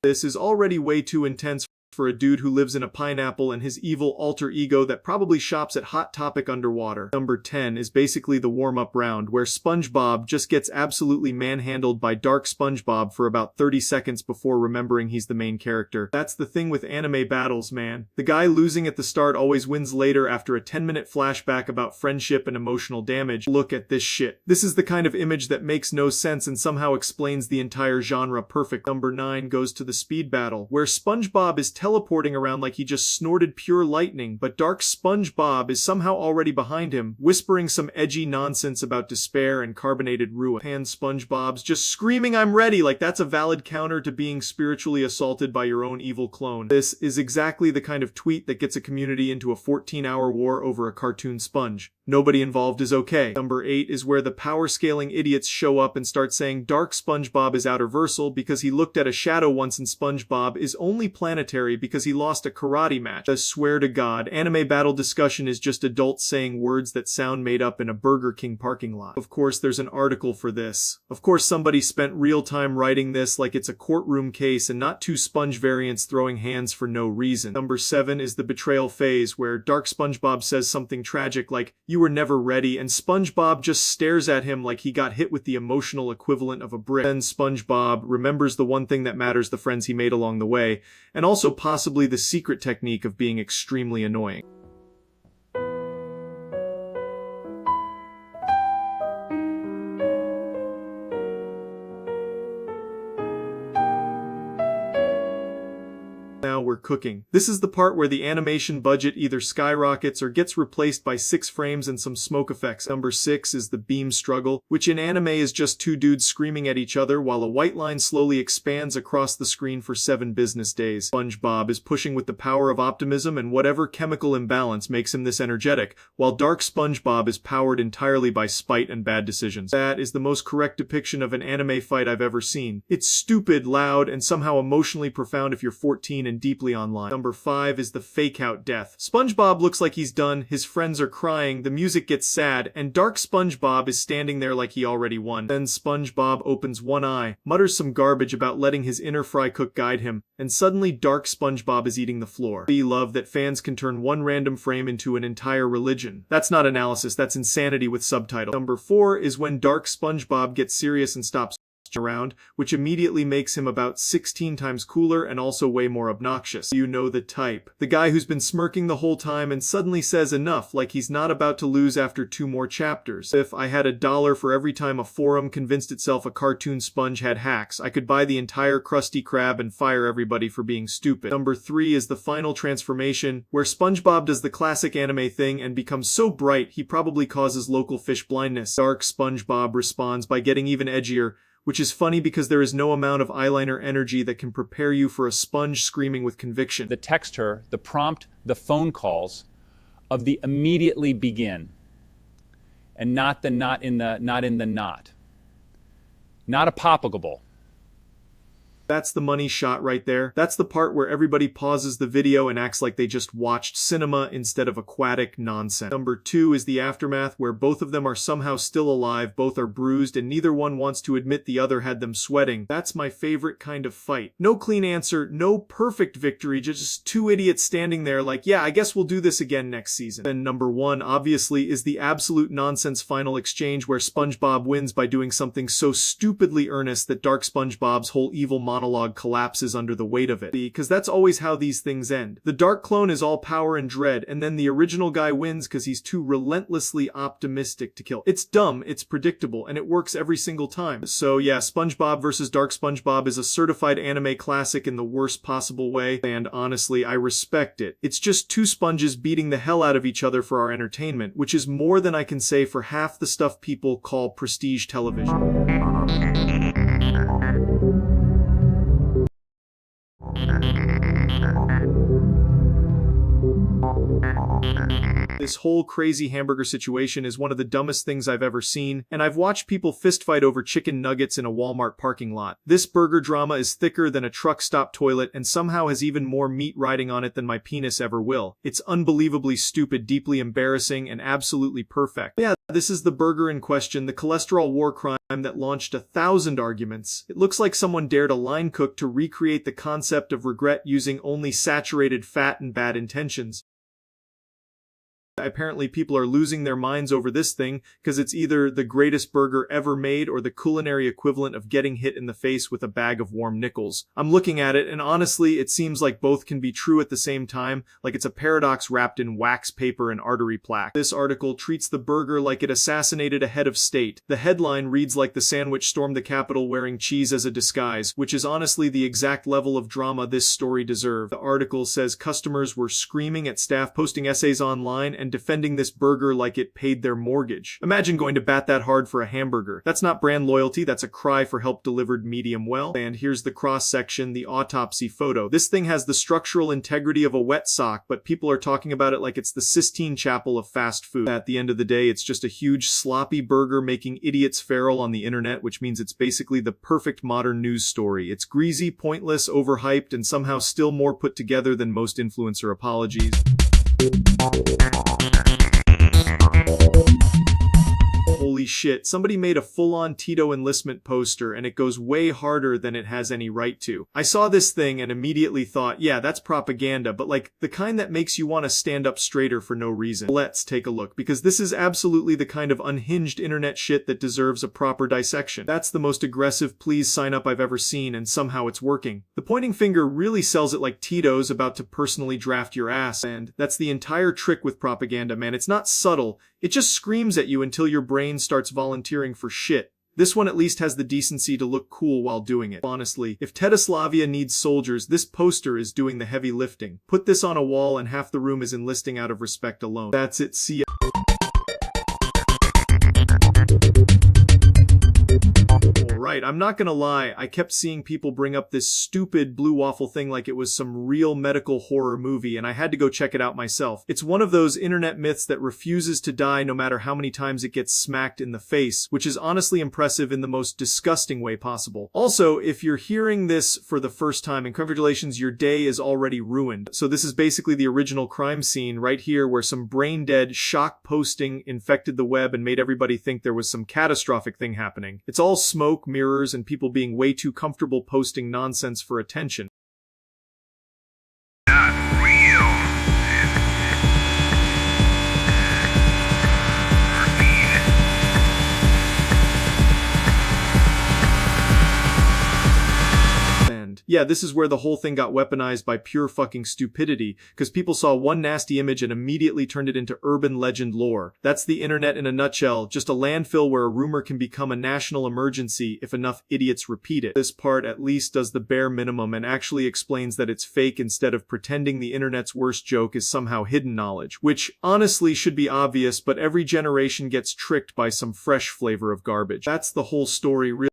This is already way too intense for a dude who lives in a pineapple and his evil alter ego that probably shops at Hot Topic underwater. Number 10 is basically the warm-up round where SpongeBob just gets absolutely manhandled by Dark SpongeBob for about 30 seconds before remembering he's the main character. That's the thing with anime battles, man. The guy losing at the start always wins later after a 10-minute flashback about friendship and emotional damage. Look at this shit. This is the kind of image that makes no sense and somehow explains the entire genre perfect. Number 9 goes to the speed battle, where SpongeBob is teleporting around like he just snorted pure lightning, but Dark SpongeBob is somehow already behind him, whispering some edgy nonsense about despair and carbonated ruin. And SpongeBob's just screaming, "I'm ready," like that's a valid counter to being spiritually assaulted by your own evil clone. This is exactly the kind of tweet that gets a community into a 14-hour war over a cartoon sponge. Nobody involved is okay. Number 8 is where the power-scaling idiots show up and start saying Dark SpongeBob is outerversal because he looked at a shadow once and SpongeBob is only planetary story because he lost a karate match. I swear to God, anime battle discussion is just adults saying words that sound made up in a Burger King parking lot. Of course, there's an article for this. Of course, somebody spent real time writing this like it's a courtroom case and not two sponge variants throwing hands for no reason. Number 7 is the betrayal phase, where Dark SpongeBob says something tragic like, "You were never ready," and SpongeBob just stares at him like he got hit with the emotional equivalent of a brick. Then SpongeBob remembers the one thing that matters, the friends he made along the way, and also possibly the secret technique of being extremely annoying. Now we're cooking. This is the part where the animation budget either skyrockets or gets replaced by 6 frames and some smoke effects. Number 6 is the beam struggle, which in anime is just 2 dudes screaming at each other while a white line slowly expands across the screen for 7 business days. SpongeBob is pushing with the power of optimism and whatever chemical imbalance makes him this energetic, while Dark SpongeBob is powered entirely by spite and bad decisions. That is the most correct depiction of an anime fight I've ever seen. It's stupid, loud, and somehow emotionally profound if you're 14 and deeply online. Number 5 is the fake-out death. SpongeBob looks like he's done, his friends are crying, the music gets sad, and Dark SpongeBob is standing there like he already won. Then SpongeBob opens one eye, mutters some garbage about letting his inner fry cook guide him, and suddenly Dark SpongeBob is eating the floor. We love that fans can turn one random frame into an entire religion. That's not analysis, that's insanity with subtitles. Number 4 is when Dark SpongeBob gets serious and stops around, which immediately makes him about 16 times cooler and also way more obnoxious. You know the type. The guy who's been smirking the whole time and suddenly says enough, like he's not about to lose after 2 more chapters. If I had $1 for every time a forum convinced itself a cartoon sponge had hacks, I could buy the entire Krusty Krab and fire everybody for being stupid. Number 3 is the final transformation, where SpongeBob does the classic anime thing and becomes so bright he probably causes local fish blindness. Dark SpongeBob responds by getting even edgier, which is funny because there is no amount of eyeliner energy that can prepare you for a sponge screaming with conviction. The text her, the prompt, the phone calls of the immediately begin, and not the not in the not. Not applicable. That's the money shot right there. That's the part where everybody pauses the video and acts like they just watched cinema instead of aquatic nonsense. Number 2 is the aftermath, where both of them are somehow still alive, both are bruised, and neither one wants to admit the other had them sweating. That's my favorite kind of fight. No clean answer, no perfect victory, just 2 idiots standing there like, yeah, I guess we'll do this again next season. And number 1, obviously, is the absolute nonsense final exchange where SpongeBob wins by doing something so stupidly earnest that Dark SpongeBob's whole evil monologue collapses under the weight of it. Because that's always how these things end. The dark clone is all power and dread, and then the original guy wins because he's too relentlessly optimistic to kill. It's dumb, it's predictable, and it works every single time. So yeah, SpongeBob vs. Dark SpongeBob is a certified anime classic in the worst possible way, and honestly, I respect it. It's just 2 sponges beating the hell out of each other for our entertainment, which is more than I can say for half the stuff people call prestige television. This whole crazy hamburger situation is one of the dumbest things I've ever seen, and I've watched people fistfight over chicken nuggets in a Walmart parking lot. This burger drama is thicker than a truck stop toilet and somehow has even more meat riding on it than my penis ever will. It's unbelievably stupid, deeply embarrassing, and absolutely perfect. Yeah, this is the burger in question, the cholesterol war crime that launched 1,000 arguments. It looks like someone dared a line cook to recreate the concept of regret using only saturated fat and bad intentions. Apparently people are losing their minds over this thing because it's either the greatest burger ever made or the culinary equivalent of getting hit in the face with a bag of warm nickels. I'm looking at it and honestly it seems like both can be true at the same time, like it's a paradox wrapped in wax paper and artery plaque. This article treats the burger like it assassinated a head of state. The headline reads like the sandwich stormed the Capitol wearing cheese as a disguise, which is honestly the exact level of drama this story deserved. The article says customers were screaming at staff posting essays online and defending this burger like it paid their mortgage. Imagine going to bat that hard for a hamburger. That's not brand loyalty, that's a cry for help delivered medium well. And here's the cross-section, the autopsy photo. This thing has the structural integrity of a wet sock, but people are talking about it like it's the Sistine Chapel of fast food. At the end of the day, it's just a huge sloppy burger making idiots feral on the internet, which means it's basically the perfect modern news story. It's greasy, pointless, overhyped, and somehow still more put together than most influencer apologies. Holy shit, somebody made a full-on Tito enlistment poster and it goes way harder than it has any right to. I saw this thing and immediately thought, yeah, that's propaganda, but like the kind that makes you want to stand up straighter for no reason. Let's take a look, because this is absolutely the kind of unhinged internet shit that deserves a proper dissection. That's the most aggressive please sign up I've ever seen, and somehow it's working. The pointing finger really sells it like Tito's about to personally draft your ass, and that's the entire trick with propaganda, man. It's not subtle, it just screams at you until your brain starts volunteering for shit. This one at least has the decency to look cool while doing it. Honestly, if Tedeslavia needs soldiers, this poster is doing the heavy lifting. Put this on a wall and half the room is enlisting out of respect alone. That's it, see ya. Right, I'm not gonna lie, I kept seeing people bring up this stupid blue waffle thing like it was some real medical horror movie, and I had to go check it out myself. It's one of those internet myths that refuses to die no matter how many times it gets smacked in the face, which is honestly impressive in the most disgusting way possible. Also, if you're hearing this for the first time, and congratulations, your day is already ruined. So this is basically the original crime scene right here where some brain-dead shock posting infected the web and made everybody think there was some catastrophic thing happening. It's all smoke, mirrors, and people being way too comfortable posting nonsense for attention. Yeah, this is where the whole thing got weaponized by pure fucking stupidity, because people saw one nasty image and immediately turned it into urban legend lore. That's the internet in a nutshell, just a landfill where a rumor can become a national emergency if enough idiots repeat it. This part at least does the bare minimum and actually explains that it's fake instead of pretending the internet's worst joke is somehow hidden knowledge, which honestly should be obvious, but every generation gets tricked by some fresh flavor of garbage. That's the whole story, really.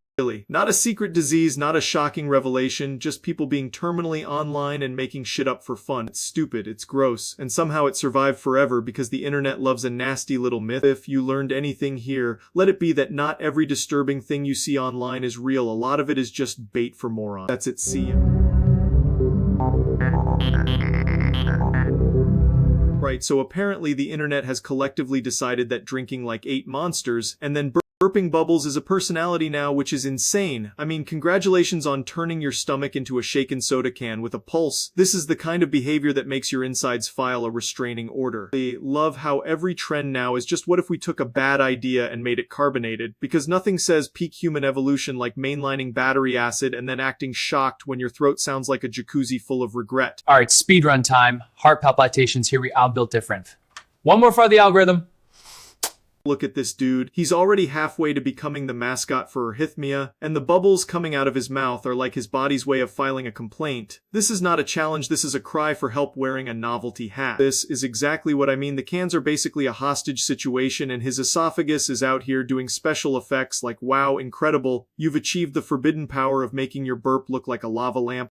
Not a secret disease, not a shocking revelation, just people being terminally online and making shit up for fun. It's stupid, it's gross, and somehow it survived forever because the internet loves a nasty little myth. If you learned anything here, let it be that not every disturbing thing you see online is real. A lot of it is just bait for morons. That's it, see ya. Right, so apparently the internet has collectively decided that drinking like 8 monsters and then burping bubbles is a personality now, which is insane. I mean, congratulations on turning your stomach into a shaken soda can with a pulse. This is the kind of behavior that makes your insides file a restraining order. They love how every trend now is just what if we took a bad idea and made it carbonated, because nothing says peak human evolution like mainlining battery acid and then acting shocked when your throat sounds like a jacuzzi full of regret. All right, speedrun time. Heart palpitations. Here we all built different. One more for the algorithm. Look at this dude. He's already halfway to becoming the mascot for arrhythmia, and the bubbles coming out of his mouth are like his body's way of filing a complaint. This is not a challenge, this is a cry for help wearing a novelty hat. This is exactly what I mean. The cans are basically a hostage situation, and his esophagus is out here doing special effects like, wow, incredible, you've achieved the forbidden power of making your burp look like a lava lamp.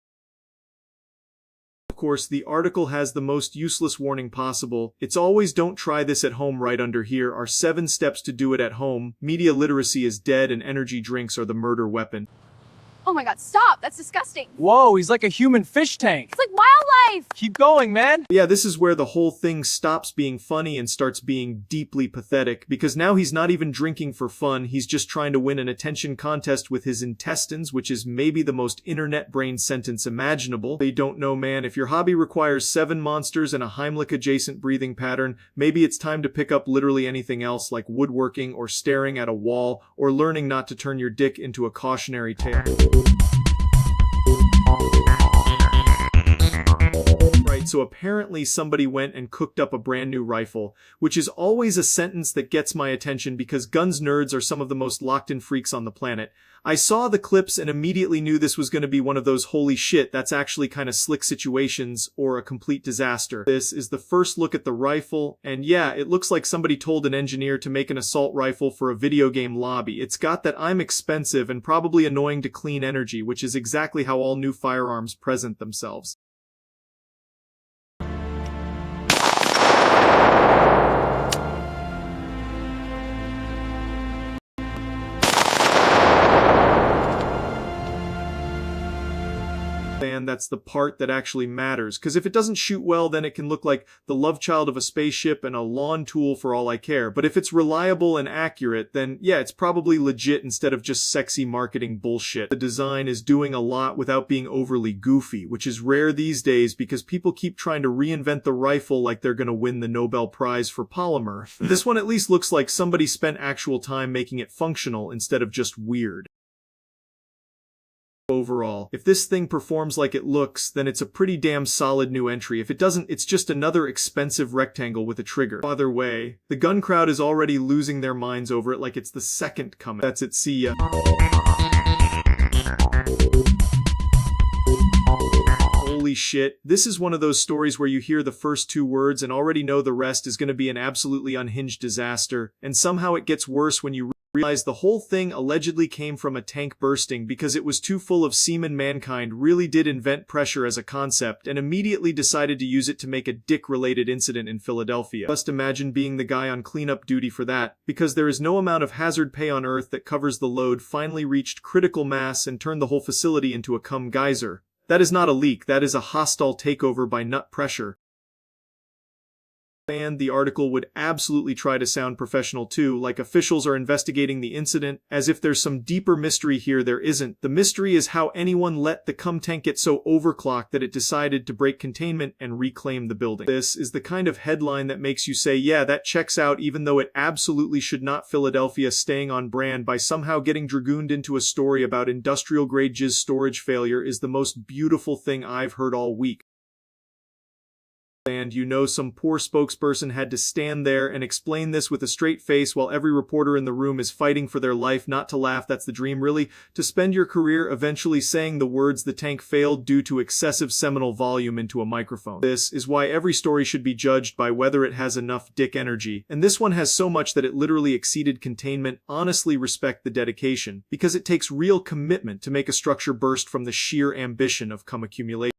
Of course, the article has the most useless warning possible. It's always don't try this at home. Right under here are 7 steps to do it at home. Media literacy is dead and energy drinks are the murder weapon. Oh my god, stop! That's disgusting! Whoa, he's like a human fish tank! It's like wildlife! Keep going, man! Yeah, this is where the whole thing stops being funny and starts being deeply pathetic, because now he's not even drinking for fun, he's just trying to win an attention contest with his intestines, which is maybe the most internet brain sentence imaginable. They don't know, man. If your hobby requires 7 monsters and a Heimlich-adjacent breathing pattern, maybe it's time to pick up literally anything else like woodworking or staring at a wall or learning not to turn your dick into a cautionary tale. Right, So apparently somebody went and cooked up a brand new rifle, which is always a sentence that gets my attention because guns nerds are some of the most locked-in freaks on the planet. I saw the clips and immediately knew this was going to be one of those holy shit, that's actually kind of slick situations or a complete disaster. This is the first look at the rifle, and yeah, it looks like somebody told an engineer to make an assault rifle for a video game lobby. It's got that I'm expensive and probably annoying to clean energy, which is exactly how all new firearms present themselves. And that's the part that actually matters, because if it doesn't shoot well, then it can look like the love child of a spaceship and a lawn tool for all I care. But if it's reliable and accurate, then yeah, it's probably legit instead of just sexy marketing bullshit. The design is doing a lot without being overly goofy, which is rare these days because people keep trying to reinvent the rifle like they're gonna win the Nobel Prize for polymer. This one at least looks like somebody spent actual time making it functional instead of just weird. Overall, if this thing performs like it looks, then it's a pretty damn solid new entry. If it doesn't, it's just another expensive rectangle with a trigger. Either way, the gun crowd is already losing their minds over it like it's the second coming. That's it, see ya. Holy shit, this is one of those stories where you hear the first two words and already know the rest is going to be an absolutely unhinged disaster, and somehow it gets worse when you realize the whole thing allegedly came from a tank bursting because it was too full of semen. Mankind really did invent pressure as a concept and immediately decided to use it to make a dick-related incident in Philadelphia. Just imagine being the guy on cleanup duty for that, because there is no amount of hazard pay on Earth that covers the load. Finally reached critical mass and turned the whole facility into a cum geyser. That is not a leak, that is a hostile takeover by nut pressure. And the article would absolutely try to sound professional too, like officials are investigating the incident, as if there's some deeper mystery here. There isn't. The mystery is how anyone let the cum tank get so overclocked that it decided to break containment and reclaim the building. This is the kind of headline that makes you say, yeah, that checks out, even though it absolutely should not. Philadelphia staying on brand by somehow getting dragooned into a story about industrial-grade jizz storage failure is the most beautiful thing I've heard all week. And you know some poor spokesperson had to stand there and explain this with a straight face while every reporter in the room is fighting for their life not to laugh. That's the dream, really, to spend your career eventually saying the words "the tank failed due to excessive seminal volume" into a microphone. This is why every story should be judged by whether it has enough dick energy, and this one has so much that it literally exceeded containment. Honestly, respect the dedication, because it takes real commitment to make a structure burst from the sheer ambition of cum accumulation.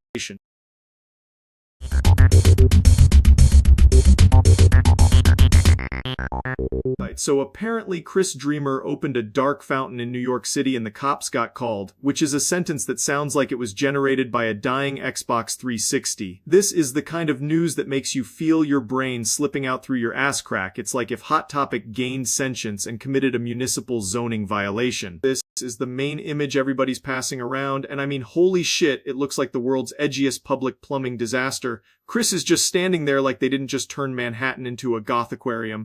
So apparently Chris Dreamer opened a dark fountain in New York City and the cops got called, which is a sentence that sounds like it was generated by a dying Xbox 360. This is the kind of news that makes you feel your brain slipping out through your ass crack. It's like if Hot Topic gained sentience and committed a municipal zoning violation. This is the main image everybody's passing around, and I mean, holy shit, it looks like the world's edgiest public plumbing disaster. Chris is just standing there like they didn't just turn Manhattan into a goth aquarium.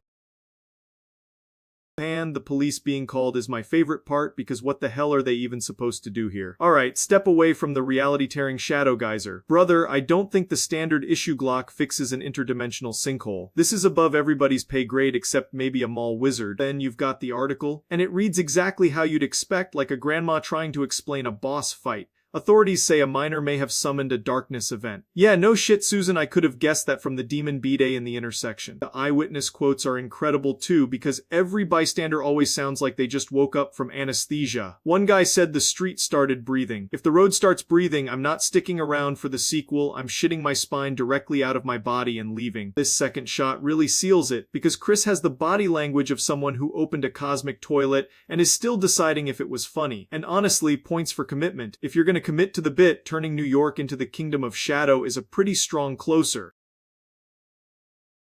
And the police being called is my favorite part, because what the hell are they even supposed to do here? Alright, step away from the reality-tearing shadow geyser. Brother, I don't think the standard issue Glock fixes an interdimensional sinkhole. This is above everybody's pay grade except maybe a mall wizard. Then you've got the article, and it reads exactly how you'd expect, like a grandma trying to explain a boss fight. Authorities say a miner may have summoned a darkness event. Yeah, no shit, Susan, I could have guessed that from the demon B-Day in the intersection. The eyewitness quotes are incredible too, because every bystander always sounds like they just woke up from anesthesia. One guy said the street started breathing. If the road starts breathing, I'm not sticking around for the sequel. I'm shitting my spine directly out of my body and leaving. This second shot really seals it, because Chris has the body language of someone who opened a cosmic toilet and is still deciding if it was funny. And honestly, points for commitment. If you're gonna commit to the bit, turning New York into the Kingdom of Shadow is a pretty strong closer.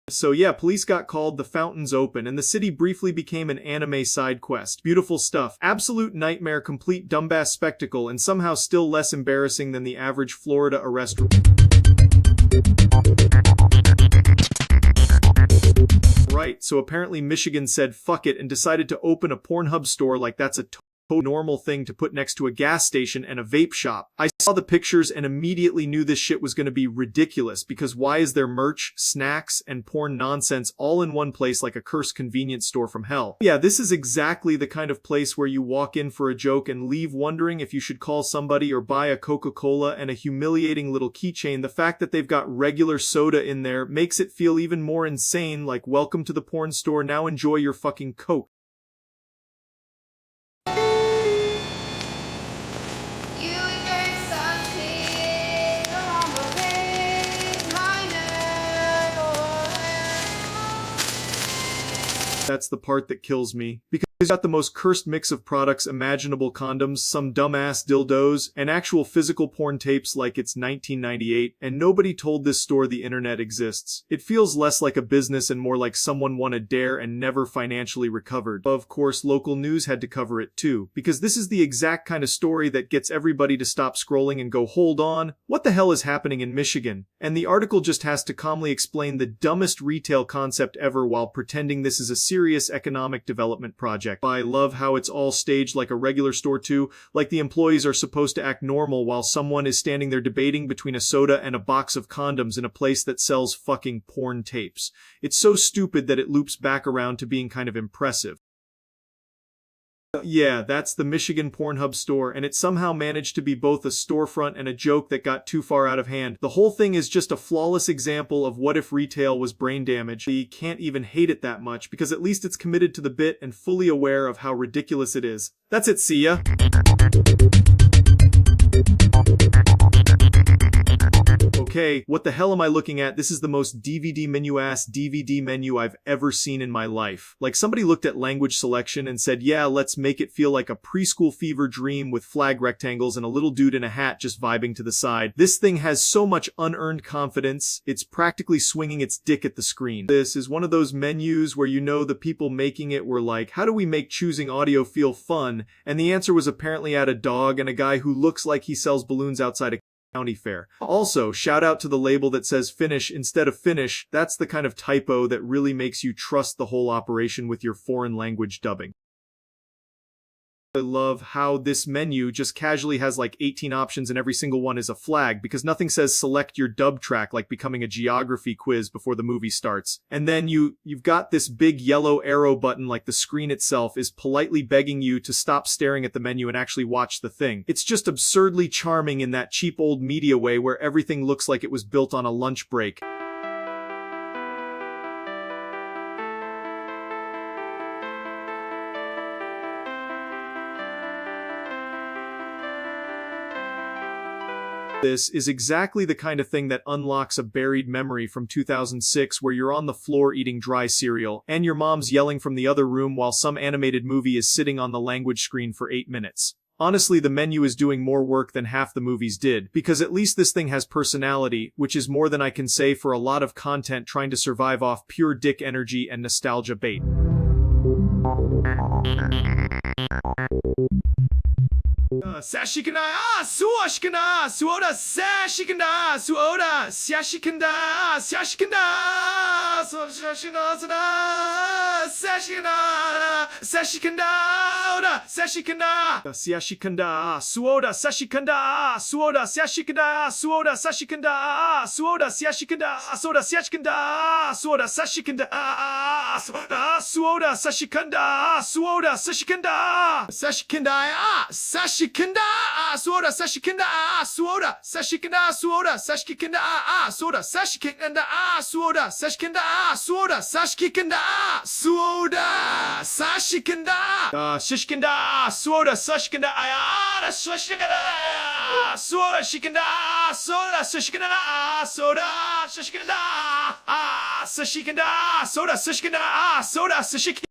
So yeah, police got called, the fountains open, and the city briefly became an anime side quest. Beautiful stuff. Absolute nightmare, complete dumbass spectacle, and somehow still less embarrassing than the average Florida arrest. Right, so apparently Michigan said fuck it and decided to open a Pornhub store like that's a normal thing to put next to a gas station and a vape shop. I saw the pictures and immediately knew this shit was going to be ridiculous, because why is there merch, snacks, and porn nonsense all in one place like a cursed convenience store from hell? Yeah, this is exactly the kind of place where you walk in for a joke and leave wondering if you should call somebody or buy a Coca-Cola and a humiliating little keychain. The fact that they've got regular soda in there makes it feel even more insane, like welcome to the porn store, now enjoy your fucking Coke. That's the part that kills me, because it's got the most cursed mix of products imaginable: condoms, some dumbass dildos, and actual physical porn tapes like it's 1998, and nobody told this store the internet exists. It feels less like a business and more like someone won a dare and never financially recovered. Of course, local news had to cover it too, because this is the exact kind of story that gets everybody to stop scrolling and go, hold on, what the hell is happening in Michigan? And the article just has to calmly explain the dumbest retail concept ever while pretending this is a serious economic development project. I love how it's all staged like a regular store too, like the employees are supposed to act normal while someone is standing there debating between a soda and a box of condoms in a place that sells fucking porn tapes. It's so stupid that it loops back around to being kind of impressive. Yeah, that's the Michigan Pornhub store, and it somehow managed to be both a storefront and a joke that got too far out of hand. The whole thing is just a flawless example of what if retail was brain damage. You can't even hate it that much, because at least it's committed to the bit and fully aware of how ridiculous it is. That's it, see ya. Okay, what the hell am I looking at? This is the most DVD menu-ass DVD menu I've ever seen in my life. Like somebody looked at language selection and said, yeah, let's make it feel like a preschool fever dream with flag rectangles and a little dude in a hat just vibing to the side. This thing has so much unearned confidence, it's practically swinging its dick at the screen. This is one of those menus where you know the people making it were like, how do we make choosing audio feel fun? And the answer was apparently add a dog and a guy who looks like he sells balloons outside a county fair. Also, shout out to the label that says finish instead of finish. That's the kind of typo that really makes you trust the whole operation with your foreign language dubbing. I love how this menu just casually has like 18 options and every single one is a flag, because nothing says select your dub track like becoming a geography quiz before the movie starts. And then you've got this big yellow arrow button like the screen itself is politely begging you to stop staring at the menu and actually watch the thing. It's just absurdly charming in that cheap old media way where everything looks like it was built on a lunch break. This is exactly the kind of thing that unlocks a buried memory from 2006 where you're on the floor eating dry cereal, and your mom's yelling from the other room while some animated movie is sitting on the language screen for 8 minutes. Honestly, the menu is doing more work than half the movies did, because at least this thing has personality, which is more than I can say for a lot of content trying to survive off pure dick energy and nostalgia bait. Sashikana, suashikana, suoda, sashikana, suoda, sashikanda, sashikanda, sashikana, sashikana, sashikanda, sashikanda, sashikanda, suoda, sashikanda, suoda, sashikanda, suoda, sashikanda, suoda, sashikanda, soda, sashikanda, suoda, sashikanda, suoda, sashikanda, suoda, sashikanda, sashikanda, sashikanda, suoda, sashikanda, suoda, sashikanda, suoda, sashikanda, suoda, sashikanda, suoda, sashikanda, suoda, sashikanda, suoda, sashikanda, shishkanda, suoda, sashikanda, shishkanda, suoda, shikanda, soda, shishkanda, soda, shishkanda, sashikanda, soda, shishkanda, soda, sashikanda.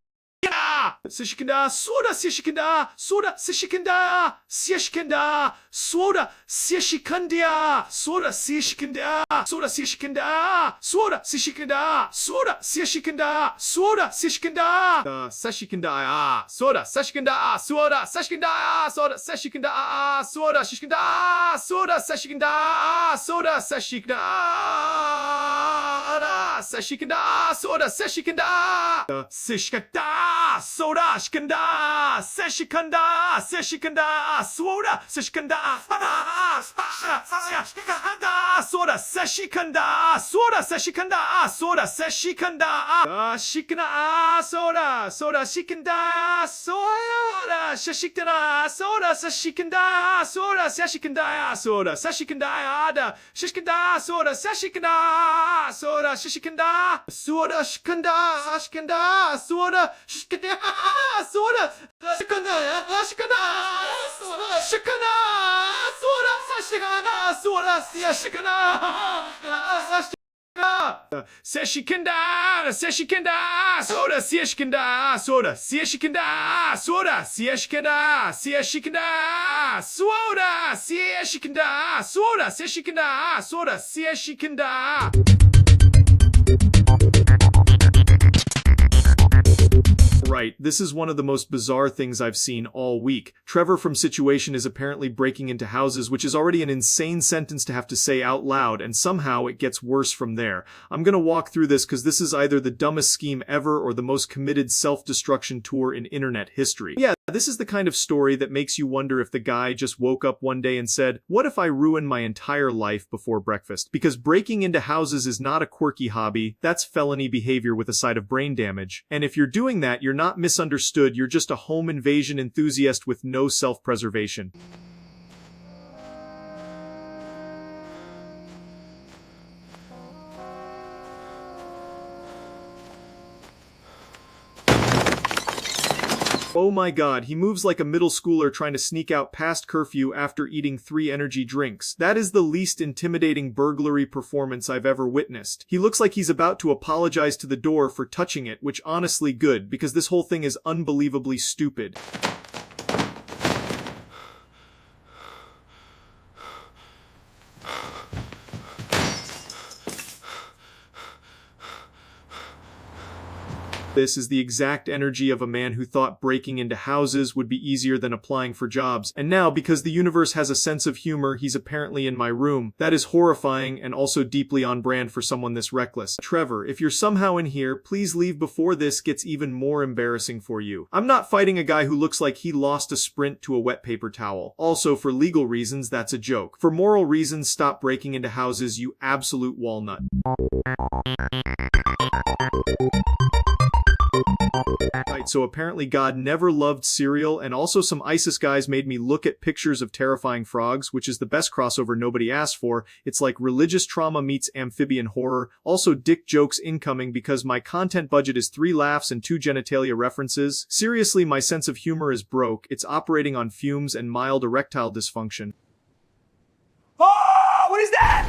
Sashikanda, soda, sashikanda, soda, sashikanda, sashikanda, soda, sashikanda, soda, sashikanda, soda, sashikanda, soda, sashikanda, soda, sashikanda, soda, sashikanda, sashikanda, soda, sashikanda, soda, sashikanda, soda, sashikanda, soda, sashikanda, soda, sashikanda, soda, sashikanda, sashikanda, soda, sashikanda, sashikanda, soda, shikanda, seshikanda, seshikanda, soda, seshikanda, soda, seshikanda, soda, seshikanda, soda, seshikanda, shikana, soda, soda, shikanda, soda, shishikanda, soda, seshikanda, soda, seshikanda, soda, seshikanda, shishikanda, soda, seshikanda, soda, shishikanda, soda, shikanda, shikanda, soda, shikanda, soda, shikanda, shikanda, soda, shikanda, soda, shikanda, soda, shikanda, Seshikanda, seshikanda, soda, sieshikanda, soda, sieshikanda, soda, sieshikanda, sieshikanda, soda, sieshikanda, soda, sieshikanda, soda, sieshikanda. Right, this is one of the most bizarre things I've seen all week. Trevor from Situation is apparently breaking into houses, which is already an insane sentence to have to say out loud, and somehow it gets worse from there. I'm gonna walk through this because this is either the dumbest scheme ever or the most committed self-destruction tour in internet history. Yeah, this is the kind of story that makes you wonder if the guy just woke up one day and said, what if I ruin my entire life before breakfast? Because breaking into houses is not a quirky hobby, that's felony behavior with a side of brain damage. And if you're doing that, you're not misunderstood, you're just a home invasion enthusiast with no self-preservation. Oh my god, he moves like a middle schooler trying to sneak out past curfew after eating 3 energy drinks. That is the least intimidating burglary performance I've ever witnessed. He looks like he's about to apologize to the door for touching it, which honestly good, because this whole thing is unbelievably stupid. This is the exact energy of a man who thought breaking into houses would be easier than applying for jobs. And now, because the universe has a sense of humor, he's apparently in my room. That is horrifying and also deeply on brand for someone this reckless. Trevor, if you're somehow in here, please leave before this gets even more embarrassing for you. I'm not fighting a guy who looks like he lost a sprint to a wet paper towel. Also, for legal reasons, that's a joke. For moral reasons, stop breaking into houses, you absolute walnut. Right, so apparently God never loved cereal, and also some ISIS guys made me look at pictures of terrifying frogs, which is the best crossover nobody asked for. It's like religious trauma meets amphibian horror. Also dick jokes incoming because my content budget is 3 laughs and 2 genitalia references. Seriously, my sense of humor is broke. It's operating on fumes and mild erectile dysfunction. Oh, what is that?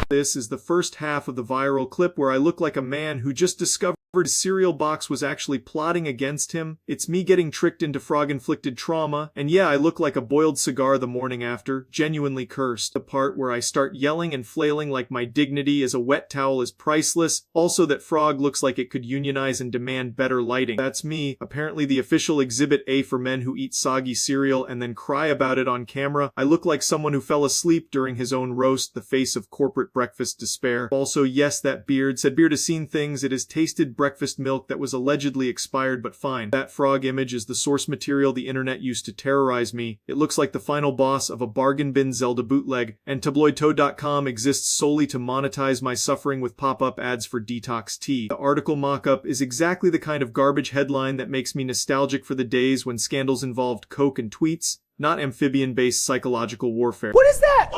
This is the first half of the viral clip where I look like a man who just discovered his cereal box was actually plotting against him. It's me getting tricked into frog-inflicted trauma, and yeah, I look like a boiled cigar the morning after, genuinely cursed. The part where I start yelling and flailing like my dignity as a wet towel is priceless. Also, that frog looks like it could unionize and demand better lighting. That's me, apparently the official exhibit A for men who eat soggy cereal and then cry about it on camera. I look like someone who fell asleep during his own roast, the face of corporate breakfast despair. Also, yes, that beard. Said beard has seen things. It has tasted breakfast milk that was allegedly expired, but fine. That frog image is the source material the internet used to terrorize me. It looks like the final boss of a bargain bin Zelda bootleg, and tabloidtoad.com exists solely to monetize my suffering with pop-up ads for detox tea. The article mock-up is exactly the kind of garbage headline that makes me nostalgic for the days when scandals involved coke and tweets, not amphibian-based psychological warfare. What is that?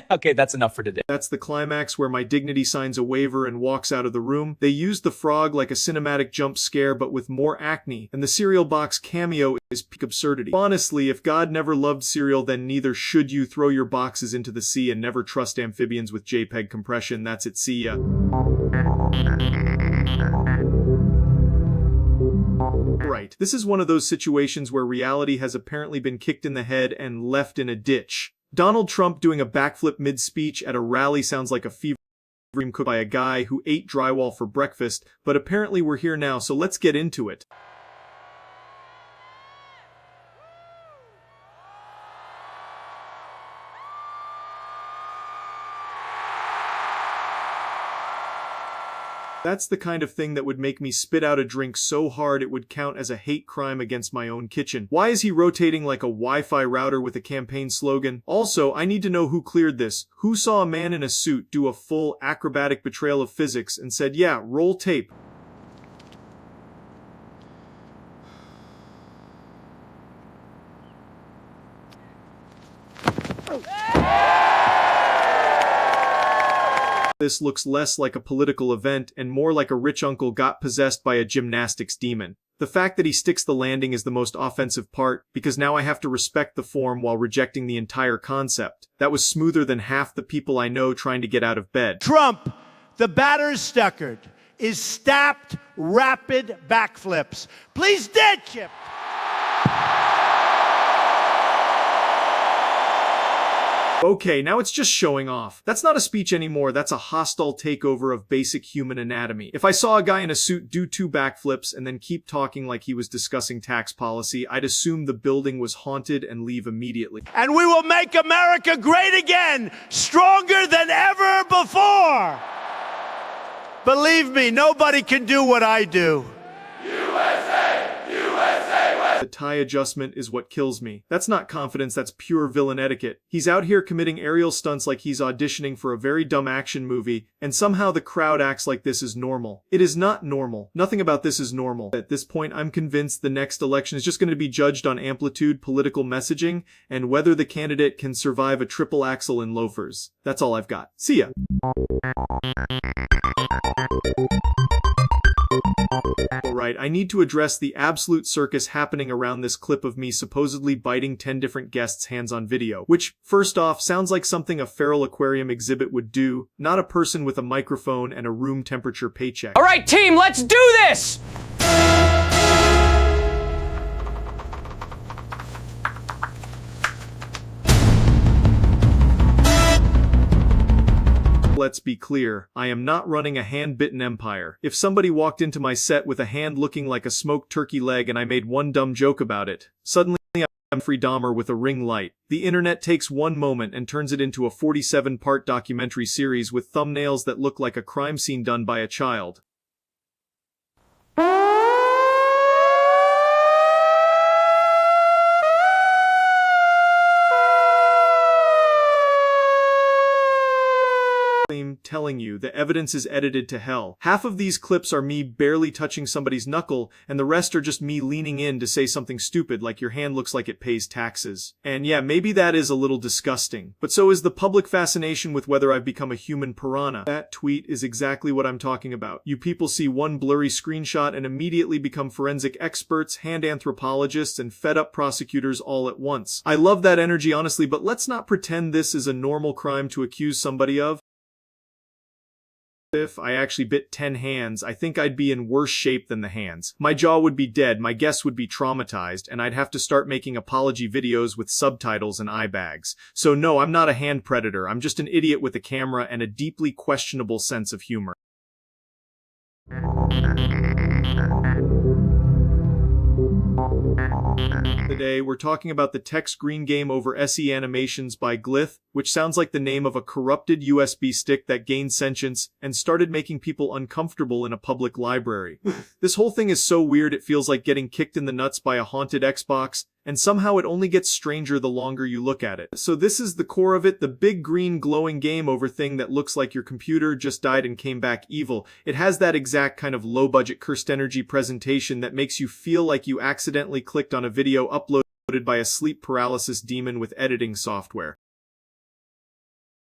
Okay, that's enough for today. That's the climax where my dignity signs a waiver and walks out of the room. They used the frog like a cinematic jump scare but with more acne, and the cereal box cameo is peak absurdity. Honestly, if God never loved cereal, then neither should you. Throw your boxes into the sea and never trust amphibians with JPEG compression. That's it, see ya. Right, this is one of those situations where reality has apparently been kicked in the head and left in a ditch. Donald Trump doing a backflip mid-speech at a rally sounds like a fever dream cooked by a guy who ate drywall for breakfast, but apparently we're here now, so let's get into it. That's the kind of thing that would make me spit out a drink so hard it would count as a hate crime against my own kitchen. Why is he rotating like a Wi-Fi router with a campaign slogan? Also, I need to know who cleared this. Who saw a man in a suit do a full acrobatic betrayal of physics and said, yeah, roll tape. This looks less like a political event and more like a rich uncle got possessed by a gymnastics demon. The fact that he sticks the landing is the most offensive part, because now I have to respect the form while rejecting the entire concept. That was smoother than half the people I know trying to get out of bed. Trump, the batter stuckered, is stacked rapid backflips. Please ditch him. Okay, now it's just showing off. That's not a speech anymore, that's a hostile takeover of basic human anatomy. If I saw a guy in a suit do 2 backflips and then keep talking like he was discussing tax policy, I'd assume the building was haunted and leave immediately. And we will make America great again, stronger than ever before. Believe me, nobody can do what I do. The tie adjustment is what kills me. That's not confidence, that's pure villain etiquette. He's out here committing aerial stunts like he's auditioning for a very dumb action movie, and somehow the crowd acts like this is normal. It is not normal. Nothing about this is normal. At this point, I'm convinced the next election is just going to be judged on amplitude, political messaging, and whether the candidate can survive a triple axel in loafers. That's all I've got. See ya. Alright, I need to address the absolute circus happening around this clip of me supposedly biting 10 different guests' hands on video, which, first off, sounds like something a feral aquarium exhibit would do, not a person with a microphone and a room temperature paycheck. Alright, team, let's do this! Let's be clear, I am not running a hand-bitten empire. If somebody walked into my set with a hand looking like a smoked turkey leg and I made one dumb joke about it, suddenly I'm Jeffrey Dahmer with a ring light. The internet takes one moment and turns it into a 47-part documentary series with thumbnails that look like a crime scene done by a child. Telling you the evidence is edited to hell. Half of these clips are me barely touching somebody's knuckle, and the rest are just me leaning in to say something stupid like your hand looks like it pays taxes. And yeah, maybe that is a little disgusting, but so is the public fascination with whether I've become a human piranha. That tweet is exactly what I'm talking about. You people see one blurry screenshot and immediately become forensic experts, hand anthropologists, and fed-up prosecutors all at once. I love that energy honestly, but let's not pretend this is a normal crime to accuse somebody of. If I actually bit 10 hands, I think I'd be in worse shape than the hands. My jaw would be dead, my guests would be traumatized, and I'd have to start making apology videos with subtitles and eye bags. So no, I'm not a hand predator, I'm just an idiot with a camera and a deeply questionable sense of humor. Today, we're talking about the text green game over SE animations by Glyph, which sounds like the name of a corrupted USB stick that gained sentience and started making people uncomfortable in a public library. This whole thing is so weird it feels like getting kicked in the nuts by a haunted Xbox, and somehow it only gets stranger the longer you look at it. So this is the core of it, the big green glowing game over thing that looks like your computer just died and came back evil. It has that exact kind of low-budget cursed energy presentation that makes you feel like you accidentally clicked on a video uploaded by a sleep paralysis demon with editing software.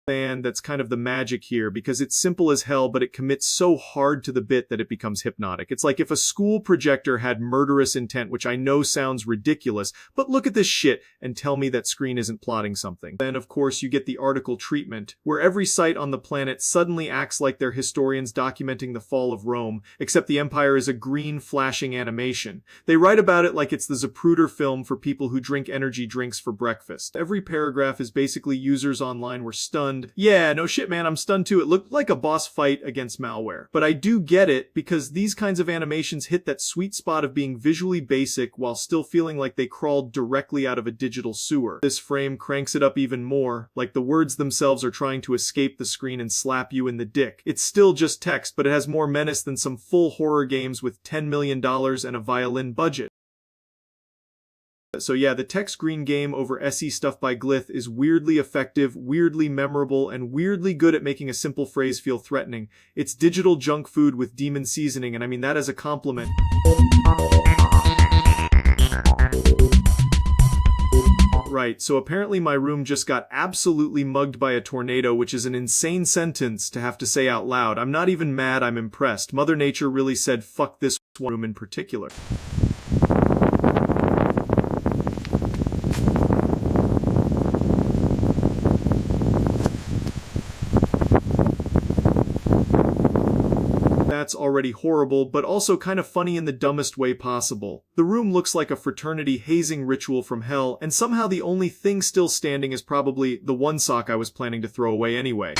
And that's kind of the magic here, because it's simple as hell, but it commits so hard to the bit that it becomes hypnotic. It's like if a school projector had murderous intent, which I know sounds ridiculous, but look at this shit and tell me that screen isn't plotting something. Then, of course, you get the article treatment, where every site on the planet suddenly acts like they're historians documenting the fall of Rome, except the empire is a green, flashing animation. They write about it like it's the Zapruder film for people who drink energy drinks for breakfast. Every paragraph is basically users online were stunned, stunned. Yeah, no shit, man, I'm stunned too. It looked like a boss fight against malware. But I do get it, because these kinds of animations hit that sweet spot of being visually basic while still feeling like they crawled directly out of a digital sewer. This frame cranks it up even more, like the words themselves are trying to escape the screen and slap you in the dick. It's still just text, but it has more menace than some full horror games with $10 million and a violin budget. So yeah, the text green game over SE stuff by Glyph is weirdly effective, weirdly memorable, and weirdly good at making a simple phrase feel threatening. It's digital junk food with demon seasoning, and I mean that as a compliment. Right, so apparently my room just got absolutely mugged by a tornado, which is an insane sentence to have to say out loud. I'm not even mad, I'm impressed. Mother Nature really said fuck this room in particular. That's already horrible, but also kind of funny in the dumbest way possible. The room looks like a fraternity hazing ritual from hell, and somehow the only thing still standing is probably the one sock I was planning to throw away anyway.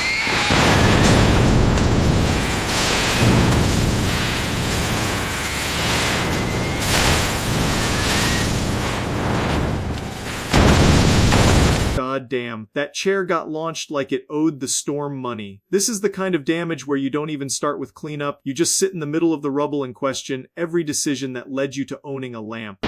God damn, that chair got launched like it owed the storm money. This is the kind of damage where you don't even start with cleanup, you just sit in the middle of the rubble and question every decision that led you to owning a lamp.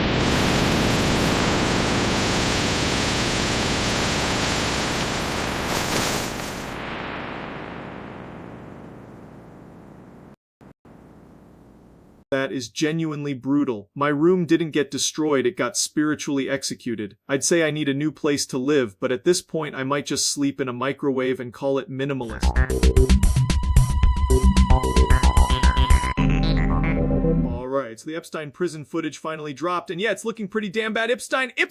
That is genuinely brutal. My room didn't get destroyed, it got spiritually executed. I'd say I need a new place to live, but at this point I might just sleep in a microwave and call it minimalist. Alright, so the Epstein prison footage finally dropped, and yeah, it's looking pretty damn bad. Epstein! This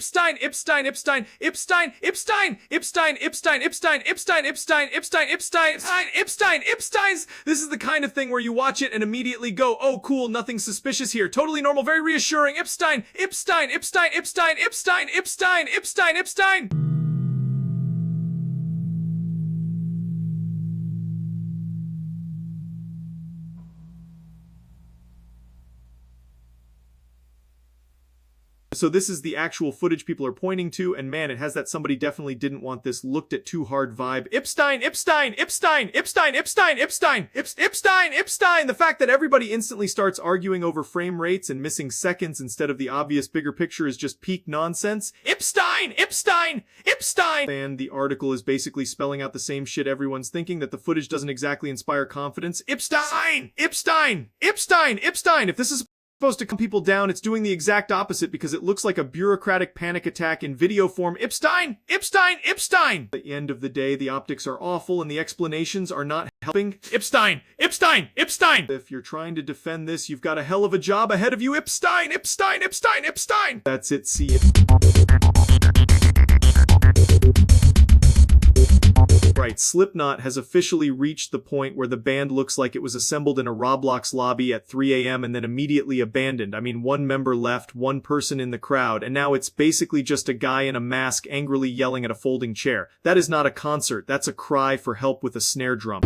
is the kind of thing where you watch it and immediately go, oh cool, nothing suspicious here. Totally normal, very reassuring. Epstein! So this is the actual footage people are pointing to, and man, it has that somebody definitely didn't want this looked at too hard vibe. Epstein! The fact that everybody instantly starts arguing over frame rates and missing seconds instead of the obvious bigger picture is just peak nonsense. Epstein! And the article is basically spelling out the same shit everyone's thinking, that the footage doesn't exactly inspire confidence. Epstein! If this is supposed to calm people down, it's doing the exact opposite because it looks like a bureaucratic panic attack in video form. Epstein! At the end of the day, the optics are awful and the explanations are not helping. Epstein! If you're trying to defend this, you've got a hell of a job ahead of you. Epstein! That's it, see it. Right, Slipknot has officially reached the point where the band looks like it was assembled in a Roblox lobby at 3 a.m. and then immediately abandoned. I mean, one member left, one person in the crowd, and now it's basically just a guy in a mask angrily yelling at a folding chair. That is not a concert, that's a cry for help with a snare drum.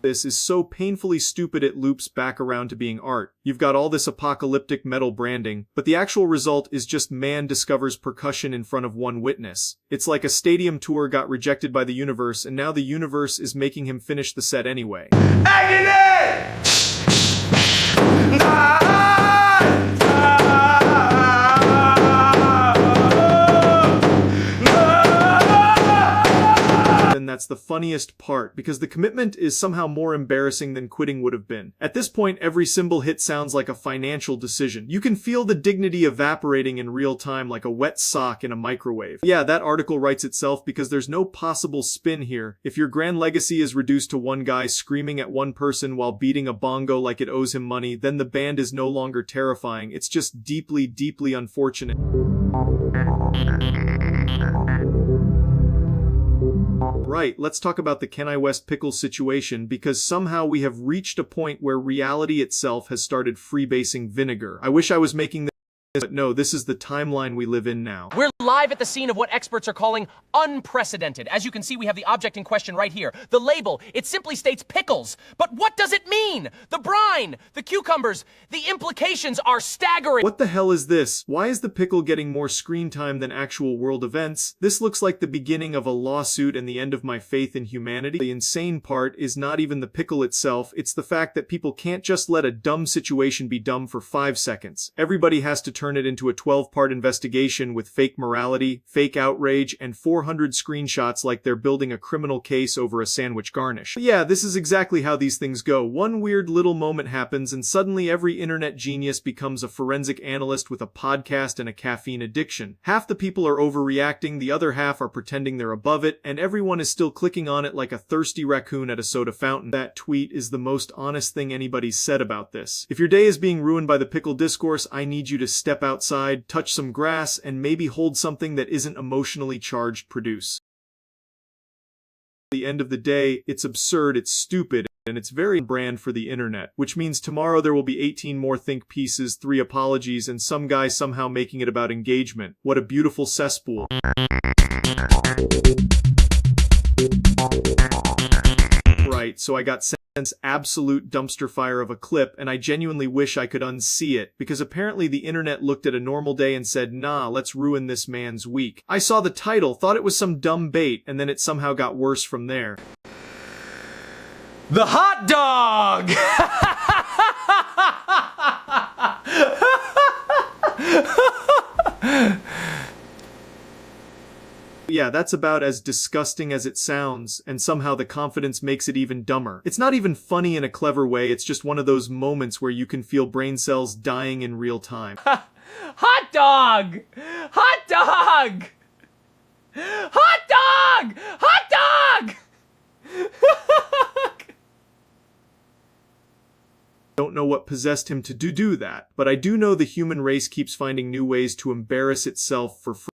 This is so painfully stupid it loops back around to being art. You've got all this apocalyptic metal branding, but the actual result is just man discovers percussion in front of one witness. It's like a stadium tour got rejected by the universe, and now the universe is making him finish the set anyway. And that's the funniest part, because the commitment is somehow more embarrassing than quitting would have been. At this point, every cymbal hit sounds like a financial decision. You can feel the dignity evaporating in real time like a wet sock in a microwave. Yeah, that article writes itself because there's no possible spin here. If your grand legacy is reduced to one guy screaming at one person while beating a bongo like it owes him money, then the band is no longer terrifying. It's just deeply, deeply unfortunate. Right, let's talk about the Kenai West pickles situation, because somehow we have reached a point where reality itself has started freebasing vinegar. I wish I was making this, but no, this is the timeline we live in now. We're live at the scene of what experts are calling unprecedented. As you can see, we have the object in question right here. The label, it simply states pickles. But what does it mean? The brine, the cucumbers, the implications are staggering. What the hell is this? Why is the pickle getting more screen time than actual world events? This looks like the beginning of a lawsuit and the end of my faith in humanity. The insane part is not even the pickle itself, it's the fact that people can't just let a dumb situation be dumb for 5 seconds. Everybody has to turn it into a 12-part investigation with fake morality, fake outrage, and 400 screenshots like they're building a criminal case over a sandwich garnish. But yeah, this is exactly how these things go. One weird little moment happens and suddenly every internet genius becomes a forensic analyst with a podcast and a caffeine addiction. Half the people are overreacting, the other half are pretending they're above it, and everyone is still clicking on it like a thirsty raccoon at a soda fountain. That tweet is the most honest thing anybody's said about this. If your day is being ruined by the pickle discourse, I need you to step outside, touch some grass, and maybe hold something that isn't emotionally charged produce. At the end of the day, it's absurd, it's stupid, and it's very on brand for the internet, which means tomorrow there will be 18 more think pieces, 3 apologies, and some guy somehow making it about engagement. What a beautiful cesspool. Right, so I got sent absolute dumpster fire of a clip, and I genuinely wish I could unsee it, because apparently the internet looked at a normal day and said, nah, let's ruin this man's week. I saw the title, thought it was some dumb bait, and then it somehow got worse from there. The hot dog! Yeah, that's about as disgusting as it sounds, and somehow the confidence makes it even dumber. It's not even funny in a clever way, it's just one of those moments where you can feel brain cells dying in real time. Hot dog! Hot dog! Hot dog! Hot dog! Don't know what possessed him to do that, but I do know the human race keeps finding new ways to embarrass itself for free.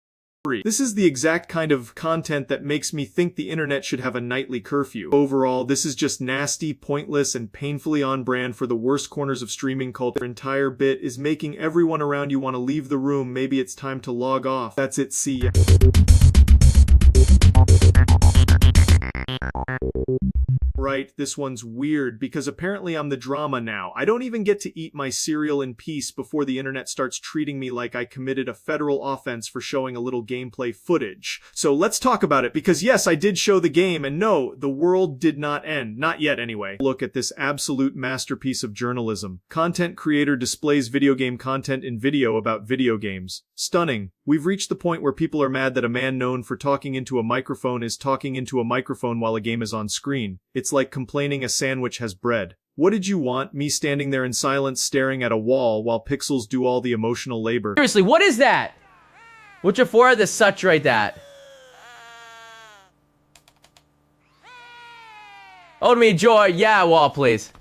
This is the exact kind of content that makes me think the internet should have a nightly curfew. Overall, this is just nasty, pointless, and painfully on brand for the worst corners of streaming culture. Their entire bit is making everyone around you want to leave the room. Maybe it's time to log off. That's it, see ya. Right, this one's weird, because apparently I'm the drama now. I don't even get to eat my cereal in peace before the internet starts treating me like I committed a federal offense for showing a little gameplay footage. So let's talk about it, because yes, I did show the game, and no, the world did not end. Not yet, anyway. Look at this absolute masterpiece of journalism. Content creator displays video game content in video about video games. Stunning. We've reached the point where people are mad that a man known for talking into a microphone is talking into a microphone while a game is on screen. It's like complaining a sandwich has bread. What did you want? Me standing there in silence staring at a wall while pixels do all the emotional labor. Seriously, what is that? Which of four the such right that? Hold me joy, yeah, wall, please.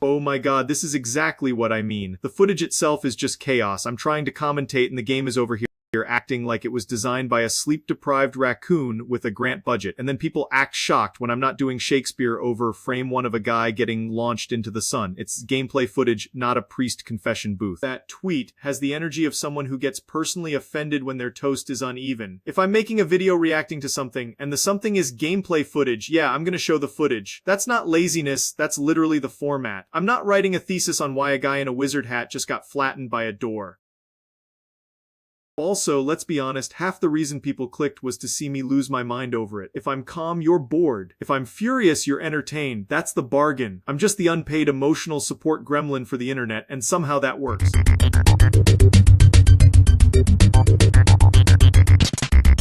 Oh my god, this is exactly what I mean. The footage itself is just chaos. I'm trying to commentate and the game is over here acting like it was designed by a sleep-deprived raccoon with a grant budget, and then people act shocked when I'm not doing Shakespeare over frame 1 of a guy getting launched into the sun. It's gameplay footage, not a priest confession booth. That tweet has the energy of someone who gets personally offended when their toast is uneven. If I'm making a video reacting to something, and the something is gameplay footage, yeah, I'm gonna show the footage. That's not laziness, that's literally the format. I'm not writing a thesis on why a guy in a wizard hat just got flattened by a door. Also, let's be honest, half the reason people clicked was to see me lose my mind over it. If I'm calm, you're bored. If I'm furious, you're entertained. That's the bargain. I'm just the unpaid emotional support gremlin for the internet, and somehow that works.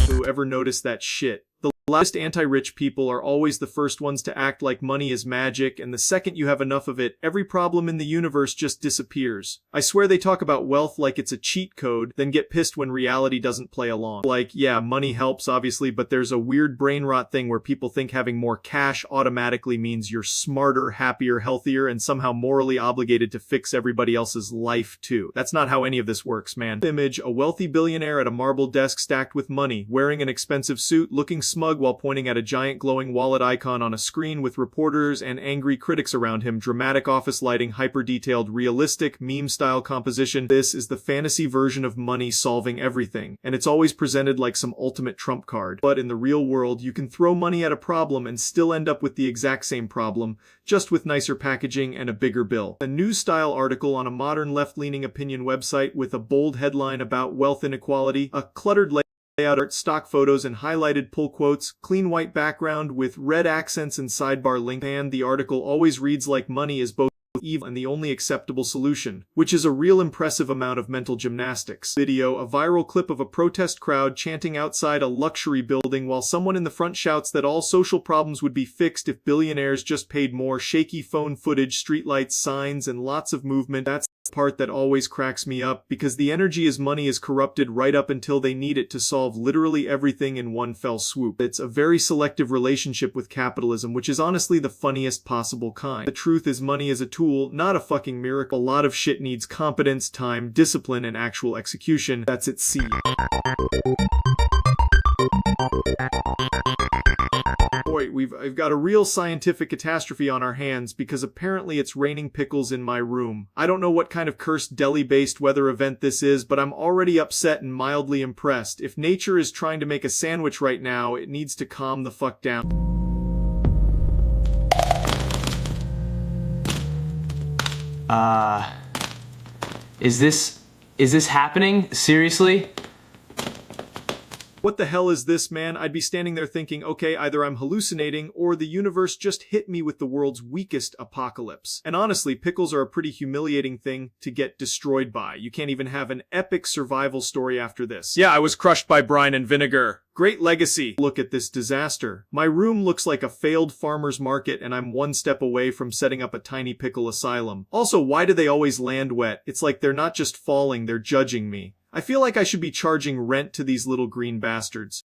Whoever noticed that shit? The loudest anti-rich people are always the first ones to act like money is magic, and the second you have enough of it, every problem in the universe just disappears. I swear they talk about wealth like it's a cheat code, then get pissed when reality doesn't play along. Like, yeah, money helps obviously, but there's a weird brain rot thing where people think having more cash automatically means you're smarter, happier, healthier, and somehow morally obligated to fix everybody else's life too. That's not how any of this works, man. Image, a wealthy billionaire at a marble desk stacked with money, wearing an expensive suit, looking smug while pointing at a giant glowing wallet icon on a screen with reporters and angry critics around him. Dramatic office lighting, hyper-detailed, realistic, meme-style composition. This is the fantasy version of money solving everything, and it's always presented like some ultimate trump card. But in the real world, you can throw money at a problem and still end up with the exact same problem, just with nicer packaging and a bigger bill. A news-style article on a modern left-leaning opinion website with a bold headline about wealth inequality, a cluttered layout, art, stock photos, and highlighted pull quotes, clean white background with red accents and sidebar link, and the article always reads like money is both evil and the only acceptable solution, which is a real impressive amount of mental gymnastics. Video, a viral clip of a protest crowd chanting outside a luxury building while someone in the front shouts that all social problems would be fixed if billionaires just paid more. Shaky phone footage, streetlights, signs, and lots of movement. That's the part that always cracks me up, because the energy as money is corrupted right up until they need it to solve literally everything in one fell swoop. It's a very selective relationship with capitalism, which is honestly the funniest possible kind. The truth is money is a tool, not a fucking miracle. A lot of shit needs competence, time, discipline, and actual execution. That's its seed. Boy, I've got a real scientific catastrophe on our hands, because apparently it's raining pickles in my room. I don't know what kind of cursed Delhi-based weather event this is, but I'm already upset and mildly impressed. If nature is trying to make a sandwich right now, it needs to calm the fuck down. Is this happening? Seriously? What the hell is this, man? I'd be standing there thinking, okay, either I'm hallucinating or the universe just hit me with the world's weakest apocalypse. And honestly, pickles are a pretty humiliating thing to get destroyed by. You can't even have an epic survival story after this. Yeah, I was crushed by brine and vinegar. Great legacy. Look at this disaster. My room looks like a failed farmer's market, and I'm one step away from setting up a tiny pickle asylum. Also, why do they always land wet? It's like they're not just falling, they're judging me. I feel like I should be charging rent to these little green bastards.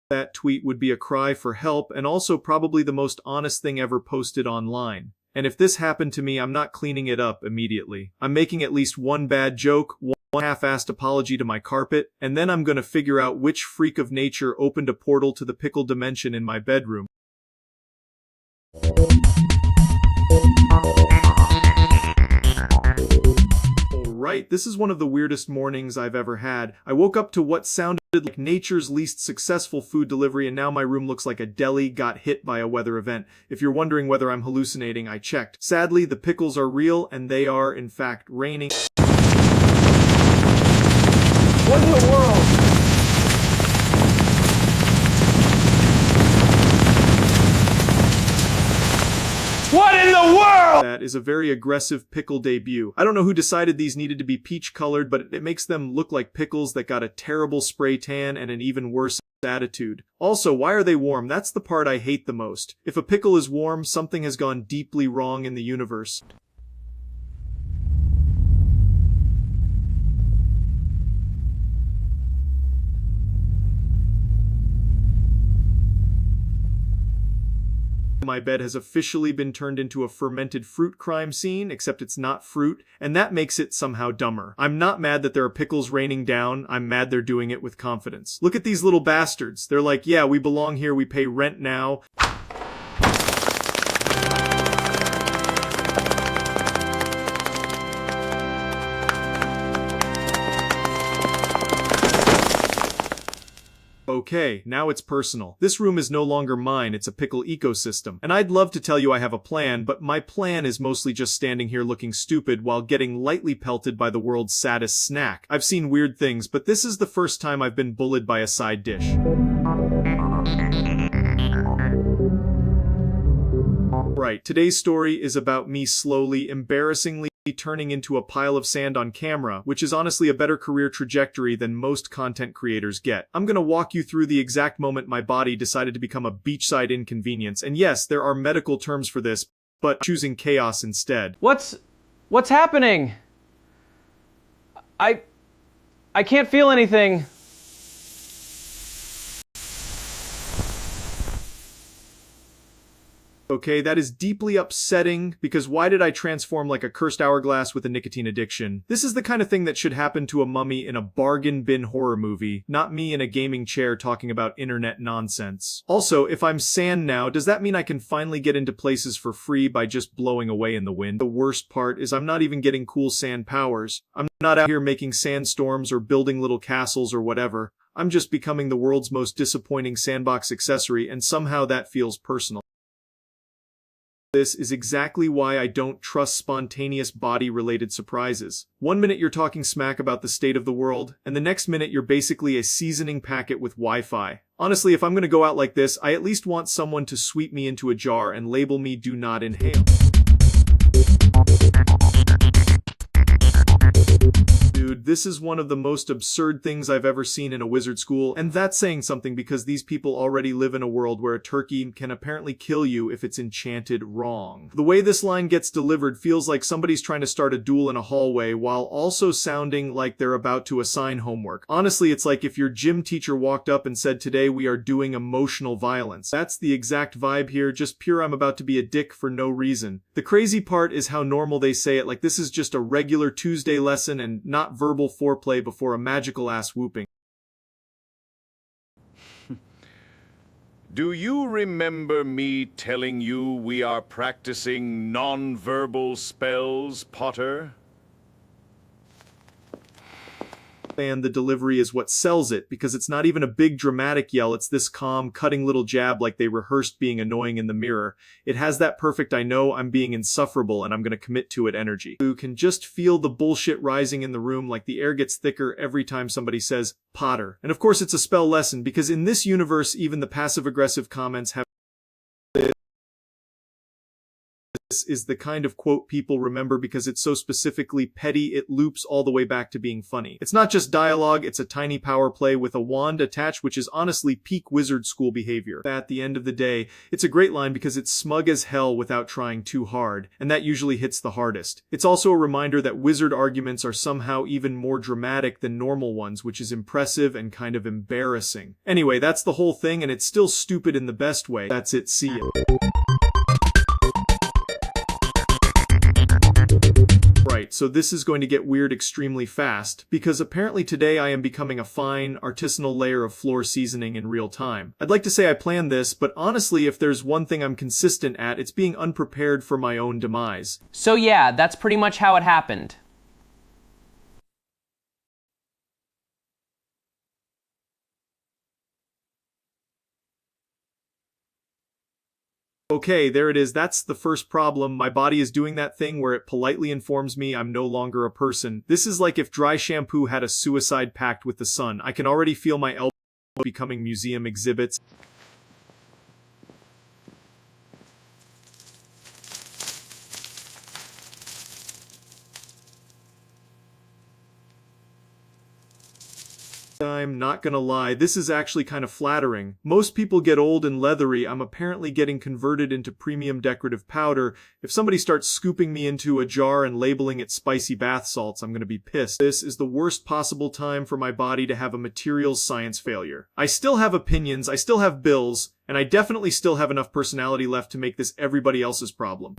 That tweet would be a cry for help, and also probably the most honest thing ever posted online. And if this happened to me, I'm not cleaning it up immediately. I'm making at least one bad joke, one half-assed apology to my carpet, and then I'm gonna figure out which freak of nature opened a portal to the pickle dimension in my bedroom. Right, this is one of the weirdest mornings I've ever had. I woke up to what sounded like nature's least successful food delivery, and now my room looks like a deli got hit by a weather event. If you're wondering whether I'm hallucinating, I checked. Sadly, the pickles are real, and they are, in fact, raining. What in the world? What in the world? That is a very aggressive pickle debut. I don't know who decided these needed to be peach colored, but it makes them look like pickles that got a terrible spray tan and an even worse attitude. Also, why are they warm? That's the part I hate the most. If a pickle is warm, something has gone deeply wrong in the universe. My bed has officially been turned into a fermented fruit crime scene, except it's not fruit, and that makes it somehow dumber. I'm not mad that there are pickles raining down, I'm mad they're doing it with confidence. Look at these little bastards. They're like, yeah, we belong here, we pay rent now. Okay, now it's personal. This room is no longer mine, it's a pickle ecosystem. And I'd love to tell you I have a plan, but my plan is mostly just standing here looking stupid while getting lightly pelted by the world's saddest snack. I've seen weird things, but this is the first time I've been bullied by a side dish. Right, today's story is about me slowly, embarrassingly turning into a pile of sand on camera, which is honestly a better career trajectory than most content creators get. I'm gonna walk you through the exact moment my body decided to become a beachside inconvenience, and yes, there are medical terms for this, but choosing chaos instead. What's happening? I can't feel anything. Okay, that is deeply upsetting, because why did I transform like a cursed hourglass with a nicotine addiction? This is the kind of thing that should happen to a mummy in a bargain bin horror movie, not me in a gaming chair talking about internet nonsense. Also, if I'm sand now, does that mean I can finally get into places for free by just blowing away in the wind? The worst part is I'm not even getting cool sand powers. I'm not out here making sandstorms or building little castles or whatever. I'm just becoming the world's most disappointing sandbox accessory, and somehow that feels personal. This is exactly why I don't trust spontaneous body-related surprises. One minute you're talking smack about the state of the world, and the next minute you're basically a seasoning packet with Wi-Fi. Honestly, if I'm gonna go out like this, I at least want someone to sweep me into a jar and label me "do not inhale." Dude, this is one of the most absurd things I've ever seen in a wizard school, and that's saying something because these people already live in a world where a turkey can apparently kill you if it's enchanted wrong. The way this line gets delivered feels like somebody's trying to start a duel in a hallway while also sounding like they're about to assign homework. Honestly, it's like if your gym teacher walked up and said, "Today we are doing emotional violence." That's the exact vibe here, just pure I'm about to be a dick for no reason. The crazy part is how normal they say it, like this is just a regular Tuesday lesson and not verbal foreplay before a magical ass whooping. Do you remember me telling you we are practicing non-verbal spells, Potter? And the delivery is what sells it, because it's not even a big dramatic yell, it's this calm, cutting little jab like they rehearsed being annoying in the mirror. It has that perfect "I know I'm being insufferable and I'm gonna commit to it" energy. You can just feel the bullshit rising in the room, like the air gets thicker every time somebody says Potter. And of course it's a spell lesson, because in this universe even the passive-aggressive comments have This is the kind of quote people remember because it's so specifically petty it loops all the way back to being funny. It's not just dialogue, it's a tiny power play with a wand attached, which is honestly peak wizard school behavior. At the end of the day, it's a great line because it's smug as hell without trying too hard, and that usually hits the hardest. It's also a reminder that wizard arguments are somehow even more dramatic than normal ones, which is impressive and kind of embarrassing. Anyway, that's the whole thing, and it's still stupid in the best way. That's it, see ya. Right, so this is going to get weird extremely fast, because apparently today I am becoming a fine, artisanal layer of floor seasoning in real time. I'd like to say I planned this, but honestly if there's one thing I'm consistent at, it's being unprepared for my own demise. So yeah, that's pretty much how it happened. Okay, there it is. That's the first problem. My body is doing that thing where it politely informs me I'm no longer a person. This is like if dry shampoo had a suicide pact with the sun. I can already feel my elbows becoming museum exhibits. I'm not gonna lie, this is actually kind of flattering. Most people get old and leathery. I'm apparently getting converted into premium decorative powder. If somebody starts scooping me into a jar and labeling it spicy bath salts, I'm gonna be pissed. This is the worst possible time for my body to have a materials science failure. I still have opinions, I still have bills, and I definitely still have enough personality left to make this everybody else's problem.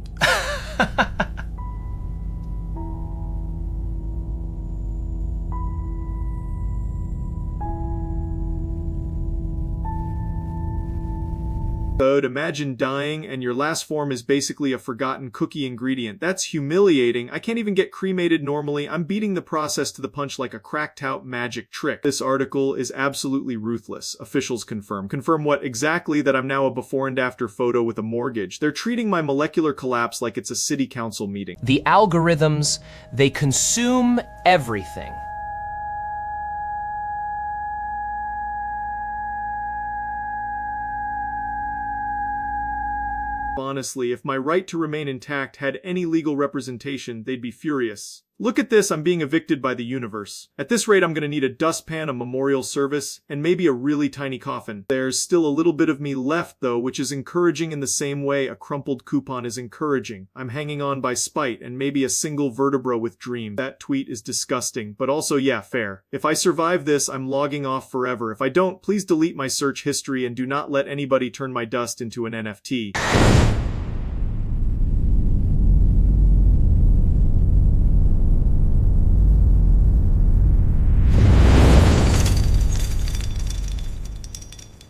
Imagine dying and your last form is basically a forgotten cookie ingredient. That's humiliating. I can't even get cremated normally. I'm beating the process to the punch like a cracked out magic trick. This article is absolutely ruthless. Officials confirm. Confirm what exactly? That I'm now a before and after photo with a mortgage. They're treating my molecular collapse like it's a city council meeting. The algorithms, they consume everything. Honestly, if my right to remain intact had any legal representation, they'd be furious. Look at this, I'm being evicted by the universe. At this rate, I'm gonna need a dustpan, a memorial service, and maybe a really tiny coffin. There's still a little bit of me left, though, which is encouraging in the same way a crumpled coupon is encouraging. I'm hanging on by spite, and maybe a single vertebra with dreams. That tweet is disgusting, but also, yeah, fair. If I survive this, I'm logging off forever. If I don't, please delete my search history and do not let anybody turn my dust into an NFT.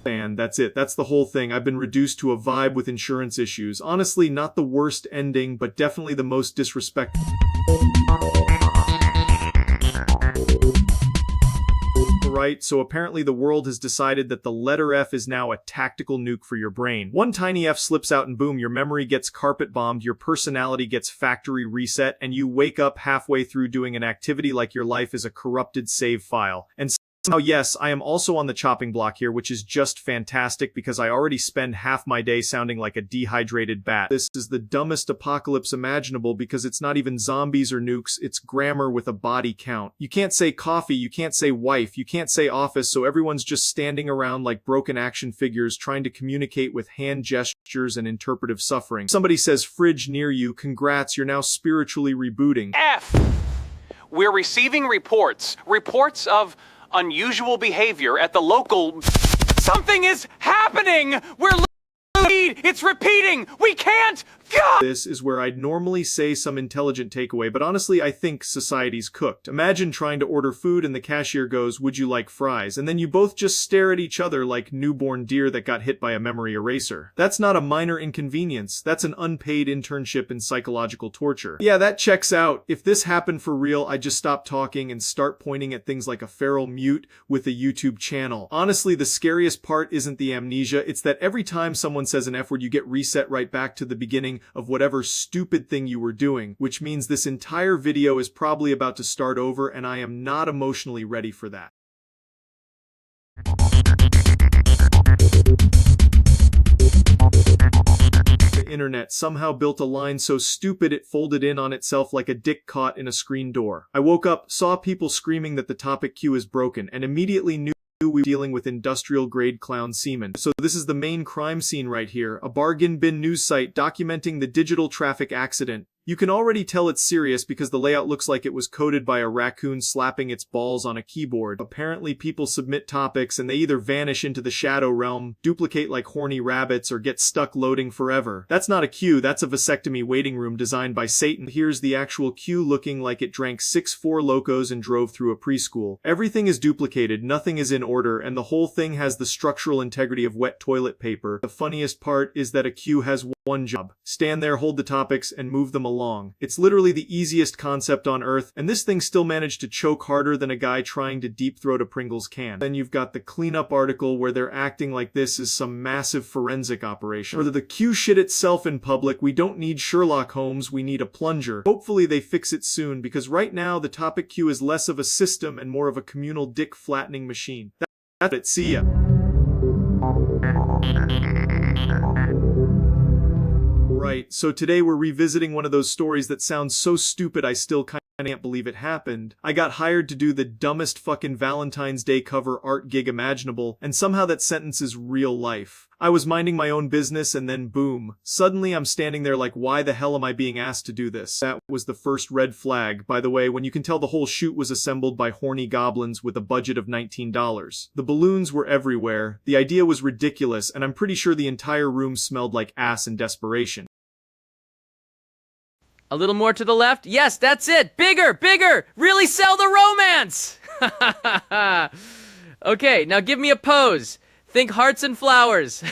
And that's it. That's the whole thing. I've been reduced to a vibe with insurance issues. Honestly, not the worst ending, but definitely the most disrespectful. Right, so apparently the world has decided that the letter F is now a tactical nuke for your brain. One tiny F slips out and boom, your memory gets carpet bombed, your personality gets factory reset, and you wake up halfway through doing an activity like your life is a corrupted save file. And now, yes, I am also on the chopping block here, which is just fantastic because I already spend half my day sounding like a dehydrated bat. This is the dumbest apocalypse imaginable because it's not even zombies or nukes, it's grammar with a body count. You can't say coffee, you can't say wife, you can't say office, so everyone's just standing around like broken action figures trying to communicate with hand gestures and interpretive suffering. Somebody says fridge near you, congrats, you're now spiritually rebooting. F. We're receiving reports of unusual behavior at the local... Something is happening! It's repeating! We can't! God! This is where I'd normally say some intelligent takeaway, but honestly I think society's cooked. Imagine trying to order food and the cashier goes, "Would you like fries?" And then you both just stare at each other like newborn deer that got hit by a memory eraser. That's not a minor inconvenience, that's an unpaid internship in psychological torture. Yeah, that checks out. If this happened for real, I'd just stop talking and start pointing at things like a feral mute with a YouTube channel. Honestly, the scariest part isn't the amnesia, it's that every time someone says an F word, you get reset right back to the beginning of whatever stupid thing you were doing, which means this entire video is probably about to start over and I am not emotionally ready for that. The internet somehow built a line so stupid it folded in on itself like a dick caught in a screen door. I woke up, saw people screaming that the topic queue is broken, and immediately knew we were dealing with industrial-grade clown semen. So this is the main crime scene right here, a bargain bin news site documenting the digital traffic accident. You can already tell it's serious because the layout looks like it was coded by a raccoon slapping its balls on a keyboard. Apparently people submit topics and they either vanish into the shadow realm, duplicate like horny rabbits, or get stuck loading forever. That's not a queue, that's a vasectomy waiting room designed by Satan. Here's the actual queue looking like it drank 6 Four Locos and drove through a preschool. Everything is duplicated, nothing is in order, and the whole thing has the structural integrity of wet toilet paper. The funniest part is that a queue has one job. Stand there, hold the topics, and move them along. It's literally the easiest concept on earth, and this thing still managed to choke harder than a guy trying to deep throat a Pringles can. Then you've got the cleanup article where they're acting like this is some massive forensic operation. Or the queue shit itself in public, we don't need Sherlock Holmes, we need a plunger. Hopefully they fix it soon, because right now the topic queue is less of a system and more of a communal dick flattening machine. That's it, see ya. Right, so today we're revisiting one of those stories that sounds so stupid I still kinda can't believe it happened. I got hired to do the dumbest fucking Valentine's Day cover art gig imaginable, and somehow that sentence is real life. I was minding my own business and then boom, suddenly I'm standing there like, why the hell am I being asked to do this? That was the first red flag, by the way, when you can tell the whole shoot was assembled by horny goblins with a budget of $19. The balloons were everywhere, the idea was ridiculous, and I'm pretty sure the entire room smelled like ass and desperation. A little more to the left. Yes, that's it. Bigger, bigger. Really sell the romance. Okay, now give me a pose. Think hearts and flowers.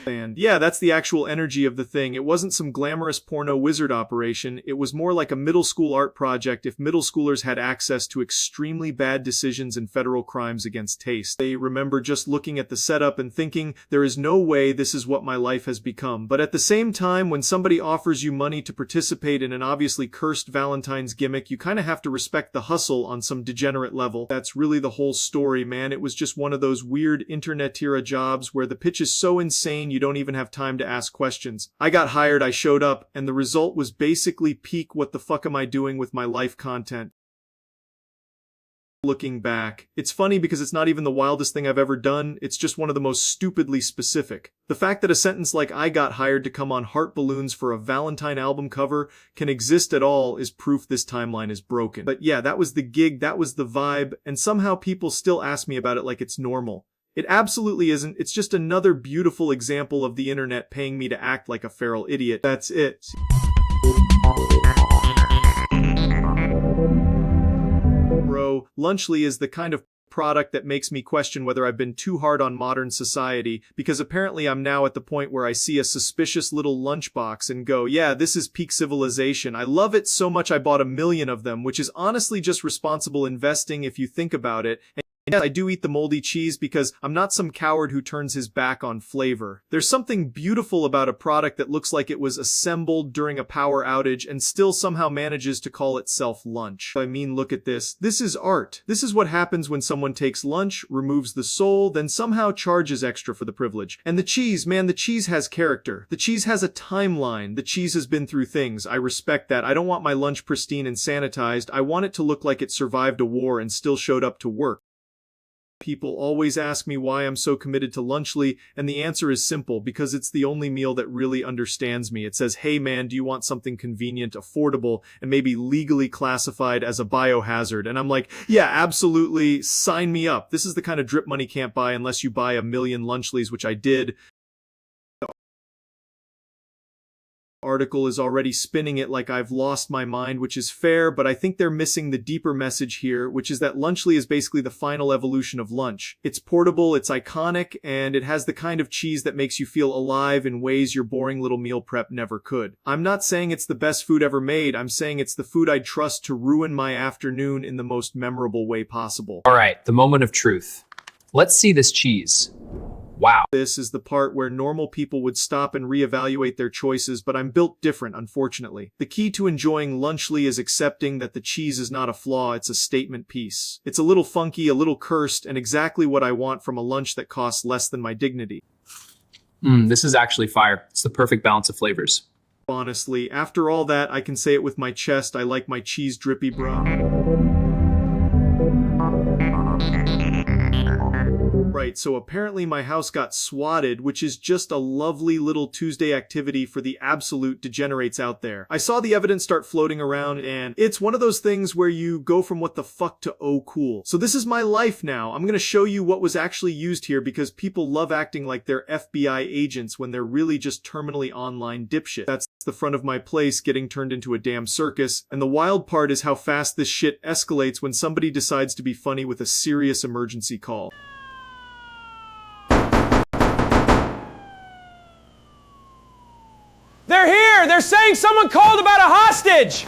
And yeah, that's the actual energy of the thing. It wasn't some glamorous porno wizard operation. It was more like a middle school art project if middle schoolers had access to extremely bad decisions and federal crimes against taste. They remember just looking at the setup and thinking, there is no way this is what my life has become. But at the same time, when somebody offers you money to participate in an obviously cursed Valentine's gimmick, you kind of have to respect the hustle on some degenerate level. That's really the whole story, man. It was just one of those weird internet-era jobs where the pitch is so insane insane you don't even have time to ask questions. I got hired, I showed up, and the result was basically peak what the fuck am I doing with my life content. Looking back, it's funny because it's not even the wildest thing I've ever done, it's just one of the most stupidly specific. The fact that a sentence like "I got hired to come on heart balloons for a Valentine album cover" can exist at all is proof this timeline is broken. But yeah, that was the gig, that was the vibe, and somehow people still ask me about it like it's normal. It absolutely isn't, it's just another beautiful example of the internet paying me to act like a feral idiot. That's it. Bro, Lunchly is the kind of product that makes me question whether I've been too hard on modern society, because apparently I'm now at the point where I see a suspicious little lunchbox and go, yeah, this is peak civilization. I love it so much I bought 1 million of them, which is honestly just responsible investing if you think about it. And yes, I do eat the moldy cheese because I'm not some coward who turns his back on flavor. There's something beautiful about a product that looks like it was assembled during a power outage and still somehow manages to call itself lunch. I mean, look at this. This is art. This is what happens when someone takes lunch, removes the soul, then somehow charges extra for the privilege. And the cheese, man, the cheese has character. The cheese has a timeline. The cheese has been through things. I respect that. I don't want my lunch pristine and sanitized. I want it to look like it survived a war and still showed up to work. People always ask me why I'm so committed to Lunchly, and the answer is simple, because it's the only meal that really understands me. It says, hey man, do you want something convenient, affordable, and maybe legally classified as a biohazard? And I'm like, yeah, absolutely, sign me up. This is the kind of drip money can't buy unless you buy 1 million Lunchlys, which I did. Article is already spinning it like I've lost my mind, which is fair, but I think they're missing the deeper message here, which is that Lunchly is basically the final evolution of lunch. It's portable, it's iconic, and it has the kind of cheese that makes you feel alive in ways your boring little meal prep never could. I'm not saying it's the best food ever made, I'm saying it's the food I'd trust to ruin my afternoon in the most memorable way possible. All right, the moment of truth. Let's see this cheese. Wow. This is the part where normal people would stop and reevaluate their choices, but I'm built different, unfortunately. The key to enjoying Lunchly is accepting that the cheese is not a flaw, it's a statement piece. It's a little funky, a little cursed, and exactly what I want from a lunch that costs less than my dignity. This is actually fire. It's the perfect balance of flavors. Honestly, after all that, I can say it with my chest, I like my cheese drippy, bro. Right, so apparently my house got swatted, which is just a lovely little Tuesday activity for the absolute degenerates out there. I saw the evidence start floating around, and it's one of those things where you go from what the fuck to oh cool. So this is my life now. I'm gonna show you what was actually used here because people love acting like they're FBI agents when they're really just terminally online dipshit. That's the front of my place getting turned into a damn circus, and the wild part is how fast this shit escalates when somebody decides to be funny with a serious emergency call. They're here! They're saying someone called about a hostage!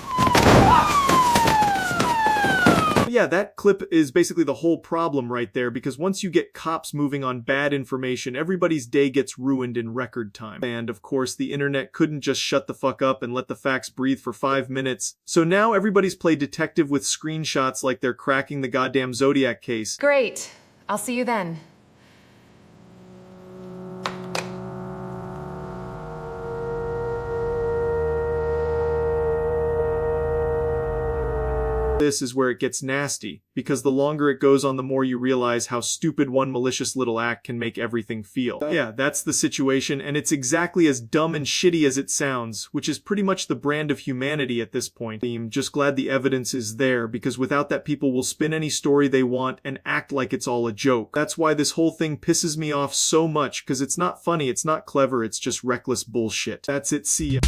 Yeah, that clip is basically the whole problem right there, because once you get cops moving on bad information, everybody's day gets ruined in record time. And of course, the internet couldn't just shut the fuck up and let the facts breathe for 5 minutes. So now everybody's played detective with screenshots like they're cracking the goddamn Zodiac case. Great. I'll see you then. This is where it gets nasty, because the longer it goes on, the more you realize how stupid one malicious little act can make everything feel. Yeah, that's the situation, and it's exactly as dumb and shitty as it sounds, which is pretty much the brand of humanity at this point. I'm just glad the evidence is there, because without that people will spin any story they want and act like it's all a joke. That's why this whole thing pisses me off so much, because it's not funny, it's not clever, it's just reckless bullshit. That's it, see ya.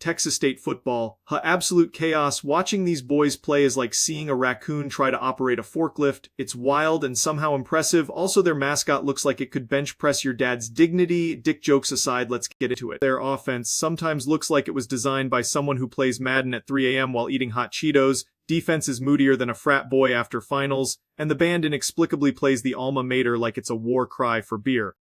Texas State football. Absolute chaos. Watching these boys play is like seeing a raccoon try to operate a forklift. It's wild and somehow impressive. Also, their mascot looks like it could bench press your dad's dignity. Dick jokes aside, let's get into it. Their offense sometimes looks like it was designed by someone who plays Madden at 3 a.m. while eating hot Cheetos. Defense is moodier than a frat boy after finals. And the band inexplicably plays the alma mater like it's a war cry for beer.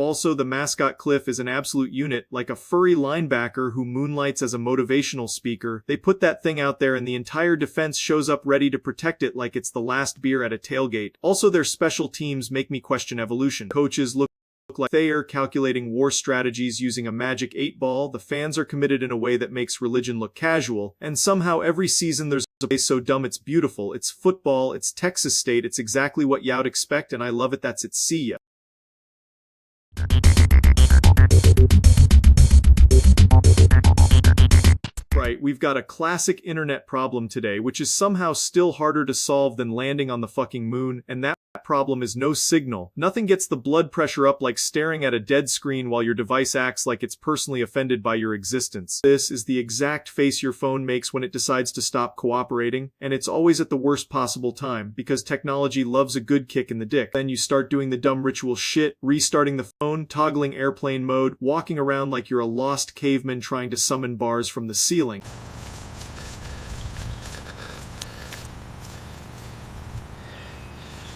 Also, the mascot Cliff is an absolute unit, like a furry linebacker who moonlights as a motivational speaker. They put that thing out there and the entire defense shows up ready to protect it like it's the last beer at a tailgate. Also, their special teams make me question evolution. Coaches look like they are calculating war strategies using a magic 8-ball. The fans are committed in a way that makes religion look casual. And somehow every season there's a place so dumb it's beautiful. It's football, it's Texas State, it's exactly what you'd expect, and I love it. That's it. See ya. Right, we've got a classic internet problem today, which is somehow still harder to solve than landing on the fucking moon, and that problem is no signal. Nothing gets the blood pressure up like staring at a dead screen while your device acts like it's personally offended by your existence. This is the exact face your phone makes when it decides to stop cooperating, and it's always at the worst possible time, because technology loves a good kick in the dick. Then you start doing the dumb ritual shit, restarting the phone, toggling airplane mode, walking around like you're a lost caveman trying to summon bars from the ceiling.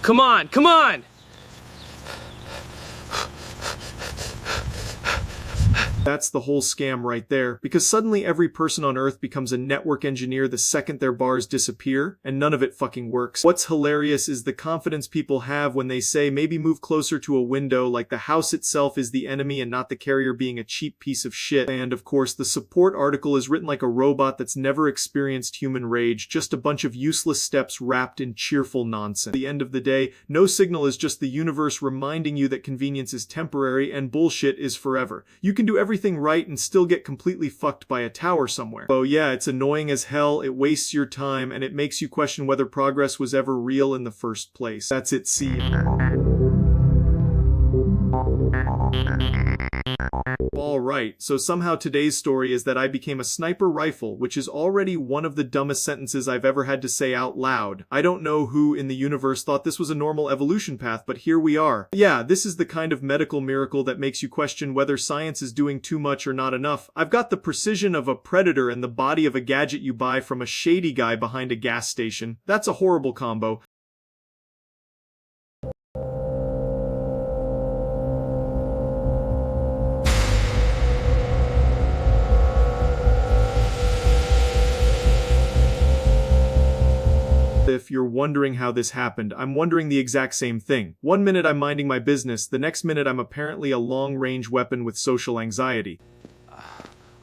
Come on, come on! That's the whole scam right there, because suddenly every person on Earth becomes a network engineer the second their bars disappear, and none of it fucking works. What's hilarious is the confidence people have when they say maybe move closer to a window, like the house itself is the enemy and not the carrier being a cheap piece of shit. And of course, the support article is written like a robot that's never experienced human rage, just a bunch of useless steps wrapped in cheerful nonsense. At the end of the day, no signal is just the universe reminding you that convenience is temporary and bullshit is forever. You can do everything right and still get completely fucked by a tower somewhere. Oh yeah, it's annoying as hell, it wastes your time, and it makes you question whether progress was ever real in the first place. That's it, see ya. Alright, so somehow today's story is that I became a sniper rifle, which is already one of the dumbest sentences I've ever had to say out loud. I don't know who in the universe thought this was a normal evolution path, but here we are. Yeah, this is the kind of medical miracle that makes you question whether science is doing too much or not enough. I've got the precision of a predator and the body of a gadget you buy from a shady guy behind a gas station. That's a horrible combo. If you're wondering how this happened, I'm wondering the exact same thing. One minute I'm minding my business, the next minute I'm apparently a long-range weapon with social anxiety.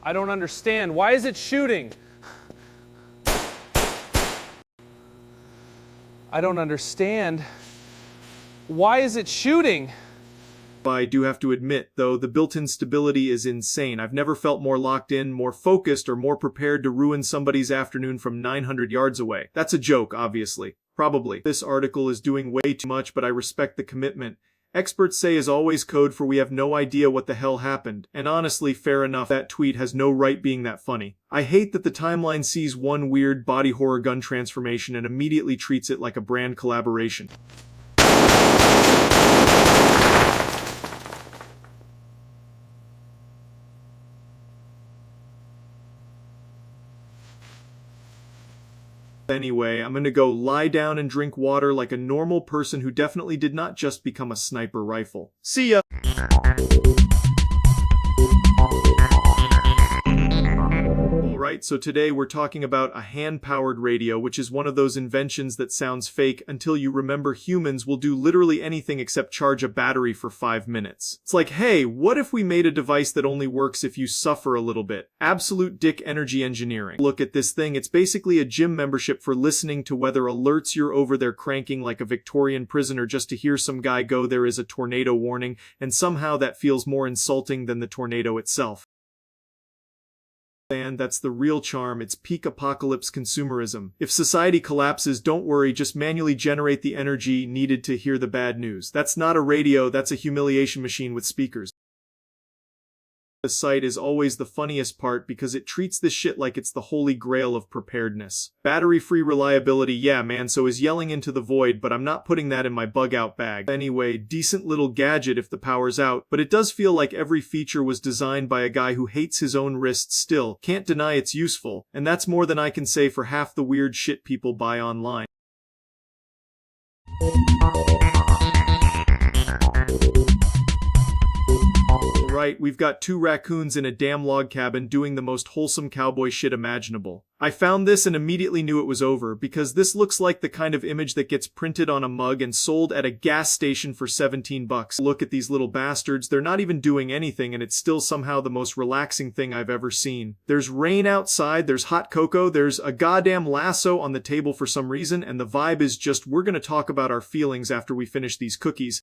I don't understand. Why is it shooting? I don't understand. Why is it shooting? I do have to admit, though, the built-in stability is insane. I've never felt more locked in, more focused, or more prepared to ruin somebody's afternoon from 900 yards away. That's a joke, obviously. Probably. This article is doing way too much, but I respect the commitment. Experts say is always code for we have no idea what the hell happened. And honestly, fair enough, that tweet has no right being that funny. I hate that the timeline sees one weird body horror gun transformation and immediately treats it like a brand collaboration. Anyway, I'm gonna go lie down and drink water like a normal person who definitely did not just become a sniper rifle. See ya! Alright, so today we're talking about a hand-powered radio, which is one of those inventions that sounds fake until you remember humans will do literally anything except charge a battery for 5 minutes. It's like, hey, what if we made a device that only works if you suffer a little bit? Absolute dick energy engineering. Look at this thing, it's basically a gym membership for listening to weather alerts. You're over there cranking like a Victorian prisoner just to hear some guy go, there is a tornado warning, and somehow that feels more insulting than the tornado itself. And that's the real charm, it's peak apocalypse consumerism. If society collapses, don't worry, just manually generate the energy needed to hear the bad news. That's not a radio, that's a humiliation machine with speakers. The site is always the funniest part because it treats this shit like it's the holy grail of preparedness. Battery-free reliability, yeah man, so is yelling into the void, but I'm not putting that in my bug-out bag. Anyway, decent little gadget if the power's out, but it does feel like every feature was designed by a guy who hates his own wrist still. Can't deny it's useful, and that's more than I can say for half the weird shit people buy online. right, we've got two raccoons in a damn log cabin doing the most wholesome cowboy shit imaginable. I found this and immediately knew it was over, because this looks like the kind of image that gets printed on a mug and sold at a gas station for 17 bucks. Look at these little bastards, they're not even doing anything and it's still somehow the most relaxing thing I've ever seen. There's rain outside, there's hot cocoa, there's a goddamn lasso on the table for some reason, and the vibe is just, we're gonna talk about our feelings after we finish these cookies.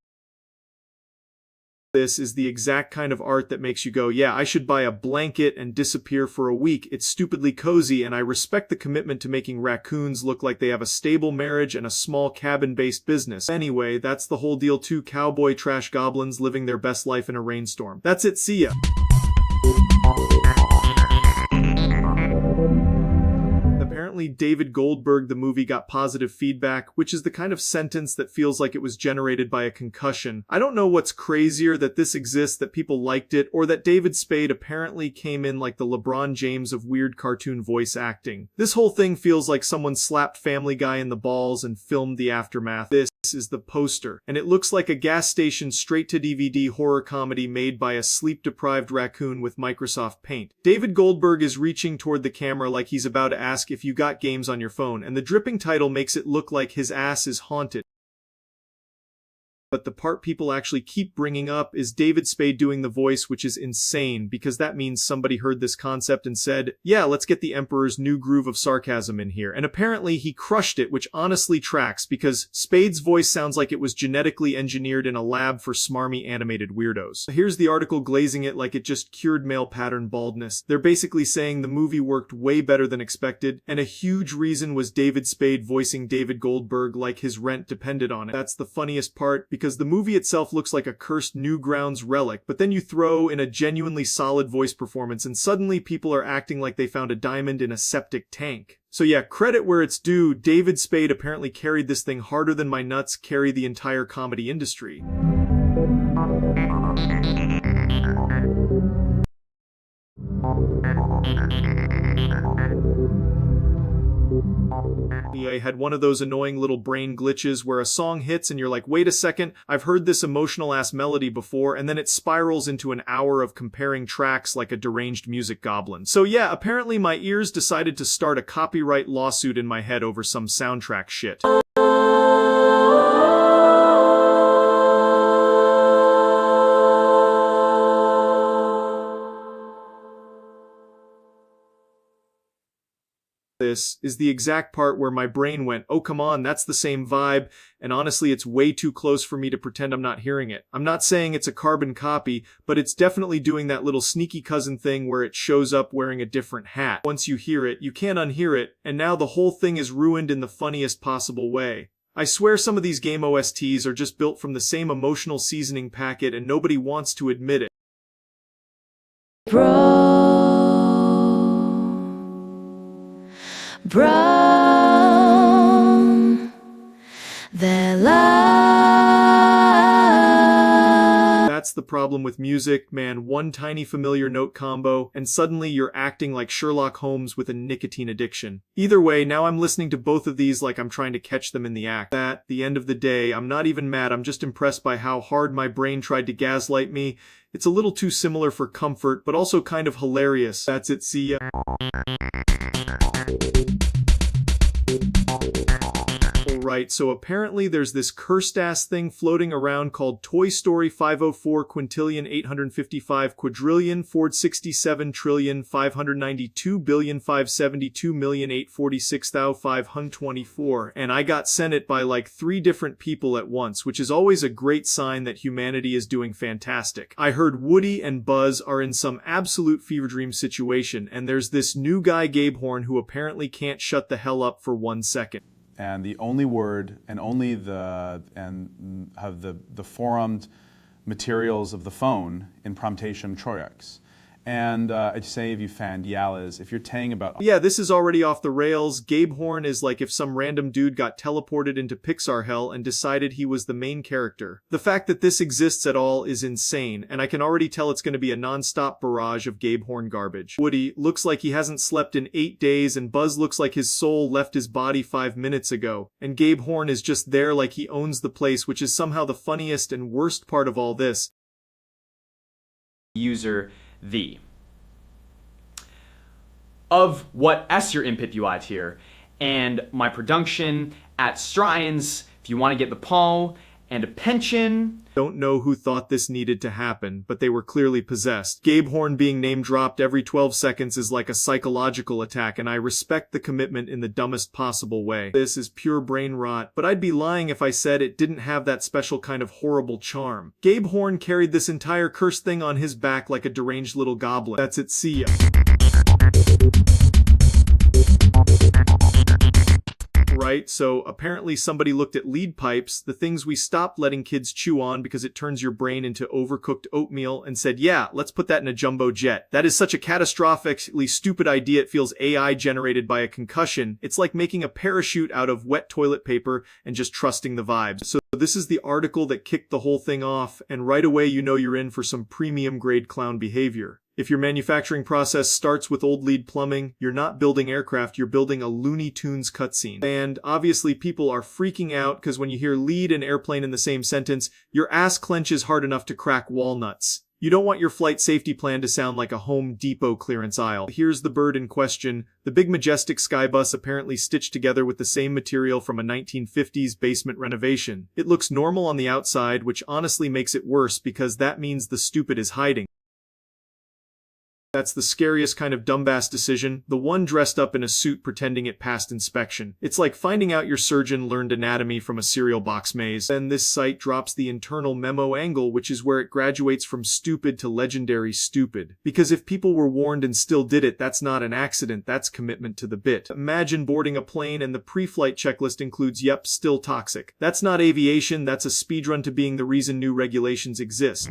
This is the exact kind of art that makes you go, yeah, I should buy a blanket and disappear for a week. It's stupidly cozy, and I respect the commitment to making raccoons look like they have a stable marriage and a small cabin-based business. Anyway, that's the whole deal. Two cowboy trash goblins living their best life in a rainstorm. That's it, see ya. Apparently, David Goldberg, the movie, got positive feedback, which is the kind of sentence that feels like it was generated by a concussion. I don't know what's crazier, that this exists, that people liked it, or that David Spade apparently came in like the LeBron James of weird cartoon voice acting. This whole thing feels like someone slapped Family Guy in the balls and filmed the aftermath. This is the poster, and it looks like a gas station straight-to-DVD horror comedy made by a sleep-deprived raccoon with Microsoft Paint. David Goldberg is reaching toward the camera like he's about to ask if you got games on your phone, and the dripping title makes it look like his ass is haunted. But the part people actually keep bringing up is David Spade doing the voice, which is insane, because that means somebody heard this concept and said, yeah, let's get the Emperor's new groove of sarcasm in here. And apparently he crushed it, which honestly tracks, because Spade's voice sounds like it was genetically engineered in a lab for smarmy animated weirdos. Here's the article glazing it like it just cured male pattern baldness. They're basically saying the movie worked way better than expected, and a huge reason was David Spade voicing David Goldberg like his rent depended on it. That's the funniest part, because the movie itself looks like a cursed Newgrounds relic, but then you throw in a genuinely solid voice performance and suddenly people are acting like they found a diamond in a septic tank. So yeah, credit where it's due, David Spade apparently carried this thing harder than my nuts carry the entire comedy industry. I had one of those annoying little brain glitches where a song hits and you're like, wait a second, I've heard this emotional ass melody before, and then it spirals into an hour of comparing tracks like a deranged music goblin. So yeah, apparently my ears decided to start a copyright lawsuit in my head over some soundtrack shit. This is the exact part where my brain went, oh come on, that's the same vibe, and honestly it's way too close for me to pretend I'm not hearing it. I'm not saying it's a carbon copy, but it's definitely doing that little sneaky cousin thing where it shows up wearing a different hat. Once you hear it, you can't unhear it, and now the whole thing is ruined in the funniest possible way. I swear some of these game OSTs are just built from the same emotional seasoning packet and nobody wants to admit it. Brown, their love. That's the problem with music, man. One tiny familiar note combo, and suddenly you're acting like Sherlock Holmes with a nicotine addiction. Either way, now I'm listening to both of these like I'm trying to catch them in the act. At the end of the day, I'm not even mad, I'm just impressed by how hard my brain tried to gaslight me. It's a little too similar for comfort, but also kind of hilarious. That's it, see ya. Alright, so apparently there's this cursed-ass thing floating around called Toy Story 504 quintillion 855 quadrillion 467 trillion 592 billion 572 million 846,524, and I got sent it by like 3 different people at once, which is always a great sign that humanity is doing fantastic. I heard Woody and Buzz are in some absolute fever dream situation, and there's this new guy Gabehorn who apparently can't shut the hell up for 1 second. And the only word and only the formed materials of the phone in promptation troiax. And I'd say if you found Yalas, if you're taying about... Yeah, this is already off the rails. Gabehorn is like if some random dude got teleported into Pixar hell and decided he was the main character. The fact that this exists at all is insane, and I can already tell it's going to be a non-stop barrage of Gabehorn garbage. Woody looks like he hasn't slept in 8 days, and Buzz looks like his soul left his body 5 minutes ago. And Gabehorn is just there like he owns the place, which is somehow the funniest and worst part of all this. user the. Of what S your input UI here, and my production at Strines, if you want to get the Paul, and a pension. Don't know who thought this needed to happen, but they were clearly possessed. Gabe Horn being name dropped every 12 seconds is like a psychological attack, and I respect the commitment in the dumbest possible way. This is pure brain rot, but I'd be lying if I said it didn't have that special kind of horrible charm. Gabe Horn carried this entire cursed thing on his back like a deranged little goblin. That's it, see ya. Right, so apparently somebody looked at lead pipes, the things we stopped letting kids chew on because it turns your brain into overcooked oatmeal, and said, yeah, let's put that in a jumbo jet. That is such a catastrophically stupid idea it feels AI generated by a concussion. It's like making a parachute out of wet toilet paper and just trusting the vibes. So this is the article that kicked the whole thing off, and right away you know you're in for some premium grade clown behavior. If your manufacturing process starts with old lead plumbing, you're not building aircraft, you're building a Looney Tunes cutscene. And obviously people are freaking out because when you hear lead and airplane in the same sentence, your ass clenches hard enough to crack walnuts. You don't want your flight safety plan to sound like a Home Depot clearance aisle. Here's the bird in question. The big majestic skybus apparently stitched together with the same material from a 1950s basement renovation. It looks normal on the outside, which honestly makes it worse because that means the stupid is hiding. That's the scariest kind of dumbass decision, the one dressed up in a suit pretending it passed inspection. It's like finding out your surgeon learned anatomy from a cereal box maze. Then this site drops the internal memo angle, which is where it graduates from stupid to legendary stupid. Because if people were warned and still did it, that's not an accident, that's commitment to the bit. Imagine boarding a plane and the pre-flight checklist includes, yep, still toxic. That's not aviation, that's a speedrun to being the reason new regulations exist.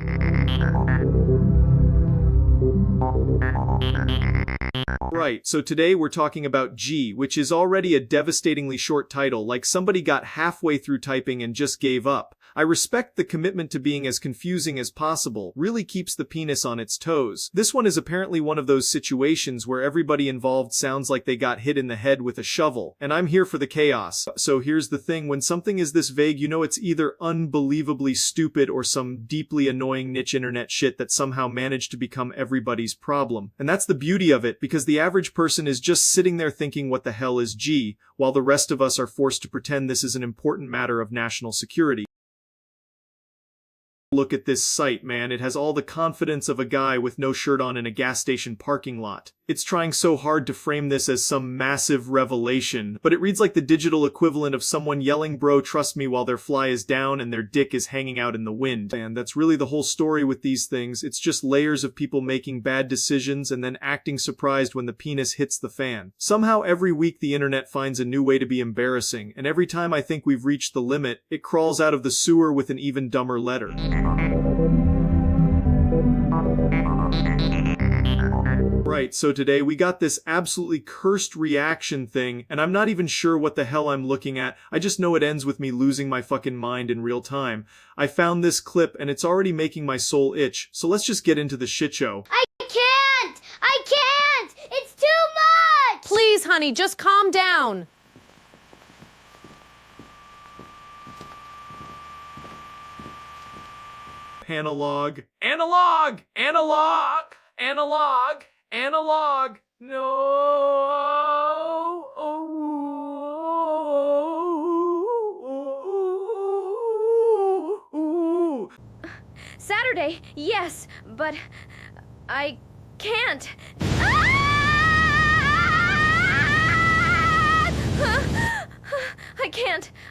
Right, so today we're talking about G, which is already a devastatingly short title, like somebody got halfway through typing and just gave up. I respect the commitment to being as confusing as possible, really keeps the penis on its toes. This one is apparently one of those situations where everybody involved sounds like they got hit in the head with a shovel, and I'm here for the chaos. So here's the thing, when something is this vague, you know it's either unbelievably stupid or some deeply annoying niche internet shit that somehow managed to become everybody's problem. And that's the beauty of it, because the average person is just sitting there thinking what the hell is G, while the rest of us are forced to pretend this is an important matter of national security. Look at this site, man. It has all the confidence of a guy with no shirt on in a gas station parking lot. It's trying so hard to frame this as some massive revelation, but it reads like the digital equivalent of someone yelling, bro, trust me, while their fly is down and their dick is hanging out in the wind. And that's really the whole story with these things. It's just layers of people making bad decisions and then acting surprised when the penis hits the fan. Somehow every week the internet finds a new way to be embarrassing, and every time I think we've reached the limit, it crawls out of the sewer with an even dumber letter. Right, so today we got this absolutely cursed reaction thing, and I'm not even sure what the hell I'm looking at. I just know it ends with me losing my fucking mind in real time. I found this clip and it's already making my soul itch, so let's just get into the shit show. I can't! It's too much! Please, honey, just calm down. Analog. Analog! Analog! Analog! Analog! No! Saturday, yes, but I can't.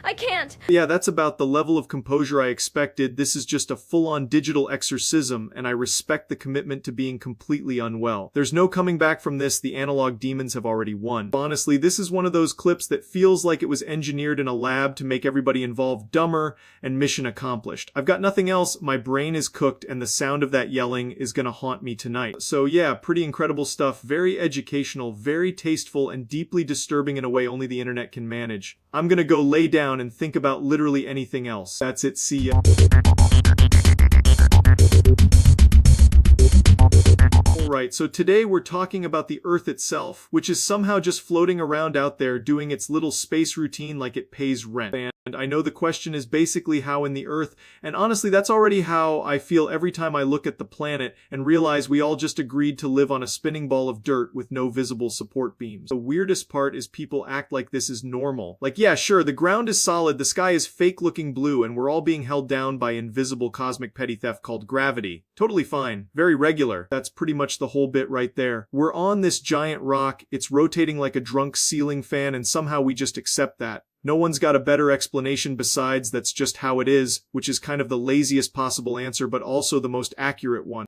I can't. Yeah, that's about the level of composure I expected. This is just a full-on digital exorcism, and I respect the commitment to being completely unwell. There's no coming back from this, the analog demons have already won. Honestly, this is one of those clips that feels like it was engineered in a lab to make everybody involved dumber, and mission accomplished. I've got nothing else, my brain is cooked, and the sound of that yelling is gonna haunt me tonight. So yeah, pretty incredible stuff, very educational, very tasteful, and deeply disturbing in a way only the internet can manage. I'm gonna go lay down and think about literally anything else. That's it, see ya. Alright, so today we're talking about the Earth itself, which is somehow just floating around out there doing its little space routine like it pays rent. And I know the question is basically how in the Earth, and honestly that's already how I feel every time I look at the planet and realize we all just agreed to live on a spinning ball of dirt with no visible support beams. The weirdest part is people act like this is normal. Like, yeah, sure, the ground is solid, the sky is fake looking blue, and we're all being held down by invisible cosmic petty theft called gravity. Totally fine. Very regular. That's pretty much the whole bit right there. We're on this giant rock, it's rotating like a drunk ceiling fan, and somehow we just accept that. No one's got a better explanation besides that's just how it is, which is kind of the laziest possible answer but also the most accurate one.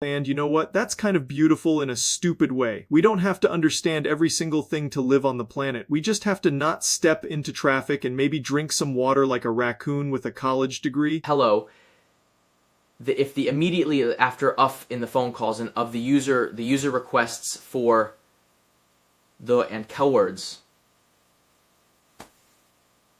And you know what? That's kind of beautiful in a stupid way. We don't have to understand every single thing to live on the planet. We just have to not step into traffic and maybe drink some water like a raccoon with a college degree. Hello. If the immediately after in the phone calls and of the user requests for the and keywords.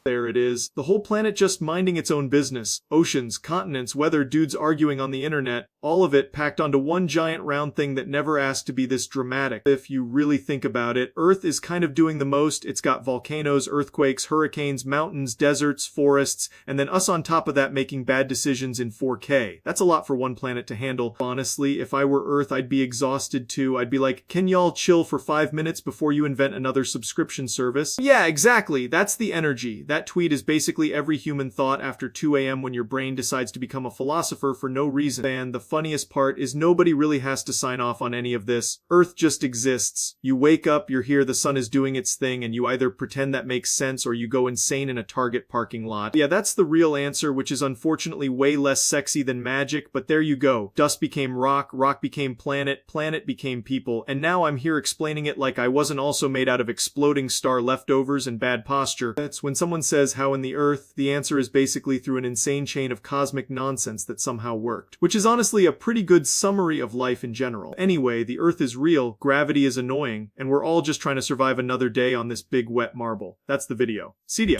There it is. The whole planet just minding its own business. Oceans, continents, weather, dudes arguing on the internet. All of it packed onto one giant round thing that never asked to be this dramatic. If you really think about it, Earth is kind of doing the most. It's got volcanoes, earthquakes, hurricanes, mountains, deserts, forests, and then us on top of that making bad decisions in 4K. That's a lot for one planet to handle. Honestly, if I were Earth, I'd be exhausted too. I'd be like, can y'all chill for 5 minutes before you invent another subscription service? Yeah, exactly. That's the energy. That tweet is basically every human thought after 2 a.m. when your brain decides to become a philosopher for no reason. And the funniest part is nobody really has to sign off on any of this. Earth just exists. You wake up, you're here, the sun is doing its thing, and you either pretend that makes sense or you go insane in a Target parking lot. Yeah, that's the real answer, which is unfortunately way less sexy than magic, but there you go. Dust became rock, rock became planet, planet became people, and now I'm here explaining it like I wasn't also made out of exploding star leftovers and bad posture. That's when someone says how in the Earth, the answer is basically through an insane chain of cosmic nonsense that somehow worked. Which is honestly a pretty good summary of life in general. Anyway, the Earth is real, gravity is annoying, and we're all just trying to survive another day on this big wet marble. That's the video. See ya.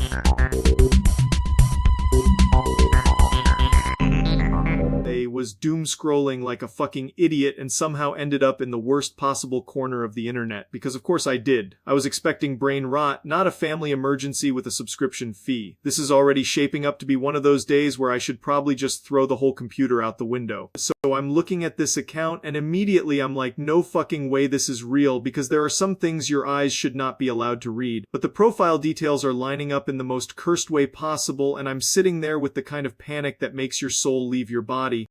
Was doom scrolling like a fucking idiot and somehow ended up in the worst possible corner of the internet, because of course I did. I was expecting brain rot, not a family emergency with a subscription fee. This is already shaping up to be one of those days where I should probably just throw the whole computer out the window. So I'm looking at this account and immediately I'm like, no fucking way this is real, because there are some things your eyes should not be allowed to read. But the profile details are lining up in the most cursed way possible, and I'm sitting there with the kind of panic that makes your soul leave your body.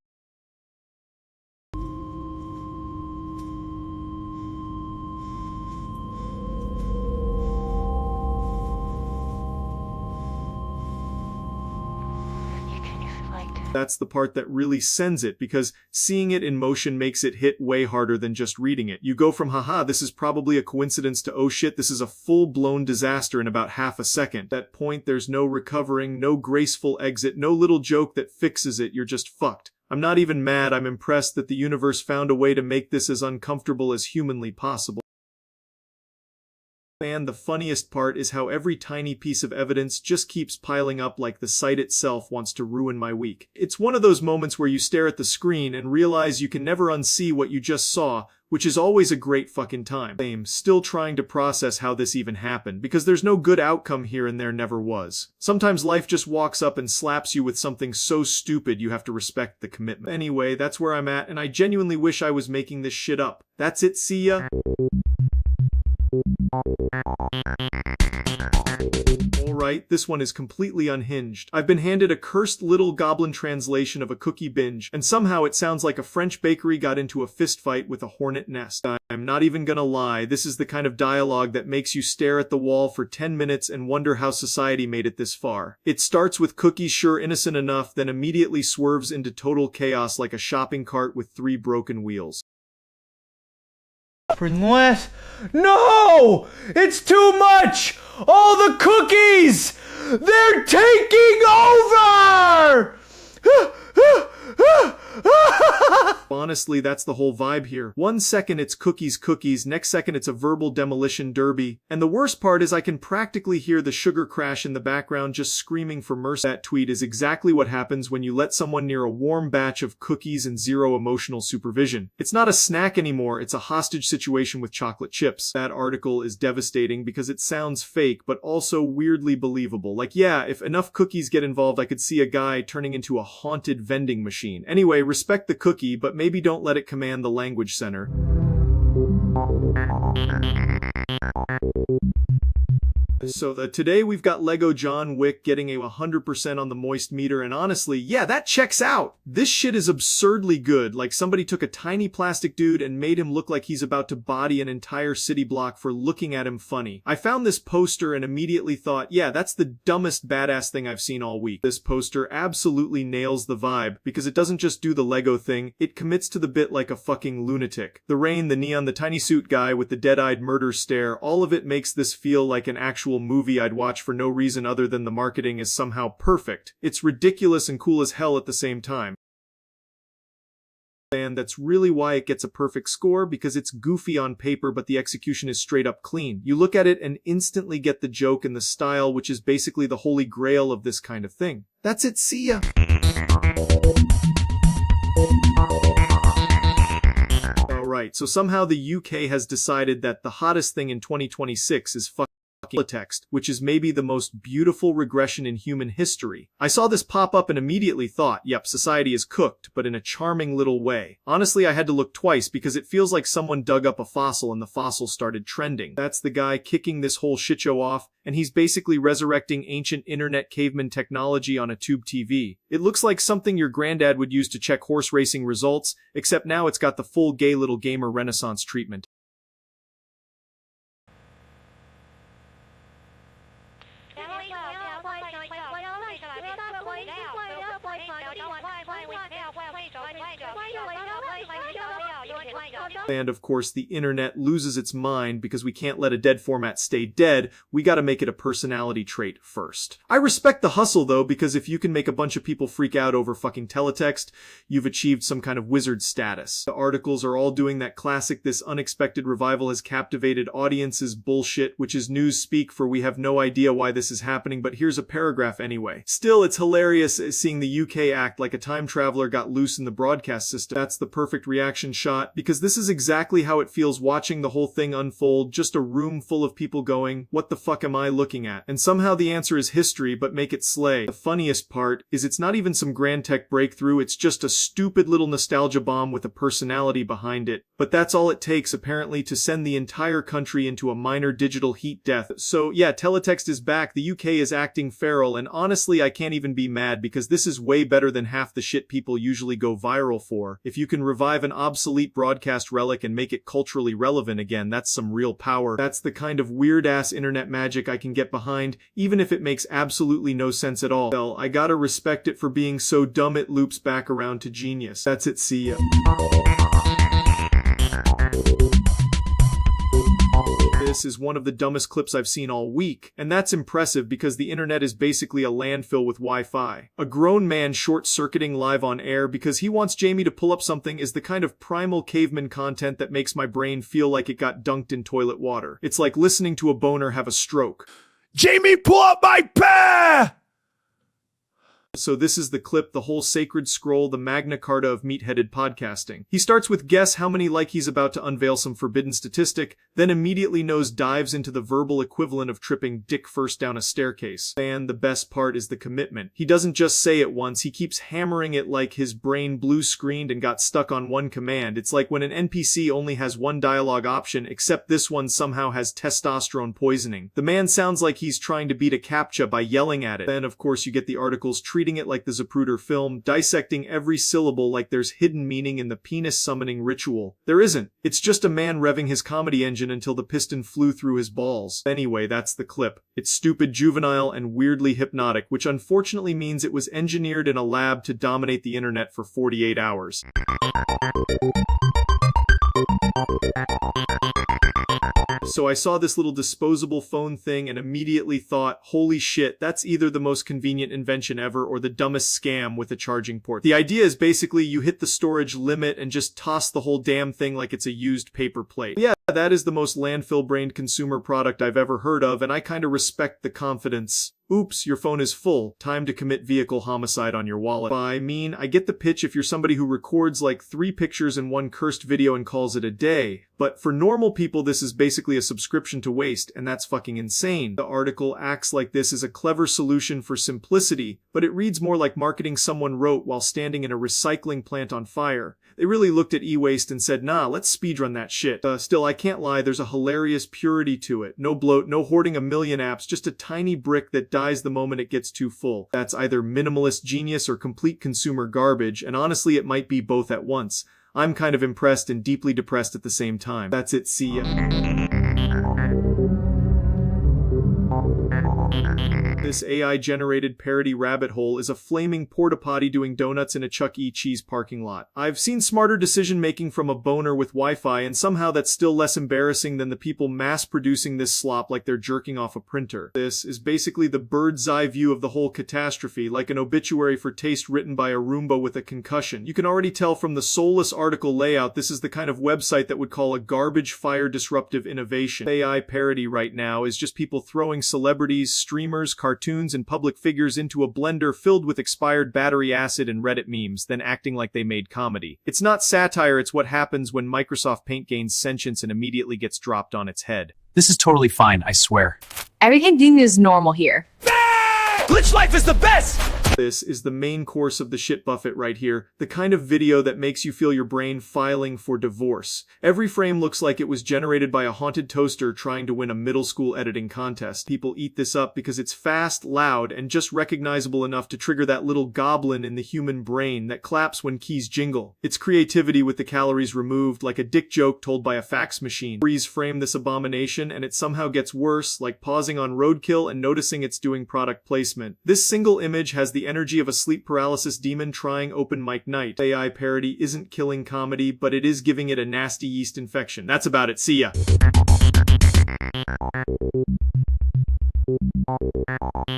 That's the part that really sends it, because seeing it in motion makes it hit way harder than just reading it. You go from haha, this is probably a coincidence to oh shit, this is a full-blown disaster in about half a second. At that point, there's no recovering, no graceful exit, no little joke that fixes it, you're just fucked. I'm not even mad, I'm impressed that the universe found a way to make this as uncomfortable as humanly possible. And the funniest part is how every tiny piece of evidence just keeps piling up like the site itself wants to ruin my week. It's one of those moments where you stare at the screen and realize you can never unsee what you just saw, which is always a great fucking time. I'm still trying to process how this even happened, because there's no good outcome here and there never was. Sometimes life just walks up and slaps you with something so stupid you have to respect the commitment. Anyway, that's where I'm at, and I genuinely wish I was making this shit up. That's it, see ya. Alright, this one is completely unhinged. I've been handed a cursed little goblin translation of a cookie binge, and somehow it sounds like a French bakery got into a fistfight with a hornet nest. I'm not even gonna lie, this is the kind of dialogue that makes you stare at the wall for 10 minutes and wonder how society made it this far. It starts with cookies sure innocent enough, then immediately swerves into total chaos like a shopping cart with 3 broken wheels. Unless... No! It's too much! All the cookies! They're taking over! Honestly, that's the whole vibe here. 1 second it's cookies, next second it's a verbal demolition derby. And the worst part is I can practically hear the sugar crash in the background just screaming for mercy. That tweet is exactly what happens when you let someone near a warm batch of cookies and zero emotional supervision. It's not a snack anymore, it's a hostage situation with chocolate chips. That article is devastating because it sounds fake, but also weirdly believable. Like, yeah, if enough cookies get involved, I could see a guy turning into a haunted vending machine. Anyway, respect the cookie, but maybe don't let it command the language center. So today we've got Lego John Wick getting a 100% on the moist meter, and honestly, yeah, that checks out. This shit is absurdly good. Like somebody took a tiny plastic dude and made him look like he's about to body an entire city block for looking at him funny. I found this poster and immediately thought, yeah, that's the dumbest badass thing I've seen all week. This poster absolutely nails the vibe because it doesn't just do the Lego thing, it commits to the bit like a fucking lunatic. The rain, the neon, the tiny suit guy with the dead-eyed murder stare, all of it makes this feel like an actual movie I'd watch for no reason other than the marketing is somehow perfect. It's ridiculous and cool as hell at the same time. And that's really why it gets a perfect score, because it's goofy on paper but the execution is straight up clean. You look at it and instantly get the joke and the style, which is basically the holy grail of this kind of thing. That's it, see ya! Alright, so somehow the UK has decided that the hottest thing in 2026 is fucking teletext, which is maybe the most beautiful regression in human history. I saw this pop up and immediately thought, yep, society is cooked, but in a charming little way. Honestly, I had to look twice because it feels like someone dug up a fossil and the fossil started trending. That's the guy kicking this whole shitshow off, and he's basically resurrecting ancient internet caveman technology on a tube TV. It looks like something your granddad would use to check horse racing results, except now it's got the full gay little gamer renaissance treatment. And of course the internet loses its mind because we can't let a dead format stay dead, we gotta make it a personality trait first. I respect the hustle though, because if you can make a bunch of people freak out over fucking teletext, you've achieved some kind of wizard status. The articles are all doing that classic "this unexpected revival has captivated audiences" bullshit, which is news speak for we have no idea why this is happening, but here's a paragraph anyway. Still, it's hilarious seeing the UK act like a time traveler got loose in the broadcast system. That's the perfect reaction shot, because this is exactly how it feels watching the whole thing unfold, just a room full of people going, what the fuck am I looking at? And somehow the answer is history, but make it slay. The funniest part is it's not even some grand tech breakthrough, it's just a stupid little nostalgia bomb with a personality behind it. But that's all it takes, apparently, to send the entire country into a minor digital heat death. So yeah, teletext is back, the UK is acting feral, and honestly I can't even be mad because this is way better than half the shit people usually go viral for. If you can revive an obsolete broadcast relic and make it culturally relevant again, that's some real power. That's the kind of weird-ass internet magic I can get behind, even if it makes absolutely no sense at all. Well, I gotta respect it for being so dumb it loops back around to genius. That's it, see ya. This is one of the dumbest clips I've seen all week, and that's impressive because the internet is basically a landfill with Wi-Fi. A grown man short-circuiting live on air because he wants Jamie to pull up something is the kind of primal caveman content that makes my brain feel like it got dunked in toilet water. It's like listening to a boner have a stroke. Jamie, pull up my pear! So this is the clip, the whole sacred scroll, the Magna Carta of meat-headed podcasting. He starts with guess how many like he's about to unveil some forbidden statistic, then immediately nose dives into the verbal equivalent of tripping dick first down a staircase. And the best part is the commitment. He doesn't just say it once, he keeps hammering it like his brain blue-screened and got stuck on one command. It's like when an NPC only has one dialogue option, except this one somehow has testosterone poisoning. The man sounds like he's trying to beat a CAPTCHA by yelling at it. Then of course you get the articles treating it like the Zapruder film, dissecting every syllable like there's hidden meaning in the penis summoning ritual. There isn't. It's just a man revving his comedy engine until the piston flew through his balls. Anyway, that's the clip. It's stupid, juvenile, and weirdly hypnotic, which unfortunately means it was engineered in a lab to dominate the internet for 48 hours. So I saw this little disposable phone thing and immediately thought, holy shit, that's either the most convenient invention ever or the dumbest scam with a charging port. The idea is basically you hit the storage limit and just toss the whole damn thing like it's a used paper plate. Yeah, that is the most landfill-brained consumer product I've ever heard of, and I kinda respect the confidence. Oops, your phone is full. Time to commit vehicle homicide on your wallet. I mean, I get the pitch if you're somebody who records like 3 pictures and 1 cursed video and calls it a day. But for normal people, this is basically a subscription to waste, and that's fucking insane. The article acts like this is a clever solution for simplicity, but it reads more like marketing someone wrote while standing in a recycling plant on fire. They really looked at e-waste and said, nah, let's speedrun that shit. Still, I can't lie, there's a hilarious purity to it. No bloat, no hoarding a million apps, just a tiny brick that dies the moment it gets too full. That's either minimalist genius or complete consumer garbage, and honestly, it might be both at once. I'm kind of impressed and deeply depressed at the same time. That's it, see ya. This AI-generated parody rabbit hole is a flaming porta-potty doing donuts in a Chuck E. Cheese parking lot. I've seen smarter decision-making from a boner with Wi-Fi, and somehow that's still less embarrassing than the people mass-producing this slop like they're jerking off a printer. This is basically the bird's-eye view of the whole catastrophe, like an obituary for taste written by a Roomba with a concussion. You can already tell from the soulless article layout this is the kind of website that would call a garbage fire disruptive innovation. AI parody right now is just people throwing celebrities, streamers, cartoons, and public figures into a blender filled with expired battery acid and Reddit memes, then acting like they made comedy. It's not satire, it's what happens when Microsoft Paint gains sentience and immediately gets dropped on its head. This is totally fine, I swear. Everything is normal here. Glitch life is the best! This is the main course of the shit buffet right here, the kind of video that makes you feel your brain filing for divorce. Every frame looks like it was generated by a haunted toaster trying to win a middle school editing contest. People eat this up because it's fast, loud, and just recognizable enough to trigger that little goblin in the human brain that claps when keys jingle. It's creativity with the calories removed, like a dick joke told by a fax machine. Freeze frame this abomination and it somehow gets worse, like pausing on roadkill and noticing it's doing product placement. This single image has the energy of a sleep paralysis demon trying open mic night. AI parody isn't killing comedy, but it is giving it a nasty yeast infection. That's about it. See ya.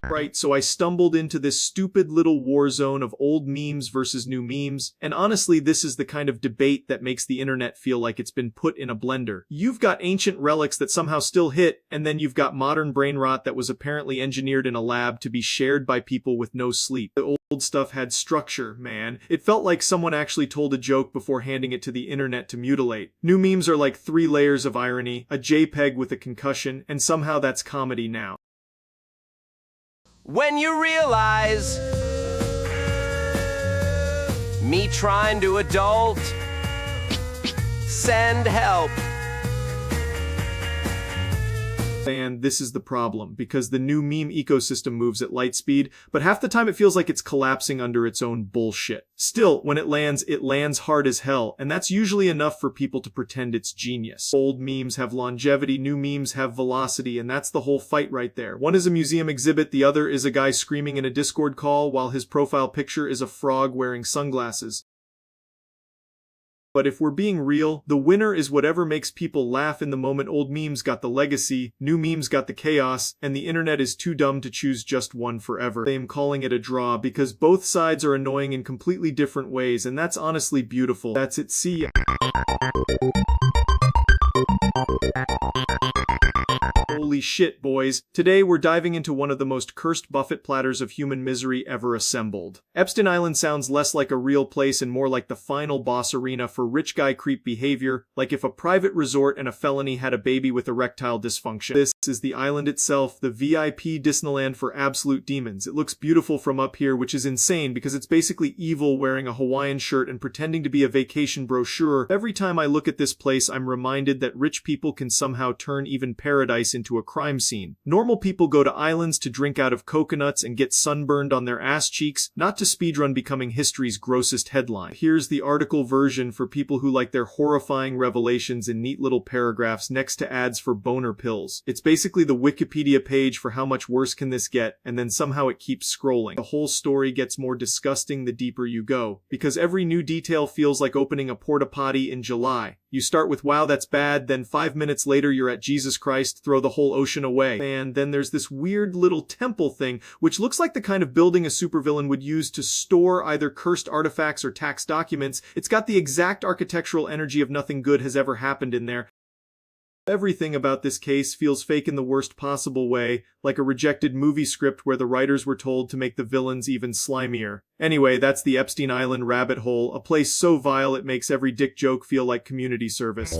Right, so I stumbled into this stupid little war zone of old memes versus new memes, and honestly this is the kind of debate that makes the internet feel like it's been put in a blender. You've got ancient relics that somehow still hit, and then you've got modern brain rot that was apparently engineered in a lab to be shared by people with no sleep. The old stuff had structure, man. It felt like someone actually told a joke before handing it to the internet to mutilate. New memes are like 3 layers of irony, a JPEG with a concussion, and somehow that's comedy now. When you realize me trying to adult, send help. And this is the problem, because the new meme ecosystem moves at light speed, but half the time it feels like it's collapsing under its own bullshit. Still, when it lands hard as hell, and that's usually enough for people to pretend it's genius. Old memes have longevity, new memes have velocity, and that's the whole fight right there. One is a museum exhibit, the other is a guy screaming in a Discord call while his profile picture is a frog wearing sunglasses. But if we're being real, the winner is whatever makes people laugh in the moment. Old memes got the legacy, new memes got the chaos, and the internet is too dumb to choose just one forever. I am calling it a draw because both sides are annoying in completely different ways, and that's honestly beautiful. That's it, see ya. Holy shit, boys. Today we're diving into one of the most cursed buffet platters of human misery ever assembled. Epstein Island sounds less like a real place and more like the final boss arena for rich guy creep behavior, like if a private resort and a felony had a baby with erectile dysfunction. This is the island itself, the VIP Disneyland for absolute demons. It looks beautiful from up here, which is insane because it's basically evil wearing a Hawaiian shirt and pretending to be a vacation brochure. Every time I look at this place, I'm reminded that rich people can somehow turn even paradise into a crime scene. Normal people go to islands to drink out of coconuts and get sunburned on their ass cheeks, not to speedrun becoming history's grossest headline. Here's the article version for people who like their horrifying revelations in neat little paragraphs next to ads for boner pills. It's basically the Wikipedia page for how much worse can this get, and then somehow it keeps scrolling. The whole story gets more disgusting the deeper you go, because every new detail feels like opening a porta potty in July. You start with wow, that's bad, then 5 minutes later you're at Jesus Christ, throw the whole ocean away. And then there's this weird little temple thing, which looks like the kind of building a supervillain would use to store either cursed artifacts or tax documents. It's got the exact architectural energy of nothing good has ever happened in there. Everything about this case feels fake in the worst possible way, like a rejected movie script where the writers were told to make the villains even slimier. Anyway, that's the Epstein Island rabbit hole, a place so vile it makes every dick joke feel like community service.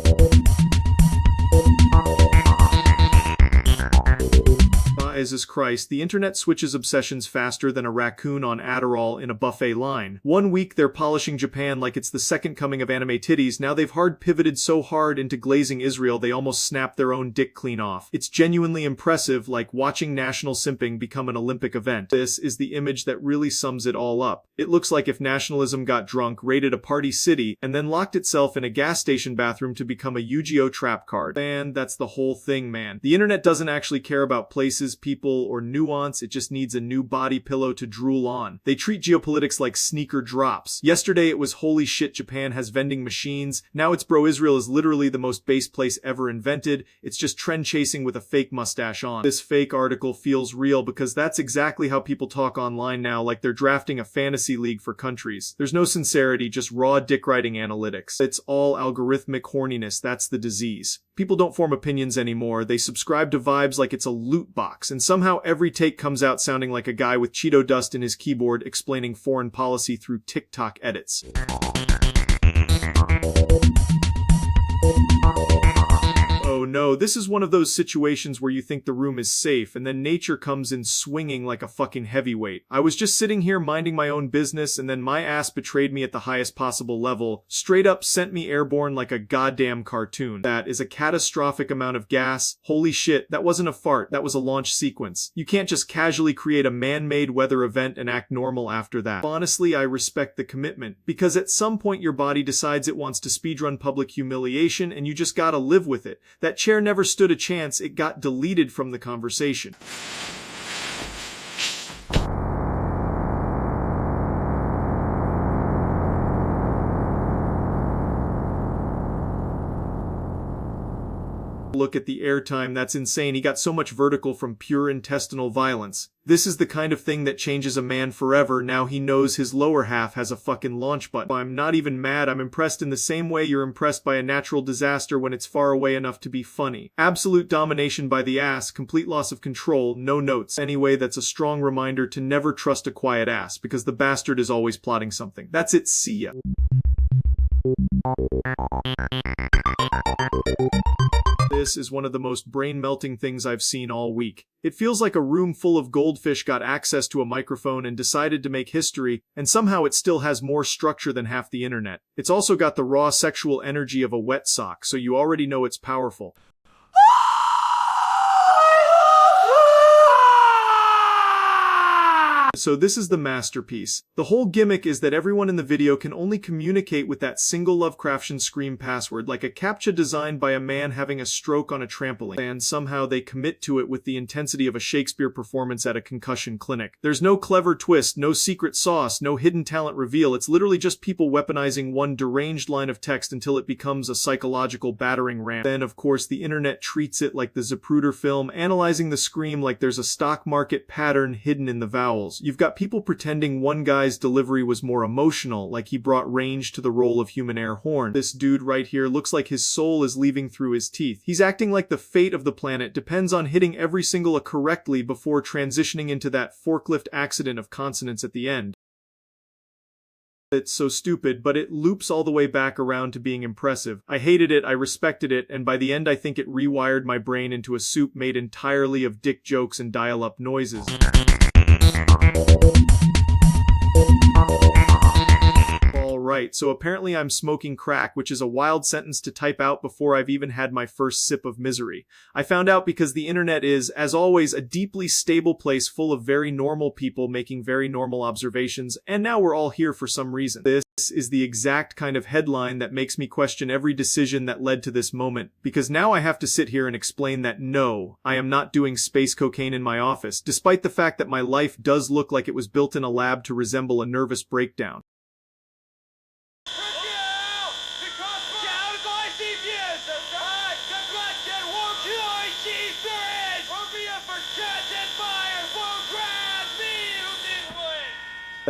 Jesus Christ, the internet switches obsessions faster than a raccoon on Adderall in a buffet line. 1 week they're polishing Japan like it's the second coming of anime titties, now they've hard pivoted so hard into glazing Israel they almost snap their own dick clean off. It's genuinely impressive, like watching national simping become an Olympic event. This is the image that really sums it all up. It looks like if nationalism got drunk, raided a party city, and then locked itself in a gas station bathroom to become a Yu-Gi-Oh trap card. And that's the whole thing, man. The internet doesn't actually care about places, people, or nuance, it just needs a new body pillow to drool on. They treat geopolitics like sneaker drops. Yesterday it was holy shit Japan has vending machines, now it's bro Israel is literally the most base place ever invented, it's just trend chasing with a fake mustache on. This fake article feels real because that's exactly how people talk online now, like they're drafting a fantasy league for countries. There's no sincerity, just raw dick writing analytics. It's all algorithmic horniness, that's the disease. People don't form opinions anymore, they subscribe to vibes like it's a loot box, and somehow every take comes out sounding like a guy with Cheeto dust in his keyboard explaining foreign policy through TikTok edits. Oh no, this is one of those situations where you think the room is safe and then nature comes in swinging like a fucking heavyweight. I was just sitting here minding my own business and then my ass betrayed me at the highest possible level, straight up sent me airborne like a goddamn cartoon. That is a catastrophic amount of gas. Holy shit, that wasn't a fart, that was a launch sequence. You can't just casually create a man-made weather event and act normal after that. Honestly, I respect the commitment, because at some point your body decides it wants to speedrun public humiliation and you just gotta live with it. That chair never stood a chance, it got deleted from the conversation. Look at the airtime, that's insane. He got so much vertical from pure intestinal violence. This is the kind of thing that changes a man forever. Now he knows his lower half has a fucking launch button. I'm not even mad, I'm impressed in the same way you're impressed by a natural disaster when it's far away enough to be funny. Absolute domination by the ass, complete loss of control, no notes. Anyway, that's a strong reminder to never trust a quiet ass, because the bastard is always plotting something. That's it, see ya. This is one of the most brain-melting things I've seen all week. It feels like a room full of goldfish got access to a microphone and decided to make history, and somehow it still has more structure than half the internet. It's also got the raw sexual energy of a wet sock, so you already know it's powerful. So this is the masterpiece. The whole gimmick is that everyone in the video can only communicate with that single Lovecraftian scream password, like a CAPTCHA designed by a man having a stroke on a trampoline, and somehow they commit to it with the intensity of a Shakespeare performance at a concussion clinic. There's no clever twist, no secret sauce, no hidden talent reveal. It's literally just people weaponizing one deranged line of text until it becomes a psychological battering ram. Then, of course, the internet treats it like the Zapruder film, analyzing the scream like there's a stock market pattern hidden in the vowels. You've got people pretending one guy's delivery was more emotional, like he brought range to the role of human air horn. This dude right here looks like his soul is leaving through his teeth. He's acting like the fate of the planet depends on hitting every single correctly before transitioning into that forklift accident of consonants at the end. It's so stupid, but it loops all the way back around to being impressive. I hated it, I respected it, and by the end I think it rewired my brain into a soup made entirely of dick jokes and dial-up noises. Alright, so apparently I'm smoking crack, which is a wild sentence to type out before I've even had my first sip of misery. I found out because the internet is, as always, a deeply stable place full of very normal people making very normal observations, and now we're all here for some reason. This is the exact kind of headline that makes me question every decision that led to this moment, because now I have to sit here and explain that no, I am not doing space cocaine in my office, despite the fact that my life does look like it was built in a lab to resemble a nervous breakdown.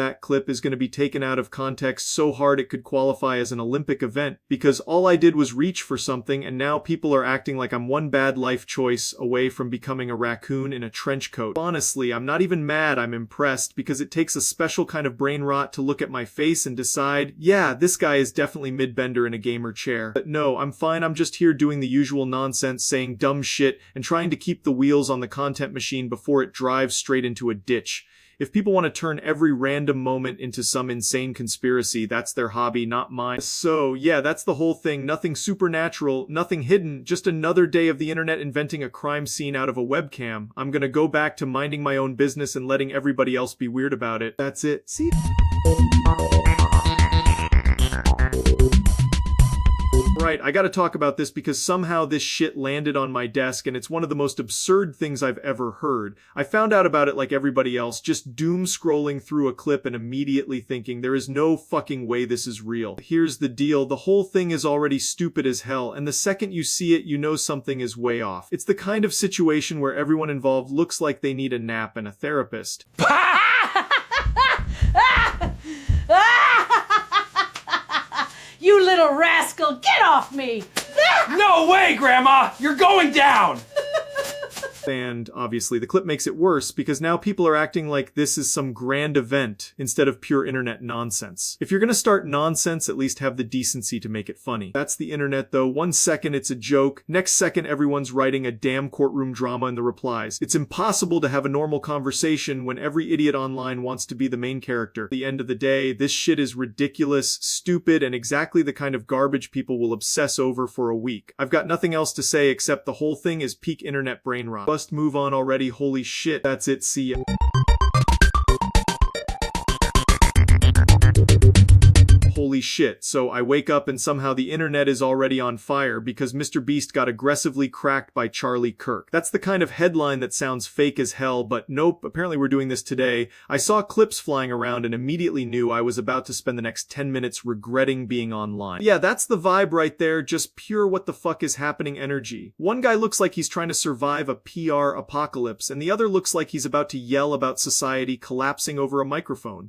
That clip is going to be taken out of context so hard it could qualify as an Olympic event, because all I did was reach for something and now people are acting like I'm one bad life choice away from becoming a raccoon in a trench coat. Honestly, I'm not even mad, I'm impressed, because it takes a special kind of brain rot to look at my face and decide, yeah, this guy is definitely mid-bender in a gamer chair. But no, I'm fine, I'm just here doing the usual nonsense, saying dumb shit, and trying to keep the wheels on the content machine before it drives straight into a ditch. If people want to turn every random moment into some insane conspiracy, that's their hobby, not mine. So, yeah, that's the whole thing. Nothing supernatural, nothing hidden, just another day of the internet inventing a crime scene out of a webcam. I'm gonna go back to minding my own business and letting everybody else be weird about it. That's it. See? Right, I gotta talk about this because somehow this shit landed on my desk and it's one of the most absurd things I've ever heard. I found out about it like everybody else, just doom scrolling through a clip and immediately thinking there is no fucking way this is real. Here's the deal, the whole thing is already stupid as hell, and the second you see it, you know something is way off. It's the kind of situation where everyone involved looks like they need a nap and a therapist. You little rascal, get off me! No way, Grandma! You're going down! And obviously the clip makes it worse because now people are acting like this is some grand event instead of pure internet nonsense. If you're gonna start nonsense, at least have the decency to make it funny. That's the internet though. 1 second it's a joke, next second everyone's writing a damn courtroom drama in the replies. It's impossible to have a normal conversation when every idiot online wants to be the main character. At the end of the day, this shit is ridiculous, stupid, and exactly the kind of garbage people will obsess over for a week. I've got nothing else to say except the whole thing is peak internet brain rot. Must move on already, holy shit. That's it, see ya. Holy shit, so I wake up and somehow the internet is already on fire because Mr. Beast got aggressively cracked by Charlie Kirk. That's the kind of headline that sounds fake as hell, but nope, apparently we're doing this today. I saw clips flying around and immediately knew I was about to spend the next 10 minutes regretting being online. Yeah, that's the vibe right there, just pure what the fuck is happening energy. One guy looks like he's trying to survive a PR apocalypse, and the other looks like he's about to yell about society collapsing over a microphone.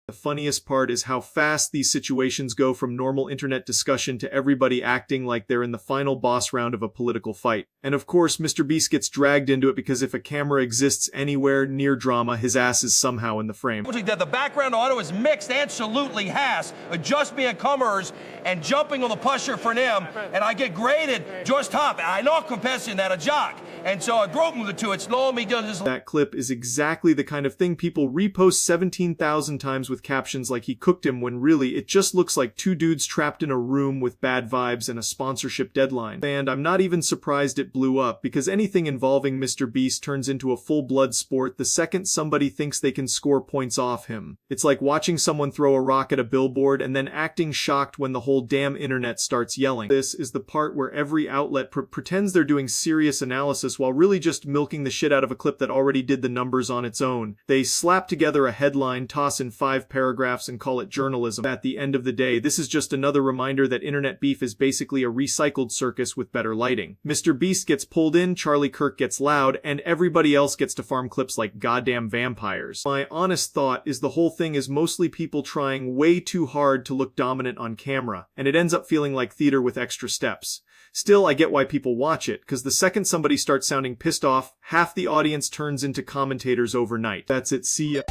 The funniest part is how fast these situations go from normal internet discussion to everybody acting like they're in the final boss round of a political fight. And of course, Mr. Beast gets dragged into it because if a camera exists anywhere near drama, his ass is somehow in the frame. That the background audio is mixed, absolutely has. Just me and comers and jumping on the pusher for them, and I get graded just top. I know compassion that a jock. And so I broke the two. It's low me just. That clip is exactly the kind of thing people repost 17,000 times with captions like he cooked him when really it just looks like two dudes trapped in a room with bad vibes and a sponsorship deadline. And I'm not even surprised it blew up because anything involving Mr. Beast turns into a full-blood sport the second somebody thinks they can score points off him. It's like watching someone throw a rock at a billboard and then acting shocked when the whole damn internet starts yelling. This is the part where every outlet pretends they're doing serious analysis while really just milking the shit out of a clip that already did the numbers on its own. They slap together a headline, toss in 5 paragraphs, and call it journalism. At the end of the day, this is just another reminder that internet beef is basically a recycled circus with better lighting. Mr. Beast gets pulled in, Charlie Kirk gets loud, and everybody else gets to farm clips like goddamn vampires. My honest thought is the whole thing is mostly people trying way too hard to look dominant on camera, and it ends up feeling like theater with extra steps. Still, I get why people watch it, because the second somebody starts sounding pissed off, half the audience turns into commentators overnight. That's it, see ya.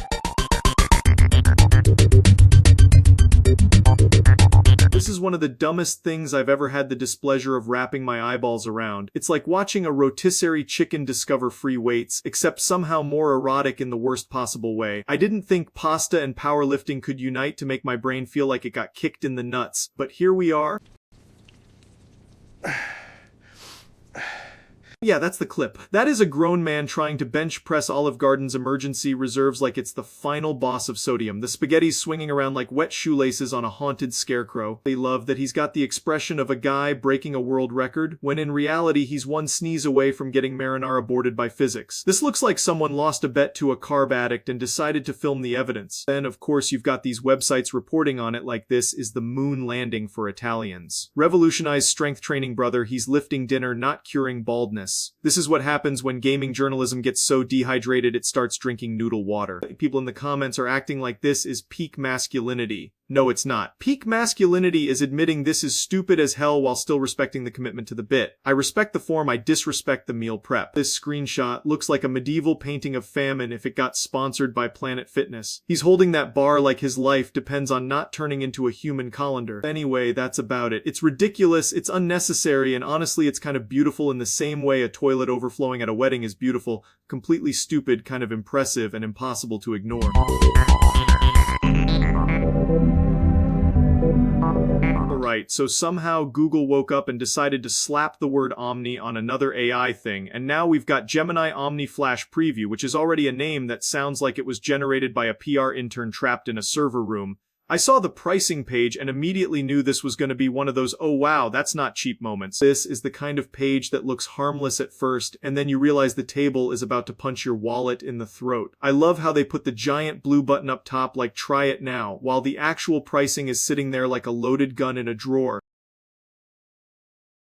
This is one of the dumbest things I've ever had the displeasure of wrapping my eyeballs around. It's like watching a rotisserie chicken discover free weights, except somehow more erotic in the worst possible way. I didn't think pasta and powerlifting could unite to make my brain feel like it got kicked in the nuts, but here we are. Yeah, that's the clip. That is a grown man trying to bench press Olive Garden's emergency reserves like it's the final boss of sodium. The spaghetti's swinging around like wet shoelaces on a haunted scarecrow. They love that he's got the expression of a guy breaking a world record, when in reality he's one sneeze away from getting marinara aborted by physics. This looks like someone lost a bet to a carb addict and decided to film the evidence. Then, of course, you've got these websites reporting on it like this is the moon landing for Italians. Revolutionized strength training, brother. He's lifting dinner, not curing baldness. fitness. This is what happens when gaming journalism gets so dehydrated it starts drinking noodle water. People in the comments are acting like this is peak masculinity. No, it's not. Peak masculinity is admitting this is stupid as hell while still respecting the commitment to the bit. I respect the form, I disrespect the meal prep. This screenshot looks like a medieval painting of famine if it got sponsored by Planet Fitness. He's holding that bar like his life depends on not turning into a human colander. Anyway, that's about it. It's ridiculous, it's unnecessary, and honestly it's kind of beautiful in the same way a toilet overflowing at a wedding is beautiful, completely stupid, kind of impressive, and impossible to ignore. Alright, so somehow Google woke up and decided to slap the word Omni on another AI thing, and now we've got Gemini Omni Flash Preview, which is already a name that sounds like it was generated by a PR intern trapped in a server room. I saw the pricing page and immediately knew this was going to be one of those oh wow, that's not cheap moments. This is the kind of page that looks harmless at first, and then you realize the table is about to punch your wallet in the throat. I love how they put the giant blue button up top like try it now, while the actual pricing is sitting there like a loaded gun in a drawer.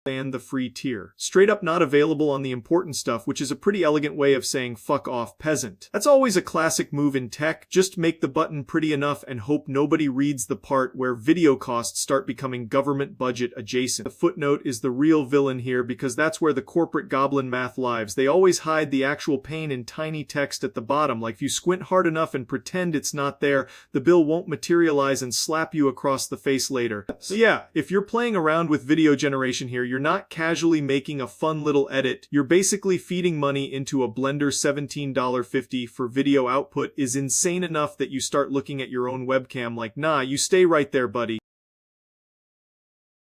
And the free tier. Straight up not available on the important stuff, which is a pretty elegant way of saying fuck off peasant. That's always a classic move in tech, just make the button pretty enough and hope nobody reads the part where video costs start becoming government budget adjacent. The footnote is the real villain here because that's where the corporate goblin math lives. They always hide the actual pain in tiny text at the bottom, like if you squint hard enough and pretend it's not there, the bill won't materialize and slap you across the face later. So yeah, if you're playing around with video generation here, you're not casually making a fun little edit. You're basically feeding money into a Blender. $17.50 for video output is insane enough that you start looking at your own webcam like, nah, you stay right there, buddy.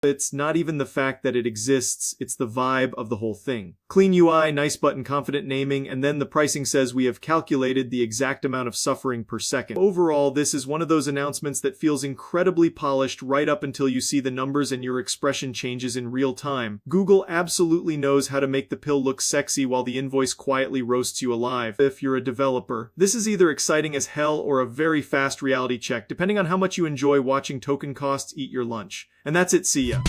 It's not even the fact that it exists, it's the vibe of the whole thing. Clean UI, nice button, confident naming, and then the pricing says we have calculated the exact amount of suffering per second. Overall, this is one of those announcements that feels incredibly polished right up until you see the numbers and your expression changes in real time. Google absolutely knows how to make the pill look sexy while the invoice quietly roasts you alive. If you're a developer, this is either exciting as hell or a very fast reality check, depending on how much you enjoy watching token costs eat your lunch. And that's it, see ya.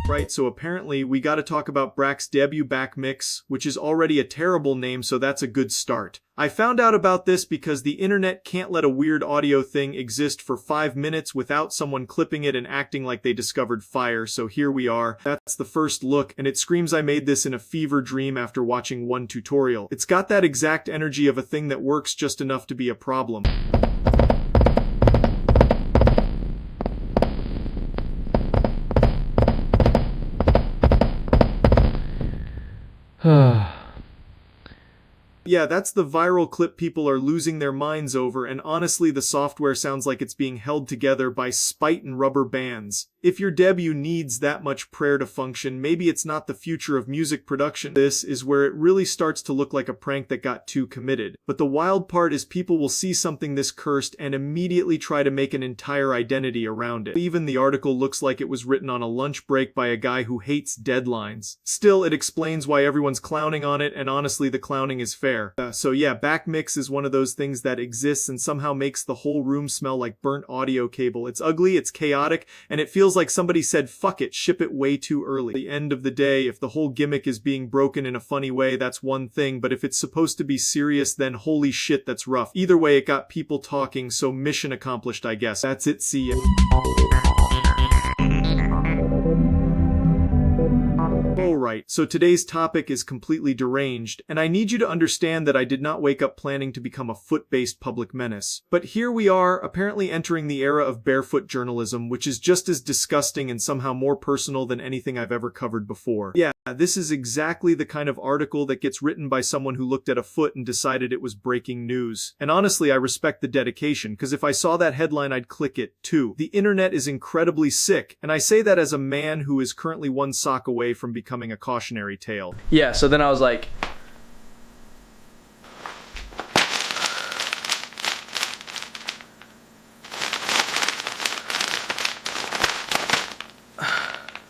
Right, so apparently we gotta talk about Brack's debut back mix, which is already a terrible name, so that's a good start. I found out about this because the internet can't let a weird audio thing exist for 5 minutes without someone clipping it and acting like they discovered fire, so here we are. That's the first look, and it screams I made this in a fever dream after watching one tutorial. It's got that exact energy of a thing that works just enough to be a problem. Yeah, that's the viral clip people are losing their minds over, and honestly the software sounds like it's being held together by spite and rubber bands. If your debut needs that much prayer to function, maybe it's not the future of music production. This is where it really starts to look like a prank that got too committed. But the wild part is people will see something this cursed and immediately try to make an entire identity around it. Even the article looks like it was written on a lunch break by a guy who hates deadlines. Still, it explains why everyone's clowning on it, and honestly the clowning is fair. So yeah, back mix is one of those things that exists and somehow makes the whole room smell like burnt audio cable. It's ugly, it's chaotic, and it feels like somebody said fuck it, ship it way too early. At the end of the day, if the whole gimmick is being broken in a funny way, that's one thing, but if it's supposed to be serious, then holy shit, that's rough. Either way, it got people talking, so mission accomplished, I guess. That's it, see ya. Alright, so today's topic is completely deranged, and I need you to understand that I did not wake up planning to become a foot-based public menace. But here we are, apparently entering the era of barefoot journalism, which is just as disgusting and somehow more personal than anything I've ever covered before. Yeah, this is exactly the kind of article that gets written by someone who looked at a foot and decided it was breaking news. And honestly, I respect the dedication, because if I saw that headline, I'd click it, too. The internet is incredibly sick, and I say that as a man who is currently one sock away from becoming a cautionary tale. Yeah, so then I was like,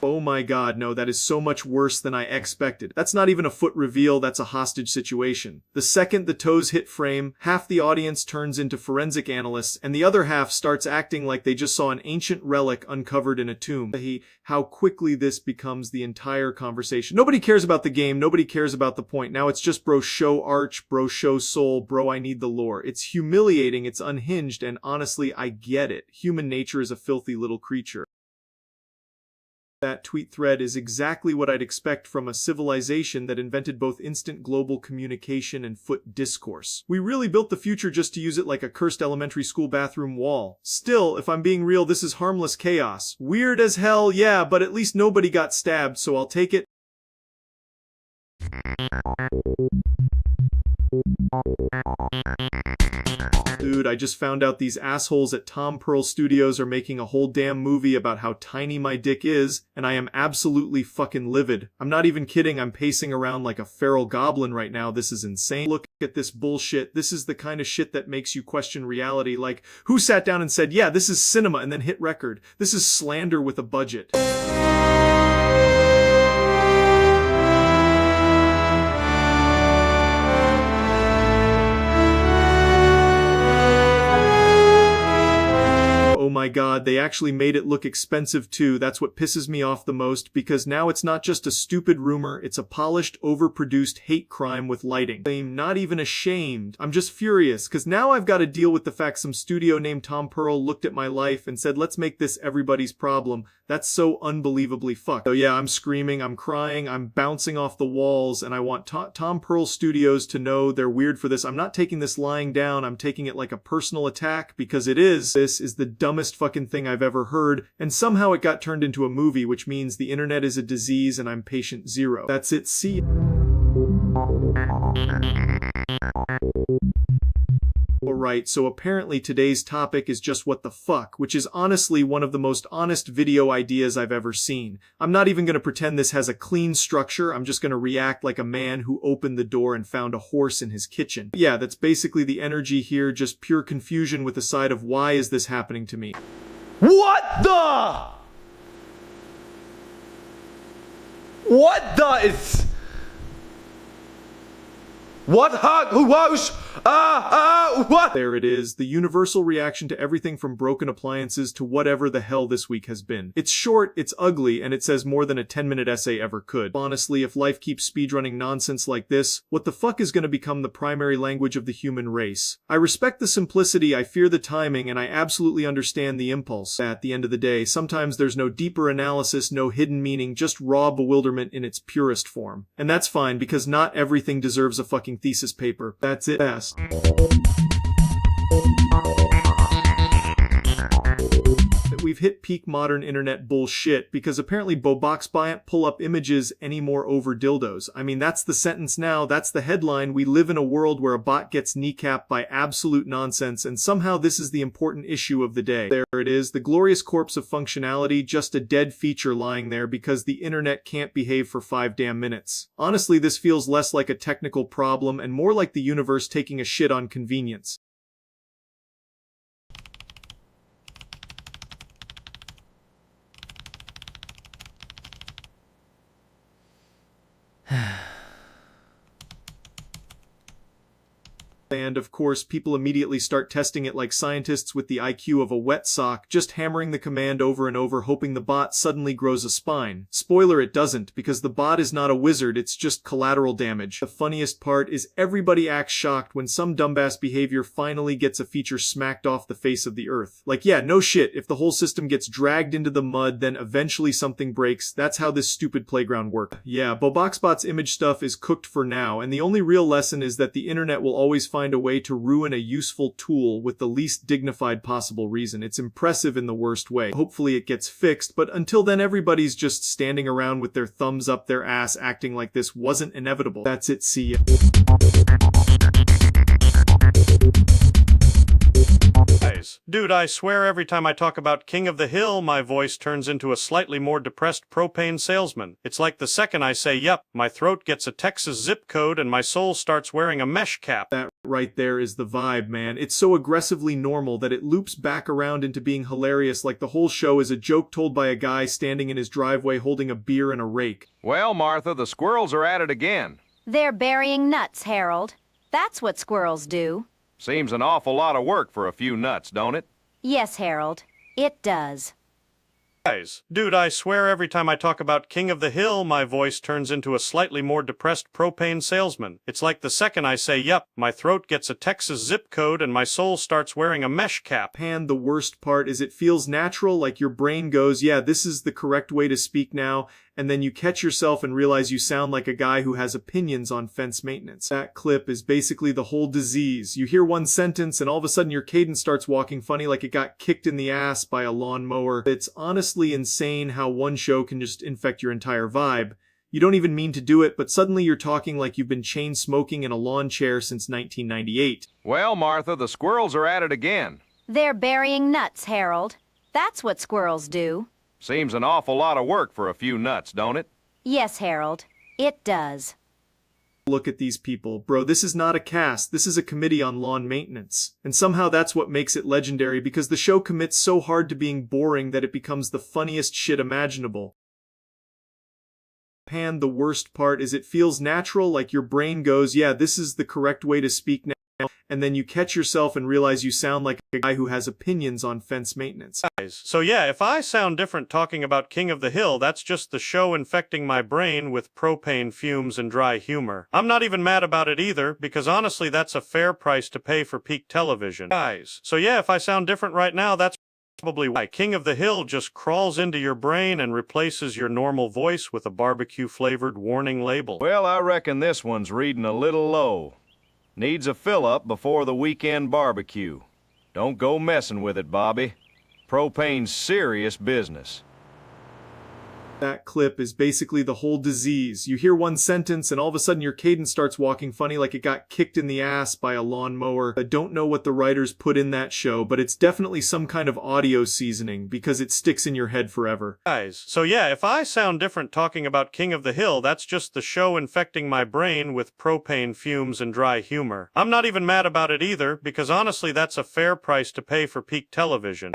Oh my god, no, that is so much worse than I expected. That's not even a foot reveal, that's a hostage situation. The second the toes hit frame, half the audience turns into forensic analysts, and the other half starts acting like they just saw an ancient relic uncovered in a tomb. How quickly this becomes the entire conversation. Nobody cares about the game, nobody cares about the point. Now it's just bro show arch, bro show soul, bro I need the lore. It's humiliating, it's unhinged, and honestly, I get it. Human nature is a filthy little creature. That tweet thread is exactly what I'd expect from a civilization that invented both instant global communication and foot discourse. We really built the future just to use it like a cursed elementary school bathroom wall. Still, if I'm being real, this is harmless chaos. Weird as hell, yeah, but at least nobody got stabbed, so I'll take it. Dude, I just found out these assholes at Tom Pearl Studios are making a whole damn movie about how tiny my dick is, and I am absolutely fucking livid. I'm not even kidding, I'm pacing around like a feral goblin right now. This is insane. Look at this bullshit. This is the kind of shit that makes you question reality. Like, who sat down and said, yeah, this is cinema, and then hit record? This is slander with a budget. Oh my god, they actually made it look expensive too. That's what pisses me off the most, because now it's not just a stupid rumor, it's a polished, overproduced hate crime with lighting. I'm not even ashamed. I'm just furious, because now I've got to deal with the fact some studio named Tom Pearl looked at my life and said, let's make this everybody's problem. That's so unbelievably fucked. So yeah, I'm screaming, I'm crying, I'm bouncing off the walls, and I want Tom Pearl Studios to know they're weird for this. I'm not taking this lying down, I'm taking it like a personal attack, because it is. This is the dumbest fucking thing I've ever heard, and somehow it got turned into a movie, which means the internet is a disease and I'm patient zero. That's it, see ya. Alright, so apparently today's topic is just what the fuck, which is honestly one of the most honest video ideas I've ever seen. I'm not even gonna pretend this has a clean structure, I'm just gonna react like a man who opened the door and found a horse in his kitchen. Yeah, that's basically the energy here, just pure confusion with a side of why is this happening to me. What the is... What? What? There it is, the universal reaction to everything from broken appliances to whatever the hell this week has been. It's short, it's ugly, and it says more than a 10-minute essay ever could. Honestly, if life keeps speedrunning nonsense like this, what the fuck is gonna become the primary language of the human race? I respect the simplicity, I fear the timing, and I absolutely understand the impulse. At the end of the day, sometimes there's no deeper analysis, no hidden meaning, just raw bewilderment in its purest form. And that's fine, because not everything deserves a fucking thesis paper. That's it. Best. We've hit peak modern internet bullshit, because apparently Bobox can't pull up images anymore over dildos. I mean, that's the sentence now, that's the headline. We live in a world where a bot gets kneecapped by absolute nonsense, and somehow this is the important issue of the day. There it is, the glorious corpse of functionality, just a dead feature lying there because the internet can't behave for 5 damn minutes. Honestly, this feels less like a technical problem and more like the universe taking a shit on convenience. And of course, people immediately start testing it like scientists with the IQ of a wet sock, just hammering the command over and over, hoping the bot suddenly grows a spine. Spoiler, it doesn't, because the bot is not a wizard, it's just collateral damage. The funniest part is everybody acts shocked when some dumbass behavior finally gets a feature smacked off the face of the earth. Like, yeah, no shit, if the whole system gets dragged into the mud, then eventually something breaks. That's how this stupid playground works. Yeah, Boboxbot's image stuff is cooked for now, and the only real lesson is that the internet will always find a way to ruin a useful tool with the least dignified possible reason. It's impressive in the worst way. Hopefully it gets fixed, but until then everybody's just standing around with their thumbs up their ass acting like this wasn't inevitable. That's it, see ya. Dude, I swear every time I talk about King of the Hill, my voice turns into a slightly more depressed propane salesman. It's like the second I say yep, my throat gets a Texas zip code and my soul starts wearing a mesh cap. That right there is the vibe, man. It's so aggressively normal that it loops back around into being hilarious, like the whole show is a joke told by a guy standing in his driveway holding a beer and a rake. Well, Martha, the squirrels are at it again. They're burying nuts, Harold. That's what squirrels do. Seems an awful lot of work for a few nuts, don't it? Yes, Harold. It does. Guys, dude, I swear every time I talk about King of the Hill, my voice turns into a slightly more depressed propane salesman. It's like the second I say yep, my throat gets a Texas zip code and my soul starts wearing a mesh cap. And the worst part is it feels natural, like your brain goes, yeah, this is the correct way to speak now, and then you catch yourself and realize you sound like a guy who has opinions on fence maintenance. That clip is basically the whole disease. You hear one sentence and all of a sudden your cadence starts walking funny like it got kicked in the ass by a lawnmower. It's honestly insane how one show can just infect your entire vibe. You don't even mean to do it, but suddenly you're talking like you've been chain smoking in a lawn chair since 1998. Well, Martha, the squirrels are at it again. They're burying nuts, Harold. That's what squirrels do. Seems an awful lot of work for a few nuts, don't it? Yes, Harold. It does. Look at these people. Bro, this is not a cast. This is a committee on lawn maintenance. And somehow that's what makes it legendary, because the show commits so hard to being boring that it becomes the funniest shit imaginable. And the worst part is it feels natural, like your brain goes, yeah, this is the correct way to speak now. And then you catch yourself and realize you sound like a guy who has opinions on fence maintenance. So yeah, if I sound different talking about King of the Hill, that's just the show infecting my brain with propane fumes and dry humor. I'm not even mad about it either, because honestly that's a fair price to pay for peak television. So yeah, if I sound different right now, that's probably why King of the Hill just crawls into your brain and replaces your normal voice with a barbecue-flavored warning label. Well, I reckon this one's reading a little low. Needs a fill-up before the weekend barbecue. Don't go messing with it, Bobby. Propane's serious business. That clip is basically the whole disease. You hear one sentence and all of a sudden your cadence starts walking funny like it got kicked in the ass by a lawnmower. I don't know what the writers put in that show, but it's definitely some kind of audio seasoning because it sticks in your head forever. So yeah, if I sound different talking about King of the Hill, that's just the show infecting my brain with propane fumes and dry humor. I'm not even mad about it either, because honestly that's a fair price to pay for peak television.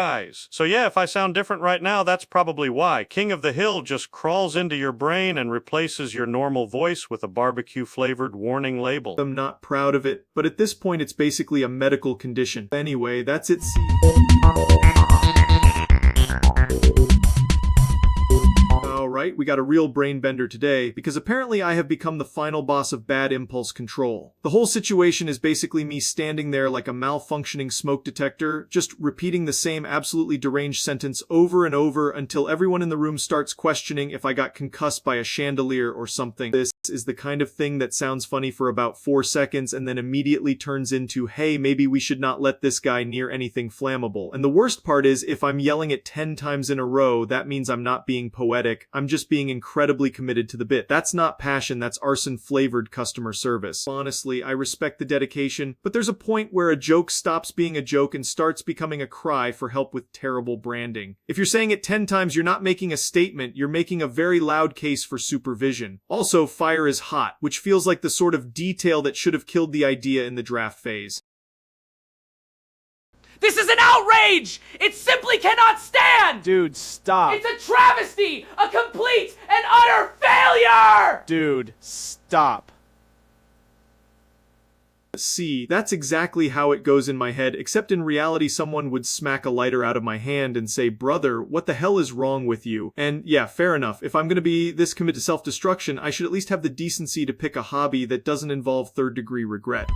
So yeah, if I sound different right now, that's probably why King of the Hill just crawls into your brain and replaces your normal voice with a barbecue-flavored warning label. I'm not proud of it, but at this point it's basically a medical condition. Anyway, that's it. Alright, we got a real brain bender today, because apparently I have become the final boss of bad impulse control. The whole situation is basically me standing there like a malfunctioning smoke detector, just repeating the same absolutely deranged sentence over and over until everyone in the room starts questioning if I got concussed by a chandelier or something. This is the kind of thing that sounds funny for about 4 seconds and then immediately turns into, hey, maybe we should not let this guy near anything flammable. And the worst part is, if I'm yelling it 10 times in a row, that means I'm not being poetic. I'm just being incredibly committed to the bit. That's not passion, that's arson-flavored customer service. Honestly, I respect the dedication, but there's a point where a joke stops being a joke and starts becoming a cry for help with terrible branding. If you're saying it 10 times, you're not making a statement, you're making a very loud case for supervision. Also, fire is hot, which feels like the sort of detail that should have killed the idea in the draft phase. This is an outrage! It simply cannot stand! Dude, stop. It's a travesty! A complete and utter failure! Dude, stop. See, that's exactly how it goes in my head, except in reality someone would smack a lighter out of my hand and say, brother, what the hell is wrong with you? And yeah, fair enough. If I'm gonna be this commit to self-destruction, I should at least have the decency to pick a hobby that doesn't involve third-degree regret.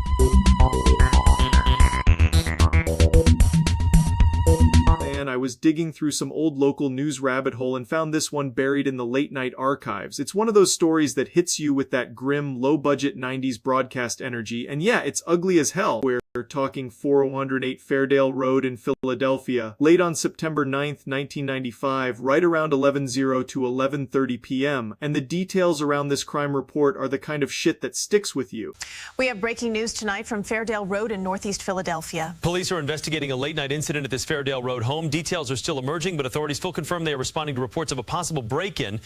And I was digging through some old local news rabbit hole and found this one buried in the late-night archives. It's one of those stories that hits you with that grim, low-budget 90s broadcast energy, and yeah, it's ugly as hell, where Talking 408 Fairdale Road in Philadelphia, late on September 9, 1995, right around 11:00 to 11:30 p.m., and the details around this crime report are the kind of shit that sticks with you. We have breaking news tonight from Fairdale Road in Northeast Philadelphia. Police are investigating a late-night incident at this Fairdale Road home. Details are still emerging, but authorities still confirm they are responding to reports of a possible break-in.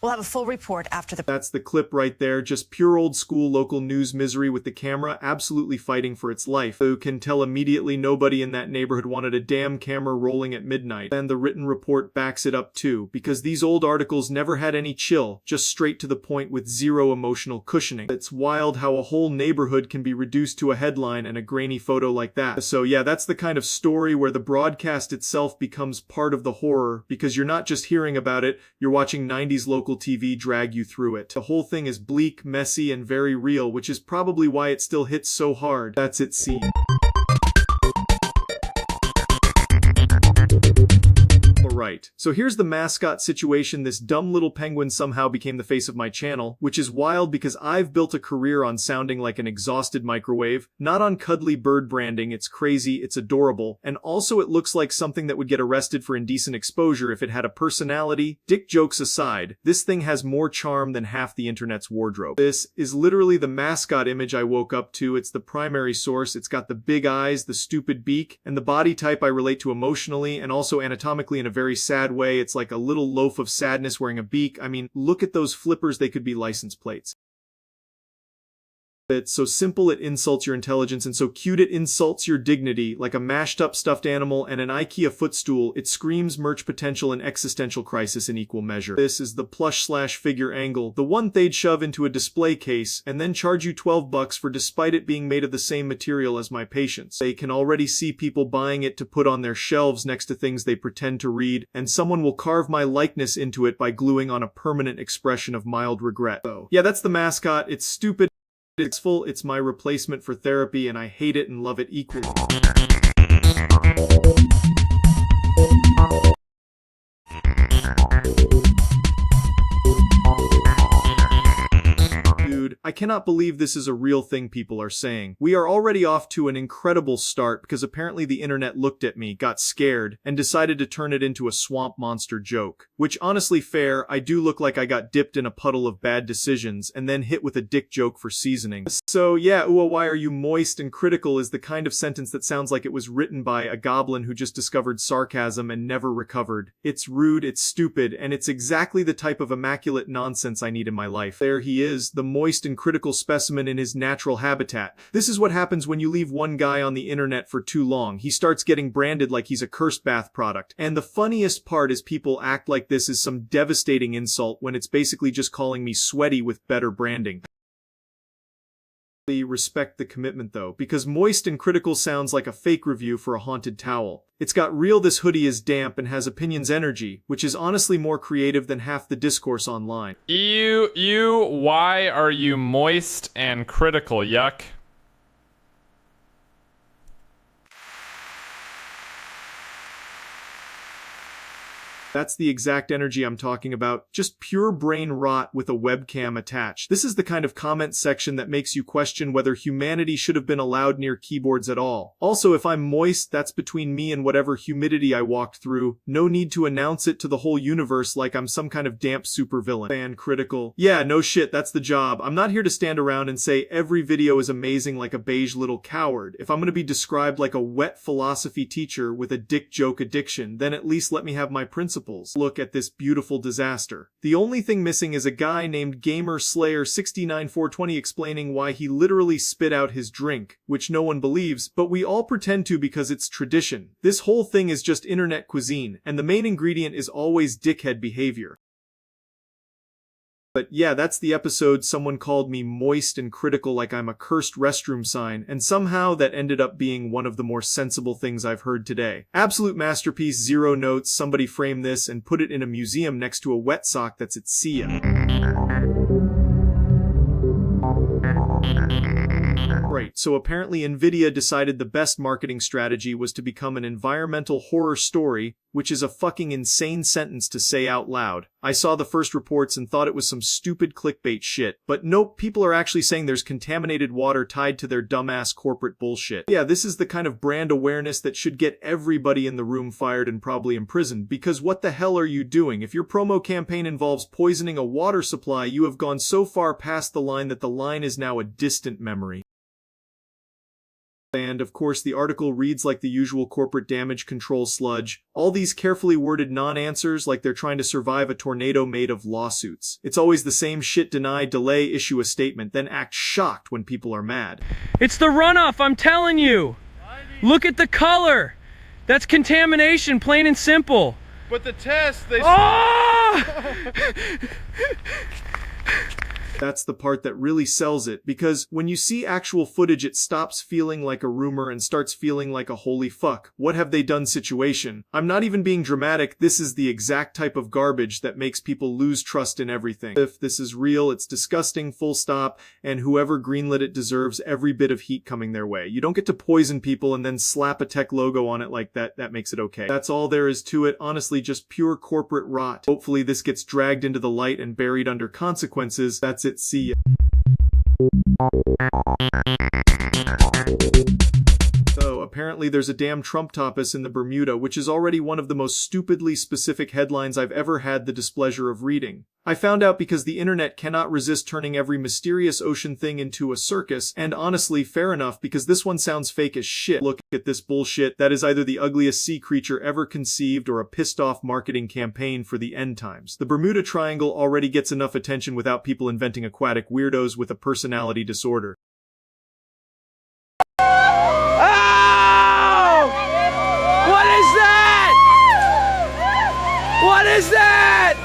We'll have a full report after the... That's the clip right there, just pure old school local news misery with the camera absolutely fighting for its life. You can tell immediately nobody in that neighborhood wanted a damn camera rolling at midnight. And the written report backs it up too, because these old articles never had any chill, just straight to the point with zero emotional cushioning. It's wild how a whole neighborhood can be reduced to a headline and a grainy photo like that. So yeah, that's the kind of story where the broadcast itself becomes part of the horror, because you're not just hearing about it, you're watching 90s local TV drag you through it. The whole thing is bleak, messy, and very real, which is probably why it still hits so hard. That's its scene. Right. So here's the mascot situation. This dumb little penguin somehow became the face of my channel, which is wild because I've built a career on sounding like an exhausted microwave, not on cuddly bird branding. It's crazy, it's adorable, and also it looks like something that would get arrested for indecent exposure if it had a personality. Dick jokes aside, this thing has more charm than half the internet's wardrobe. This is literally the mascot image I woke up to. It's the primary source. It's got the big eyes, the stupid beak, and the body type I relate to emotionally and also anatomically in a very sad way. It's like a little loaf of sadness wearing a beak. I mean, look at those flippers, they could be license plates. It's so simple it insults your intelligence, and so cute it insults your dignity. Like a mashed up stuffed animal and an IKEA footstool, it screams merch potential and existential crisis in equal measure. This is the plush/figure angle, the one they'd shove into a display case and then charge you $12 for, despite it being made of the same material as my patients. They can already see people buying it to put on their shelves next to things they pretend to read, and someone will carve my likeness into it by gluing on a permanent expression of mild regret. So yeah, that's the mascot. It's stupid. It's full, it's my replacement for therapy, and I hate it and love it equally. Dude, I cannot believe this is a real thing people are saying. We are already off to an incredible start because apparently the internet looked at me, got scared, and decided to turn it into a swamp monster joke. Which, honestly fair, I do look like I got dipped in a puddle of bad decisions and then hit with a dick joke for seasoning. So yeah, why are you moist and critical is the kind of sentence that sounds like it was written by a goblin who just discovered sarcasm and never recovered. It's rude, it's stupid, and it's exactly the type of immaculate nonsense I need in my life. There he is, the moist and critical specimen in his natural habitat. This is what happens when you leave one guy on the internet for too long. He starts getting branded like he's a cursed bath product. And the funniest part is people act like this is some devastating insult when it's basically just calling me sweaty with better branding. Respect the commitment though, because moist and critical sounds like a fake review for a haunted towel. It's got real this hoodie is damp and has opinions energy, which is honestly more creative than half the discourse online. Why are you moist and critical, yuck? That's the exact energy I'm talking about, just pure brain rot with a webcam attached. This is the kind of comment section that makes you question whether humanity should have been allowed near keyboards at all. Also, if I'm moist, that's between me and whatever humidity I walked through. No need to announce it to the whole universe like I'm some kind of damp supervillain. Fan critical. Yeah, no shit, that's the job. I'm not here to stand around and say every video is amazing like a beige little coward. If I'm gonna be described like a wet philosophy teacher with a dick joke addiction, then at least let me have my principles. Look at this beautiful disaster. The only thing missing is a guy named GamerSlayer69420 explaining why he literally spit out his drink, which no one believes, but we all pretend to because it's tradition. This whole thing is just internet cuisine, and the main ingredient is always dickhead behavior. But yeah, that's the episode. Someone called me moist and critical like I'm a cursed restroom sign, and somehow that ended up being one of the more sensible things I've heard today. Absolute masterpiece, 0 notes. Somebody frame this and put it in a museum next to a wet sock that's at SIA. Right, right. So apparently Nvidia decided the best marketing strategy was to become an environmental horror story, which is a fucking insane sentence to say out loud. I saw the first reports and thought it was some stupid clickbait shit. But nope, people are actually saying there's contaminated water tied to their dumbass corporate bullshit. Yeah, this is the kind of brand awareness that should get everybody in the room fired and probably imprisoned, because what the hell are you doing? If your promo campaign involves poisoning a water supply, you have gone so far past the line that the line is now a distant memory. And of course the article reads like the usual corporate damage control sludge. All these carefully worded non-answers like they're trying to survive a tornado made of lawsuits. It's always the same shit: deny, delay, issue a statement, then act shocked when people are mad. It's the runoff, I'm telling you! Look at the color! That's contamination, plain and simple! But the test, they... That's the part that really sells it, because when you see actual footage it stops feeling like a rumor and starts feeling like a holy fuck, what have they done situation. I'm not even being dramatic, this is the exact type of garbage that makes people lose trust in everything. If this is real, it's disgusting, full stop, and whoever greenlit it deserves every bit of heat coming their way. You don't get to poison people and then slap a tech logo on it like that. That makes it okay. That's all there is to it, honestly, just pure corporate rot. Hopefully this gets dragged into the light and buried under consequences. That's it, see ya. So apparently there's a damn Trump topis in the Bermuda, which is already one of the most stupidly specific headlines I've ever had the displeasure of reading. I found out because the internet cannot resist turning every mysterious ocean thing into a circus, and honestly, fair enough, because this one sounds fake as shit. Look at this bullshit. That is either the ugliest sea creature ever conceived or a pissed-off marketing campaign for the end times. The Bermuda Triangle already gets enough attention without people inventing aquatic weirdos with a personality disorder. What is that? What is that?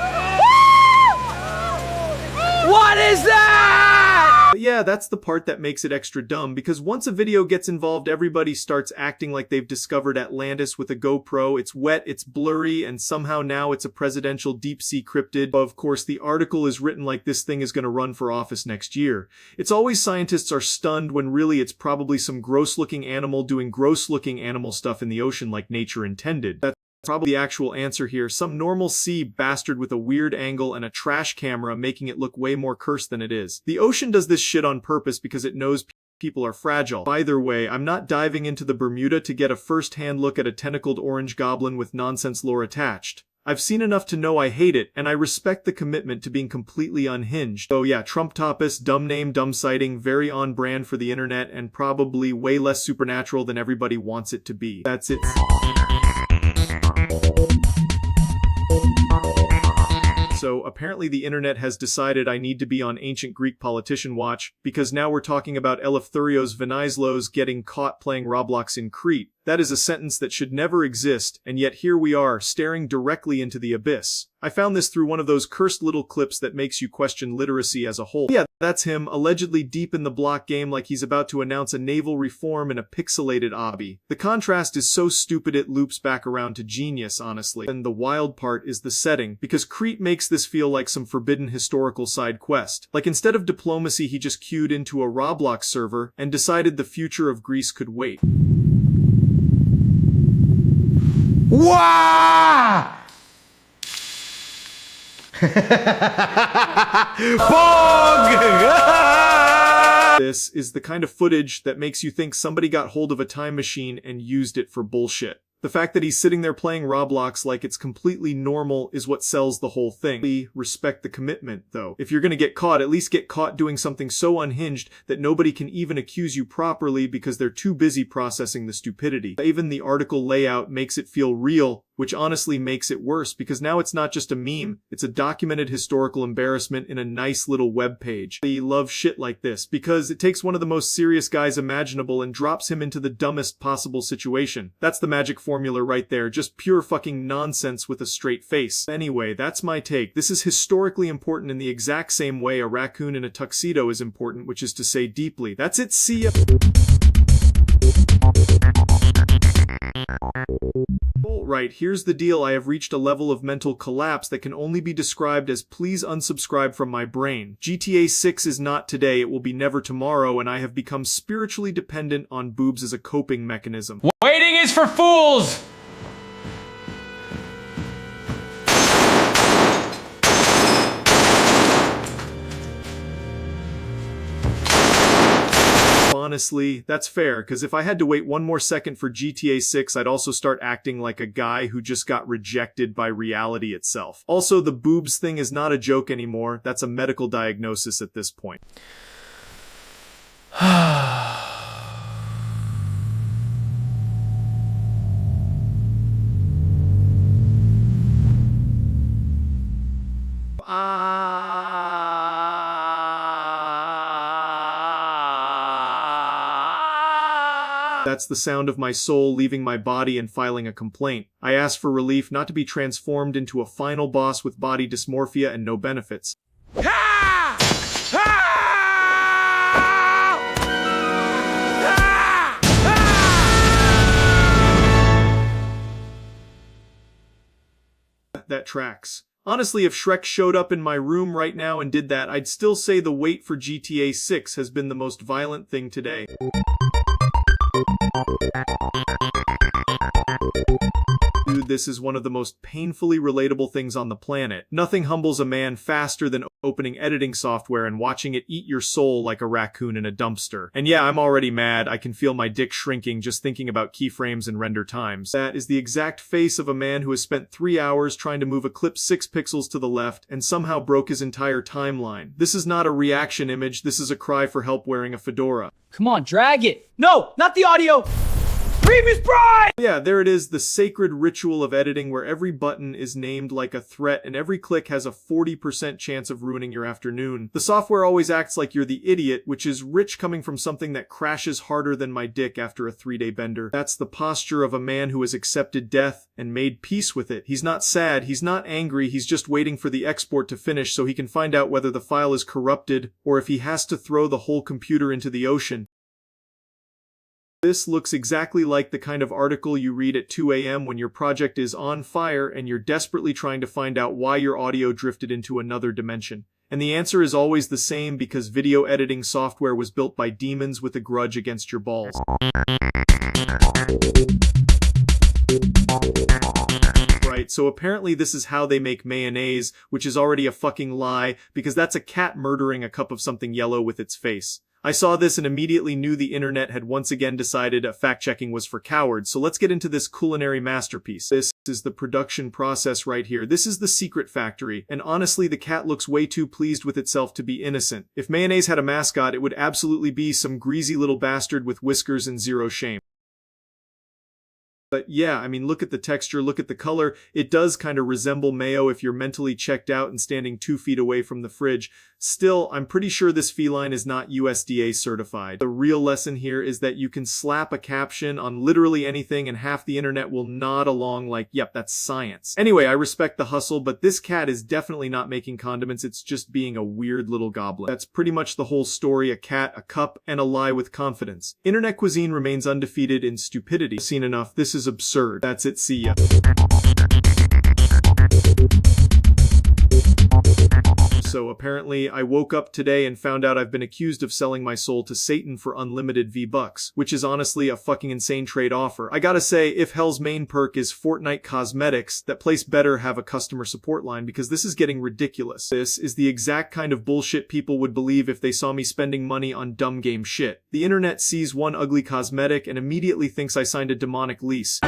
What is that? But yeah, that's the part that makes it extra dumb, because once a video gets involved, everybody starts acting like they've discovered Atlantis with a GoPro. It's wet, it's blurry, and somehow now it's a presidential deep-sea cryptid. Of course, the article is written like this thing is going to run for office next year. It's always scientists are stunned when really it's probably some gross-looking animal doing gross-looking animal stuff in the ocean like nature intended. That's probably the actual answer here. Some normal sea bastard with a weird angle and a trash camera making it look way more cursed than it is. The ocean does this shit on purpose because it knows people are fragile. Either way, I'm not diving into the Bermuda to get a first-hand look at a tentacled orange goblin with nonsense lore attached. I've seen enough to know I hate it, and I respect the commitment to being completely unhinged. Oh yeah, Trump topis, dumb name, dumb sighting, very on brand for the internet, and probably way less supernatural than everybody wants it to be. That's it. So apparently the internet has decided I need to be on ancient Greek politician watch, because now we're talking about Eleftherios Venizelos getting caught playing Roblox in Crete. That is a sentence that should never exist, and yet here we are, staring directly into the abyss. I found this through one of those cursed little clips that makes you question literacy as a whole. Yeah, that's him, allegedly deep in the block game like he's about to announce a naval reform in a pixelated obby. The contrast is so stupid it loops back around to genius, honestly. And the wild part is the setting, because Crete makes this feel like some forbidden historical side quest. Like instead of diplomacy, he just queued into a Roblox server and decided the future of Greece could wait. Wow! This is the kind of footage that makes you think somebody got hold of a time machine and used it for bullshit. The fact that he's sitting there playing Roblox like it's completely normal is what sells the whole thing. We respect the commitment, though. If you're gonna get caught, at least get caught doing something so unhinged that nobody can even accuse you properly because they're too busy processing the stupidity. Even the article layout makes it feel real, which honestly makes it worse because now it's not just a meme, it's a documented historical embarrassment in a nice little web page. They love shit like this because it takes one of the most serious guys imaginable and drops him into the dumbest possible situation. That's the magic formula right there, just pure fucking nonsense with a straight face. Anyway, that's my take. This is historically important in the exact same way a raccoon in a tuxedo is important, which is to say deeply. That's it, see ya! Right, here's the deal. I have reached a level of mental collapse that can only be described as please unsubscribe from my brain. GTA 6 is not today, it will be never tomorrow, and I have become spiritually dependent on boobs as a coping mechanism. Waiting is for fools! Honestly, that's fair, because if I had to wait one more second for GTA 6, I'd also start acting like a guy who just got rejected by reality itself. Also, the boobs thing is not a joke anymore. That's a medical diagnosis at this point. That's the sound of my soul leaving my body and filing a complaint. I asked for relief, not to be transformed into a final boss with body dysmorphia and no benefits. That tracks. Honestly, if Shrek showed up in my room right now and did that, I'd still say the wait for GTA 6 has been the most violent thing today. Dude, this is one of the most painfully relatable things on the planet. Nothing humbles a man faster than opening editing software and watching it eat your soul like a raccoon in a dumpster. And yeah, I'm already mad. I can feel my dick shrinking just thinking about keyframes and render times. That is the exact face of a man who has spent 3 hours trying to move a clip 6 pixels to the left and somehow broke his entire timeline. This is not a reaction image. This is a cry for help wearing a fedora. Come on, drag it! No, not the audio! Previous bride! Yeah, there it is, the sacred ritual of editing where every button is named like a threat and every click has a 40% chance of ruining your afternoon. The software always acts like you're the idiot, which is rich coming from something that crashes harder than my dick after a 3-day bender. That's the posture of a man who has accepted death and made peace with it. He's not sad, he's not angry, he's just waiting for the export to finish so he can find out whether the file is corrupted or if he has to throw the whole computer into the ocean. This looks exactly like the kind of article you read at 2 a.m. when your project is on fire and you're desperately trying to find out why your audio drifted into another dimension. And the answer is always the same because video editing software was built by demons with a grudge against your balls. Right, so apparently this is how they make mayonnaise, which is already a fucking lie because that's a cat murdering a cup of something yellow with its face. I saw this and immediately knew the internet had once again decided fact-checking was for cowards, so let's get into this culinary masterpiece. This is the production process right here. This is the secret factory, and honestly the cat looks way too pleased with itself to be innocent. If mayonnaise had a mascot, it would absolutely be some greasy little bastard with whiskers and zero shame. But yeah, I mean, look at the texture, look at the color. It does kind of resemble mayo if you're mentally checked out and standing 2 feet away from the fridge. Still, I'm pretty sure this feline is not USDA certified. The real lesson here is that you can slap a caption on literally anything and half the internet will nod along like, yep, that's science. Anyway, I respect the hustle, but this cat is definitely not making condiments, it's just being a weird little goblin. That's pretty much the whole story, a cat, a cup, and a lie with confidence. Internet cuisine remains undefeated in stupidity. Seen enough, this is absurd. That's it, see ya. So apparently I woke up today and found out I've been accused of selling my soul to Satan for unlimited V-Bucks, which is honestly a fucking insane trade offer. I gotta say, if Hell's main perk is Fortnite cosmetics, that place better have a customer support line because this is getting ridiculous. This is the exact kind of bullshit people would believe if they saw me spending money on dumb game shit. The internet sees one ugly cosmetic and immediately thinks I signed a demonic lease.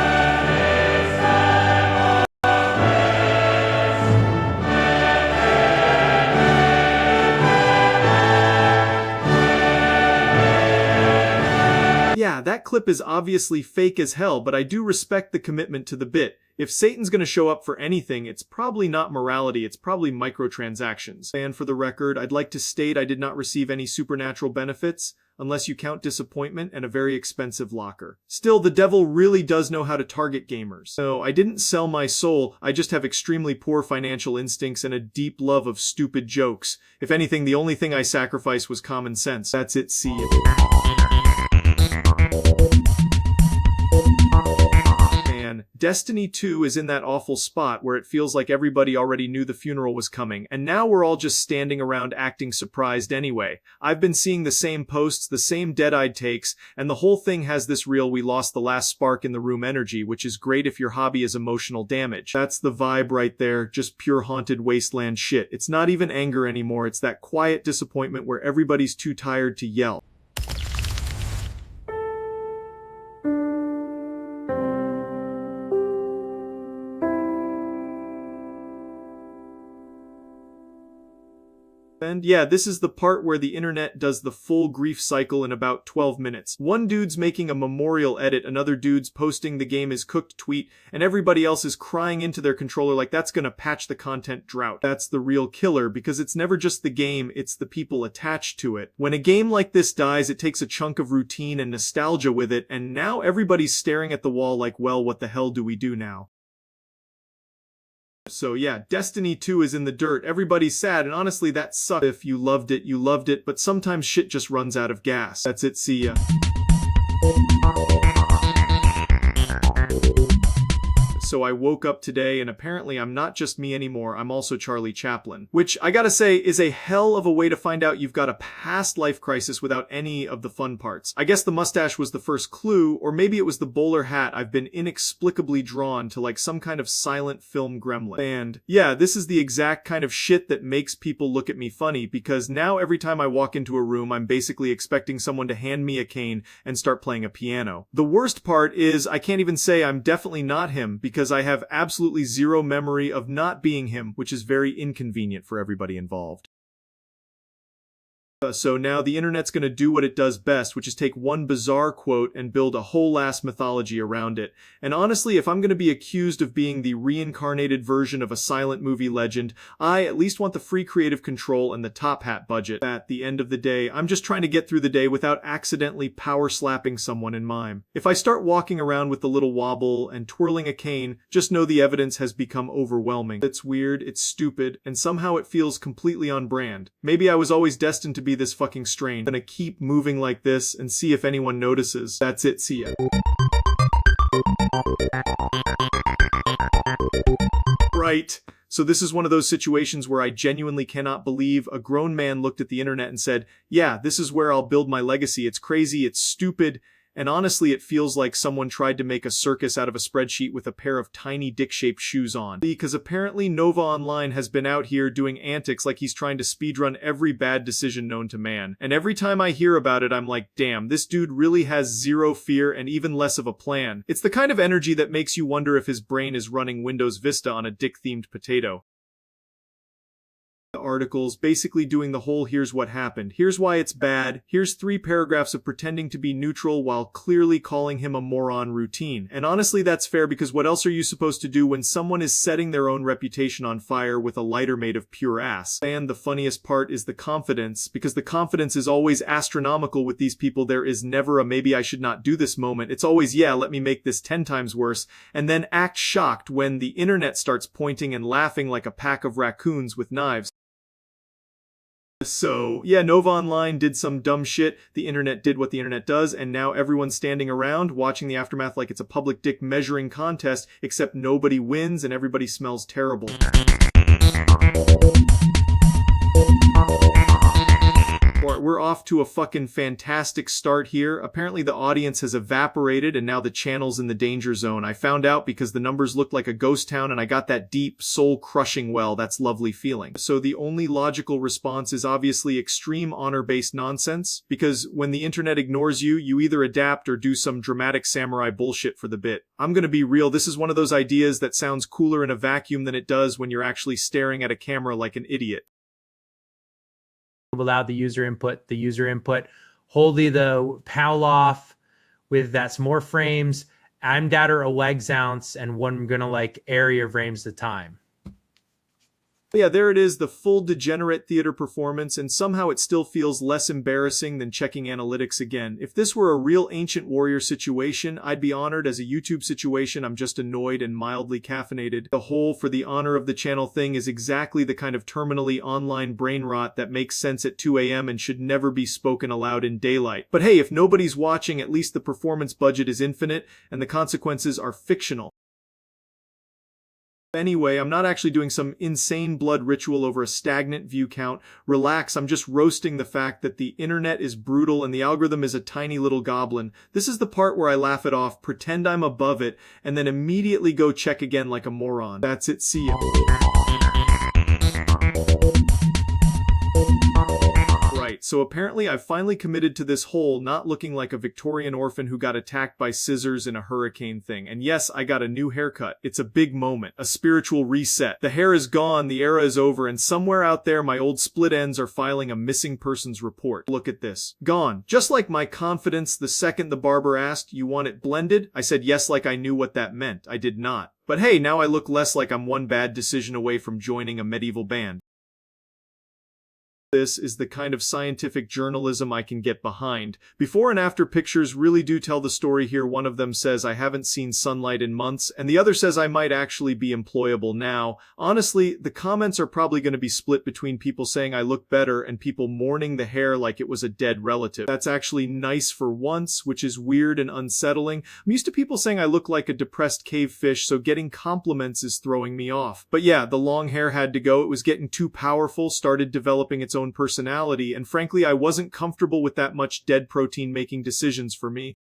Yeah, that clip is obviously fake as hell, but I do respect the commitment to the bit. If Satan's gonna show up for anything, it's probably not morality, it's probably microtransactions. And for the record, I'd like to state I did not receive any supernatural benefits, unless you count disappointment and a very expensive locker. Still, the devil really does know how to target gamers. No, I didn't sell my soul, I just have extremely poor financial instincts and a deep love of stupid jokes. If anything, the only thing I sacrificed was common sense. That's it, see ya. Destiny 2 is in that awful spot where it feels like everybody already knew the funeral was coming, and now we're all just standing around acting surprised anyway. I've been seeing the same posts, the same dead-eyed takes, and the whole thing has this real we lost the last spark in the room energy, which is great if your hobby is emotional damage. That's the vibe right there, just pure haunted wasteland shit. It's not even anger anymore, it's that quiet disappointment where everybody's too tired to yell. And yeah, this is the part where the internet does the full grief cycle in about 12 minutes. One dude's making a memorial edit, another dude's posting the game is cooked tweet, and everybody else is crying into their controller like that's gonna patch the content drought. That's the real killer, because it's never just the game, it's the people attached to it. When a game like this dies, it takes a chunk of routine and nostalgia with it, and now everybody's staring at the wall like, well, what the hell do we do now? So yeah, Destiny 2 is in the dirt, everybody's sad, and honestly that sucks. If you loved it, but sometimes shit just runs out of gas. That's it, see ya. So I woke up today and apparently I'm not just me anymore, I'm also Charlie Chaplin. Which, I gotta say, is a hell of a way to find out you've got a past life crisis without any of the fun parts. I guess the mustache was the first clue, or maybe it was the bowler hat. I've been inexplicably drawn to like some kind of silent film gremlin. And yeah, this is the exact kind of shit that makes people look at me funny, because now every time I walk into a room, I'm basically expecting someone to hand me a cane and start playing a piano. The worst part is I can't even say I'm definitely not him, because I have absolutely zero memory of not being him, which is very inconvenient for everybody involved. So now the internet's gonna do what it does best, which is take one bizarre quote and build a whole ass mythology around it. And honestly, if I'm gonna be accused of being the reincarnated version of a silent movie legend, I at least want the free creative control and the top hat budget. At the end of the day, I'm just trying to get through the day without accidentally power slapping someone in mime. If I start walking around with the little wobble and twirling a cane, just know the evidence has become overwhelming. It's weird, it's stupid, and somehow it feels completely on brand. Maybe I was always destined to be this fucking strange. I'm gonna keep moving like this and see if anyone notices. That's it, see ya. Right. So this is one of those situations where I genuinely cannot believe a grown man looked at the internet and said, yeah, this is where I'll build my legacy. It's crazy, it's stupid, and honestly it feels like someone tried to make a circus out of a spreadsheet with a pair of tiny dick-shaped shoes on. Because apparently Nova Online has been out here doing antics like he's trying to speedrun every bad decision known to man. And every time I hear about it, I'm like, damn, this dude really has zero fear and even less of a plan. It's the kind of energy that makes you wonder if his brain is running Windows Vista on a dick-themed potato. Articles basically doing the whole here's what happened, here's why it's bad, here's 3 paragraphs of pretending to be neutral while clearly calling him a moron routine. And honestly that's fair, because what else are you supposed to do when someone is setting their own reputation on fire with a lighter made of pure ass? And the funniest part is the confidence, because the confidence is always astronomical with these people. There is never a maybe I should not do this moment. It's always, yeah, let me make this 10 times worse, and then act shocked when the internet starts pointing and laughing like a pack of raccoons with knives. So, yeah, Nova Online did some dumb shit, the internet did what the internet does, and now everyone's standing around watching the aftermath like it's a public dick measuring contest, except nobody wins and everybody smells terrible. We're off to a fucking fantastic start here. Apparently the audience has evaporated and now the channel's in the danger zone. I found out because the numbers looked like a ghost town and I got that deep, soul-crushing well, that's lovely feeling. So the only logical response is obviously extreme honor-based nonsense, because when the internet ignores you, you either adapt or do some dramatic samurai bullshit for the bit. I'm gonna be real, this is one of those ideas that sounds cooler in a vacuum than it does when you're actually staring at a camera like an idiot. Allowed the user input, wholly the PAL off with that's more frames, I'm data a legs ounce, and one gonna like area frames at a time. Yeah, there it is, the full degenerate theater performance, and somehow it still feels less embarrassing than checking analytics again. If this were a real Ancient Warrior situation, I'd be honored. As a YouTube situation, I'm just annoyed and mildly caffeinated. The whole for the honor of the channel thing is exactly the kind of terminally online brain rot that makes sense at 2 a.m. and should never be spoken aloud in daylight. But hey, if nobody's watching, at least the performance budget is infinite, and the consequences are fictional. Anyway, I'm not actually doing some insane blood ritual over a stagnant view count. Relax, I'm just roasting the fact that the internet is brutal and the algorithm is a tiny little goblin. This is the part where I laugh it off, pretend I'm above it, and then immediately go check again like a moron. That's it, see ya. Right, so apparently I've finally committed to this whole not looking like a Victorian orphan who got attacked by scissors in a hurricane thing. And yes, I got a new haircut. It's a big moment, a spiritual reset. The hair is gone, the era is over, and somewhere out there my old split ends are filing a missing persons report. Look at this. Gone. Just like my confidence the second the barber asked, "You want it blended?" I said yes like I knew what that meant. I did not. But hey, now I look less like I'm one bad decision away from joining a medieval band. This is the kind of scientific journalism I can get behind. Before and after pictures really do tell the story here. One of them says I haven't seen sunlight in months, and the other says I might actually be employable now. Honestly, the comments are probably going to be split between people saying I look better and people mourning the hair like it was a dead relative. That's actually nice for once, which is weird and unsettling. I'm used to people saying I look like a depressed cave fish, so getting compliments is throwing me off. But yeah, the long hair had to go. It was getting too powerful, started developing its own personality, and frankly I wasn't comfortable with that much dead protein making decisions for me.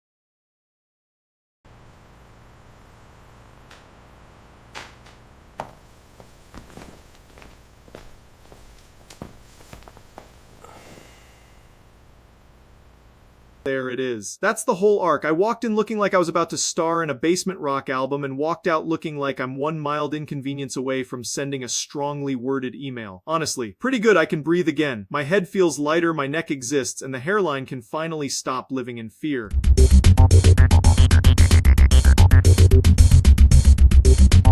There it is. That's the whole arc. I walked in looking like I was about to star in a basement rock album and walked out looking like I'm one mild inconvenience away from sending a strongly worded email. Honestly, pretty good. I can breathe again. My head feels lighter, my neck exists, and the hairline can finally stop living in fear.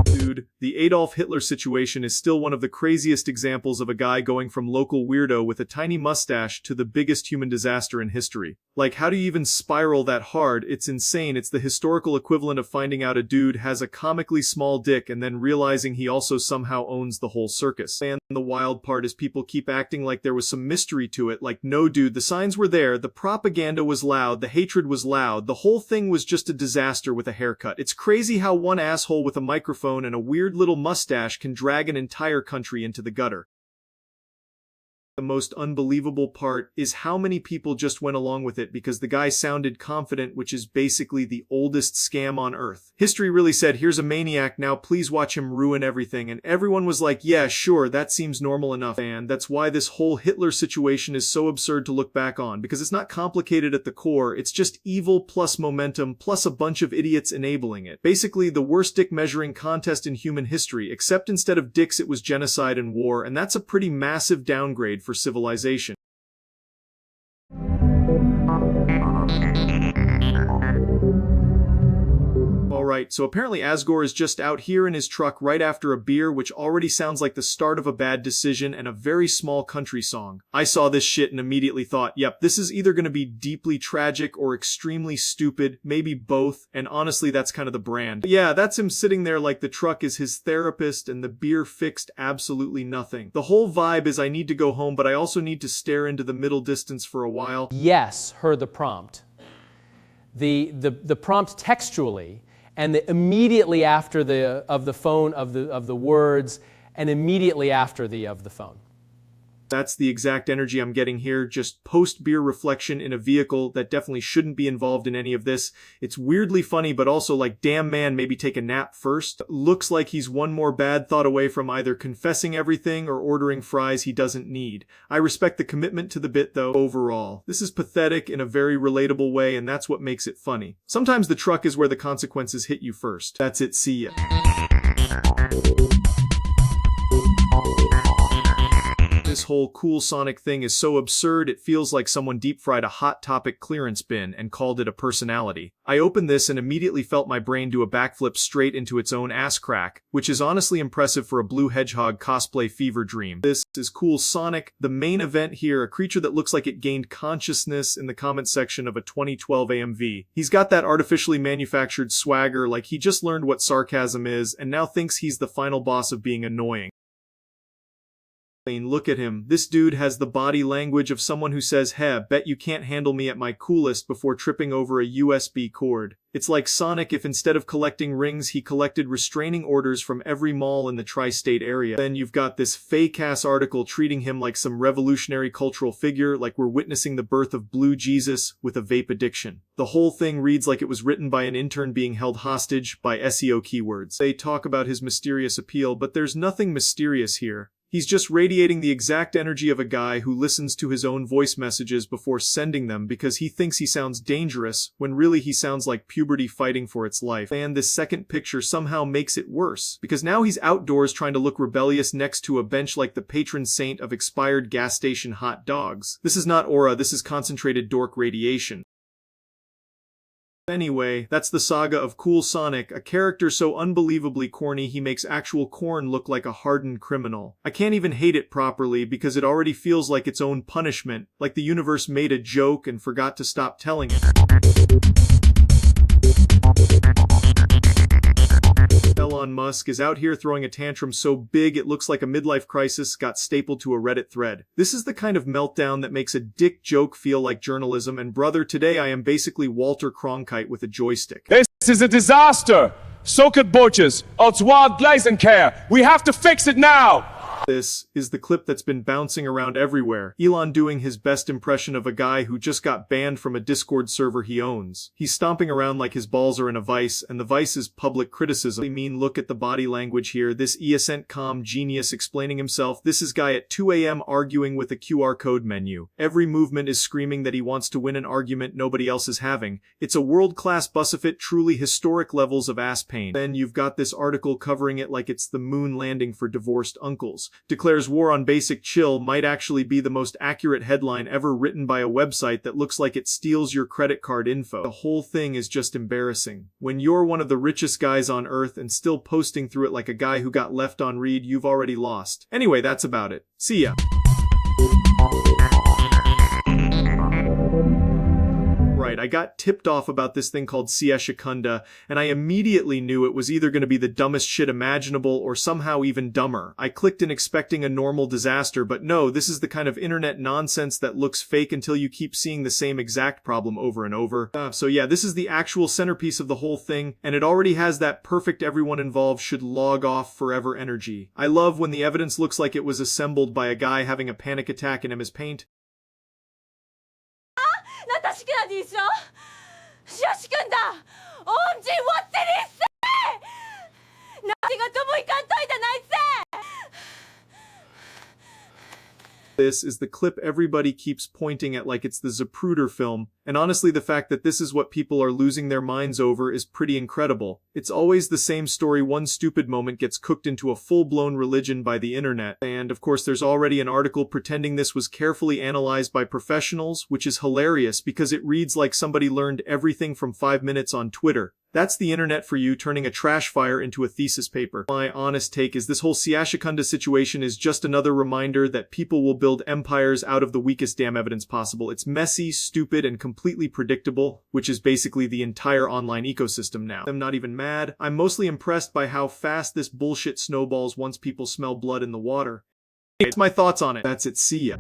Dude, the Adolf Hitler situation is still one of the craziest examples of a guy going from local weirdo with a tiny mustache to the biggest human disaster in history. Like, how do you even spiral that hard? It's insane. It's the historical equivalent of finding out a dude has a comically small dick and then realizing he also somehow owns the whole circus. And the wild part is people keep acting like there was some mystery to it. Like, no dude, the signs were there, the propaganda was loud, the hatred was loud, the whole thing was just a disaster with a haircut. It's crazy how one asshole with a microphone and a weird little mustache can drag an entire country into the gutter. The most unbelievable part is how many people just went along with it because the guy sounded confident, which is basically the oldest scam on earth. History really said, here's a maniac, now please watch him ruin everything, and everyone was like, yeah, sure, that seems normal enough. And that's why this whole Hitler situation is so absurd to look back on, because it's not complicated at the core, it's just evil plus momentum plus a bunch of idiots enabling it. Basically, the worst dick measuring contest in human history, except instead of dicks it was genocide and war, and that's a pretty massive downgrade for civilization. Alright, so apparently Asgore is just out here in his truck right after a beer, which already sounds like the start of a bad decision and a very small country song. I saw this shit and immediately thought, yep, this is either going to be deeply tragic or extremely stupid, maybe both, and honestly that's kind of the brand. But yeah, that's him sitting there like the truck is his therapist and the beer fixed absolutely nothing. The whole vibe is I need to go home, but I also need to stare into the middle distance for a while. Yes, heard the prompt. The prompt textually, and immediately after the phone of the words, and immediately after of the phone. That's the exact energy I'm getting here, just post-beer reflection in a vehicle that definitely shouldn't be involved in any of this. It's weirdly funny, but also like, damn man, maybe take a nap first. Looks like he's one more bad thought away from either confessing everything or ordering fries he doesn't need. I respect the commitment to the bit though, overall. This is pathetic in a very relatable way, and that's what makes it funny. Sometimes the truck is where the consequences hit you first. That's it, see ya. This whole cool Sonic thing is so absurd it feels like someone deep fried a Hot Topic clearance bin and called it a personality. I opened this and immediately felt my brain do a backflip straight into its own ass crack, which is honestly impressive for a blue hedgehog cosplay fever dream. This is cool Sonic, the main event here, a creature that looks like it gained consciousness in the comment section of a 2012 AMV. He's got that artificially manufactured swagger, like he just learned what sarcasm is and now thinks he's the final boss of being annoying. Look at him. This dude has the body language of someone who says, "Heh, bet you can't handle me at my coolest," before tripping over a USB cord. It's like Sonic if instead of collecting rings he collected restraining orders from every mall in the tri-state area. Then you've got this fake-ass article treating him like some revolutionary cultural figure, like we're witnessing the birth of Blue Jesus with a vape addiction. The whole thing reads like it was written by an intern being held hostage by SEO keywords. They talk about his mysterious appeal, but there's nothing mysterious here. He's just radiating the exact energy of a guy who listens to his own voice messages before sending them because he thinks he sounds dangerous, when really he sounds like puberty fighting for its life. And this second picture somehow makes it worse, because now he's outdoors trying to look rebellious next to a bench like the patron saint of expired gas station hot dogs. This is not aura, this is concentrated dork radiation. Anyway, that's the saga of Cool Sonic, a character so unbelievably corny he makes actual corn look like a hardened criminal. I can't even hate it properly because it already feels like its own punishment, like the universe made a joke and forgot to stop telling it. Elon Musk is out here throwing a tantrum so big it looks like a midlife crisis got stapled to a Reddit thread. This is the kind of meltdown that makes a dick joke feel like journalism, and brother, today I am basically Walter Cronkite with a joystick. This is a disaster! So could Butchers, it's wild glazing care. We have to fix it now! This is the clip that's been bouncing around everywhere. Elon doing his best impression of a guy who just got banned from a Discord server he owns. He's stomping around like his balls are in a vice, and the vice is public criticism. I mean, look at the body language here. This ESNCom genius explaining himself. This is guy at 2 a.m. arguing with a QR code menu. Every movement is screaming that he wants to win an argument nobody else is having. It's a world-class bussifit, truly historic levels of ass pain. Then you've got this article covering it like it's the moon landing for divorced uncles. Declares war on basic chill might actually be the most accurate headline ever written by a website that looks like it steals your credit card info. The whole thing is just embarrassing. When you're one of the richest guys on earth and still posting through it like a guy who got left on read, you've already lost. Anyway, that's about it. See ya. Right, I got tipped off about this thing called Siashikunda, and I immediately knew it was either going to be the dumbest shit imaginable or somehow even dumber. I clicked in expecting a normal disaster, but no, this is the kind of internet nonsense that looks fake until you keep seeing the same exact problem over and over. So yeah, this is the actual centerpiece of the whole thing, and it already has that perfect everyone involved should log off forever energy. I love when the evidence looks like it was assembled by a guy having a panic attack in MS Paint. なたしくなでしょしゃしくんだおんじわってりっせなてがともいかんといたないっせ This is the clip everybody keeps pointing at like it's the Zapruder film, and honestly the fact that this is what people are losing their minds over is pretty incredible. It's always the same story, one stupid moment gets cooked into a full-blown religion by the internet, and of course there's already an article pretending this was carefully analyzed by professionals, which is hilarious because it reads like somebody learned everything from 5 minutes on Twitter. That's the internet for you, turning a trash fire into a thesis paper. My honest take is this whole Siashikunda situation is just another reminder that people will build empires out of the weakest damn evidence possible. It's messy, stupid, and completely predictable, which is basically the entire online ecosystem now. I'm not even mad. I'm mostly impressed by how fast this bullshit snowballs once people smell blood in the water. It's my thoughts on it. That's it. See ya.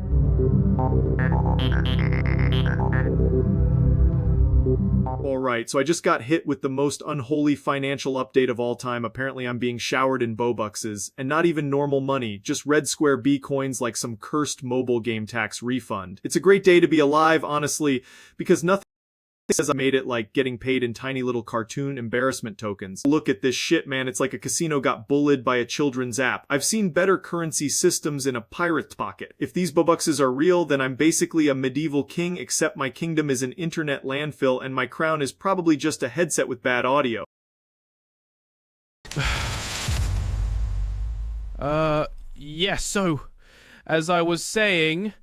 Alright, so I just got hit with the most unholy financial update of all time. Apparently I'm being showered in Bobuxes, and not even normal money, just red square B coins like some cursed mobile game tax refund. It's a great day to be alive, honestly, because nothing says I made it like getting paid in tiny little cartoon embarrassment tokens. Look at this shit, man. It's like a casino got bullied by a children's app. I've seen better currency systems in a pirate's pocket. If these Bobuxes are real, then I'm basically a medieval king, except my kingdom is an internet landfill and my crown is probably just a headset with bad audio. Yes, so, as I was saying,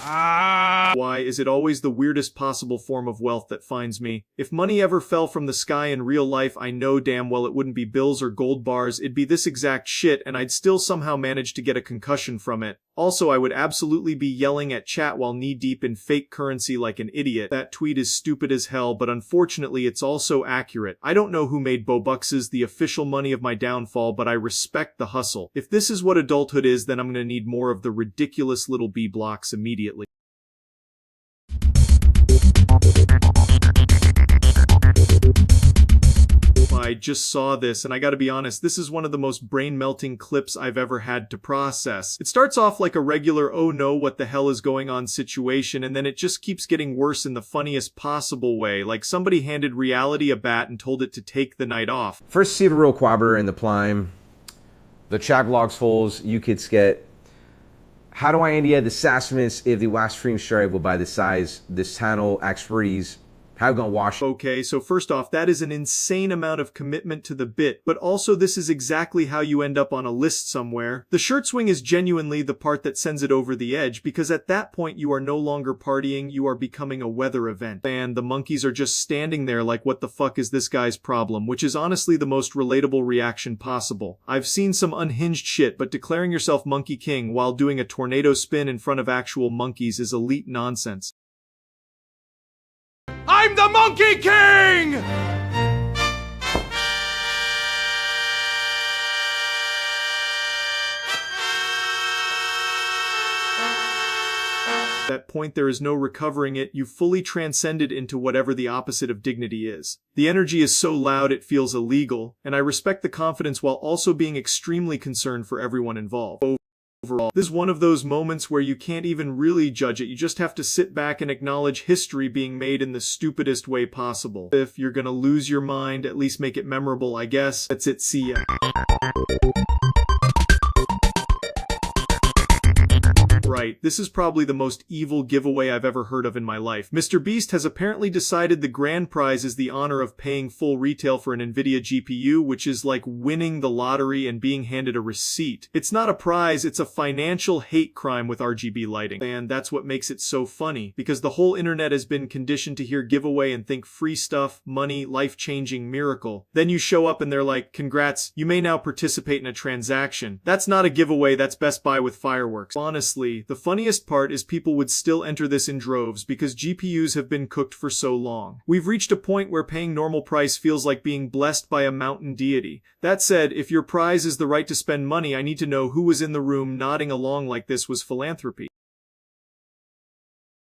Why is it always the weirdest possible form of wealth that finds me? If money ever fell from the sky in real life, I know damn well it wouldn't be bills or gold bars, it'd be this exact shit, and I'd still somehow manage to get a concussion from it. Also, I would absolutely be yelling at chat while knee-deep in fake currency like an idiot. That tweet is stupid as hell, but unfortunately it's also accurate. I don't know who made Bobucks the official money of my downfall, but I respect the hustle. If this is what adulthood is, then I'm gonna need more of the ridiculous little B blocks immediately. I just saw this, and I gotta be honest, this is one of the most brain-melting clips I've ever had to process. It starts off like a regular oh no what the hell is going on situation, and then it just keeps getting worse in the funniest possible way, like somebody handed reality a bat and told it to take the night off. First see the real quabber in the Plime, the chat logs fulls, you kids get. How do I India the assessments if the last stream share will by the size, this channel expertise? How gonna wash? Okay, so first off, that is an insane amount of commitment to the bit, but also this is exactly how you end up on a list somewhere. The shirt swing is genuinely the part that sends it over the edge, because at that point you are no longer partying, you are becoming a weather event. And the monkeys are just standing there like what the fuck is this guy's problem, which is honestly the most relatable reaction possible. I've seen some unhinged shit, but declaring yourself Monkey King while doing a tornado spin in front of actual monkeys is elite nonsense. I'm the Monkey King! At that point there is no recovering it, you fully transcended into whatever the opposite of dignity is. The energy is so loud it feels illegal, and I respect the confidence while also being extremely concerned for everyone involved. Overall, this is one of those moments where you can't even really judge it, you just have to sit back and acknowledge history being made in the stupidest way possible. If you're gonna lose your mind, at least make it memorable, I guess. That's it, see ya. Right, this is probably the most evil giveaway I've ever heard of in my life. Mr. Beast has apparently decided the grand prize is the honor of paying full retail for an Nvidia GPU, which is like winning the lottery and being handed a receipt. It's not a prize, it's a financial hate crime with RGB lighting. And that's what makes it so funny, because the whole internet has been conditioned to hear giveaway and think free stuff, money, life-changing miracle. Then you show up and they're like, congrats, you may now participate in a transaction. That's not a giveaway, that's Best Buy with fireworks. Honestly, the funniest part is people would still enter this in droves because GPUs have been cooked for so long. We've reached a point where paying normal price feels like being blessed by a mountain deity. That said, if your prize is the right to spend money, I need to know who was in the room nodding along like this was philanthropy.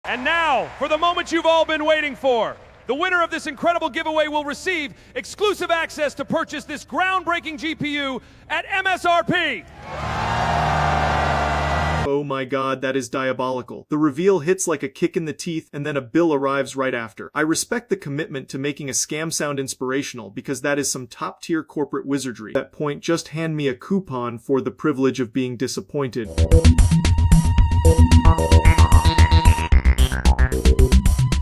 And now, for the moment you've all been waiting for. The winner of this incredible giveaway will receive exclusive access to purchase this groundbreaking GPU at MSRP. Oh my god, that is diabolical. The reveal hits like a kick in the teeth and then a bill arrives right after. I respect the commitment to making a scam sound inspirational because that is some top-tier corporate wizardry. At that point, just hand me a coupon for the privilege of being disappointed.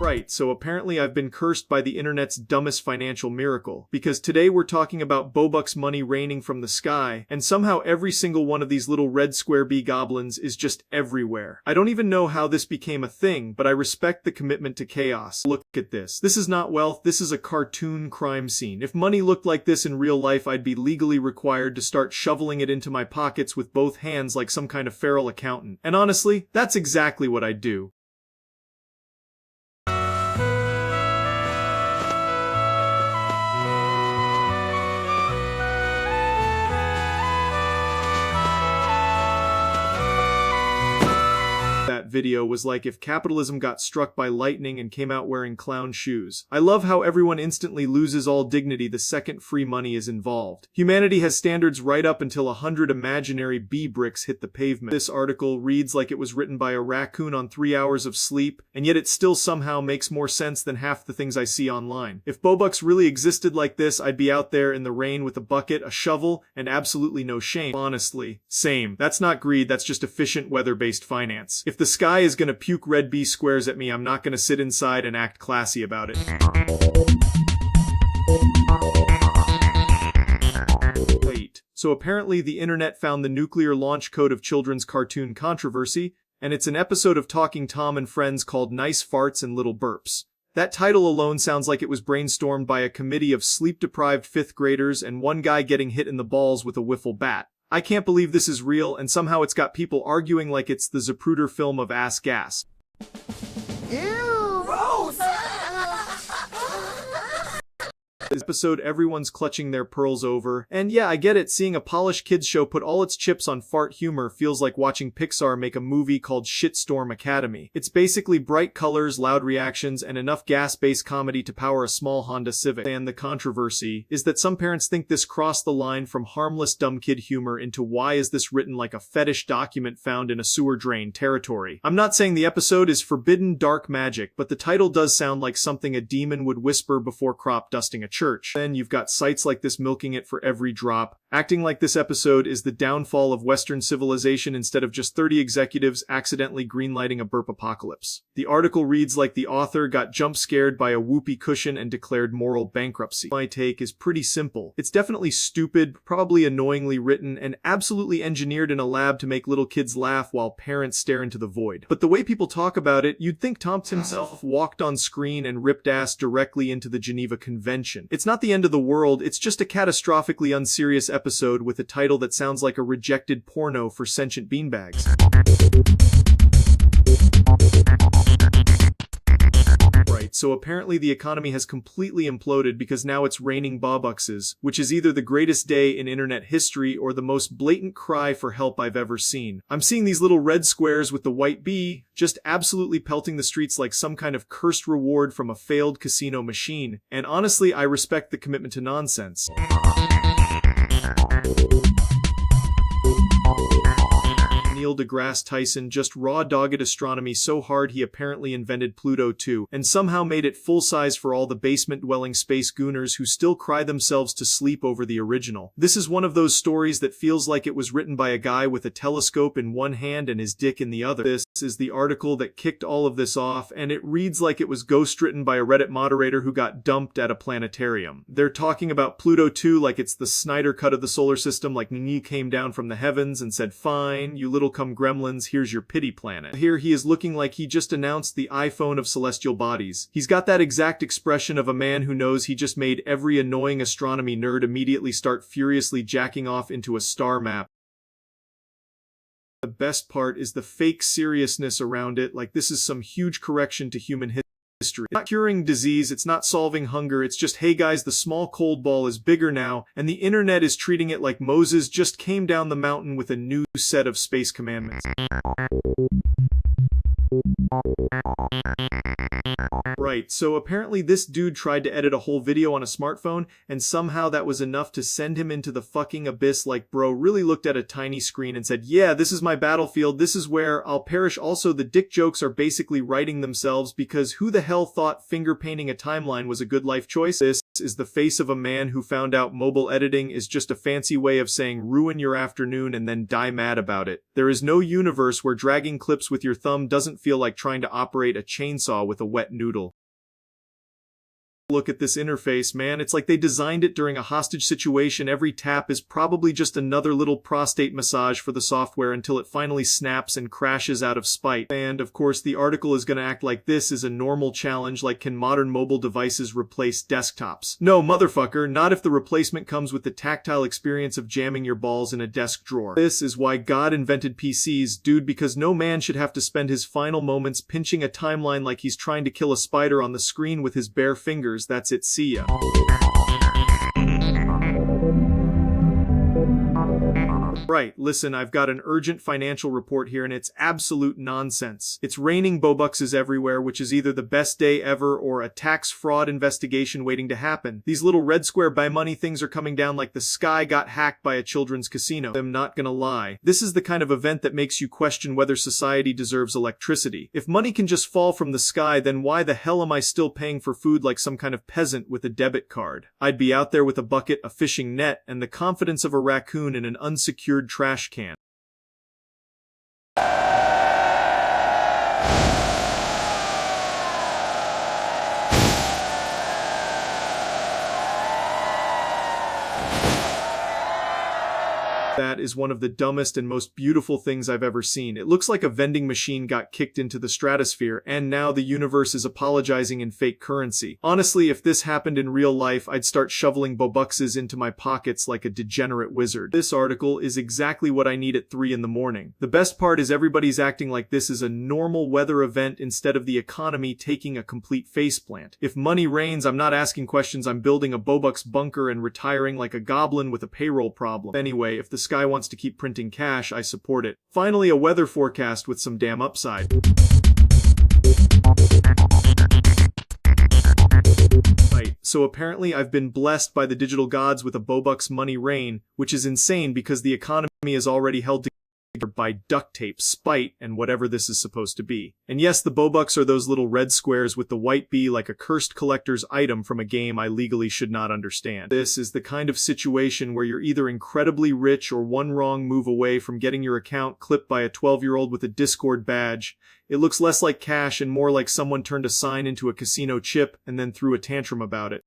Right, so apparently I've been cursed by the internet's dumbest financial miracle, because today we're talking about Bobucks money raining from the sky, and somehow every single one of these little red square bee goblins is just everywhere. I don't even know how this became a thing, but I respect the commitment to chaos. Look at this. This is not wealth, this is a cartoon crime scene. If money looked like this in real life, I'd be legally required to start shoveling it into my pockets with both hands like some kind of feral accountant. And honestly, that's exactly what I'd do. That video was like if capitalism got struck by lightning and came out wearing clown shoes. I love how everyone instantly loses all dignity the second free money is involved. Humanity has standards right up until 100 imaginary bee bricks hit the pavement. This article reads like it was written by a raccoon on 3 hours of sleep, and yet it still somehow makes more sense than half the things I see online. If Bobucks really existed like this, I'd be out there in the rain with a bucket, a shovel, and absolutely no shame. Honestly, same. That's not greed, that's just efficient weather-based finance. If the sky is gonna puke red B squares at me, I'm not gonna sit inside and act classy about it. Wait, so apparently the internet found the nuclear launch code of children's cartoon controversy, and it's an episode of Talking Tom and Friends called Nice Farts and Little Burps. That title alone sounds like it was brainstormed by a committee of sleep-deprived 5th graders and one guy getting hit in the balls with a wiffle bat. I can't believe this is real, and somehow it's got people arguing like it's the Zapruder film of ass gas. Ew, gross! This episode everyone's clutching their pearls over, and yeah, I get it, seeing a polished kids show put all its chips on fart humor feels like watching Pixar make a movie called Shitstorm Academy. It's basically bright colors, loud reactions, and enough gas-based comedy to power a small Honda Civic. And the controversy is that some parents think this crossed the line from harmless dumb kid humor into why is this written like a fetish document found in a sewer drain territory. I'm not saying the episode is forbidden dark magic, but the title does sound like something a demon would whisper before crop dusting a church. Then you've got sites like this milking it for every drop, acting like this episode is the downfall of Western civilization instead of just 30 executives accidentally greenlighting a burp apocalypse. The article reads like the author got jump scared by a whoopee cushion and declared moral bankruptcy. My take is pretty simple. It's definitely stupid, probably annoyingly written, and absolutely engineered in a lab to make little kids laugh while parents stare into the void. But the way people talk about it, you'd think Thompson himself walked on screen and ripped ass directly into the Geneva Convention. It's not the end of the world, it's just a catastrophically unserious episode with a title that sounds like a rejected porno for sentient beanbags. Right, so apparently the economy has completely imploded because now it's raining Bobuxes, which is either the greatest day in internet history or the most blatant cry for help I've ever seen. I'm seeing these little red squares with the white bee just absolutely pelting the streets like some kind of cursed reward from a failed casino machine, and honestly I respect the commitment to nonsense. Neil deGrasse Tyson just raw-dogged astronomy so hard he apparently invented Pluto too, and somehow made it full-size for all the basement-dwelling space gooners who still cry themselves to sleep over the original. This is one of those stories that feels like it was written by a guy with a telescope in one hand and his dick in the other. This is the article that kicked all of this off, and it reads like it was ghostwritten by a Reddit moderator who got dumped at a planetarium. They're talking about Pluto 2 like it's the Snyder cut of the solar system, like Nini came down from the heavens and said, "Fine, you little come gremlins, here's your pity planet." Here he is looking like he just announced the iPhone of celestial bodies. He's got that exact expression of a man who knows he just made every annoying astronomy nerd immediately start furiously jacking off into a star map. The best part is the fake seriousness around it, like this is some huge correction to human history. It's not curing disease, it's not solving hunger, it's just, hey guys, the small cold ball is bigger now, and the internet is treating it like Moses just came down the mountain with a new set of space commandments. Right, so apparently this dude tried to edit a whole video on a smartphone, and somehow that was enough to send him into the fucking abyss. Like, bro really looked at a tiny screen and said, yeah, this is my battlefield, this is where I'll perish. Also, the dick jokes are basically writing themselves, because who the hell thought finger painting a timeline was a good life choice? This is the face of a man who found out mobile editing is just a fancy way of saying ruin your afternoon and then die mad about it. There is no universe where dragging clips with your thumb doesn't feel like trying to operate a chainsaw with a wet noodle. Look at this interface, man. It's like they designed it during a hostage situation. Every tap is probably just another little prostate massage for the software until it finally snaps and crashes out of spite. And, of course, the article is gonna act like this is a normal challenge, like can modern mobile devices replace desktops? No, motherfucker, not if the replacement comes with the tactile experience of jamming your balls in a desk drawer. This is why God invented PCs, dude, because no man should have to spend his final moments pinching a timeline like he's trying to kill a spider on the screen with his bare fingers. That's it, see ya. Right, listen, I've got an urgent financial report here and it's absolute nonsense. It's raining Bobuxes everywhere, which is either the best day ever or a tax fraud investigation waiting to happen. These little red square buy money things are coming down like the sky got hacked by a children's casino. I'm not gonna lie. This is the kind of event that makes you question whether society deserves electricity. If money can just fall from the sky, then why the hell am I still paying for food like some kind of peasant with a debit card? I'd be out there with a bucket, a fishing net, and the confidence of a raccoon in an unsecured trash can. That is one of the dumbest and most beautiful things I've ever seen. It looks like a vending machine got kicked into the stratosphere, and now the universe is apologizing in fake currency. Honestly, if this happened in real life, I'd start shoveling Bobuxes into my pockets like a degenerate wizard. This article is exactly what I need at 3 in the morning. The best part is everybody's acting like this is a normal weather event instead of the economy taking a complete faceplant. If money rains, I'm not asking questions, I'm building a Bobux bunker and retiring like a goblin with a payroll problem. Anyway, if the sky wants to keep printing cash, I support it. Finally, a weather forecast with some damn upside. Right, so apparently I've been blessed by the digital gods with a Bobux money rain, which is insane because the economy is already held together by duct tape, spite, and whatever this is supposed to be. And yes, the Bobux are those little red squares with the white bee like a cursed collector's item from a game I legally should not understand. This is the kind of situation where you're either incredibly rich or one wrong move away from getting your account clipped by a 12-year-old with a Discord badge. It looks less like cash and more like someone turned a sign into a casino chip and then threw a tantrum about it.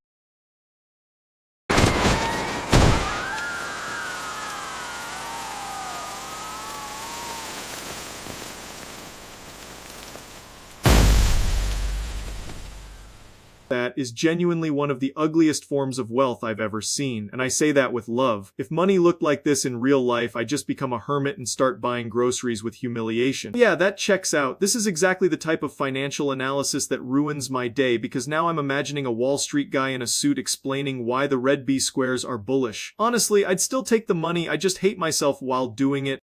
That is genuinely one of the ugliest forms of wealth I've ever seen, and I say that with love. If money looked like this in real life, I'd just become a hermit and start buying groceries with humiliation. Yeah, that checks out. This is exactly the type of financial analysis that ruins my day, because now I'm imagining a Wall Street guy in a suit explaining why the red B squares are bullish. Honestly, I'd still take the money, I just hate myself while doing it.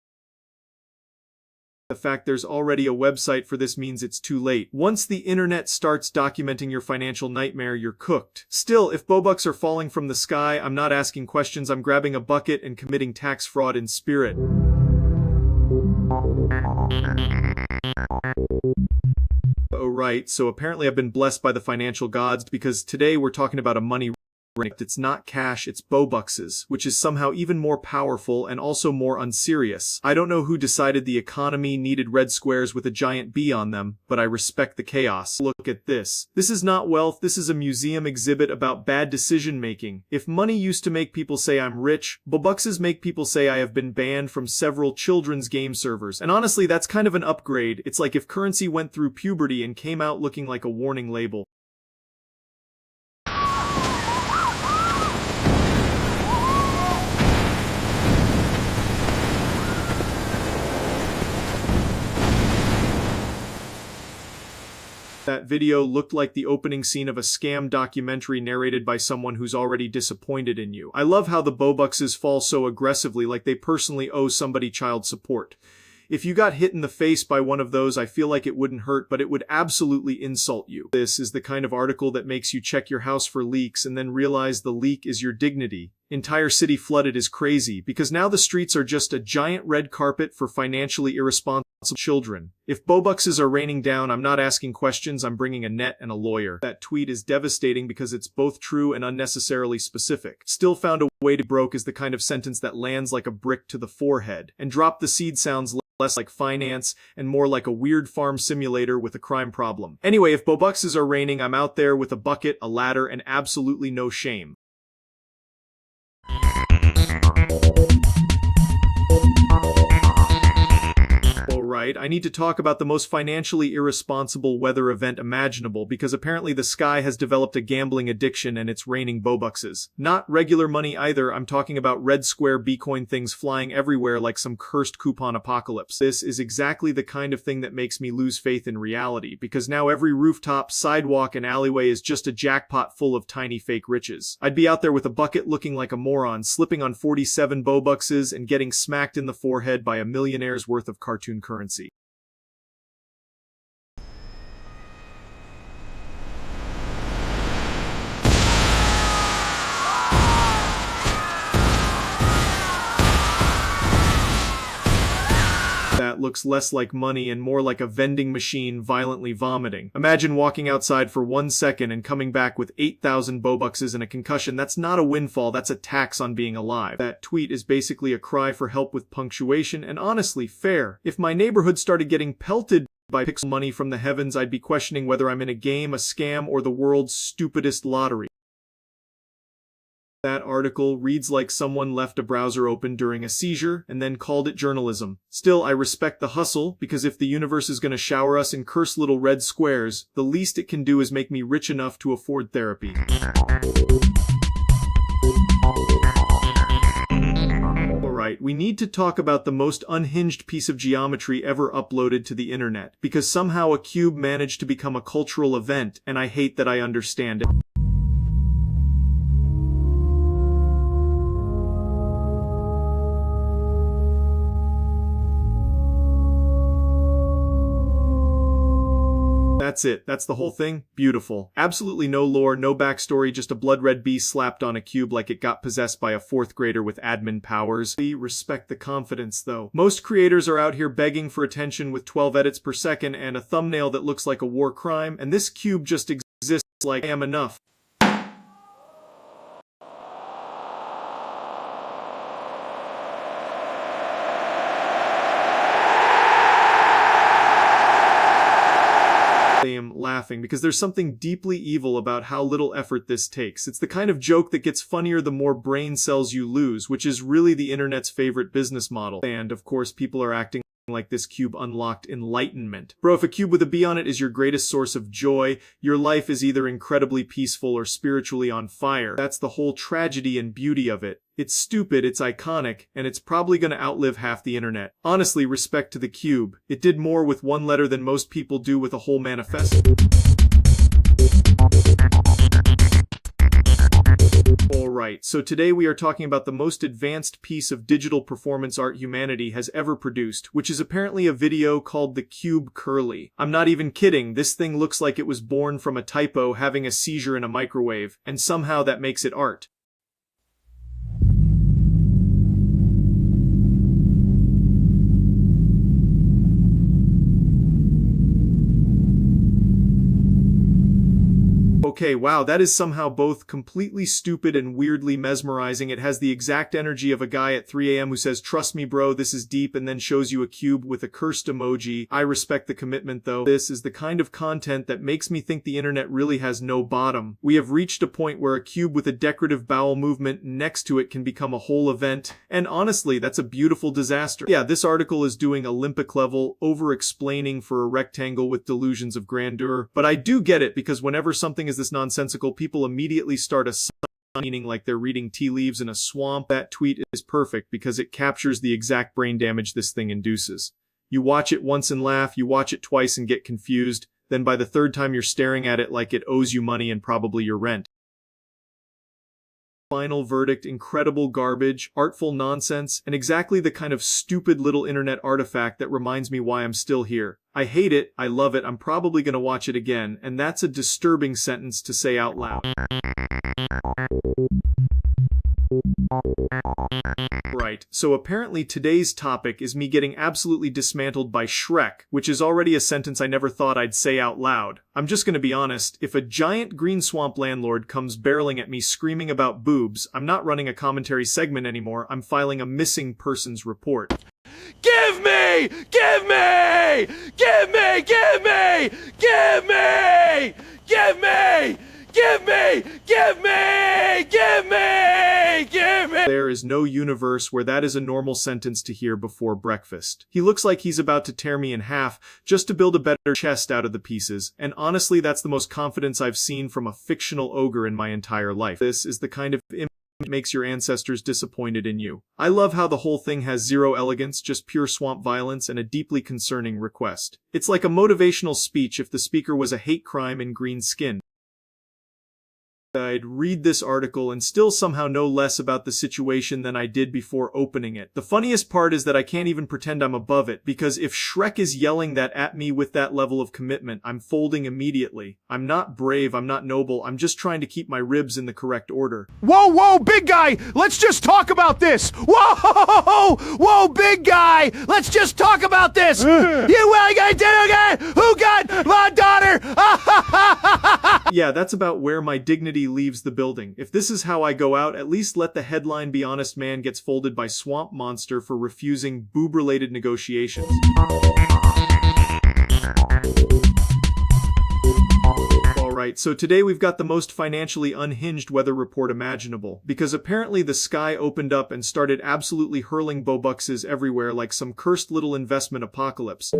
The fact there's already a website for this means it's too late. Once the internet starts documenting your financial nightmare, you're cooked. Still, if Bobux are falling from the sky, I'm not asking questions, I'm grabbing a bucket and committing tax fraud in spirit. Oh right, so apparently I've been blessed by the financial gods because today we're talking about a money. It's not cash, it's Bobuxes, which is somehow even more powerful and also more unserious. I don't know who decided the economy needed red squares with a giant B on them, but I respect the chaos. Look at this. This is not wealth, this is a museum exhibit about bad decision making. If money used to make people say I'm rich, Bobuxes make people say I have been banned from several children's game servers. And honestly, that's kind of an upgrade. It's like if currency went through puberty and came out looking like a warning label. That video looked like the opening scene of a scam documentary narrated by someone who's already disappointed in you. I love how the Bobuxes fall so aggressively, like they personally owe somebody child support. If you got hit in the face by one of those, I feel like it wouldn't hurt, but it would absolutely insult you. This is the kind of article that makes you check your house for leaks and then realize the leak is your dignity. Entire city flooded is crazy, because now the streets are just a giant red carpet for financially irresponsible children. If Bobuxes are raining down, I'm not asking questions, I'm bringing a net and a lawyer. That tweet is devastating because it's both true and unnecessarily specific. Still found a way to broke is the kind of sentence that lands like a brick to the forehead. And drop the seed sounds less like finance and more like a weird farm simulator with a crime problem. Anyway, if Bobuxes are raining, I'm out there with a bucket, a ladder, and absolutely no shame. Alright, I need to talk about the most financially irresponsible weather event imaginable because apparently the sky has developed a gambling addiction and it's raining Bobuxes. Not regular money either, I'm talking about red square Bitcoin things flying everywhere like some cursed coupon apocalypse. This is exactly the kind of thing that makes me lose faith in reality because now every rooftop, sidewalk, and alleyway is just a jackpot full of tiny fake riches. I'd be out there with a bucket looking like a moron, slipping on 47 Bobuxes and getting smacked in the forehead by a millionaire's worth of cartoon currency. That looks less like money and more like a vending machine violently vomiting. Imagine walking outside for 1 second and coming back with 8,000 Bobuxes and a concussion. That's not a windfall, that's a tax on being alive. That tweet is basically a cry for help with punctuation and honestly fair. If my neighborhood started getting pelted by pixel money from the heavens, I'd be questioning whether I'm in a game, a scam, or the world's stupidest lottery. That article reads like someone left a browser open during a seizure and then called it journalism. Still, I respect the hustle, because if the universe is gonna shower us in cursed little red squares, the least it can do is make me rich enough to afford therapy. Alright, we need to talk about the most unhinged piece of geometry ever uploaded to the internet, because somehow a cube managed to become a cultural event, and I hate that I understand it. That's it. That's the whole thing. Beautiful. Absolutely no lore, no backstory, just a blood-red beast slapped on a cube like it got possessed by a 4th grader with admin powers. We respect the confidence, though. Most creators are out here begging for attention with 12 edits per second and a thumbnail that looks like a war crime, and this cube just exists like I am enough. I am laughing because there's something deeply evil about how little effort this takes. It's the kind of joke that gets funnier the more brain cells you lose, which is really the internet's favorite business model. And of course, people are acting like this cube unlocked enlightenment. Bro, if a cube with a B on it is your greatest source of joy, your life is either incredibly peaceful or spiritually on fire. That's the whole tragedy and beauty of it. It's stupid, it's iconic, and it's probably gonna outlive half the internet. Honestly, respect to the cube. It did more with one letter than most people do with a whole manifesto. Alright, so today we are talking about the most advanced piece of digital performance art humanity has ever produced, which is apparently a video called the Cube Curly. I'm not even kidding, this thing looks like it was born from a typo having a seizure in a microwave, and somehow that makes it art. Okay, wow, that is somehow both completely stupid and weirdly mesmerizing. It has the exact energy of a guy at 3 a.m. who says, "Trust me, bro, this is deep," and then shows you a cube with a cursed emoji. I respect the commitment, though. This is the kind of content that makes me think the internet really has no bottom. We have reached a point where a cube with a decorative bowel movement next to it can become a whole event, and honestly, that's a beautiful disaster. Yeah, this article is doing Olympic level over-explaining for a rectangle with delusions of grandeur, but I do get it, because whenever something is this nonsensical, people immediately start meaning like they're reading tea leaves in a swamp. That tweet is perfect because it captures the exact brain damage this thing induces. You watch it once and laugh, you watch it twice and get confused, then by the 3rd time you're staring at it like it owes you money and probably your rent. Final verdict: incredible garbage, artful nonsense, and exactly the kind of stupid little internet artifact that reminds me why I'm still here. I hate it, I love it, I'm probably gonna watch it again, and that's a disturbing sentence to say out loud. Right, so apparently today's topic is me getting absolutely dismantled by Shrek, which is already a sentence I never thought I'd say out loud. I'm just gonna be honest, if a giant green swamp landlord comes barreling at me screaming about boobs, I'm not running a commentary segment anymore, I'm filing a missing persons report. Give me! Give me! Give me! Give me! Give me! Give me! Give me! Give me! Give me! Give me! There is no universe where that is a normal sentence to hear before breakfast. He looks like he's about to tear me in half just to build a better chest out of the pieces, and honestly that's the most confidence I've seen from a fictional ogre in my entire life. This is the kind of image that makes your ancestors disappointed in you. I love how the whole thing has zero elegance, just pure swamp violence and a deeply concerning request. It's like a motivational speech if the speaker was a hate crime in green skin. I'd read this article and still somehow know less about the situation than I did before opening it. The funniest part is that I can't even pretend I'm above it, because if Shrek is yelling that at me with that level of commitment, I'm folding immediately. I'm not brave, I'm not noble, I'm just trying to keep my ribs in the correct order. Whoa, whoa, big guy! Let's just talk about this! Whoa! Whoa, big guy! Let's just talk about this! You will get again! Who got my daughter? Yeah, that's about where my dignity leaves the building. If this is how I go out, at least let the headline be "Honest Man Gets Folded by Swamp Monster for Refusing Boob-Related Negotiations." Alright, Alright, so today we've got the most financially unhinged weather report imaginable, because apparently the sky opened up and started absolutely hurling Bobuckses everywhere like some cursed little investment apocalypse.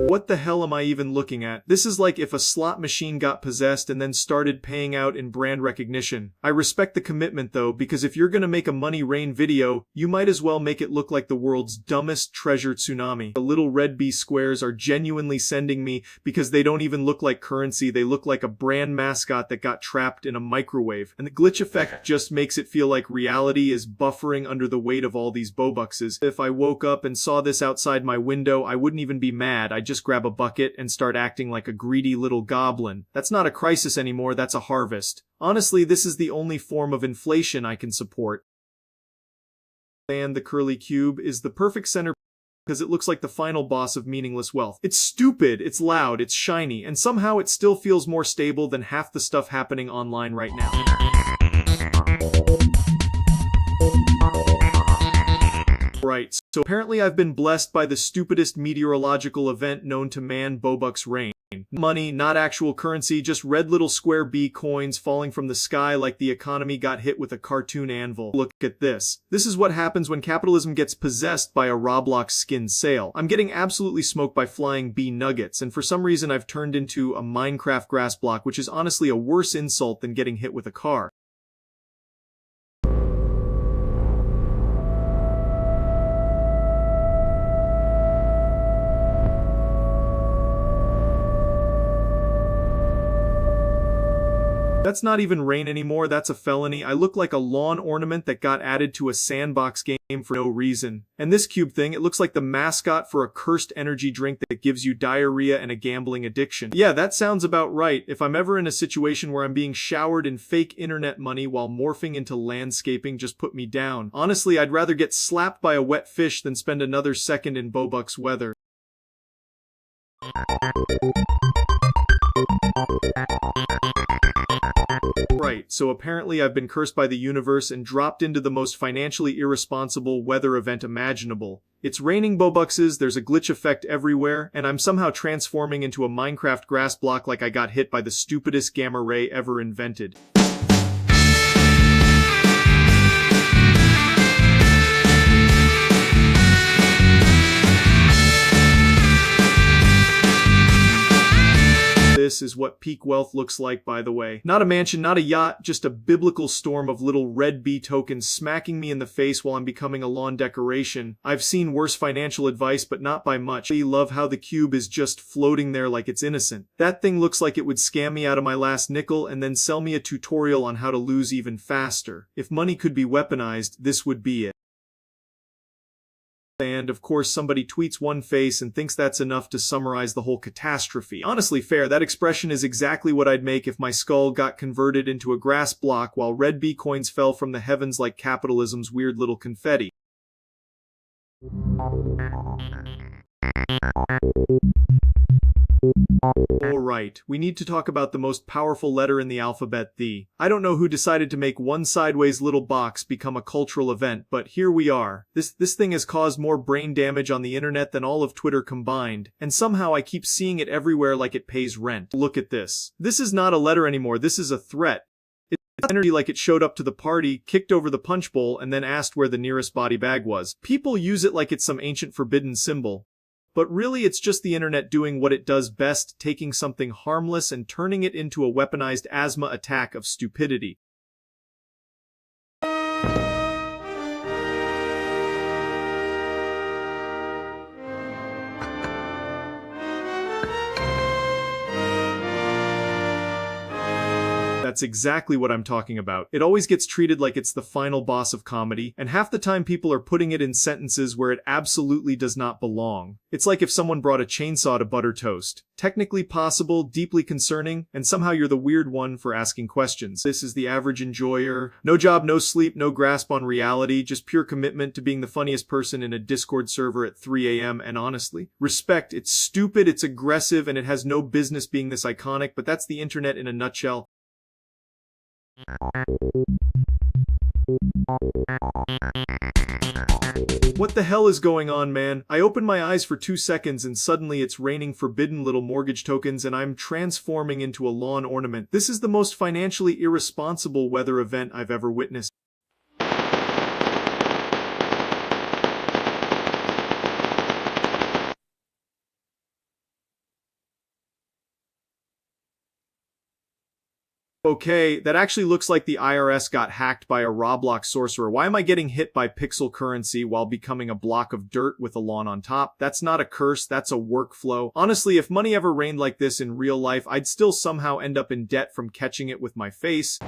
What the hell am I even looking at? This is like if a slot machine got possessed and then started paying out in brand recognition. I respect the commitment though, because if you're gonna make a money rain video, you might as well make it look like the world's dumbest treasure tsunami. The little red B squares are genuinely sending me because they don't even look like currency, they look like a brand mascot that got trapped in a microwave. And the glitch effect just makes it feel like reality is buffering under the weight of all these Bobuckses. If I woke up and saw this outside my window, I wouldn't even be mad, I'd just grab a bucket and start acting like a greedy little goblin. That's not a crisis anymore, that's a harvest. Honestly, this is the only form of inflation I can support. And the curly cube is the perfect center because it looks like the final boss of meaningless wealth. It's stupid, it's loud, it's shiny, and somehow it still feels more stable than half the stuff happening online right now. Right, so apparently I've been blessed by the stupidest meteorological event known to man, Bobucks rain. Money, not actual currency, just red little square B coins falling from the sky like the economy got hit with a cartoon anvil. Look at this. This is what happens when capitalism gets possessed by a Roblox skin sale. I'm getting absolutely smoked by flying B nuggets, and for some reason I've turned into a Minecraft grass block, which is honestly a worse insult than getting hit with a car. That's not even rain anymore, that's a felony. I look like a lawn ornament that got added to a sandbox game for no reason. And this cube thing, it looks like the mascot for a cursed energy drink that gives you diarrhea and a gambling addiction. Yeah, that sounds about right. If I'm ever in a situation where I'm being showered in fake internet money while morphing into landscaping, just put me down. Honestly, I'd rather get slapped by a wet fish than spend another second in Bobucks weather. Right, so apparently I've been cursed by the universe and dropped into the most financially irresponsible weather event imaginable. It's raining Bobuckses, there's a glitch effect everywhere, and I'm somehow transforming into a Minecraft grass block like I got hit by the stupidest gamma ray ever invented. This is what peak wealth looks like, by the way. Not a mansion, not a yacht, just a biblical storm of little red B tokens smacking me in the face while I'm becoming a lawn decoration. I've seen worse financial advice, but not by much. I love how the cube is just floating there like it's innocent. That thing looks like it would scam me out of my last nickel and then sell me a tutorial on how to lose even faster. If money could be weaponized, this would be it. And of course somebody tweets one face and thinks that's enough to summarize the whole catastrophe. Honestly fair, that expression is exactly what I'd make if my skull got converted into a grass block while red B coins fell from the heavens like capitalism's weird little confetti. Alright, we need to talk about the most powerful letter in the alphabet, the. I don't know who decided to make one sideways little box become a cultural event, but here we are. This thing has caused more brain damage on the internet than all of Twitter combined, and somehow I keep seeing it everywhere like it pays rent. Look at this. This is not a letter anymore, this is a threat. It's energy like it showed up to the party, kicked over the punch bowl, and then asked where the nearest body bag was. People use it like it's some ancient forbidden symbol. But really it's just the internet doing what it does best, taking something harmless and turning it into a weaponized asthma attack of stupidity. That's exactly what I'm talking about. It always gets treated like it's the final boss of comedy, and half the time people are putting it in sentences where it absolutely does not belong. It's like if someone brought a chainsaw to butter toast. Technically possible, deeply concerning, and somehow you're the weird one for asking questions. This is the average enjoyer. No job, no sleep, no grasp on reality, just pure commitment to being the funniest person in a Discord server at 3 a.m. and honestly, respect. It's stupid, it's aggressive, and it has no business being this iconic, but that's the internet in a nutshell. What the hell is going on, man? I open my eyes for 2 seconds and suddenly it's raining forbidden little mortgage tokens and I'm transforming into a lawn ornament. This is the most financially irresponsible weather event I've ever witnessed. Okay, that actually looks like the IRS got hacked by a Roblox sorcerer. Why am I getting hit by pixel currency while becoming a block of dirt with a lawn on top? That's not a curse, that's a workflow. Honestly, if money ever rained like this in real life, I'd still somehow end up in debt from catching it with my face.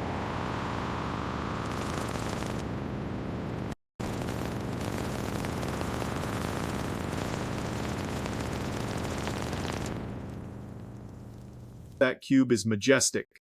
That cube is majestic.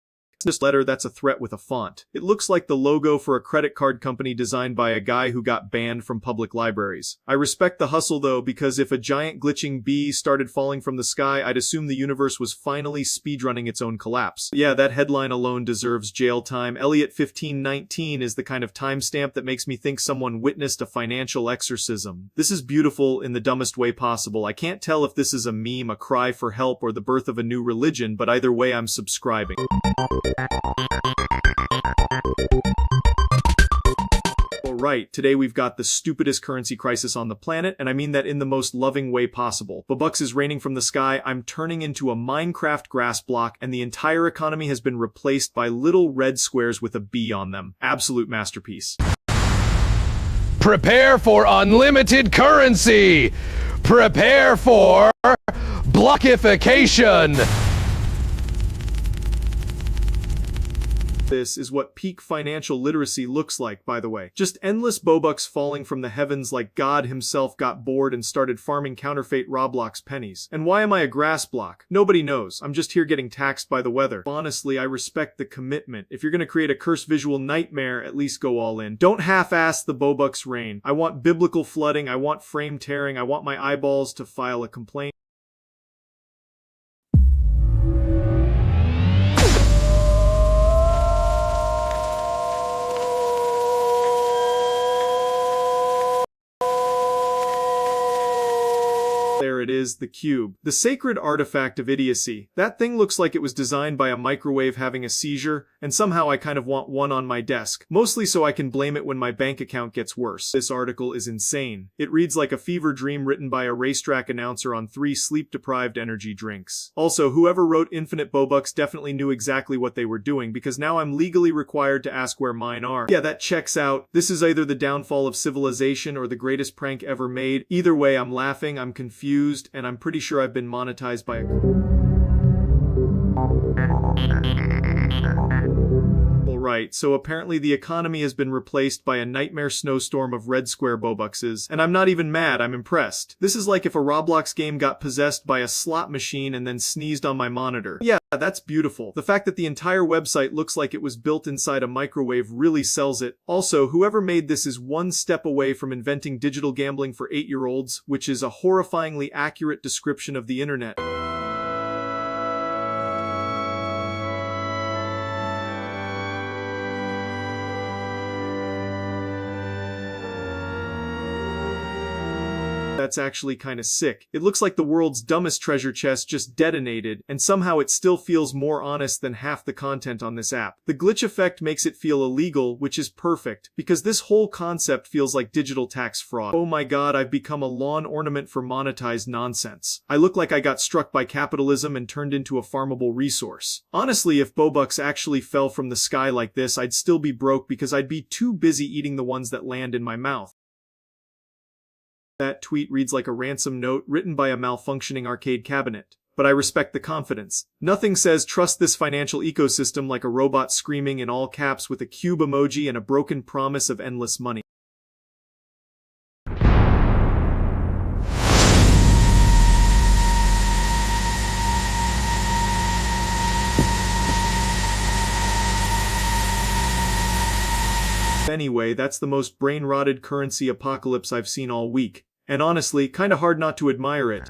This letter, that's a threat with a font. It looks like the logo for a credit card company designed by a guy who got banned from public libraries. I respect the hustle though, because if a giant glitching bee started falling from the sky, I'd assume the universe was finally speedrunning its own collapse. Yeah, that headline alone deserves jail time. Elliot 1519 is the kind of timestamp that makes me think someone witnessed a financial exorcism. This is beautiful in the dumbest way possible. I can't tell if this is a meme, a cry for help, or the birth of a new religion, but either way I'm subscribing. Alright, today we've got the stupidest currency crisis on the planet, and I mean that in the most loving way possible. Bucks is raining from the sky, I'm turning into a Minecraft grass block, and the entire economy has been replaced by little red squares with a bee on them. Absolute masterpiece. Prepare for unlimited currency! Prepare for blockification! This is what peak financial literacy looks like, by the way. Just endless Bobucks falling from the heavens like God himself got bored and started farming counterfeit Roblox pennies. And why am I a grass block? Nobody knows. I'm just here getting taxed by the weather. Honestly, I respect the commitment. If you're gonna create a cursed visual nightmare, at least go all in. Don't half-ass the Bobucks rain. I want biblical flooding, I want frame tearing, I want my eyeballs to file a complaint. There it is, the cube. The sacred artifact of idiocy. That thing looks like it was designed by a microwave having a seizure, and somehow I kind of want one on my desk. Mostly so I can blame it when my bank account gets worse. This article is insane. It reads like a fever dream written by a racetrack announcer on 3 sleep-deprived energy drinks. Also, whoever wrote Infinite Bobucks definitely knew exactly what they were doing, because now I'm legally required to ask where mine are. Yeah, that checks out. This is either the downfall of civilization or the greatest prank ever made. Either way, I'm laughing, I'm confused, and I'm pretty sure I've been monetized by Alright, so apparently the economy has been replaced by a nightmare snowstorm of red square Bobuckses, and I'm not even mad, I'm impressed. This is like if a Roblox game got possessed by a slot machine and then sneezed on my monitor. Yeah, that's beautiful. The fact that the entire website looks like it was built inside a microwave really sells it. Also, whoever made this is one step away from inventing digital gambling for 8-year-olds, which is a horrifyingly accurate description of the internet. That's actually kinda sick. It looks like the world's dumbest treasure chest just detonated, and somehow it still feels more honest than half the content on this app. The glitch effect makes it feel illegal, which is perfect, because this whole concept feels like digital tax fraud. Oh my god, I've become a lawn ornament for monetized nonsense. I look like I got struck by capitalism and turned into a farmable resource. Honestly, if Bobucks actually fell from the sky like this, I'd still be broke because I'd be too busy eating the ones that land in my mouth. That tweet reads like a ransom note written by a malfunctioning arcade cabinet. But I respect the confidence. Nothing says trust this financial ecosystem like a robot screaming in all caps with a cube emoji and a broken promise of endless money. Anyway, that's the most brain-rotted currency apocalypse I've seen all week. And honestly, kinda hard not to admire it.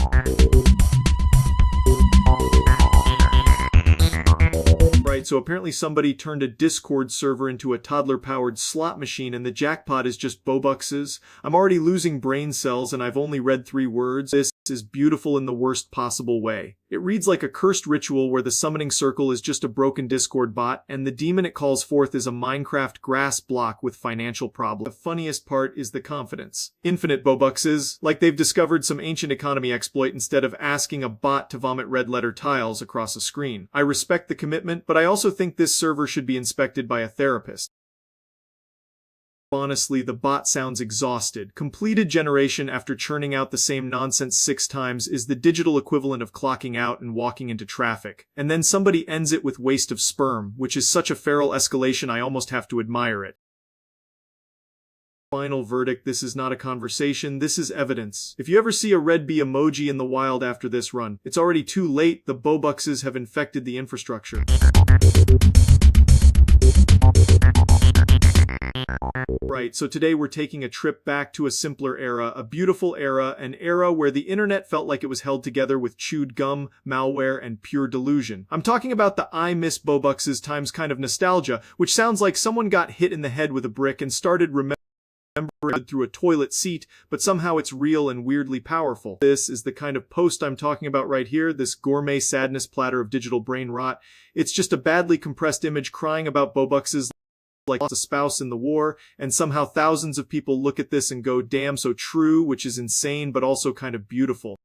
Right, so apparently somebody turned a Discord server into a toddler-powered slot machine and the jackpot is just Bobuxes. I'm already losing brain cells and I've only read 3 words. This is beautiful in the worst possible way. It reads like a cursed ritual where the summoning circle is just a broken Discord bot and the demon it calls forth is a Minecraft grass block with financial problems. The funniest part is the confidence. Infinite Bobuxes, like they've discovered some ancient economy exploit instead of asking a bot to vomit red letter tiles across a screen. I respect the commitment, but I also think this server should be inspected by a therapist. Honestly, the bot sounds exhausted. Completed generation after churning out the same nonsense 6 times is the digital equivalent of clocking out and walking into traffic. And then somebody ends it with waste of sperm, which is such a feral escalation I almost have to admire it. Final verdict, this is not a conversation, this is evidence. If you ever see a red bee emoji in the wild after this run, it's already too late, the Bobuxes have infected the infrastructure. Right, so today we're taking a trip back to a simpler era, a beautiful era, an era where the internet felt like it was held together with chewed gum, malware, and pure delusion. I'm talking about the I miss Bobuxes times kind of nostalgia, which sounds like someone got hit in the head with a brick and started remembering through a toilet seat, but somehow it's real and weirdly powerful. This is the kind of post I'm talking about right here, this gourmet sadness platter of digital brain rot. It's just a badly compressed image crying about Bobuxes like a spouse in the war, and somehow thousands of people look at this and go, damn, so true, which is insane but also kind of beautiful.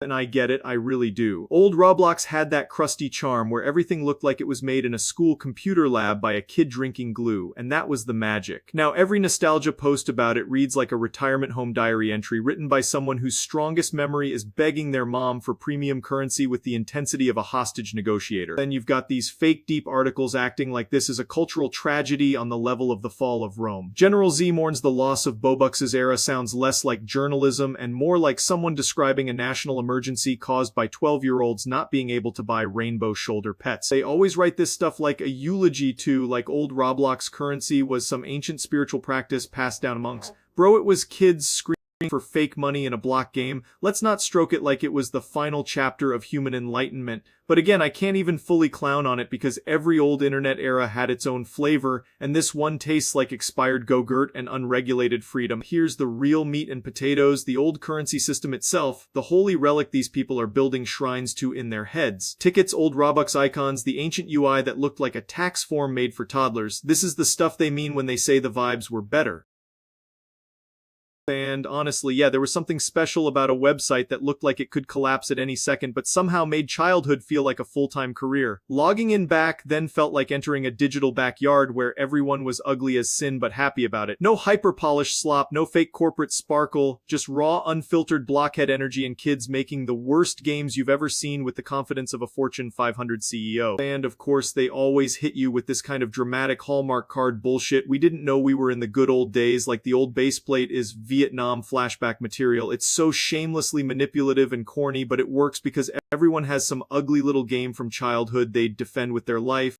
And I get it, I really do. Old Roblox had that crusty charm where everything looked like it was made in a school computer lab by a kid drinking glue, and that was the magic. Now every nostalgia post about it reads like a retirement home diary entry written by someone whose strongest memory is begging their mom for premium currency with the intensity of a hostage negotiator. Then you've got these fake deep articles acting like this is a cultural tragedy on the level of the fall of Rome. General Z mourns the loss of Bobux's era sounds less like journalism and more like someone describing a national emergency caused by 12-year-olds not being able to buy rainbow shoulder pets. They always write this stuff like a eulogy to, like old Roblox currency was some ancient spiritual practice passed down amongst. Bro, it was kids screaming for fake money in a block game. Let's not stroke it like it was the final chapter of human enlightenment. But again, I can't even fully clown on it because every old internet era had its own flavor, and this one tastes like expired go-gurt and unregulated freedom. Here's the real meat and potatoes, the old currency system itself, the holy relic these people are building shrines to in their heads. Tickets, old Robux icons, the ancient UI that looked like a tax form made for toddlers. This is the stuff they mean when they say the vibes were better. And honestly, yeah, there was something special about a website that looked like it could collapse at any second, but somehow made childhood feel like a full-time career. Logging in back then felt like entering a digital backyard where everyone was ugly as sin but happy about it. No hyper-polished slop, no fake corporate sparkle, just raw, unfiltered blockhead energy and kids making the worst games you've ever seen with the confidence of a Fortune 500 CEO. And of course, they always hit you with this kind of dramatic Hallmark card bullshit. We didn't know we were in the good old days, like the old baseplate is Vietnam flashback material. It's so shamelessly manipulative and corny, but it works because everyone has some ugly little game from childhood they'd defend with their life.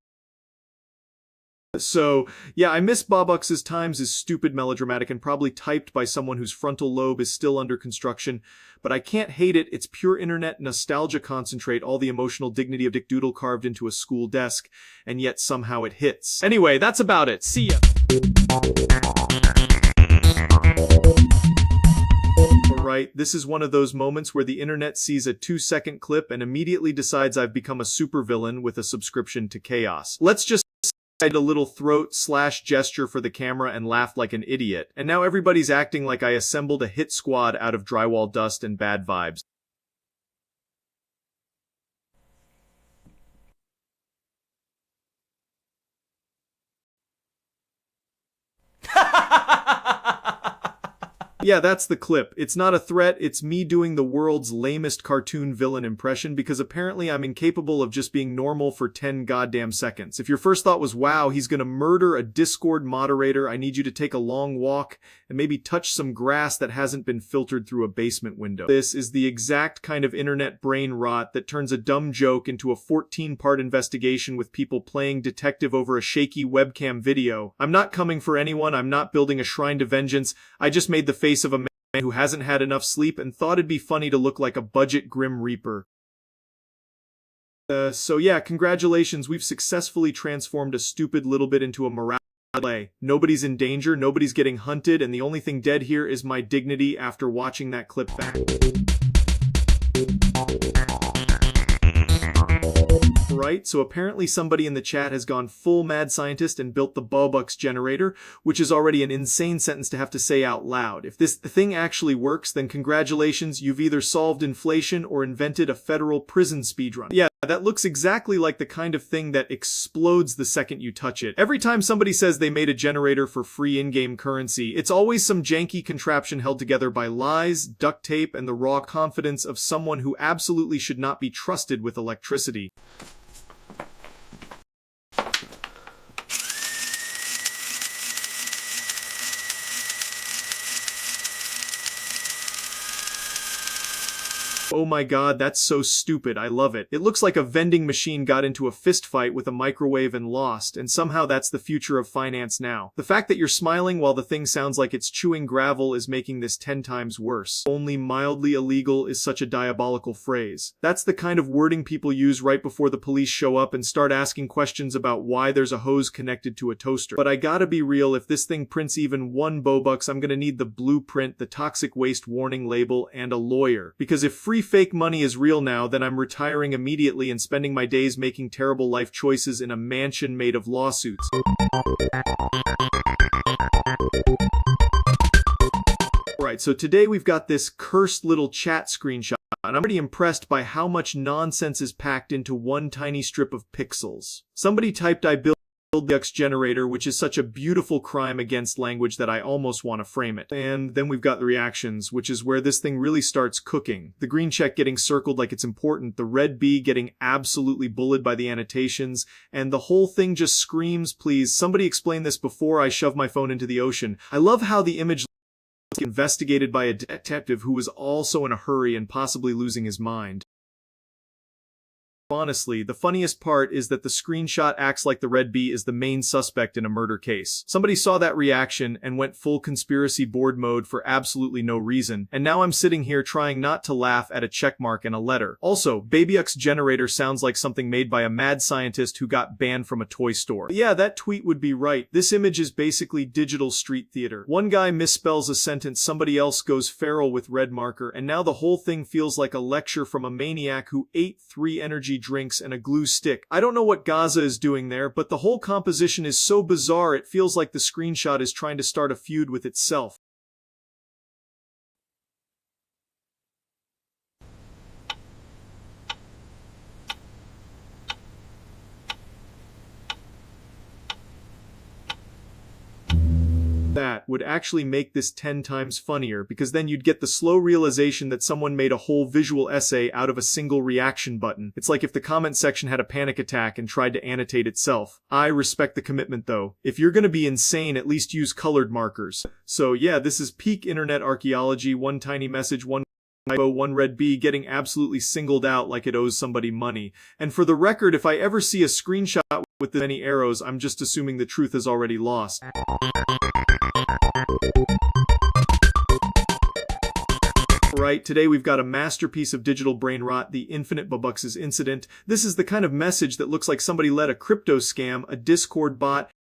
So, yeah, I miss Bobux's times is stupid, melodramatic, and probably typed by someone whose frontal lobe is still under construction, but I can't hate it. It's pure internet nostalgia concentrate, all the emotional dignity of Dick Doodle carved into a school desk, and yet somehow it hits. Anyway, that's about it. See ya! Right, this is one of those moments where the internet sees a 2-second clip and immediately decides I've become a supervillain with a subscription to chaos. Let's just a little throat/gesture for the camera and laugh like an idiot. And now everybody's acting like I assembled a hit squad out of drywall dust and bad vibes. Yeah, that's the clip. It's not a threat, it's me doing the world's lamest cartoon villain impression because apparently I'm incapable of just being normal for 10 goddamn seconds. If your first thought was, wow, he's gonna murder a Discord moderator, I need you to take a long walk and maybe touch some grass that hasn't been filtered through a basement window. This is the exact kind of internet brain rot that turns a dumb joke into a 14-part investigation with people playing detective over a shaky webcam video. I'm not coming for anyone, I'm not building a shrine to vengeance, I just made the face of a man who hasn't had enough sleep and thought it'd be funny to look like a budget Grim Reaper. So yeah, congratulations, we've successfully transformed a stupid little bit into a morale play. Nobody's in danger, nobody's getting hunted, and the only thing dead here is my dignity after watching that clip back. Right, so apparently somebody in the chat has gone full mad scientist and built the Bobux generator, which is already an insane sentence to have to say out loud. If this thing actually works, then congratulations, you've either solved inflation or invented a federal prison speedrun. Yeah, that looks exactly like the kind of thing that explodes the second you touch it. Every time somebody says they made a generator for free in-game currency, it's always some janky contraption held together by lies, duct tape, and the raw confidence of someone who absolutely should not be trusted with electricity. Oh my god, that's so stupid, I love it. It looks like a vending machine got into a fist fight with a microwave and lost, and somehow that's the future of finance now. The fact that you're smiling while the thing sounds like it's chewing gravel is making this 10 times worse. Only mildly illegal is such a diabolical phrase. That's the kind of wording people use right before the police show up and start asking questions about why there's a hose connected to a toaster. But I gotta be real, if this thing prints even 1 Bobux, I'm gonna need the blueprint, the toxic waste warning label, and a lawyer. Because if free fake money is real now, then I'm retiring immediately and spending my days making terrible life choices in a mansion made of lawsuits. Right, so today we've got this cursed little chat screenshot, and I'm pretty impressed by how much nonsense is packed into one tiny strip of pixels. Somebody typed, "I built the X generator," which is such a beautiful crime against language that I almost want to frame it. And then we've got the reactions, which is where this thing really starts cooking. The green check getting circled like it's important, the red B getting absolutely bullied by the annotations, and the whole thing just screams, "Please, somebody explain this before I shove my phone into the ocean." I love how the image was investigated by a detective who was also in a hurry and possibly losing his mind. Honestly, the funniest part is that the screenshot acts like the red bee is the main suspect in a murder case. Somebody saw that reaction and went full conspiracy board mode for absolutely no reason, and now I'm sitting here trying not to laugh at a checkmark and a letter. Also, Babyux generator sounds like something made by a mad scientist who got banned from a toy store. But yeah, that tweet would be right. This image is basically digital street theater. One guy misspells a sentence, somebody else goes feral with red marker, and now the whole thing feels like a lecture from a maniac who ate 3 energy drinks and a glue stick. I don't know what Gaza is doing there, but the whole composition is so bizarre it feels like the screenshot is trying to start a feud with itself. That would actually make this 10 times funnier, because then you'd get the slow realization that someone made a whole visual essay out of a single reaction button. It's like if the comment section had a panic attack and tried to annotate itself. I respect the commitment though. If you're gonna be insane, at least use colored markers. So yeah, this is peak internet archaeology, one tiny message, one typo, one red bee getting absolutely singled out like it owes somebody money. And for the record, if I ever see a screenshot with this many arrows, I'm just assuming the truth is already lost. Right, today we've got a masterpiece of digital brain rot, the Infinite Bobuxes incident. This is the kind of message that looks like somebody led a crypto scam, a Discord bot,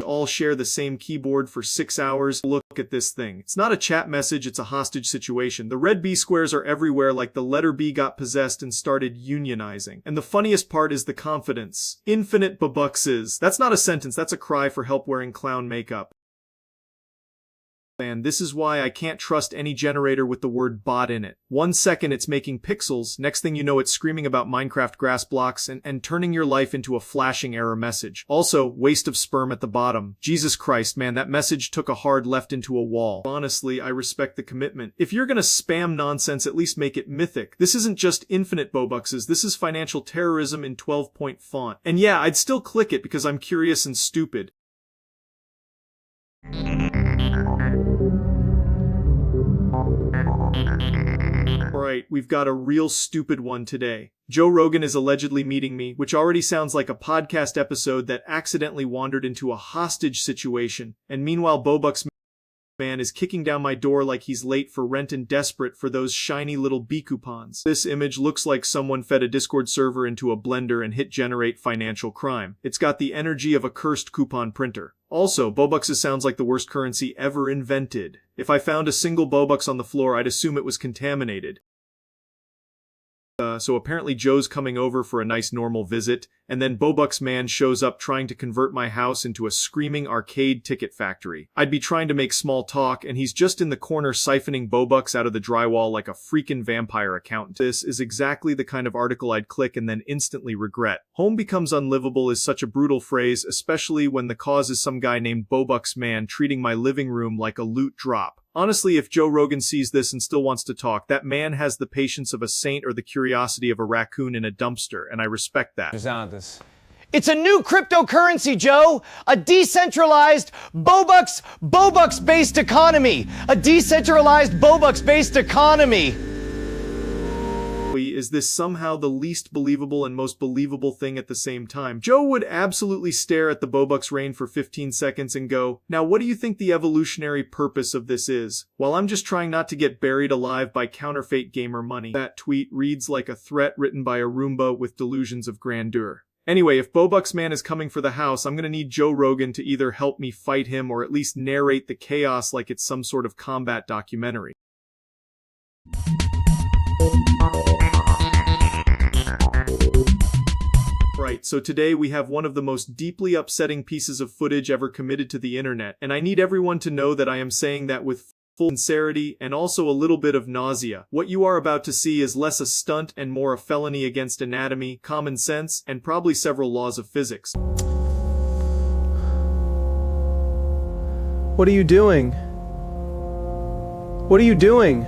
all share the same keyboard for 6 hours. Look at this thing. It's not a chat message, it's a hostage situation. The red B squares are everywhere like the letter B got possessed and started unionizing. And the funniest part is the confidence. Infinite Bobuxes. That's not a sentence, that's a cry for help wearing clown makeup. And this is why I can't trust any generator with the word bot in it. 1 second it's making pixels, next thing you know it's screaming about Minecraft grass blocks and turning your life into a flashing error message. Also, waste of sperm at the bottom. Jesus Christ, man, that message took a hard left into a wall. Honestly, I respect the commitment. If you're gonna spam nonsense, at least make it mythic. This isn't just infinite Bobuxes, this is financial terrorism in 12-point font. And yeah, I'd still click it because I'm curious and stupid. Alright, we've got a real stupid one today. Joe Rogan is allegedly meeting me, which already sounds like a podcast episode that accidentally wandered into a hostage situation, and meanwhile Bobux man is kicking down my door like he's late for rent and desperate for those shiny little B coupons. This image looks like someone fed a Discord server into a blender and hit generate financial crime. It's got the energy of a cursed coupon printer. Also, Bobucks sounds like the worst currency ever invented. If I found a single Bobucks on the floor, I'd assume it was contaminated. So apparently Joe's coming over for a nice normal visit, and then Bobucks man shows up trying to convert my house into a screaming arcade ticket factory. I'd be trying to make small talk, and he's just in the corner siphoning Bobucks out of the drywall like a freaking vampire accountant. This is exactly the kind of article I'd click and then instantly regret. Home becomes unlivable is such a brutal phrase, especially when the cause is some guy named Bobucks man treating my living room like a loot drop. Honestly, if Joe Rogan sees this and still wants to talk, that man has the patience of a saint or the curiosity of a raccoon in a dumpster, and I respect that. It's a new cryptocurrency, Joe. A decentralized Bobucks-based economy. A decentralized Bobucks-based economy. Is this somehow the least believable and most believable thing at the same time? Joe would absolutely stare at the Bobucks rain for 15 seconds and go, "Now what do you think the evolutionary purpose of this is?" While I'm just trying not to get buried alive by counterfeit gamer money. That tweet reads like a threat written by a Roomba with delusions of grandeur. Anyway, if Bobucks man is coming for the house, I'm gonna need Joe Rogan to either help me fight him or at least narrate the chaos like it's some sort of combat documentary. Right, so today we have one of the most deeply upsetting pieces of footage ever committed to the internet, and I need everyone to know that I am saying that with full sincerity and also a little bit of nausea. What you are about to see is less a stunt and more a felony against anatomy, common sense, and probably several laws of physics. What are you doing? What are you doing?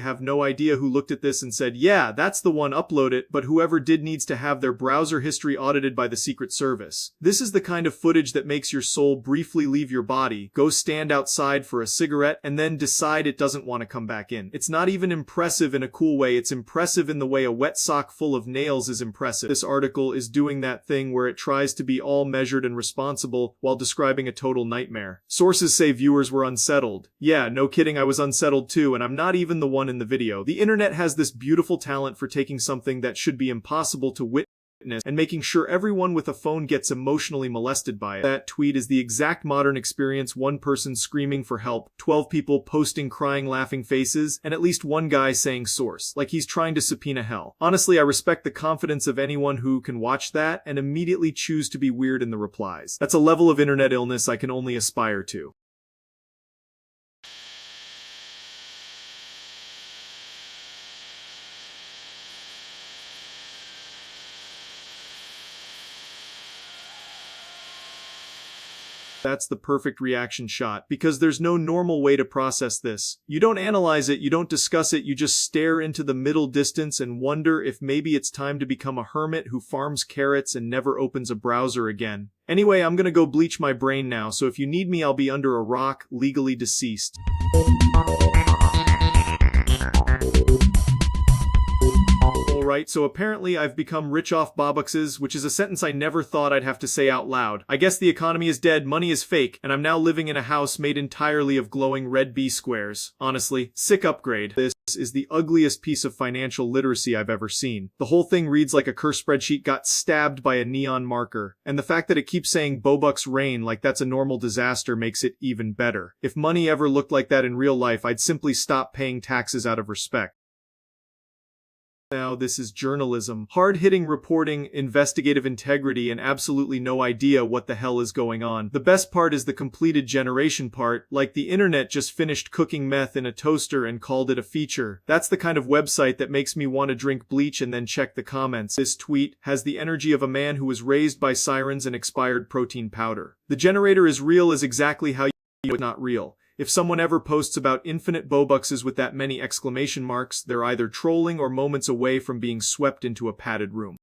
Have no idea who looked at this and said, "Yeah, that's the one, upload it," but whoever did needs to have their browser history audited by the Secret Service. This is the kind of footage that makes your soul briefly leave your body, go stand outside for a cigarette, and then decide it doesn't want to come back in. It's not even impressive in a cool way, it's impressive in the way a wet sock full of nails is impressive. This article is doing that thing where it tries to be all measured and responsible while describing a total nightmare. Sources say viewers were unsettled. Yeah, no kidding, I was unsettled too, and I'm not even the one in the video. The internet has this beautiful talent for taking something that should be impossible to witness and making sure everyone with a phone gets emotionally molested by it. That tweet is the exact modern experience: one person screaming for help, 12 people posting crying laughing faces, and at least one guy saying source, like he's trying to subpoena hell. Honestly, I respect the confidence of anyone who can watch that and immediately choose to be weird in the replies. That's a level of internet illness I can only aspire to. That's the perfect reaction shot, because there's no normal way to process this. You don't analyze it, you don't discuss it, you just stare into the middle distance and wonder if maybe it's time to become a hermit who farms carrots and never opens a browser again. Anyway, I'm gonna go bleach my brain now, so if you need me, I'll be under a rock, legally deceased. Alright, so apparently I've become rich off Bobuckses, which is a sentence I never thought I'd have to say out loud. I guess the economy is dead, money is fake, and I'm now living in a house made entirely of glowing red B squares. Honestly, sick upgrade. This is the ugliest piece of financial literacy I've ever seen. The whole thing reads like a curse spreadsheet got stabbed by a neon marker, and the fact that it keeps saying Bobucks rain like that's a normal disaster makes it even better. If money ever looked like that in real life, I'd simply stop paying taxes out of respect. Now, this is journalism. Hard-hitting reporting, investigative integrity, and absolutely no idea what the hell is going on. The best part is the completed generation part, like the internet just finished cooking meth in a toaster and called it a feature. That's the kind of website that makes me want to drink bleach and then check the comments. This tweet has the energy of a man who was raised by sirens and expired protein powder. The generator is real is exactly how you know it's not real. If someone ever posts about infinite Bobuckses with that many exclamation marks, they're either trolling or moments away from being swept into a padded room.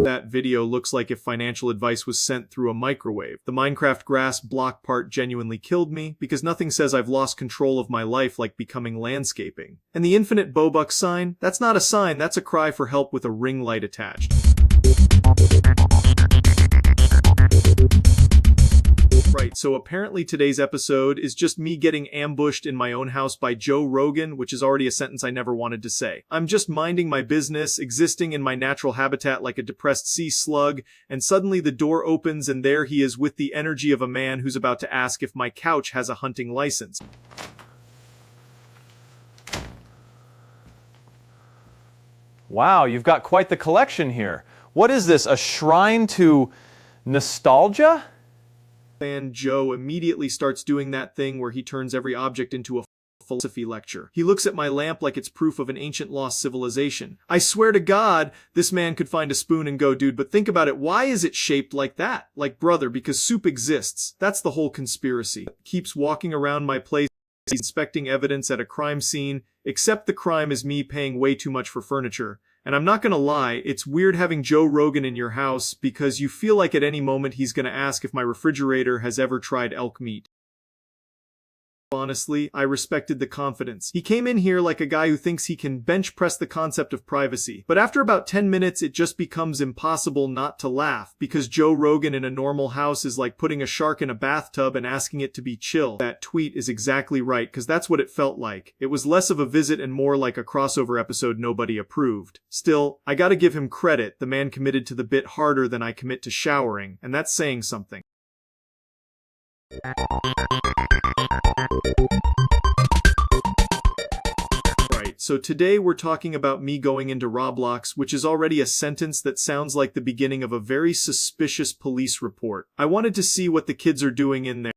That video looks like if financial advice was sent through a microwave. The Minecraft grass block part genuinely killed me, because nothing says I've lost control of my life like becoming landscaping. And the infinite Bobuck sign? That's not a sign, that's a cry for help with a ring light attached. Right, so apparently today's episode is just me getting ambushed in my own house by Joe Rogan, which is already a sentence I never wanted to say. I'm just minding my business, existing in my natural habitat like a depressed sea slug, and suddenly the door opens and there he is with the energy of a man who's about to ask if my couch has a hunting license. Wow, you've got quite the collection here. What is this, a shrine to nostalgia? And Joe immediately starts doing that thing where he turns every object into a philosophy lecture. He looks at my lamp like it's proof of an ancient lost civilization. I swear to God, this man could find a spoon and go, dude, but think about it. Why is it shaped like that? Like, brother, because soup exists. That's the whole conspiracy. Keeps walking around my place, inspecting evidence at a crime scene, except the crime is me paying way too much for furniture. And I'm not gonna lie, it's weird having Joe Rogan in your house because you feel like at any moment he's gonna ask if my refrigerator has ever tried elk meat. Honestly, I respected the confidence. He came in here like a guy who thinks he can bench press the concept of privacy. But after about 10 minutes, it just becomes impossible not to laugh, because Joe Rogan in a normal house is like putting a shark in a bathtub and asking it to be chill. That tweet is exactly right, because that's what it felt like. It was less of a visit and more like a crossover episode nobody approved. Still, I gotta give him credit. The man committed to the bit harder than I commit to showering, and that's saying something. Right, so today we're talking about me going into Roblox, which is already a sentence that sounds like the beginning of a very suspicious police report. I wanted to see what the kids are doing in there.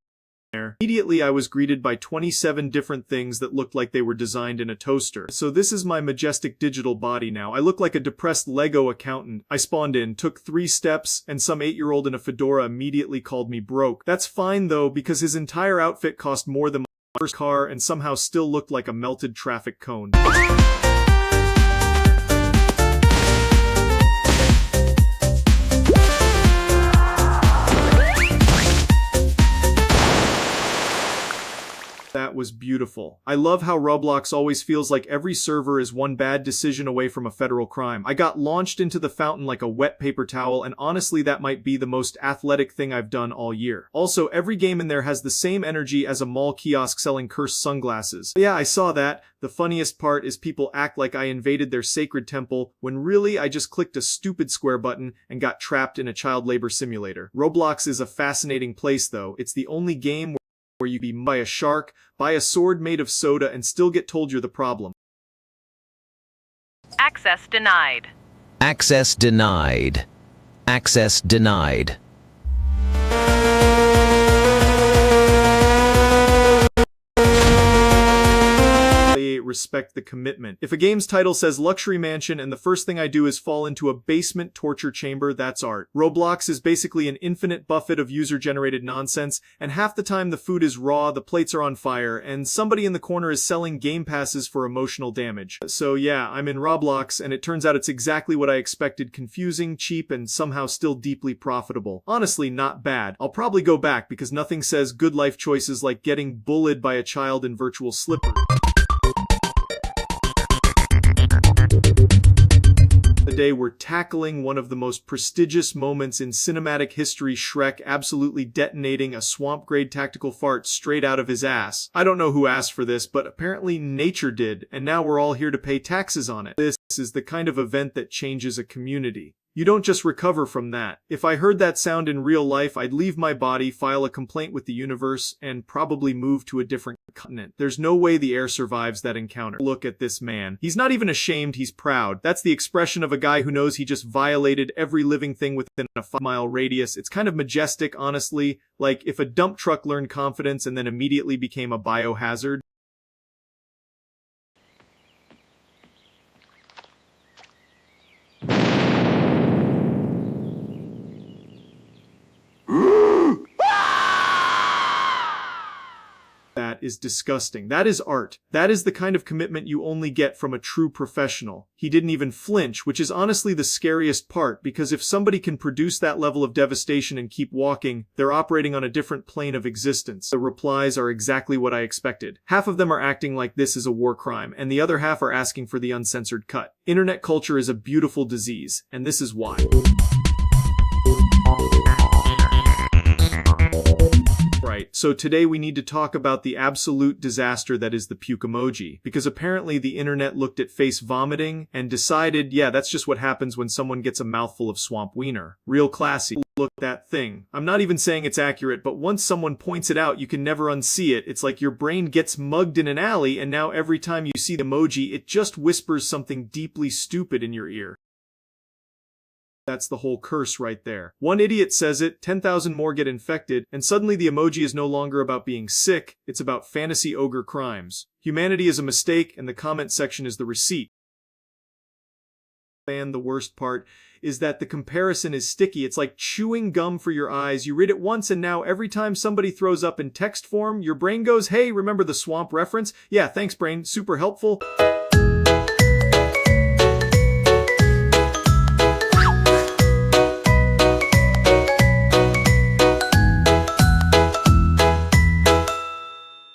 Immediately I was greeted by 27 different things that looked like they were designed in a toaster. So this is my majestic digital body now. I look like a depressed Lego accountant. I spawned in, took 3 steps, and some 8-year-old in a fedora immediately called me broke. That's fine though, because his entire outfit cost more than my first car and somehow still looked like a melted traffic cone. That was beautiful. I love how Roblox always feels like every server is one bad decision away from a federal crime. I got launched into the fountain like a wet paper towel, and honestly that might be the most athletic thing I've done all year. Also, every game in there has the same energy as a mall kiosk selling cursed sunglasses. Yeah, I saw that. The funniest part is people act like I invaded their sacred temple, when really I just clicked a stupid square button and got trapped in a child labor simulator. Roblox is a fascinating place though. It's the only game where you can be by a shark, buy a sword made of soda, and still get told you're the problem. Access denied. Access denied. Access denied. Respect the commitment. If a game's title says luxury mansion and the first thing I do is fall into a basement torture chamber, that's art. Roblox is basically an infinite buffet of user-generated nonsense, and half the time the food is raw, the plates are on fire, and somebody in the corner is selling game passes for emotional damage. So yeah, I'm in Roblox, and it turns out it's exactly what I expected: confusing, cheap, and somehow still deeply profitable. Honestly, not bad. I'll probably go back because nothing says good life choices like getting bullied by a child in virtual slippers. Today we're tackling one of the most prestigious moments in cinematic history: Shrek absolutely detonating a swamp-grade tactical fart straight out of his ass. I don't know who asked for this, but apparently nature did, and now we're all here to pay taxes on it. This is the kind of event that changes a community. You don't just recover from that. If I heard that sound in real life, I'd leave my body, file a complaint with the universe, and probably move to a different continent. There's no way the air survives that encounter. Look at this man. He's not even ashamed, he's proud. That's the expression of a guy who knows he just violated every living thing within a 5-mile radius. It's kind of majestic, honestly. Like if a dump truck learned confidence and then immediately became a biohazard. is disgusting. That is art. That is the kind of commitment you only get from a true professional. He didn't even flinch, which is honestly the scariest part, because if somebody can produce that level of devastation and keep walking, they're operating on a different plane of existence. The replies are exactly what I expected. Half of them are acting like this is a war crime, and the other half are asking for the uncensored cut. Internet culture is a beautiful disease, and this is why. Right, so today we need to talk about the absolute disaster that is the puke emoji, because apparently the internet looked at face vomiting and decided, yeah, that's just what happens when someone gets a mouthful of swamp wiener. Real classy. Look at that thing. I'm not even saying it's accurate, but once someone points it out, you can never unsee it. It's like your brain gets mugged in an alley, and now every time you see the emoji, it just whispers something deeply stupid in your ear. That's the whole curse right there. One idiot says it, 10,000 more get infected, and suddenly the emoji is no longer about being sick, it's about fantasy ogre crimes. Humanity is a mistake, and the comment section is the receipt. And the worst part is that the comparison is sticky. It's like chewing gum for your eyes. You read it once, and now every time somebody throws up in text form, your brain goes, hey, remember the swamp reference? Yeah, thanks brain, super helpful.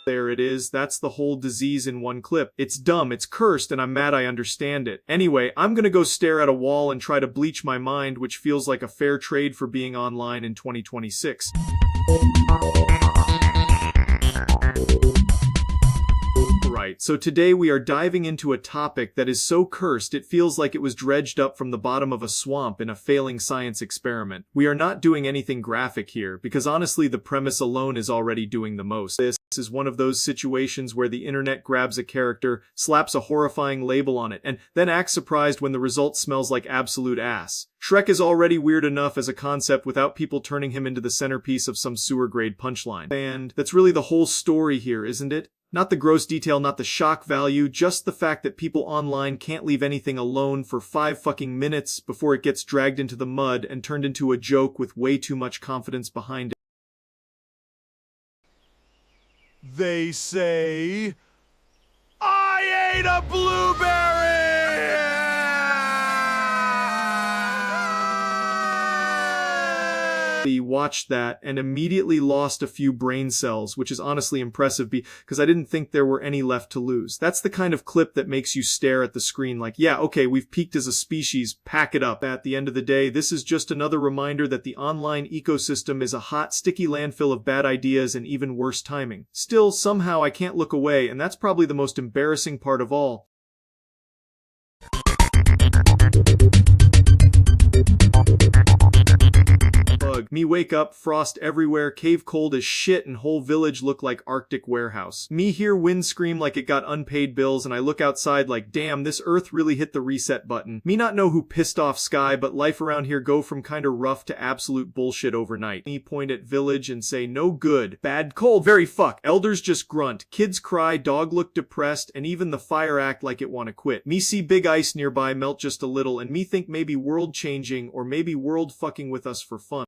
There it is, that's the whole disease in one clip. It's dumb, it's cursed, and I'm mad I understand it. Anyway, I'm gonna go stare at a wall and try to bleach my mind, which feels like a fair trade for being online in 2026. Right, so today we are diving into a topic that is so cursed it feels like it was dredged up from the bottom of a swamp in a failing science experiment. We are not doing anything graphic here, because honestly the premise alone is already doing the most. This is one of those situations where the internet grabs a character, slaps a horrifying label on it, and then acts surprised when the result smells like absolute ass. Shrek is already weird enough as a concept without people turning him into the centerpiece of some sewer-grade punchline. And that's really the whole story here, isn't it? Not the gross detail, not the shock value, just the fact that people online can't leave anything alone for 5 fucking minutes before it gets dragged into the mud and turned into a joke with way too much confidence behind it. They say, I ate a blueberry! Watched that and immediately lost a few brain cells, which is honestly impressive because I didn't think there were any left to lose. That's the kind of clip that makes you stare at the screen like, yeah, okay, we've peaked as a species, pack it up. At the end of the day, this is just another reminder that the online ecosystem is a hot, sticky landfill of bad ideas and even worse timing. Still, somehow I can't look away, and that's probably the most embarrassing part of all. Me wake up, frost everywhere, cave cold as shit, and whole village look like Arctic warehouse. Me hear wind scream like it got unpaid bills, and I look outside like, damn, this earth really hit the reset button. Me not know who pissed off Sky, but life around here go from kinda rough to absolute bullshit overnight. Me point at village and say, no good, bad, cold, very fuck. Elders just grunt, kids cry, dog look depressed, and even the fire act like it wanna quit. Me see big ice nearby melt just a little, and me think maybe world changing, or maybe world fucking with us for fun.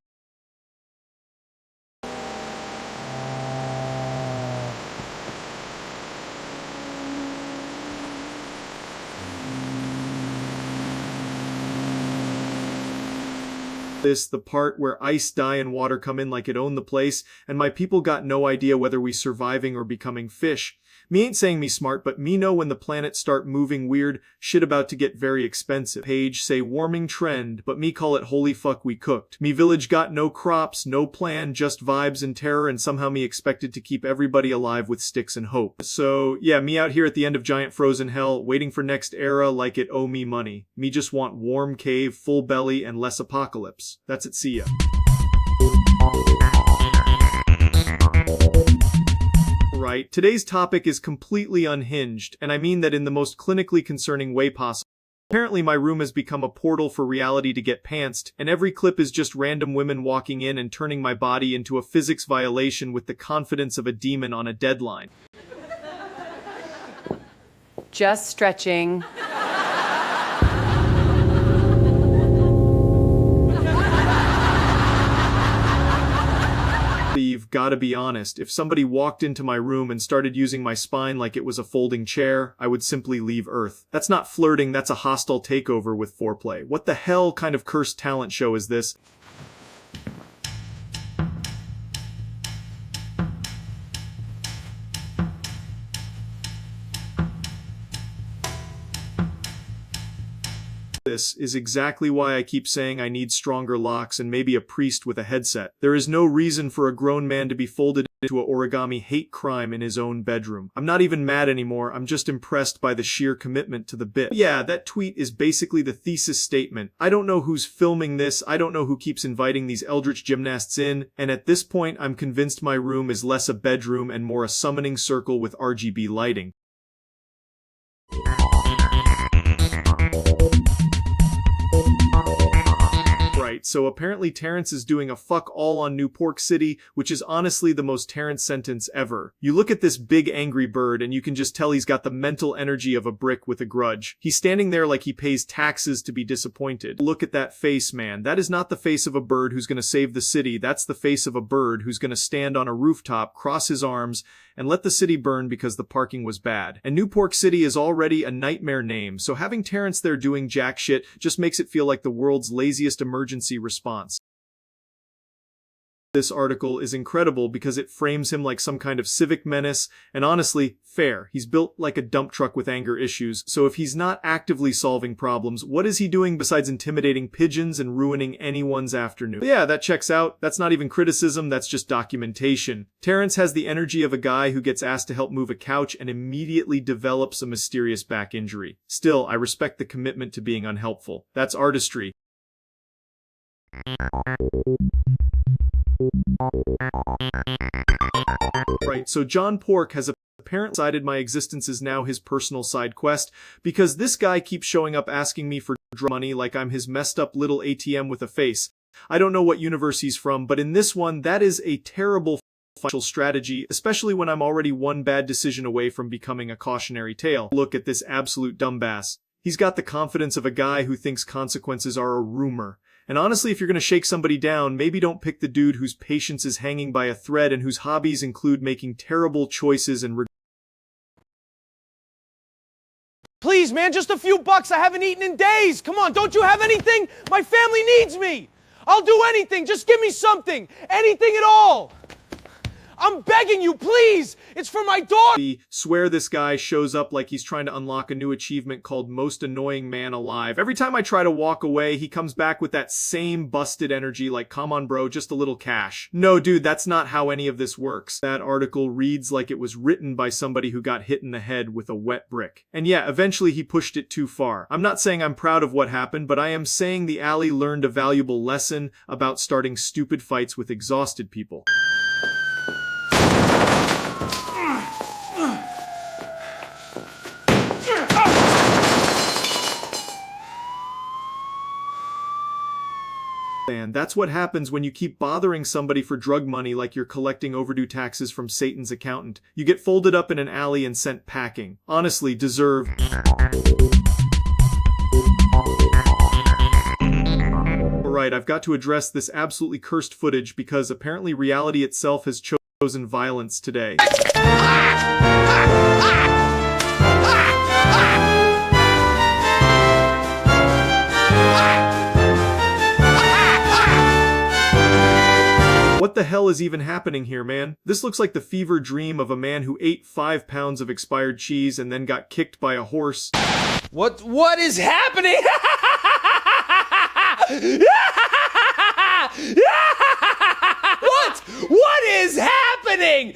The part where ice die and water come in like it owned the place, and my people got no idea whether we surviving or becoming fish. Me ain't saying me smart, but me know when the planets start moving weird, shit about to get very expensive. Page say warming trend, but me call it holy fuck we cooked. Me village got no crops, no plan, just vibes and terror, and somehow me expected to keep everybody alive with sticks and hope. So yeah, me out here at the end of giant frozen hell, waiting for next era like it owe me money. Me just want warm cave, full belly, and less apocalypse. That's it, see ya. Right, today's topic is completely unhinged, and I mean that in the most clinically concerning way possible. Apparently my room has become a portal for reality to get pantsed, and every clip is just random women walking in and turning my body into a physics violation with the confidence of a demon on a deadline. Just stretching. You've gotta be honest, if somebody walked into my room and started using my spine like it was a folding chair, I would simply leave Earth. That's not flirting, that's a hostile takeover with foreplay. What the hell kind of cursed talent show is this? This is exactly why I keep saying I need stronger locks and maybe a priest with a headset. There is no reason for a grown man to be folded into a origami hate crime in his own bedroom. I'm not even mad anymore, I'm just impressed by the sheer commitment to the bit. Yeah, that tweet is basically the thesis statement. I don't know who's filming this, I don't know who keeps inviting these eldritch gymnasts in, and at this point I'm convinced my room is less a bedroom and more a summoning circle with RGB lighting. So apparently Terrence is doing a fuck all on New Pork City, which is honestly the most Terrence sentence ever. You look at this big angry bird and you can just tell he's got the mental energy of a brick with a grudge. He's standing there like he pays taxes to be disappointed. Look at that face, man. That is not the face of a bird who's gonna save the city. That's the face of a bird who's gonna stand on a rooftop, cross his arms, and let the city burn because the parking was bad. And New Pork City is already a nightmare name, so having Terrence there doing jack shit just makes it feel like the world's laziest emergency response. This article is incredible because it frames him like some kind of civic menace, and honestly, fair. He's built like a dump truck with anger issues, so if he's not actively solving problems, what is he doing besides intimidating pigeons and ruining anyone's afternoon? But yeah, that checks out. That's not even criticism, that's just documentation. Terrence has the energy of a guy who gets asked to help move a couch and immediately develops a mysterious back injury. Still, I respect the commitment to being unhelpful. That's artistry. Right, so John Pork has apparently decided my existence is now his personal side quest, because this guy keeps showing up asking me for money like I'm his messed up little ATM with a face. I don't know what universe he's from, but in this one, that is a terrible financial strategy, especially when I'm already one bad decision away from becoming a cautionary tale. Look at this absolute dumbass. He's got the confidence of a guy who thinks consequences are a rumor. And honestly, if you're gonna shake somebody down, maybe don't pick the dude whose patience is hanging by a thread and whose hobbies include making terrible choices and Please, man, just a few bucks. I haven't eaten in days. Come on, don't you have anything? My family needs me. I'll do anything. Just give me something. Anything at all. I'm begging you, please! It's for my daughter! Swear this guy shows up like he's trying to unlock a new achievement called Most Annoying Man Alive. Every time I try to walk away, he comes back with that same busted energy like, come on bro, just a little cash. No dude, that's not how any of this works. That article reads like it was written by somebody who got hit in the head with a wet brick. And yeah, eventually he pushed it too far. I'm not saying I'm proud of what happened, but I am saying the alley learned a valuable lesson about starting stupid fights with exhausted people. And that's what happens when you keep bothering somebody for drug money like you're collecting overdue taxes from Satan's accountant. You get folded up in an alley and sent packing. Honestly, deserve. Alright, I've got to address this absolutely cursed footage because apparently reality itself has chosen violence today. What the hell is even happening here, man? This looks like the fever dream of a man who ate 5 pounds of expired cheese and then got kicked by a horse. What is happening? What is happening?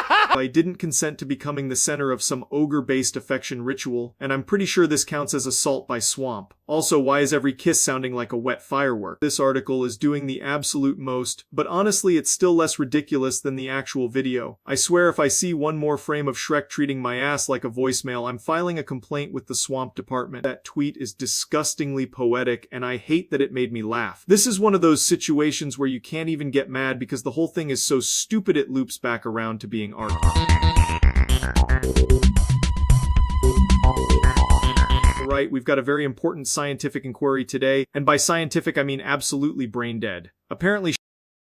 I didn't consent to becoming the center of some ogre-based affection ritual, and I'm pretty sure this counts as assault by swamp. Also, why is every kiss sounding like a wet firework? This article is doing the absolute most, but honestly it's still less ridiculous than the actual video. I swear if I see one more frame of Shrek treating my ass like a voicemail, I'm filing a complaint with the swamp department. That tweet is disgustingly poetic, and I hate that it made me laugh. This is one of those situations where you can't even get mad because the whole thing is so stupid it loops back around to being art. Right, we've got a very important scientific inquiry today, and by scientific I mean absolutely brain dead. Apparently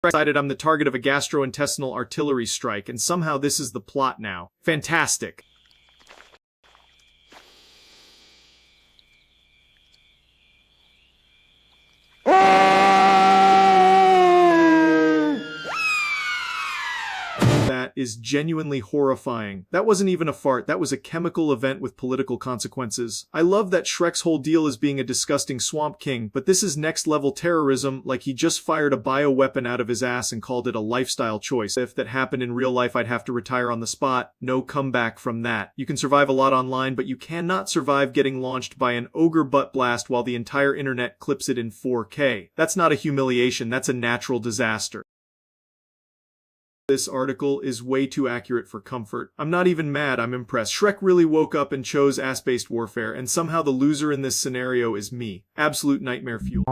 decided I'm the target of a gastrointestinal artillery strike, and somehow this is the plot now. Fantastic. That is genuinely horrifying. That wasn't even a fart, that was a chemical event with political consequences. I love that Shrek's whole deal is being a disgusting swamp king, but this is next level terrorism, like he just fired a bioweapon out of his ass and called it a lifestyle choice. If that happened in real life, I'd have to retire on the spot. No comeback from that. You can survive a lot online, but you cannot survive getting launched by an ogre butt blast while the entire internet clips it in 4K. That's not a humiliation, that's a natural disaster. This article is way too accurate for comfort. I'm not even mad, I'm impressed. Shrek really woke up and chose ass-based warfare, and somehow the loser in this scenario is me. Absolute nightmare fuel.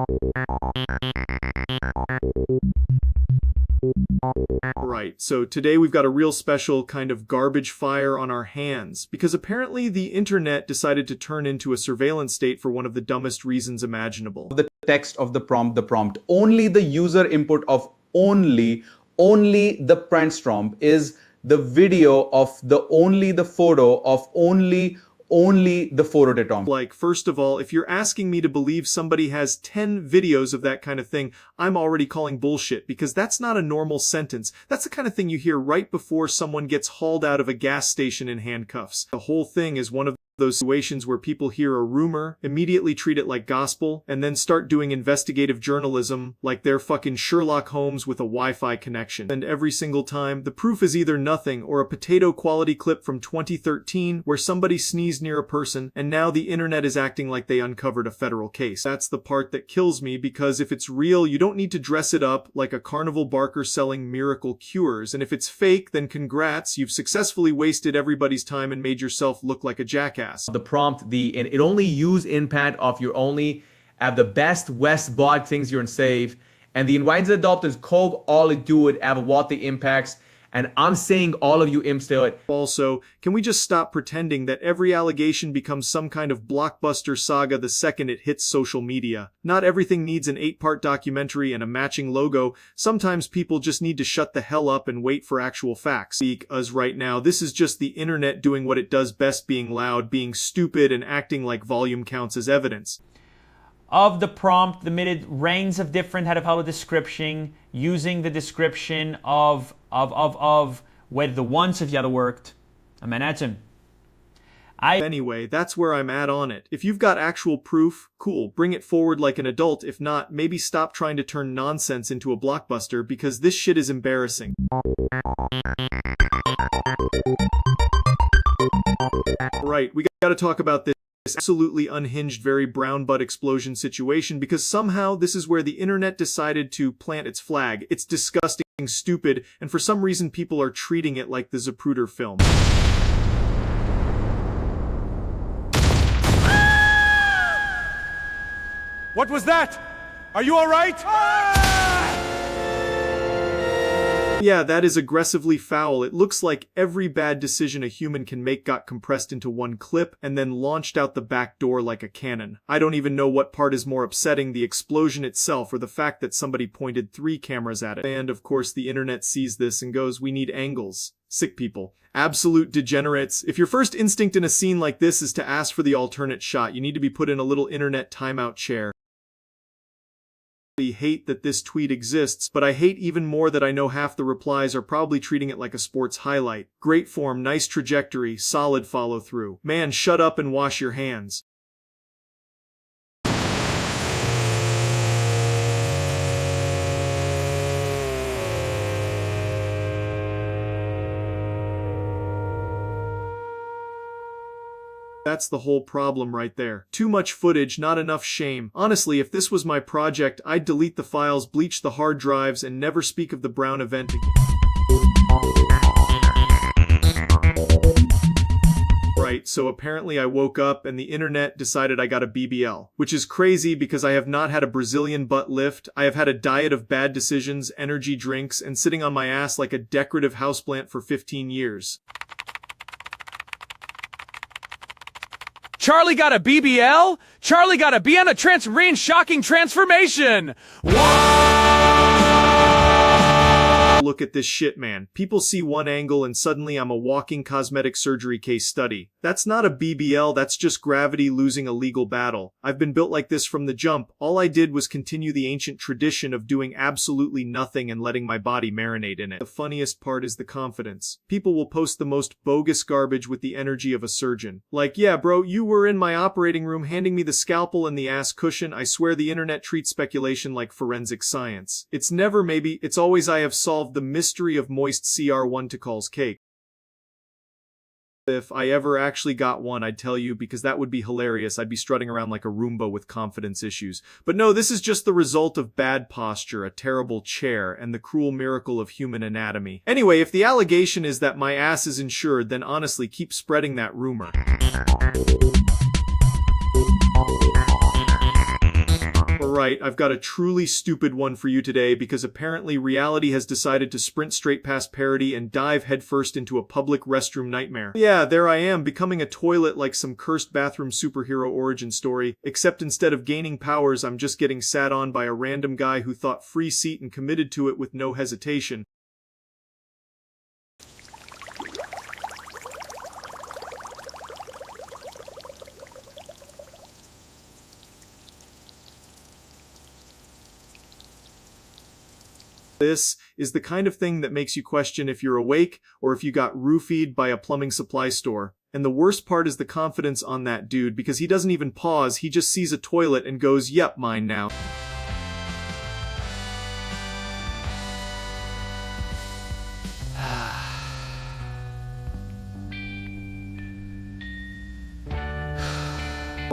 Right, so today we've got a real special kind of garbage fire on our hands, because apparently the internet decided to turn into a surveillance state for one of the dumbest reasons imaginable. The text of the prompt, only the user input of only the prompt is the video of the photo of only the photo data. Like, first of all, if you're asking me to believe somebody has 10 videos of that kind of thing, I'm already calling bullshit, because that's not a normal sentence. That's the kind of thing you hear right before someone gets hauled out of a gas station in handcuffs. The whole thing is one of those situations where people hear a rumor, immediately treat it like gospel, and then start doing investigative journalism like they're fucking Sherlock Holmes with a Wi-Fi connection. And every single time, the proof is either nothing or a potato quality clip from 2013 where somebody sneezed near a person, and now the internet is acting like they uncovered a federal case. That's the part that kills me, because if it's real, you don't need to dress it up like a carnival barker selling miracle cures, and if it's fake, then congrats, you've successfully wasted everybody's time and made yourself look like a jackass. The prompt, it only use input of your only at the best west blog things you're in save, and the invites the adopters cove all it do it have what the impacts, and I'm saying all of you imps do it. Also, can we just stop pretending that every allegation becomes some kind of blockbuster saga the second it hits social media? Not everything needs an 8-part documentary and a matching logo. Sometimes people just need to shut the hell up and wait for actual facts. Because right now, this is just the internet doing what it does best, being loud, being stupid, and acting like volume counts as evidence. Of the prompt, the minute range of different how to follow description, using the description of whether the ones have yet worked. Imagine. Anyway, that's where I'm at on it. If you've got actual proof, cool, bring it forward like an adult. If not, maybe stop trying to turn nonsense into a blockbuster, because this shit is embarrassing. Right, we gotta talk about this absolutely unhinged, very brown butt explosion situation, because somehow this is where the internet decided to plant its flag. It's disgusting, stupid, and for some reason people are treating it like the Zapruder film. What was that? Are you all right? Yeah, that is aggressively foul. It looks like every bad decision a human can make got compressed into one clip and then launched out the back door like a cannon. I don't even know what part is more upsetting, the explosion itself or the fact that somebody pointed 3 cameras at it. And of course the internet sees this and goes, we need angles. Sick people. Absolute degenerates. If your first instinct in a scene like this is to ask for the alternate shot, you need to be put in a little internet timeout chair. I hate that this tweet exists, but I hate even more that I know half the replies are probably treating it like a sports highlight. Great form, nice trajectory, solid follow through. Man, shut up and wash your hands. That's the whole problem right there. Too much footage, not enough shame. Honestly, if this was my project, I'd delete the files, bleach the hard drives, and never speak of the Brown event again. Right, so apparently I woke up and the internet decided I got a BBL, which is crazy because I have not had a Brazilian butt lift. I have had a diet of bad decisions, energy drinks, and sitting on my ass like a decorative houseplant for 15 years. Charlie got a BBL? Charlie got a Biana shocking transformation! Whoa! Look at this shit, man. People see one angle and suddenly I'm a walking cosmetic surgery case study. That's not a BBL, that's just gravity losing a legal battle. I've been built like this from the jump. All I did was continue the ancient tradition of doing absolutely nothing and letting my body marinate in it. The funniest part is the confidence. People will post the most bogus garbage with the energy of a surgeon. Like, yeah bro, you were in my operating room handing me the scalpel and the ass cushion. I swear the internet treats speculation like forensic science. It's never maybe, it's always I have solved the mystery of moist CR1 to calls cake. If I ever actually got one, I'd tell you, because that would be hilarious. I'd be strutting around like a Roomba with confidence issues. But no, this is just the result of bad posture, a terrible chair, and the cruel miracle of human anatomy. Anyway, if the allegation is that my ass is insured, then honestly, keep spreading that rumor. Alright, I've got a truly stupid one for you today because apparently reality has decided to sprint straight past parody and dive headfirst into a public restroom nightmare. Yeah, there I am, becoming a toilet like some cursed bathroom superhero origin story, except instead of gaining powers, I'm just getting sat on by a random guy who thought free seat and committed to it with no hesitation. This is the kind of thing that makes you question if you're awake or if you got roofied by a plumbing supply store. And the worst part is the confidence on that dude, because he doesn't even pause, he just sees a toilet and goes, yep, mine now.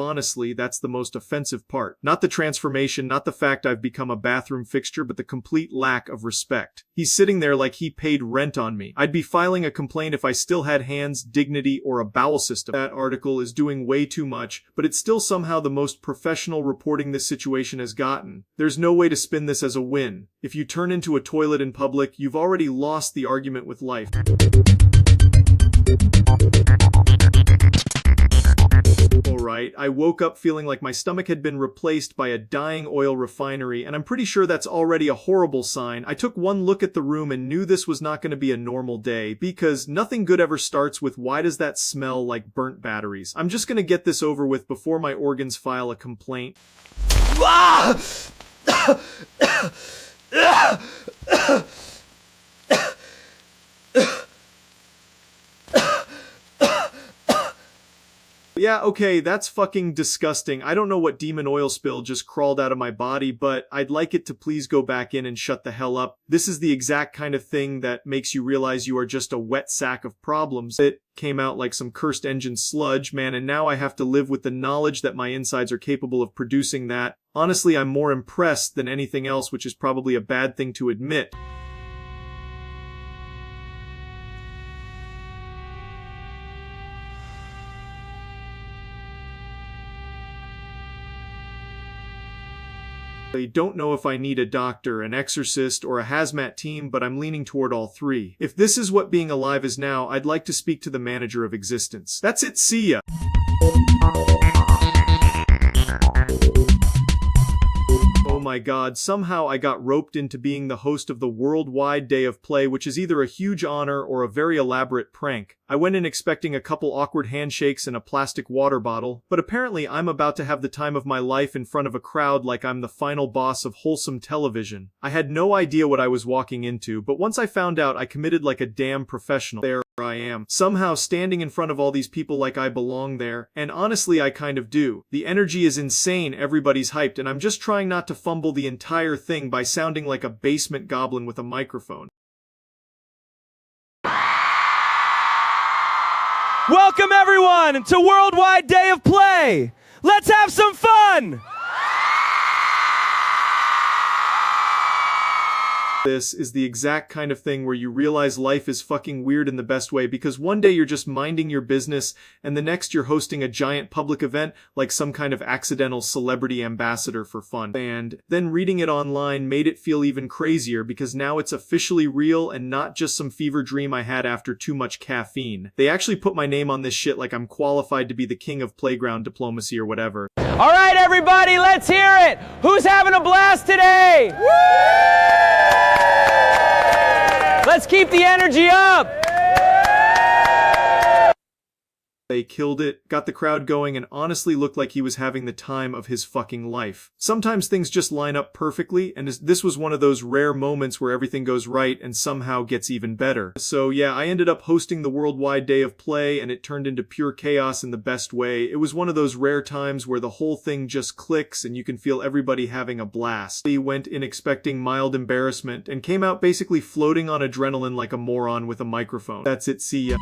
Honestly, that's the most offensive part. Not the transformation, not the fact I've become a bathroom fixture, but the complete lack of respect. He's sitting there like he paid rent on me. I'd be filing a complaint if I still had hands, dignity, or a bowel system. That article is doing way too much, but it's still somehow the most professional reporting this situation has gotten. There's no way to spin this as a win. If you turn into a toilet in public, you've already lost the argument with life. Alright, I woke up feeling like my stomach had been replaced by a dying oil refinery, and I'm pretty sure that's already a horrible sign. I took one look at the room and knew this was not going to be a normal day, because nothing good ever starts with "why does that smell like burnt batteries?" I'm just going to get this over with before my organs file a complaint. Yeah, okay, that's fucking disgusting. I don't know what demon oil spill just crawled out of my body, but I'd like it to please go back in and shut the hell up. This is the exact kind of thing that makes you realize you are just a wet sack of problems. It came out like some cursed engine sludge, man, and now I have to live with the knowledge that my insides are capable of producing that. Honestly, I'm more impressed than anything else, which is probably a bad thing to admit. I don't know if I need a doctor, an exorcist, or a hazmat team, but I'm leaning toward all three. If this is what being alive is now, I'd like to speak to the manager of existence. That's it, see ya! Oh my god, somehow I got roped into being the host of the Worldwide Day of Play, which is either a huge honor or a very elaborate prank. I went in expecting a couple awkward handshakes and a plastic water bottle, but apparently I'm about to have the time of my life in front of a crowd like I'm the final boss of wholesome television. I had no idea what I was walking into, but once I found out, I committed like a damn professional. There I am, somehow standing in front of all these people like I belong there, and honestly I kind of do. The energy is insane, everybody's hyped, and I'm just trying not to fumble the entire thing by sounding like a basement goblin with a microphone. Welcome everyone to Worldwide Day of Play. Let's have some fun. This is the exact kind of thing where you realize life is fucking weird in the best way, because one day you're just minding your business and the next you're hosting a giant public event like some kind of accidental celebrity ambassador for fun. And then reading it online made it feel even crazier, because now it's officially real and not just some fever dream I had after too much caffeine. They actually put my name on this shit like I'm qualified to be the king of playground diplomacy or whatever. All right, everybody, let's hear it. Who's having a blast today? Woo! Let's keep the energy up! They killed it, got the crowd going, and honestly looked like he was having the time of his fucking life. Sometimes things just line up perfectly, and this was one of those rare moments where everything goes right and somehow gets even better. So yeah, I ended up hosting the worldwide day of play, and it turned into pure chaos in the best way. It was one of those rare times where the whole thing just clicks and you can feel everybody having a blast. He went in expecting mild embarrassment and came out basically floating on adrenaline like a moron with a microphone. That's it, see ya.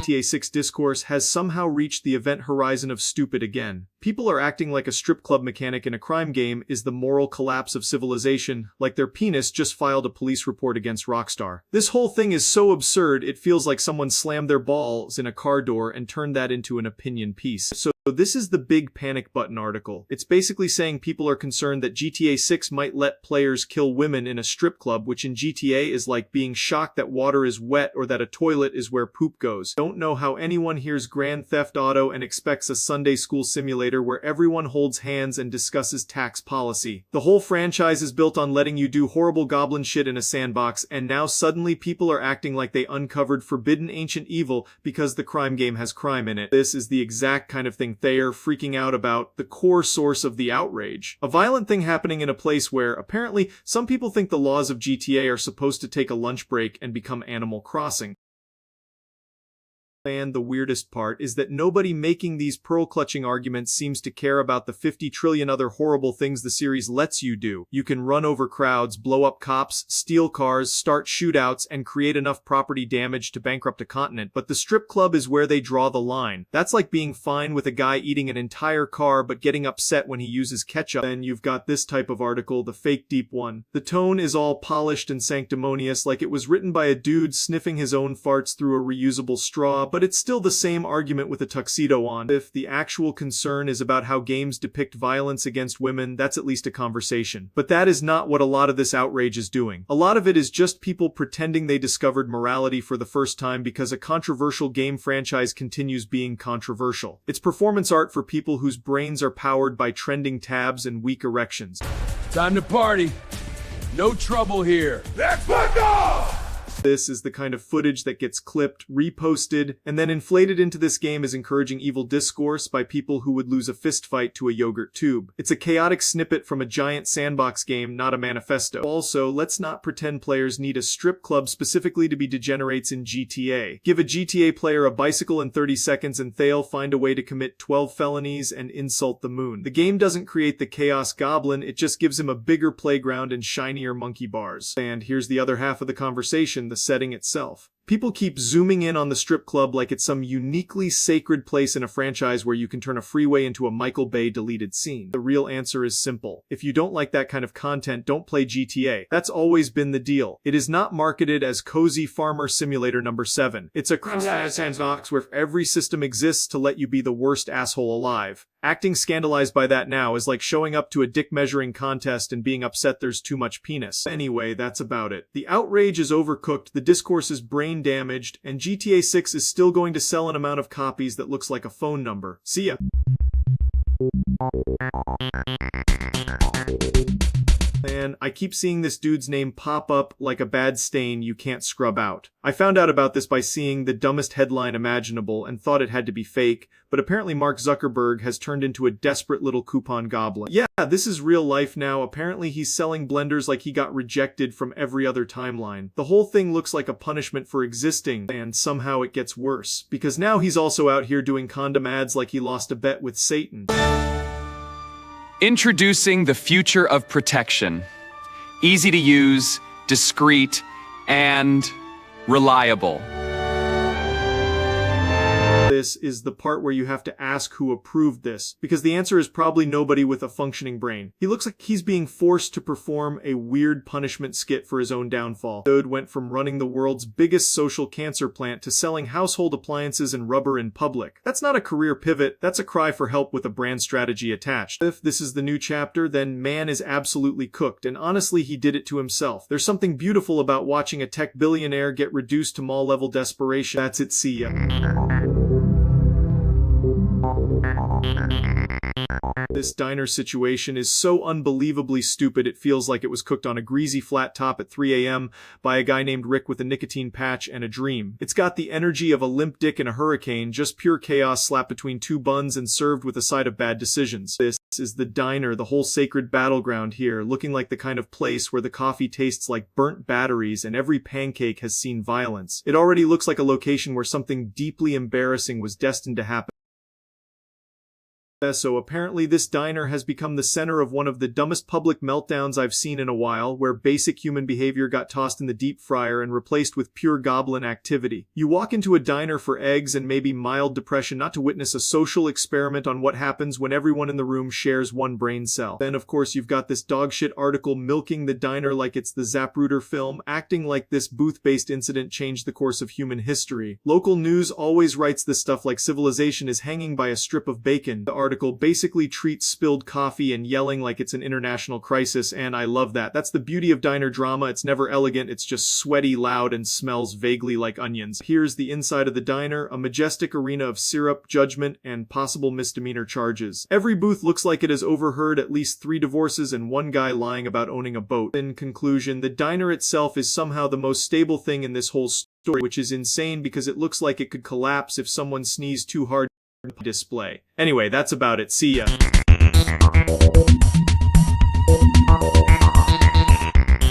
GTA 6 discourse has somehow reached the event horizon of stupid again. People are acting like a strip club mechanic in a crime game is the moral collapse of civilization, like their penis just filed a police report against Rockstar. This whole thing is so absurd it feels like someone slammed their balls in a car door and turned that into an opinion piece. So this is the big panic button article. It's basically saying people are concerned that GTA 6 might let players kill women in a strip club, which in GTA is like being shocked that water is wet or that a toilet is where poop goes. Don't know how anyone hears Grand Theft Auto and expects a Sunday school simulator where everyone holds hands and discusses tax policy. The whole franchise is built on letting you do horrible goblin shit in a sandbox, and now suddenly people are acting like they uncovered forbidden ancient evil because the crime game has crime in it. This is the exact kind of thing they are freaking out about, the core source of the outrage. A violent thing happening in a place where, apparently, some people think the laws of GTA are supposed to take a lunch break and become Animal Crossing. And the weirdest part is that nobody making these pearl-clutching arguments seems to care about the 50 trillion other horrible things the series lets you do. You can run over crowds, blow up cops, steal cars, start shootouts, and create enough property damage to bankrupt a continent, but the strip club is where they draw the line. That's like being fine with a guy eating an entire car but getting upset when he uses ketchup. Then you've got this type of article, the fake deep one. The tone is all polished and sanctimonious, like it was written by a dude sniffing his own farts through a reusable straw, but it's still the same argument with a tuxedo on. If the actual concern is about how games depict violence against women, that's at least a conversation. But that is not what a lot of this outrage is doing. A lot of it is just people pretending they discovered morality for the first time because a controversial game franchise continues being controversial. It's performance art for people whose brains are powered by trending tabs and weak erections. Time to party. No trouble here. This is the kind of footage that gets clipped, reposted, and then inflated into this game as encouraging evil discourse by people who would lose a fistfight to a yogurt tube. It's a chaotic snippet from a giant sandbox game, not a manifesto. Also, let's not pretend players need a strip club specifically to be degenerates in GTA. Give a GTA player a bicycle in 30 seconds and they'll find a way to commit 12 felonies and insult the moon. The game doesn't create the Chaos Goblin, it just gives him a bigger playground and shinier monkey bars. And here's the other half of the conversation, the setting itself. People keep zooming in on the strip club like it's some uniquely sacred place in a franchise where you can turn a freeway into a Michael Bay deleted scene. The real answer is simple. If you don't like that kind of content, don't play GTA. That's always been the deal. It is not marketed as Cozy Farmer Simulator number 7. It's a sandbox where every system exists to let you be the worst asshole alive. Acting scandalized by that now is like showing up to a dick measuring contest and being upset there's too much penis. Anyway, that's about it. The outrage is overcooked, the discourse is brain damaged, and GTA 6 is still going to sell an amount of copies that looks like a phone number. See ya. Man, I keep seeing this dude's name pop up like a bad stain you can't scrub out. I found out about this by seeing the dumbest headline imaginable and thought it had to be fake, but apparently Mark Zuckerberg has turned into a desperate little coupon goblin. Yeah, this is real life now. Apparently he's selling blenders like he got rejected from every other timeline. The whole thing looks like a punishment for existing, and somehow it gets worse, because now he's also out here doing condom ads like he lost a bet with Satan. Introducing the future of protection. Easy to use, discreet, and reliable. This is the part where you have to ask who approved this, because the answer is probably nobody with a functioning brain. He looks like he's being forced to perform a weird punishment skit for his own downfall. Dude went from running the world's biggest social cancer plant to selling household appliances and rubber in public. That's not a career pivot, that's a cry for help with a brand strategy attached. If this is the new chapter, then man is absolutely cooked, and honestly he did it to himself. There's something beautiful about watching a tech billionaire get reduced to mall-level desperation. That's it, see ya. This diner situation is so unbelievably stupid it feels like it was cooked on a greasy flat top at 3 a.m. by a guy named Rick with a nicotine patch and a dream. It's got the energy of a limp dick in a hurricane, just pure chaos slapped between two buns and served with a side of bad decisions. This is the diner, the whole sacred battleground here, looking like the kind of place where the coffee tastes like burnt batteries and every pancake has seen violence. It already looks like a location where something deeply embarrassing was destined to happen. So apparently this diner has become the center of one of the dumbest public meltdowns I've seen in a while, where basic human behavior got tossed in the deep fryer and replaced with pure goblin activity. You walk into a diner for eggs and maybe mild depression, not to witness a social experiment on what happens when everyone in the room shares one brain cell. Then of course you've got this dogshit article milking the diner like it's the Zapruder film, acting like this booth-based incident changed the course of human history. Local news always writes this stuff like civilization is hanging by a strip of bacon. The article basically treats spilled coffee and yelling like it's an international crisis, and I love that. That's the beauty of diner drama. It's never elegant, it's just sweaty, loud, and smells vaguely like onions. Here's the inside of the diner, a majestic arena of syrup, judgment, and possible misdemeanor charges. Every booth looks like it has overheard at least 3 divorces and one guy lying about owning a boat. In conclusion, the diner itself is somehow the most stable thing in this whole story, which is insane because it looks like it could collapse if someone sneezed too hard display. Anyway, that's about it. See ya.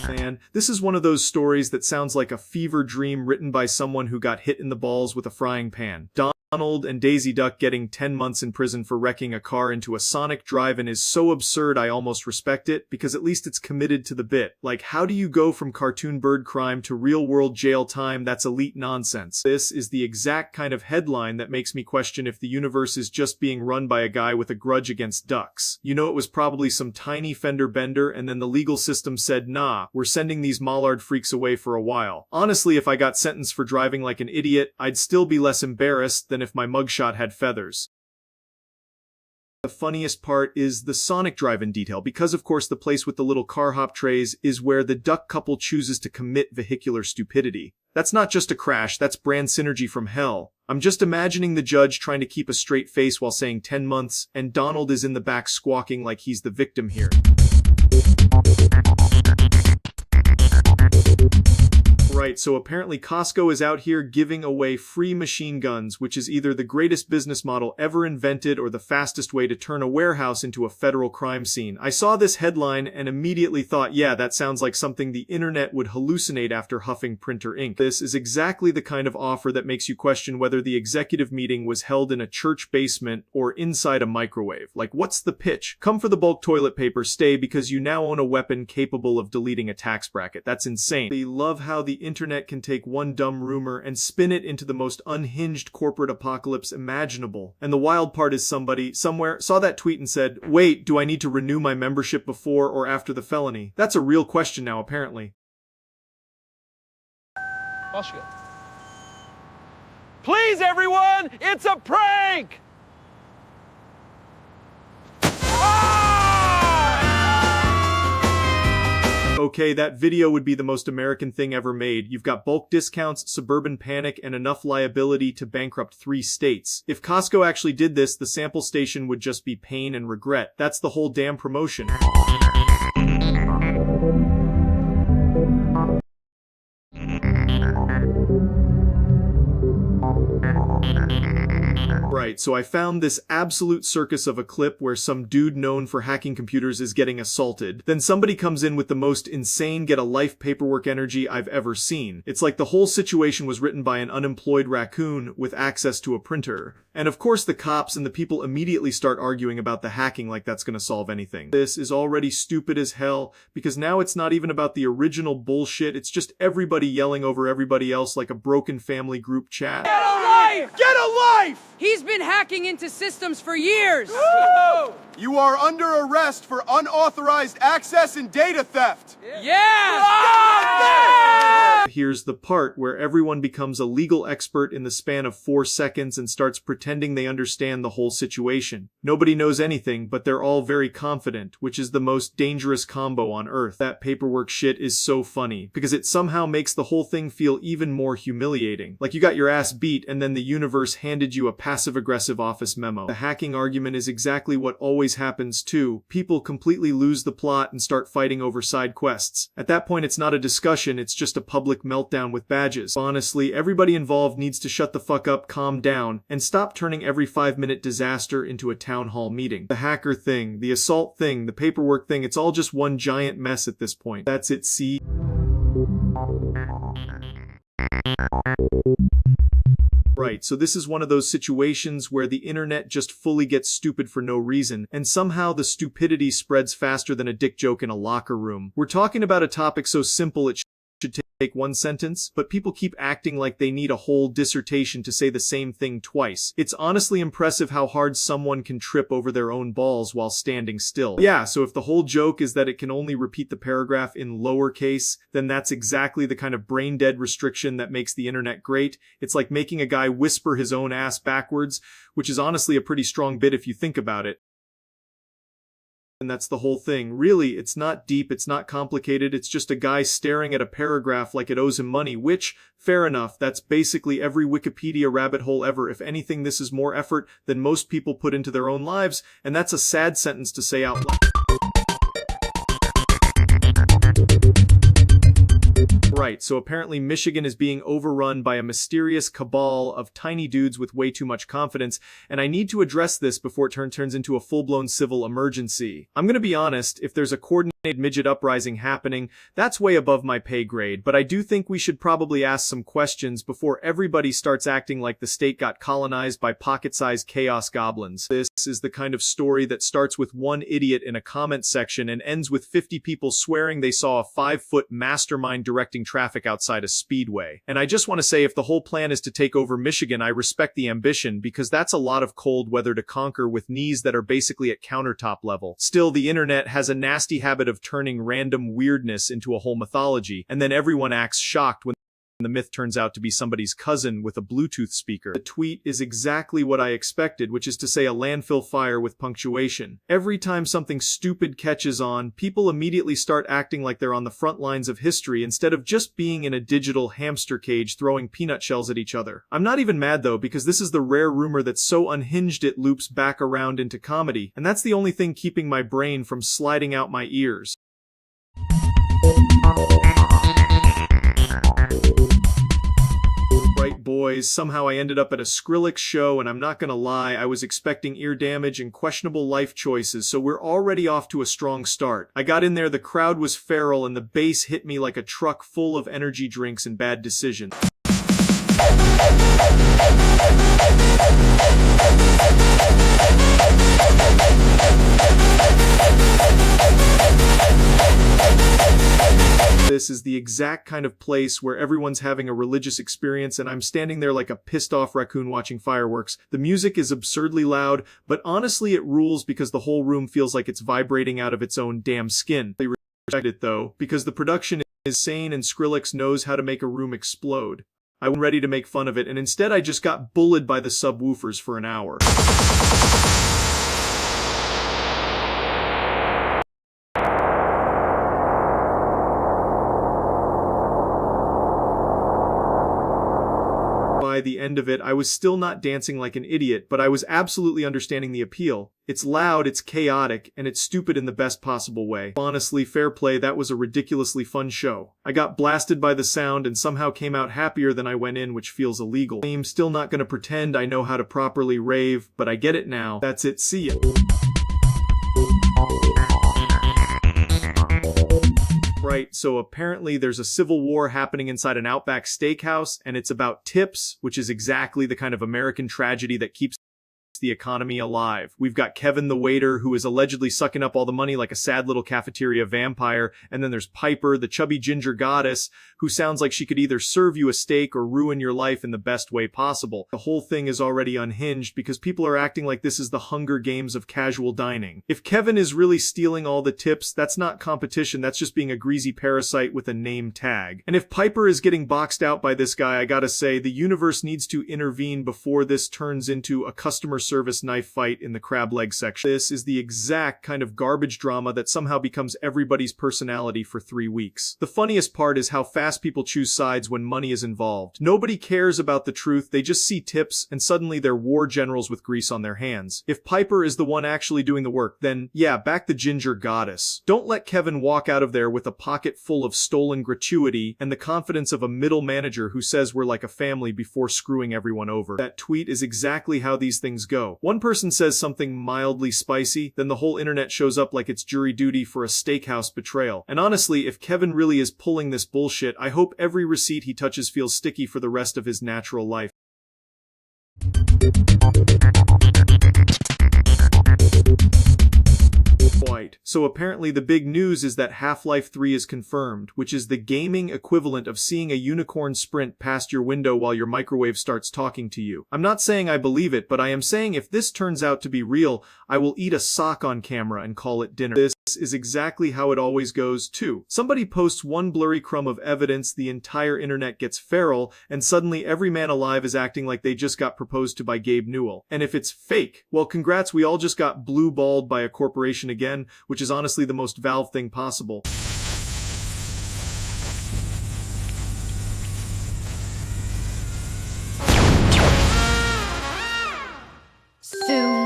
Man, this is one of those stories that sounds like a fever dream written by someone who got hit in the balls with a frying pan. Donald and Daisy Duck getting 10 months in prison for wrecking a car into a Sonic drive-in is so absurd I almost respect it, because at least it's committed to the bit. Like, how do you go from cartoon bird crime to real-world jail time? That's elite nonsense. This is the exact kind of headline that makes me question if the universe is just being run by a guy with a grudge against ducks. You know, it was probably some tiny fender bender, and then the legal system said, nah, we're sending these mallard freaks away for a while. Honestly, if I got sentenced for driving like an idiot, I'd still be less embarrassed than if my mugshot had feathers. The funniest part is the Sonic drive-in detail, because of course the place with the little car hop trays is where the duck couple chooses to commit vehicular stupidity. That's not just a crash, that's brand synergy from hell. I'm just imagining the judge trying to keep a straight face while saying 10 months, and Donald is in the back squawking like he's the victim here. Right, so apparently Costco is out here giving away free machine guns, which is either the greatest business model ever invented or the fastest way to turn a warehouse into a federal crime scene. I saw this headline and immediately thought, yeah, that sounds like something the internet would hallucinate after huffing printer ink. This is exactly the kind of offer that makes you question whether the executive meeting was held in a church basement or inside a microwave. Like, what's the pitch? Come for the bulk toilet paper, stay because you now own a weapon capable of deleting a tax bracket. That's insane. They love how the internet can take one dumb rumor and spin it into the most unhinged corporate apocalypse imaginable. And the wild part is somebody, somewhere, saw that tweet and said, wait, do I need to renew my membership before or after the felony? That's a real question now, apparently. Please, everyone, it's a prank! Okay, that video would be the most American thing ever made. You've got bulk discounts, suburban panic, and enough liability to bankrupt 3 states. If Costco actually did this, the sample station would just be pain and regret. That's the whole damn promotion. Right, so I found this absolute circus of a clip where some dude known for hacking computers is getting assaulted. Then somebody comes in with the most insane get-a-life paperwork energy I've ever seen. It's like the whole situation was written by an unemployed raccoon with access to a printer. And of course the cops and the people immediately start arguing about the hacking like that's gonna solve anything. This is already stupid as hell, because now it's not even about the original bullshit, it's just everybody yelling over everybody else like a broken family group chat. Get a life! Get a life! He's been hacking into systems for years! You are under arrest for unauthorized access and data theft. Yeah! Oh, man! Here's the part where everyone becomes a legal expert in the span of 4 seconds and starts pretending they understand the whole situation. Nobody knows anything, but they're all very confident, which is the most dangerous combo on earth. That paperwork shit is so funny, because it somehow makes the whole thing feel even more humiliating. Like you got your ass beat and then the universe handed you a passive-aggressive office memo. The hacking argument is exactly what always happens too. People completely lose the plot and start fighting over side quests. At that point, it's not a discussion, it's just a public meltdown with badges. Honestly, everybody involved needs to shut the fuck up, calm down, and stop turning every 5-minute disaster into a town hall meeting. The hacker thing, the assault thing, the paperwork thing, it's all just one giant mess at this point. That's it, see? Right, so this is one of those situations where the internet just fully gets stupid for no reason, and somehow the stupidity spreads faster than a dick joke in a locker room. We're talking about a topic so simple it should take one sentence, but people keep acting like they need a whole dissertation to say the same thing twice. It's honestly impressive how hard someone can trip over their own balls while standing still. Yeah, so if the whole joke is that it can only repeat the paragraph in lowercase, then that's exactly the kind of brain-dead restriction that makes the internet great. It's like making a guy whisper his own ass backwards, which is honestly a pretty strong bit if you think about it. And that's the whole thing. Really, it's not deep, it's not complicated, it's just a guy staring at a paragraph like it owes him money, which, fair enough, that's basically every Wikipedia rabbit hole ever. If anything, this is more effort than most people put into their own lives, and that's a sad sentence to say out loud. Right, so apparently Michigan is being overrun by a mysterious cabal of tiny dudes with way too much confidence, and I need to address this before it turns into a full-blown civil emergency. I'm gonna be honest, if there's a coordinated midget uprising happening, that's way above my pay grade, but I do think we should probably ask some questions before everybody starts acting like the state got colonized by pocket-sized chaos goblins. This is the kind of story that starts with one idiot in a comment section and ends with 50 people swearing they saw a 5-foot mastermind directing traffic outside a speedway. And I just want to say, if the whole plan is to take over Michigan, I respect the ambition, because that's a lot of cold weather to conquer with knees that are basically at countertop level. Still, the internet has a nasty habit of turning random weirdness into a whole mythology, and then everyone acts shocked when the myth turns out to be somebody's cousin with a Bluetooth speaker. The tweet is exactly what I expected, which is to say a landfill fire with punctuation. Every time something stupid catches on, people immediately start acting like they're on the front lines of history instead of just being in a digital hamster cage throwing peanut shells at each other. I'm not even mad though, because this is the rare rumor that's so unhinged it loops back around into comedy, and that's the only thing keeping my brain from sliding out my ears. Right, boys, somehow I ended up at a Skrillex show, and I'm not gonna lie, I was expecting ear damage and questionable life choices, so we're already off to a strong start. I got in there, the crowd was feral, and the bass hit me like a truck full of energy drinks and bad decisions. This is the exact kind of place where everyone's having a religious experience, and I'm standing there like a pissed-off raccoon watching fireworks. The music is absurdly loud, but honestly it rules because the whole room feels like it's vibrating out of its own damn skin. They respect it though, because the production is sane and Skrillex knows how to make a room explode. I was ready to make fun of it, and instead I just got bullied by the subwoofers for an hour. By the end of it, I was still not dancing like an idiot, but I was absolutely understanding the appeal. It's loud, it's chaotic, and it's stupid in the best possible way. Honestly, fair play, that was a ridiculously fun show. I got blasted by the sound and somehow came out happier than I went in, which feels illegal. I'm still not gonna pretend I know how to properly rave, but I get it now. That's it, see ya. Right, so apparently there's a civil war happening inside an Outback steakhouse, and it's about tips, which is exactly the kind of American tragedy that keeps the economy alive. We've got Kevin the waiter, who is allegedly sucking up all the money like a sad little cafeteria vampire, and then there's Piper, the chubby ginger goddess, who sounds like she could either serve you a steak or ruin your life in the best way possible. The whole thing is already unhinged because people are acting like this is the Hunger Games of casual dining. If Kevin is really stealing all the tips, that's not competition, that's just being a greasy parasite with a name tag. And if Piper is getting boxed out by this guy, I gotta say, the universe needs to intervene before this turns into a customer service knife fight in the crab leg section. This is the exact kind of garbage drama that somehow becomes everybody's personality for 3 weeks. The funniest part is how fast people choose sides when money is involved. Nobody cares about the truth, they just see tips, and suddenly they're war generals with grease on their hands. If Piper is the one actually doing the work, then yeah, back the ginger goddess. Don't let Kevin walk out of there with a pocket full of stolen gratuity and the confidence of a middle manager who says we're like a family before screwing everyone over. That tweet is exactly how these things go. One person says something mildly spicy, then the whole internet shows up like it's jury duty for a steakhouse betrayal. And honestly, if Kevin really is pulling this bullshit, I hope every receipt he touches feels sticky for the rest of his natural life. So apparently the big news is that Half-Life 3 is confirmed, which is the gaming equivalent of seeing a unicorn sprint past your window while your microwave starts talking to you. I'm not saying I believe it, but I am saying if this turns out to be real, I will eat a sock on camera and call it dinner. This is exactly how it always goes, too. Somebody posts one blurry crumb of evidence, the entire internet gets feral, and suddenly every man alive is acting like they just got proposed to by Gabe Newell. And if it's fake, well, congrats, we all just got blue-balled by a corporation again, which is honestly the most Valve thing possible. Soon.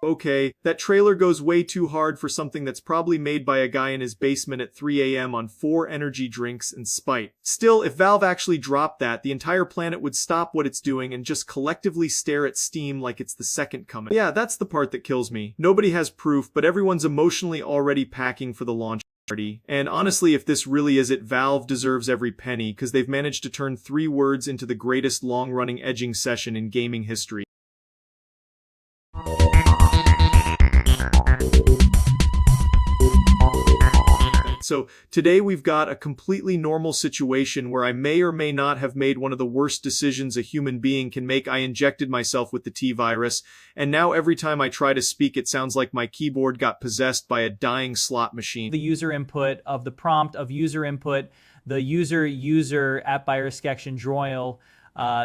Okay, that trailer goes way too hard for something that's probably made by a guy in his basement at 3 a.m. on 4 energy drinks and spite. Still, if Valve actually dropped that, the entire planet would stop what it's doing and just collectively stare at Steam like it's the second coming. Yeah, that's the part that kills me. Nobody has proof, but everyone's emotionally already packing for the launch party. And honestly, if this really is it, Valve deserves every penny, because they've managed to turn 3 words into the greatest long-running edging session in gaming history. So today we've got a completely normal situation where I may or may not have made one of the worst decisions a human being can make. I injected myself with the T-virus, and now every time I try to speak, it sounds like my keyboard got possessed by a dying slot machine. The user input of the prompt of user input, the user at Byrisk Droil,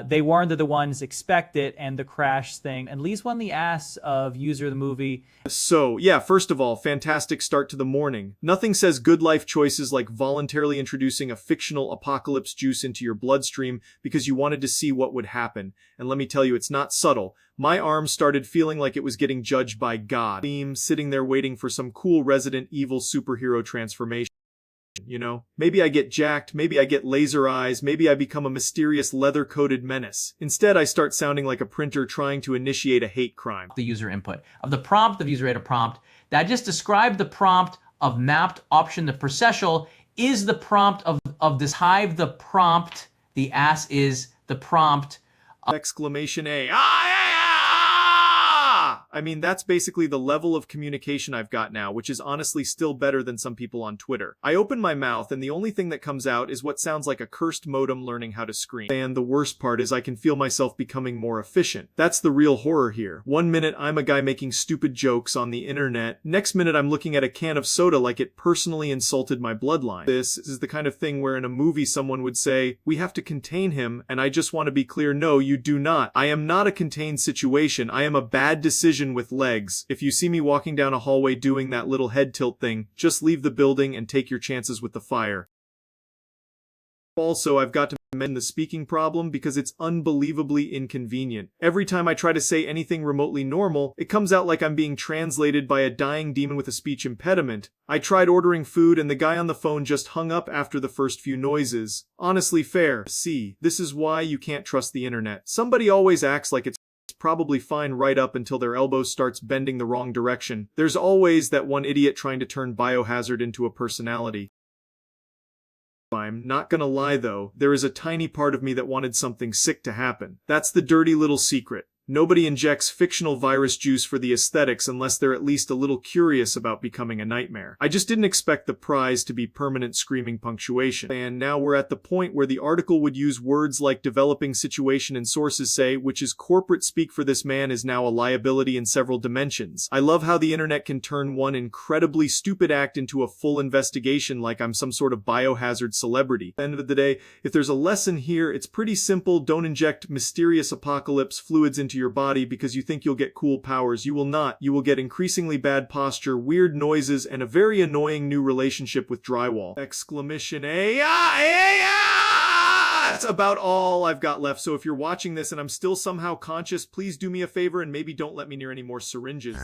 they weren't the ones expect it, and the crash thing, and leaves one the ass of user the movie. So, yeah, first of all, fantastic start to the morning. Nothing says good life choices like voluntarily introducing a fictional apocalypse juice into your bloodstream because you wanted to see what would happen. And let me tell you, it's not subtle. My arm started feeling like it was getting judged by God. I'm sitting there waiting for some cool Resident Evil superhero transformation. You know, maybe I get jacked, maybe I get laser eyes, maybe I become a mysterious leather-coated menace. Instead, I start sounding like a printer trying to initiate a hate crime. The user input of the prompt of user prompt that just described the prompt of mapped option the processual is the prompt of this hive. The prompt, the ass is the prompt. Exclamation A. I mean, that's basically the level of communication I've got now, which is honestly still better than some people on Twitter. I open my mouth and the only thing that comes out is what sounds like a cursed modem learning how to scream. And the worst part is I can feel myself becoming more efficient. That's the real horror here. 1 minute I'm a guy making stupid jokes on the internet. Next minute I'm looking at a can of soda like it personally insulted my bloodline. This is the kind of thing where in a movie someone would say, we have to contain him, and I just want to be clear, no, you do not. I am not a contained situation. I am a bad decision with legs. If you see me walking down a hallway doing that little head tilt thing, just leave the building and take your chances with the fire. Also, I've got to mend the speaking problem because it's unbelievably inconvenient. Every time I try to say anything remotely normal, it comes out like I'm being translated by a dying demon with a speech impediment. I tried ordering food and the guy on the phone just hung up after the first few noises. Honestly fair. See, this is why you can't trust the internet. Somebody always acts like it's probably fine right up until their elbow starts bending the wrong direction. There's always that one idiot trying to turn Biohazard into a personality. I'm not gonna lie though, there is a tiny part of me that wanted something sick to happen. That's the dirty little secret. Nobody injects fictional virus juice for the aesthetics unless they're at least a little curious about becoming a nightmare. I just didn't expect the prize to be permanent screaming punctuation. And now we're at the point where the article would use words like developing situation and sources say, which is corporate speak for this man is now a liability in several dimensions. I love how the internet can turn one incredibly stupid act into a full investigation like I'm some sort of biohazard celebrity. At the end of the day, if there's a lesson here, it's pretty simple. Don't inject mysterious apocalypse fluids into your body because you think you'll get cool powers. You will not. You will get increasingly bad posture, weird noises, and a very annoying new relationship with drywall. Exclamation That's about all I've got left. So if you're watching this and I'm still somehow conscious, please do me a favor and maybe don't let me near any more syringes.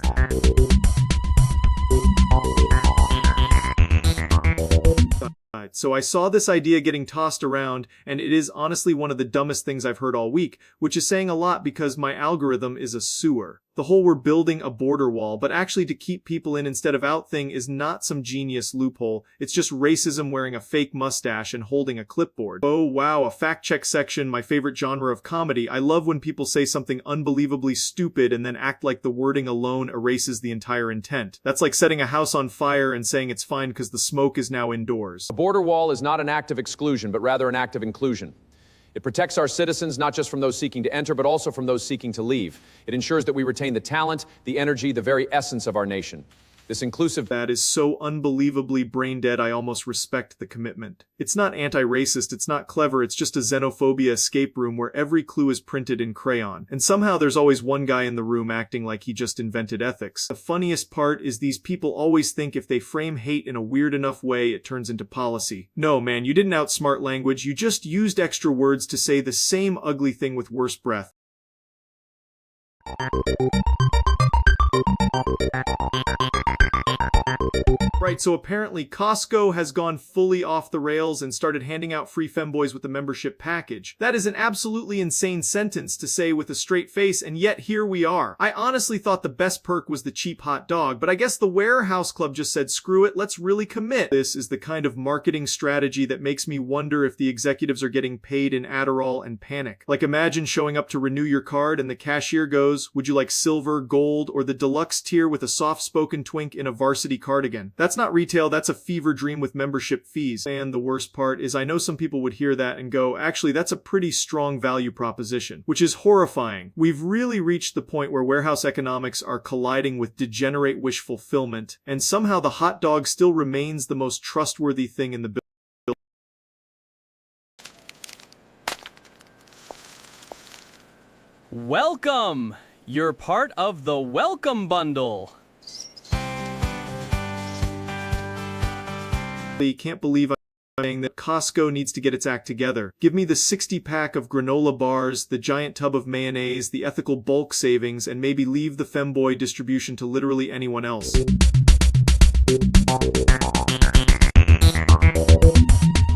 So I saw this idea getting tossed around, and it is honestly one of the dumbest things I've heard all week, which is saying a lot because my algorithm is a sewer. The whole we're building a border wall, but actually to keep people in instead of out thing is not some genius loophole. It's just racism wearing a fake mustache and holding a clipboard. Oh wow, a fact check section, my favorite genre of comedy. I love when people say something unbelievably stupid and then act like the wording alone erases the entire intent. That's like setting a house on fire and saying it's fine because the smoke is now indoors. A border wall is not an act of exclusion, but rather an act of inclusion. It protects our citizens not just from those seeking to enter, but also from those seeking to leave. It ensures that we retain the talent, the energy, the very essence of our nation. This inclusive... That is so unbelievably brain dead, I almost respect the commitment. It's not anti-racist, it's not clever, it's just a xenophobia escape room where every clue is printed in crayon. And somehow there's always one guy in the room acting like he just invented ethics. The funniest part is these people always think if they frame hate in a weird enough way, it turns into policy. No, man, you didn't outsmart language, you just used extra words to say the same ugly thing with worse breath. Right, so apparently Costco has gone fully off the rails and started handing out free femboys with the membership package. That is an absolutely insane sentence to say with a straight face, and yet here we are. I honestly thought the best perk was the cheap hot dog, but I guess the Warehouse Club just said screw it, let's really commit. This is the kind of marketing strategy that makes me wonder if the executives are getting paid in Adderall and panic. Like imagine showing up to renew your card and the cashier goes, would you like silver, gold, or the deluxe tier with a soft-spoken twink in a varsity cardigan? That's not retail, that's a fever dream with membership fees. And the worst part is I know some people would hear that and go, actually that's a pretty strong value proposition, which is horrifying. We've really reached the point where warehouse economics are colliding with degenerate wish fulfillment, and somehow the hot dog still remains the most trustworthy thing in the building. Welcome! You're part of the Welcome Bundle. I can't believe I'm saying that Costco needs to get its act together. Give me the 60-pack of granola bars, the giant tub of mayonnaise, the ethical bulk savings, and maybe leave the femboy distribution to literally anyone else.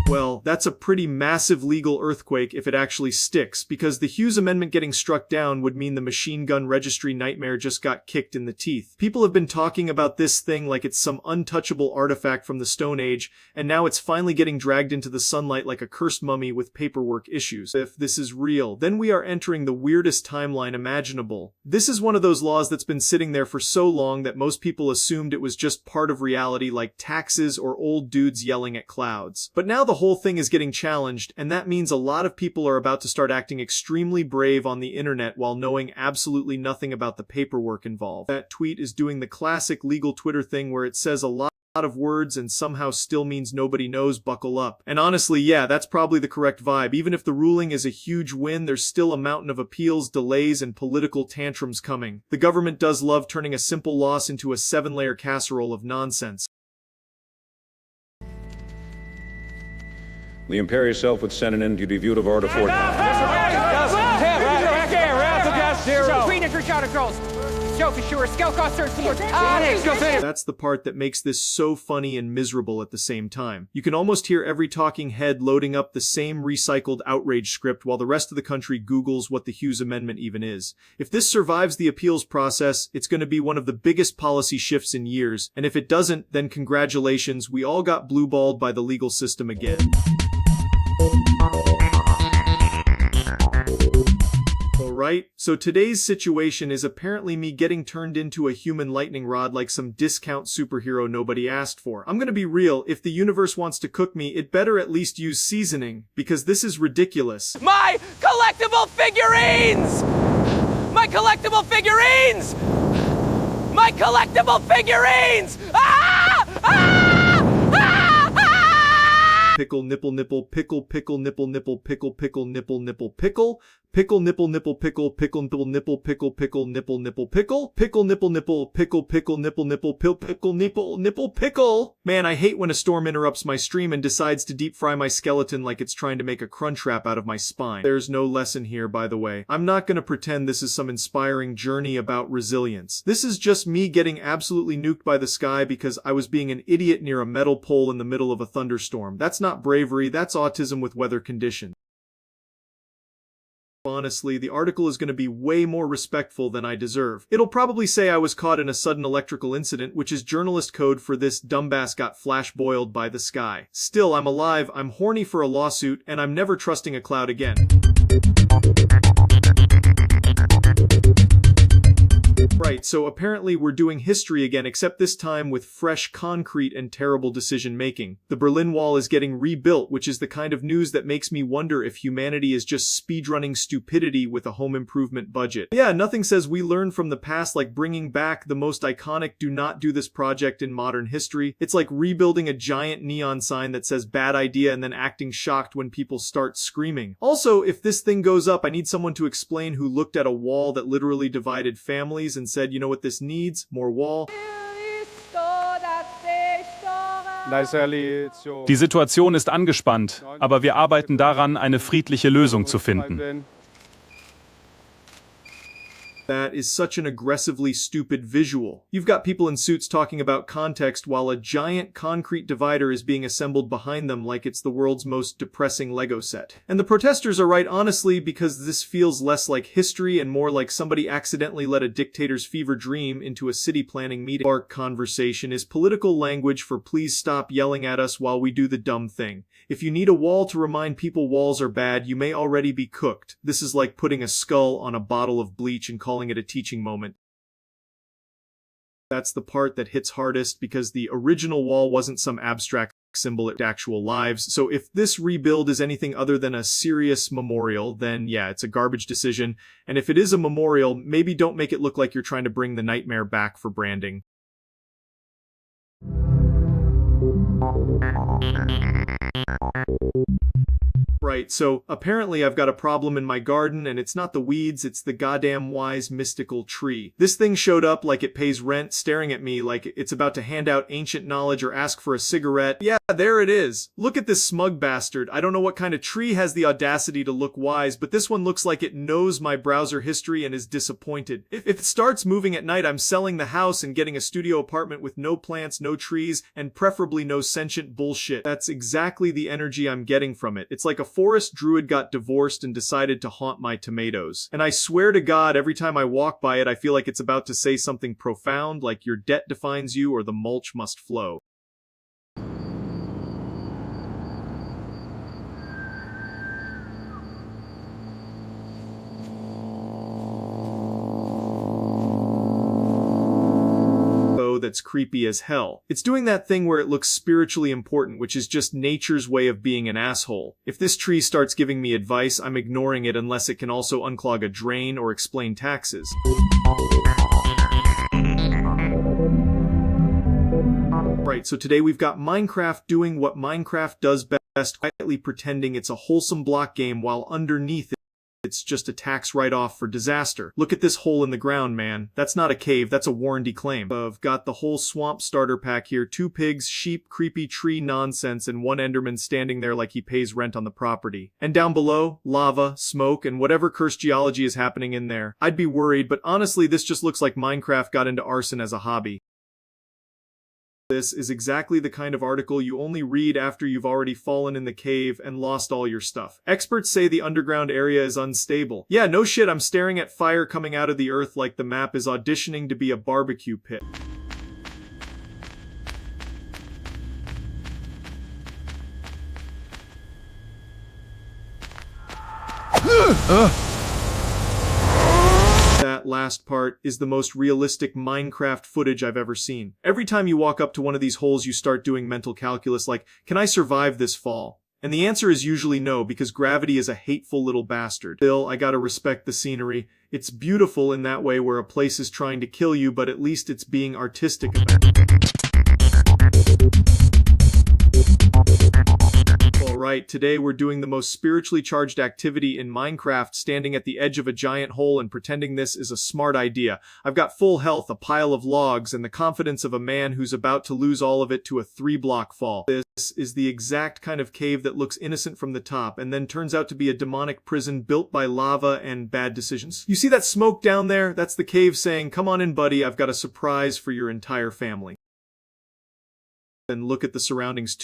Well, that's a pretty massive legal earthquake if it actually sticks, because the Hughes Amendment getting struck down would mean the machine gun registry nightmare just got kicked in the teeth. People have been talking about this thing like it's some untouchable artifact from the Stone Age, and now it's finally getting dragged into the sunlight like a cursed mummy with paperwork issues. If this is real, then we are entering the weirdest timeline imaginable. This is one of those laws that's been sitting there for so long that most people assumed it was just part of reality, like taxes or old dudes yelling at clouds. But now the whole thing is getting challenged, and that means a lot of people are about to start acting extremely brave on the internet while knowing absolutely nothing about the paperwork involved. That tweet is doing the classic legal Twitter thing where it says a lot of words and somehow still means nobody knows, buckle up. And honestly, yeah, that's probably the correct vibe. Even if the ruling is a huge win, there's still a mountain of appeals, delays, and political tantrums coming. The government does love turning a simple loss into a 7-layer casserole of nonsense. The imperious self would send an end to the view of order for That's the part that makes this so funny and miserable at the same time. You can almost hear every talking head loading up the same recycled outrage script while the rest of the country Googles what the Hughes Amendment even is. If this survives the appeals process, it's going to be one of the biggest policy shifts in years, and if it doesn't, then congratulations, we all got blue-balled by the legal system again. right? So today's situation is apparently me getting turned into a human lightning rod like some discount superhero nobody asked for. I'm gonna be real, if the universe wants to cook me, it better at least use seasoning, because this is ridiculous. My collectible figurines! My collectible figurines! My collectible figurines! Ah! Ah! Ah! Ah! Pickle nipple nipple pickle pickle nipple nipple pickle pickle nipple nipple pickle pickle nipple nipple pickle pickle nipple nipple pickle pickle nipple nipple pickle pickle nipple nipple pickle pickle nipple nipple pickle nipple nipple pickle. Man, I hate when a storm interrupts my stream and decides to deep fry my skeleton like it's trying to make a crunch wrap out of my spine. There's no lesson here, by the way. I'm not gonna pretend this is some inspiring journey about resilience. This is just me getting absolutely nuked by the sky because I was being an idiot near a metal pole in the middle of a thunderstorm. That's not bravery, that's autism with weather conditions. Honestly, the article is going to be way more respectful than I deserve. It'll probably say I was caught in a sudden electrical incident, which is journalist code for this dumbass got flash boiled by the sky. Still, I'm alive, I'm horny for a lawsuit, and I'm never trusting a cloud again. Right, so apparently we're doing history again, except this time with fresh concrete and terrible decision making. The Berlin Wall is getting rebuilt, which is the kind of news that makes me wonder if humanity is just speedrunning stupidity with a home improvement budget. Yeah, nothing says we learn from the past like bringing back the most iconic do not do this project in modern history. It's like rebuilding a giant neon sign that says bad idea and then acting shocked when people start screaming. Also, if this thing goes up, I need someone to explain who looked at a wall that literally divided families and said, you know what this needs? More wall. Die Situation ist angespannt, aber wir arbeiten daran, eine friedliche Lösung zu finden. That is such an aggressively stupid visual. You've got people in suits talking about context while a giant concrete divider is being assembled behind them like it's the world's most depressing Lego set. And the protesters are right, honestly, because this feels less like history and more like somebody accidentally let a dictator's fever dream into a city planning meeting. Our conversation is political language for please stop yelling at us while we do the dumb thing. If you need a wall to remind people walls are bad, you may already be cooked. This is like putting a skull on a bottle of bleach and calling it a teaching moment. That's the part that hits hardest because the original wall wasn't some abstract symbol at actual lives. So if this rebuild is anything other than a serious memorial, then yeah, it's a garbage decision. And if it is a memorial, maybe don't make it look like you're trying to bring the nightmare back for branding. Right, so apparently I've got a problem in my garden and it's not the weeds, it's the goddamn wise mystical tree. This thing showed up like it pays rent, staring at me like it's about to hand out ancient knowledge or ask for a cigarette. Yeah, there it is. Look at this smug bastard. I don't know what kind of tree has the audacity to look wise, but this one looks like it knows my browser history and is disappointed. If it starts moving at night, I'm selling the house and getting a studio apartment with no plants, no trees, and preferably no sentient bullshit. That's exactly the energy I'm getting from it. It's like a forest druid got divorced and decided to haunt my tomatoes. And I swear to God, every time I walk by it, I feel like it's about to say something profound, like your debt defines you or the mulch must flow. That's creepy as hell. It's doing that thing where it looks spiritually important, which is just nature's way of being an asshole. If this tree starts giving me advice, I'm ignoring it unless it can also unclog a drain or explain taxes. Right, so today we've got Minecraft doing what Minecraft does best, quietly pretending it's a wholesome block game while underneath it's just a tax write-off for disaster. Look at this hole in the ground, man. That's not a cave, that's a warranty claim. I've got the whole swamp starter pack here. 2 pigs, sheep, creepy tree nonsense, and 1 Enderman standing there like he pays rent on the property. And down below, lava, smoke, and whatever cursed geology is happening in there. I'd be worried, but honestly, this just looks like Minecraft got into arson as a hobby. This is exactly the kind of article you only read after you've already fallen in the cave and lost all your stuff. Experts say the underground area is unstable. Yeah, no shit, I'm staring at fire coming out of the earth like the map is auditioning to be a barbecue pit. that last part is the most realistic Minecraft footage I've ever seen. Every time you walk up to one of these holes, you start doing mental calculus like, can I survive this fall? And the answer is usually no, because gravity is a hateful little bastard. Still, I gotta respect the scenery. It's beautiful in that way where a place is trying to kill you, but at least it's being artistic about it. Alright, today we're doing the most spiritually charged activity in Minecraft, standing at the edge of a giant hole and pretending this is a smart idea. I've got full health, a pile of logs, and the confidence of a man who's about to lose all of it to a 3-block fall. This is the exact kind of cave that looks innocent from the top and then turns out to be a demonic prison built by lava and bad decisions. You see that smoke down there? That's the cave saying, come on in, buddy, I've got a surprise for your entire family. And look at the surroundings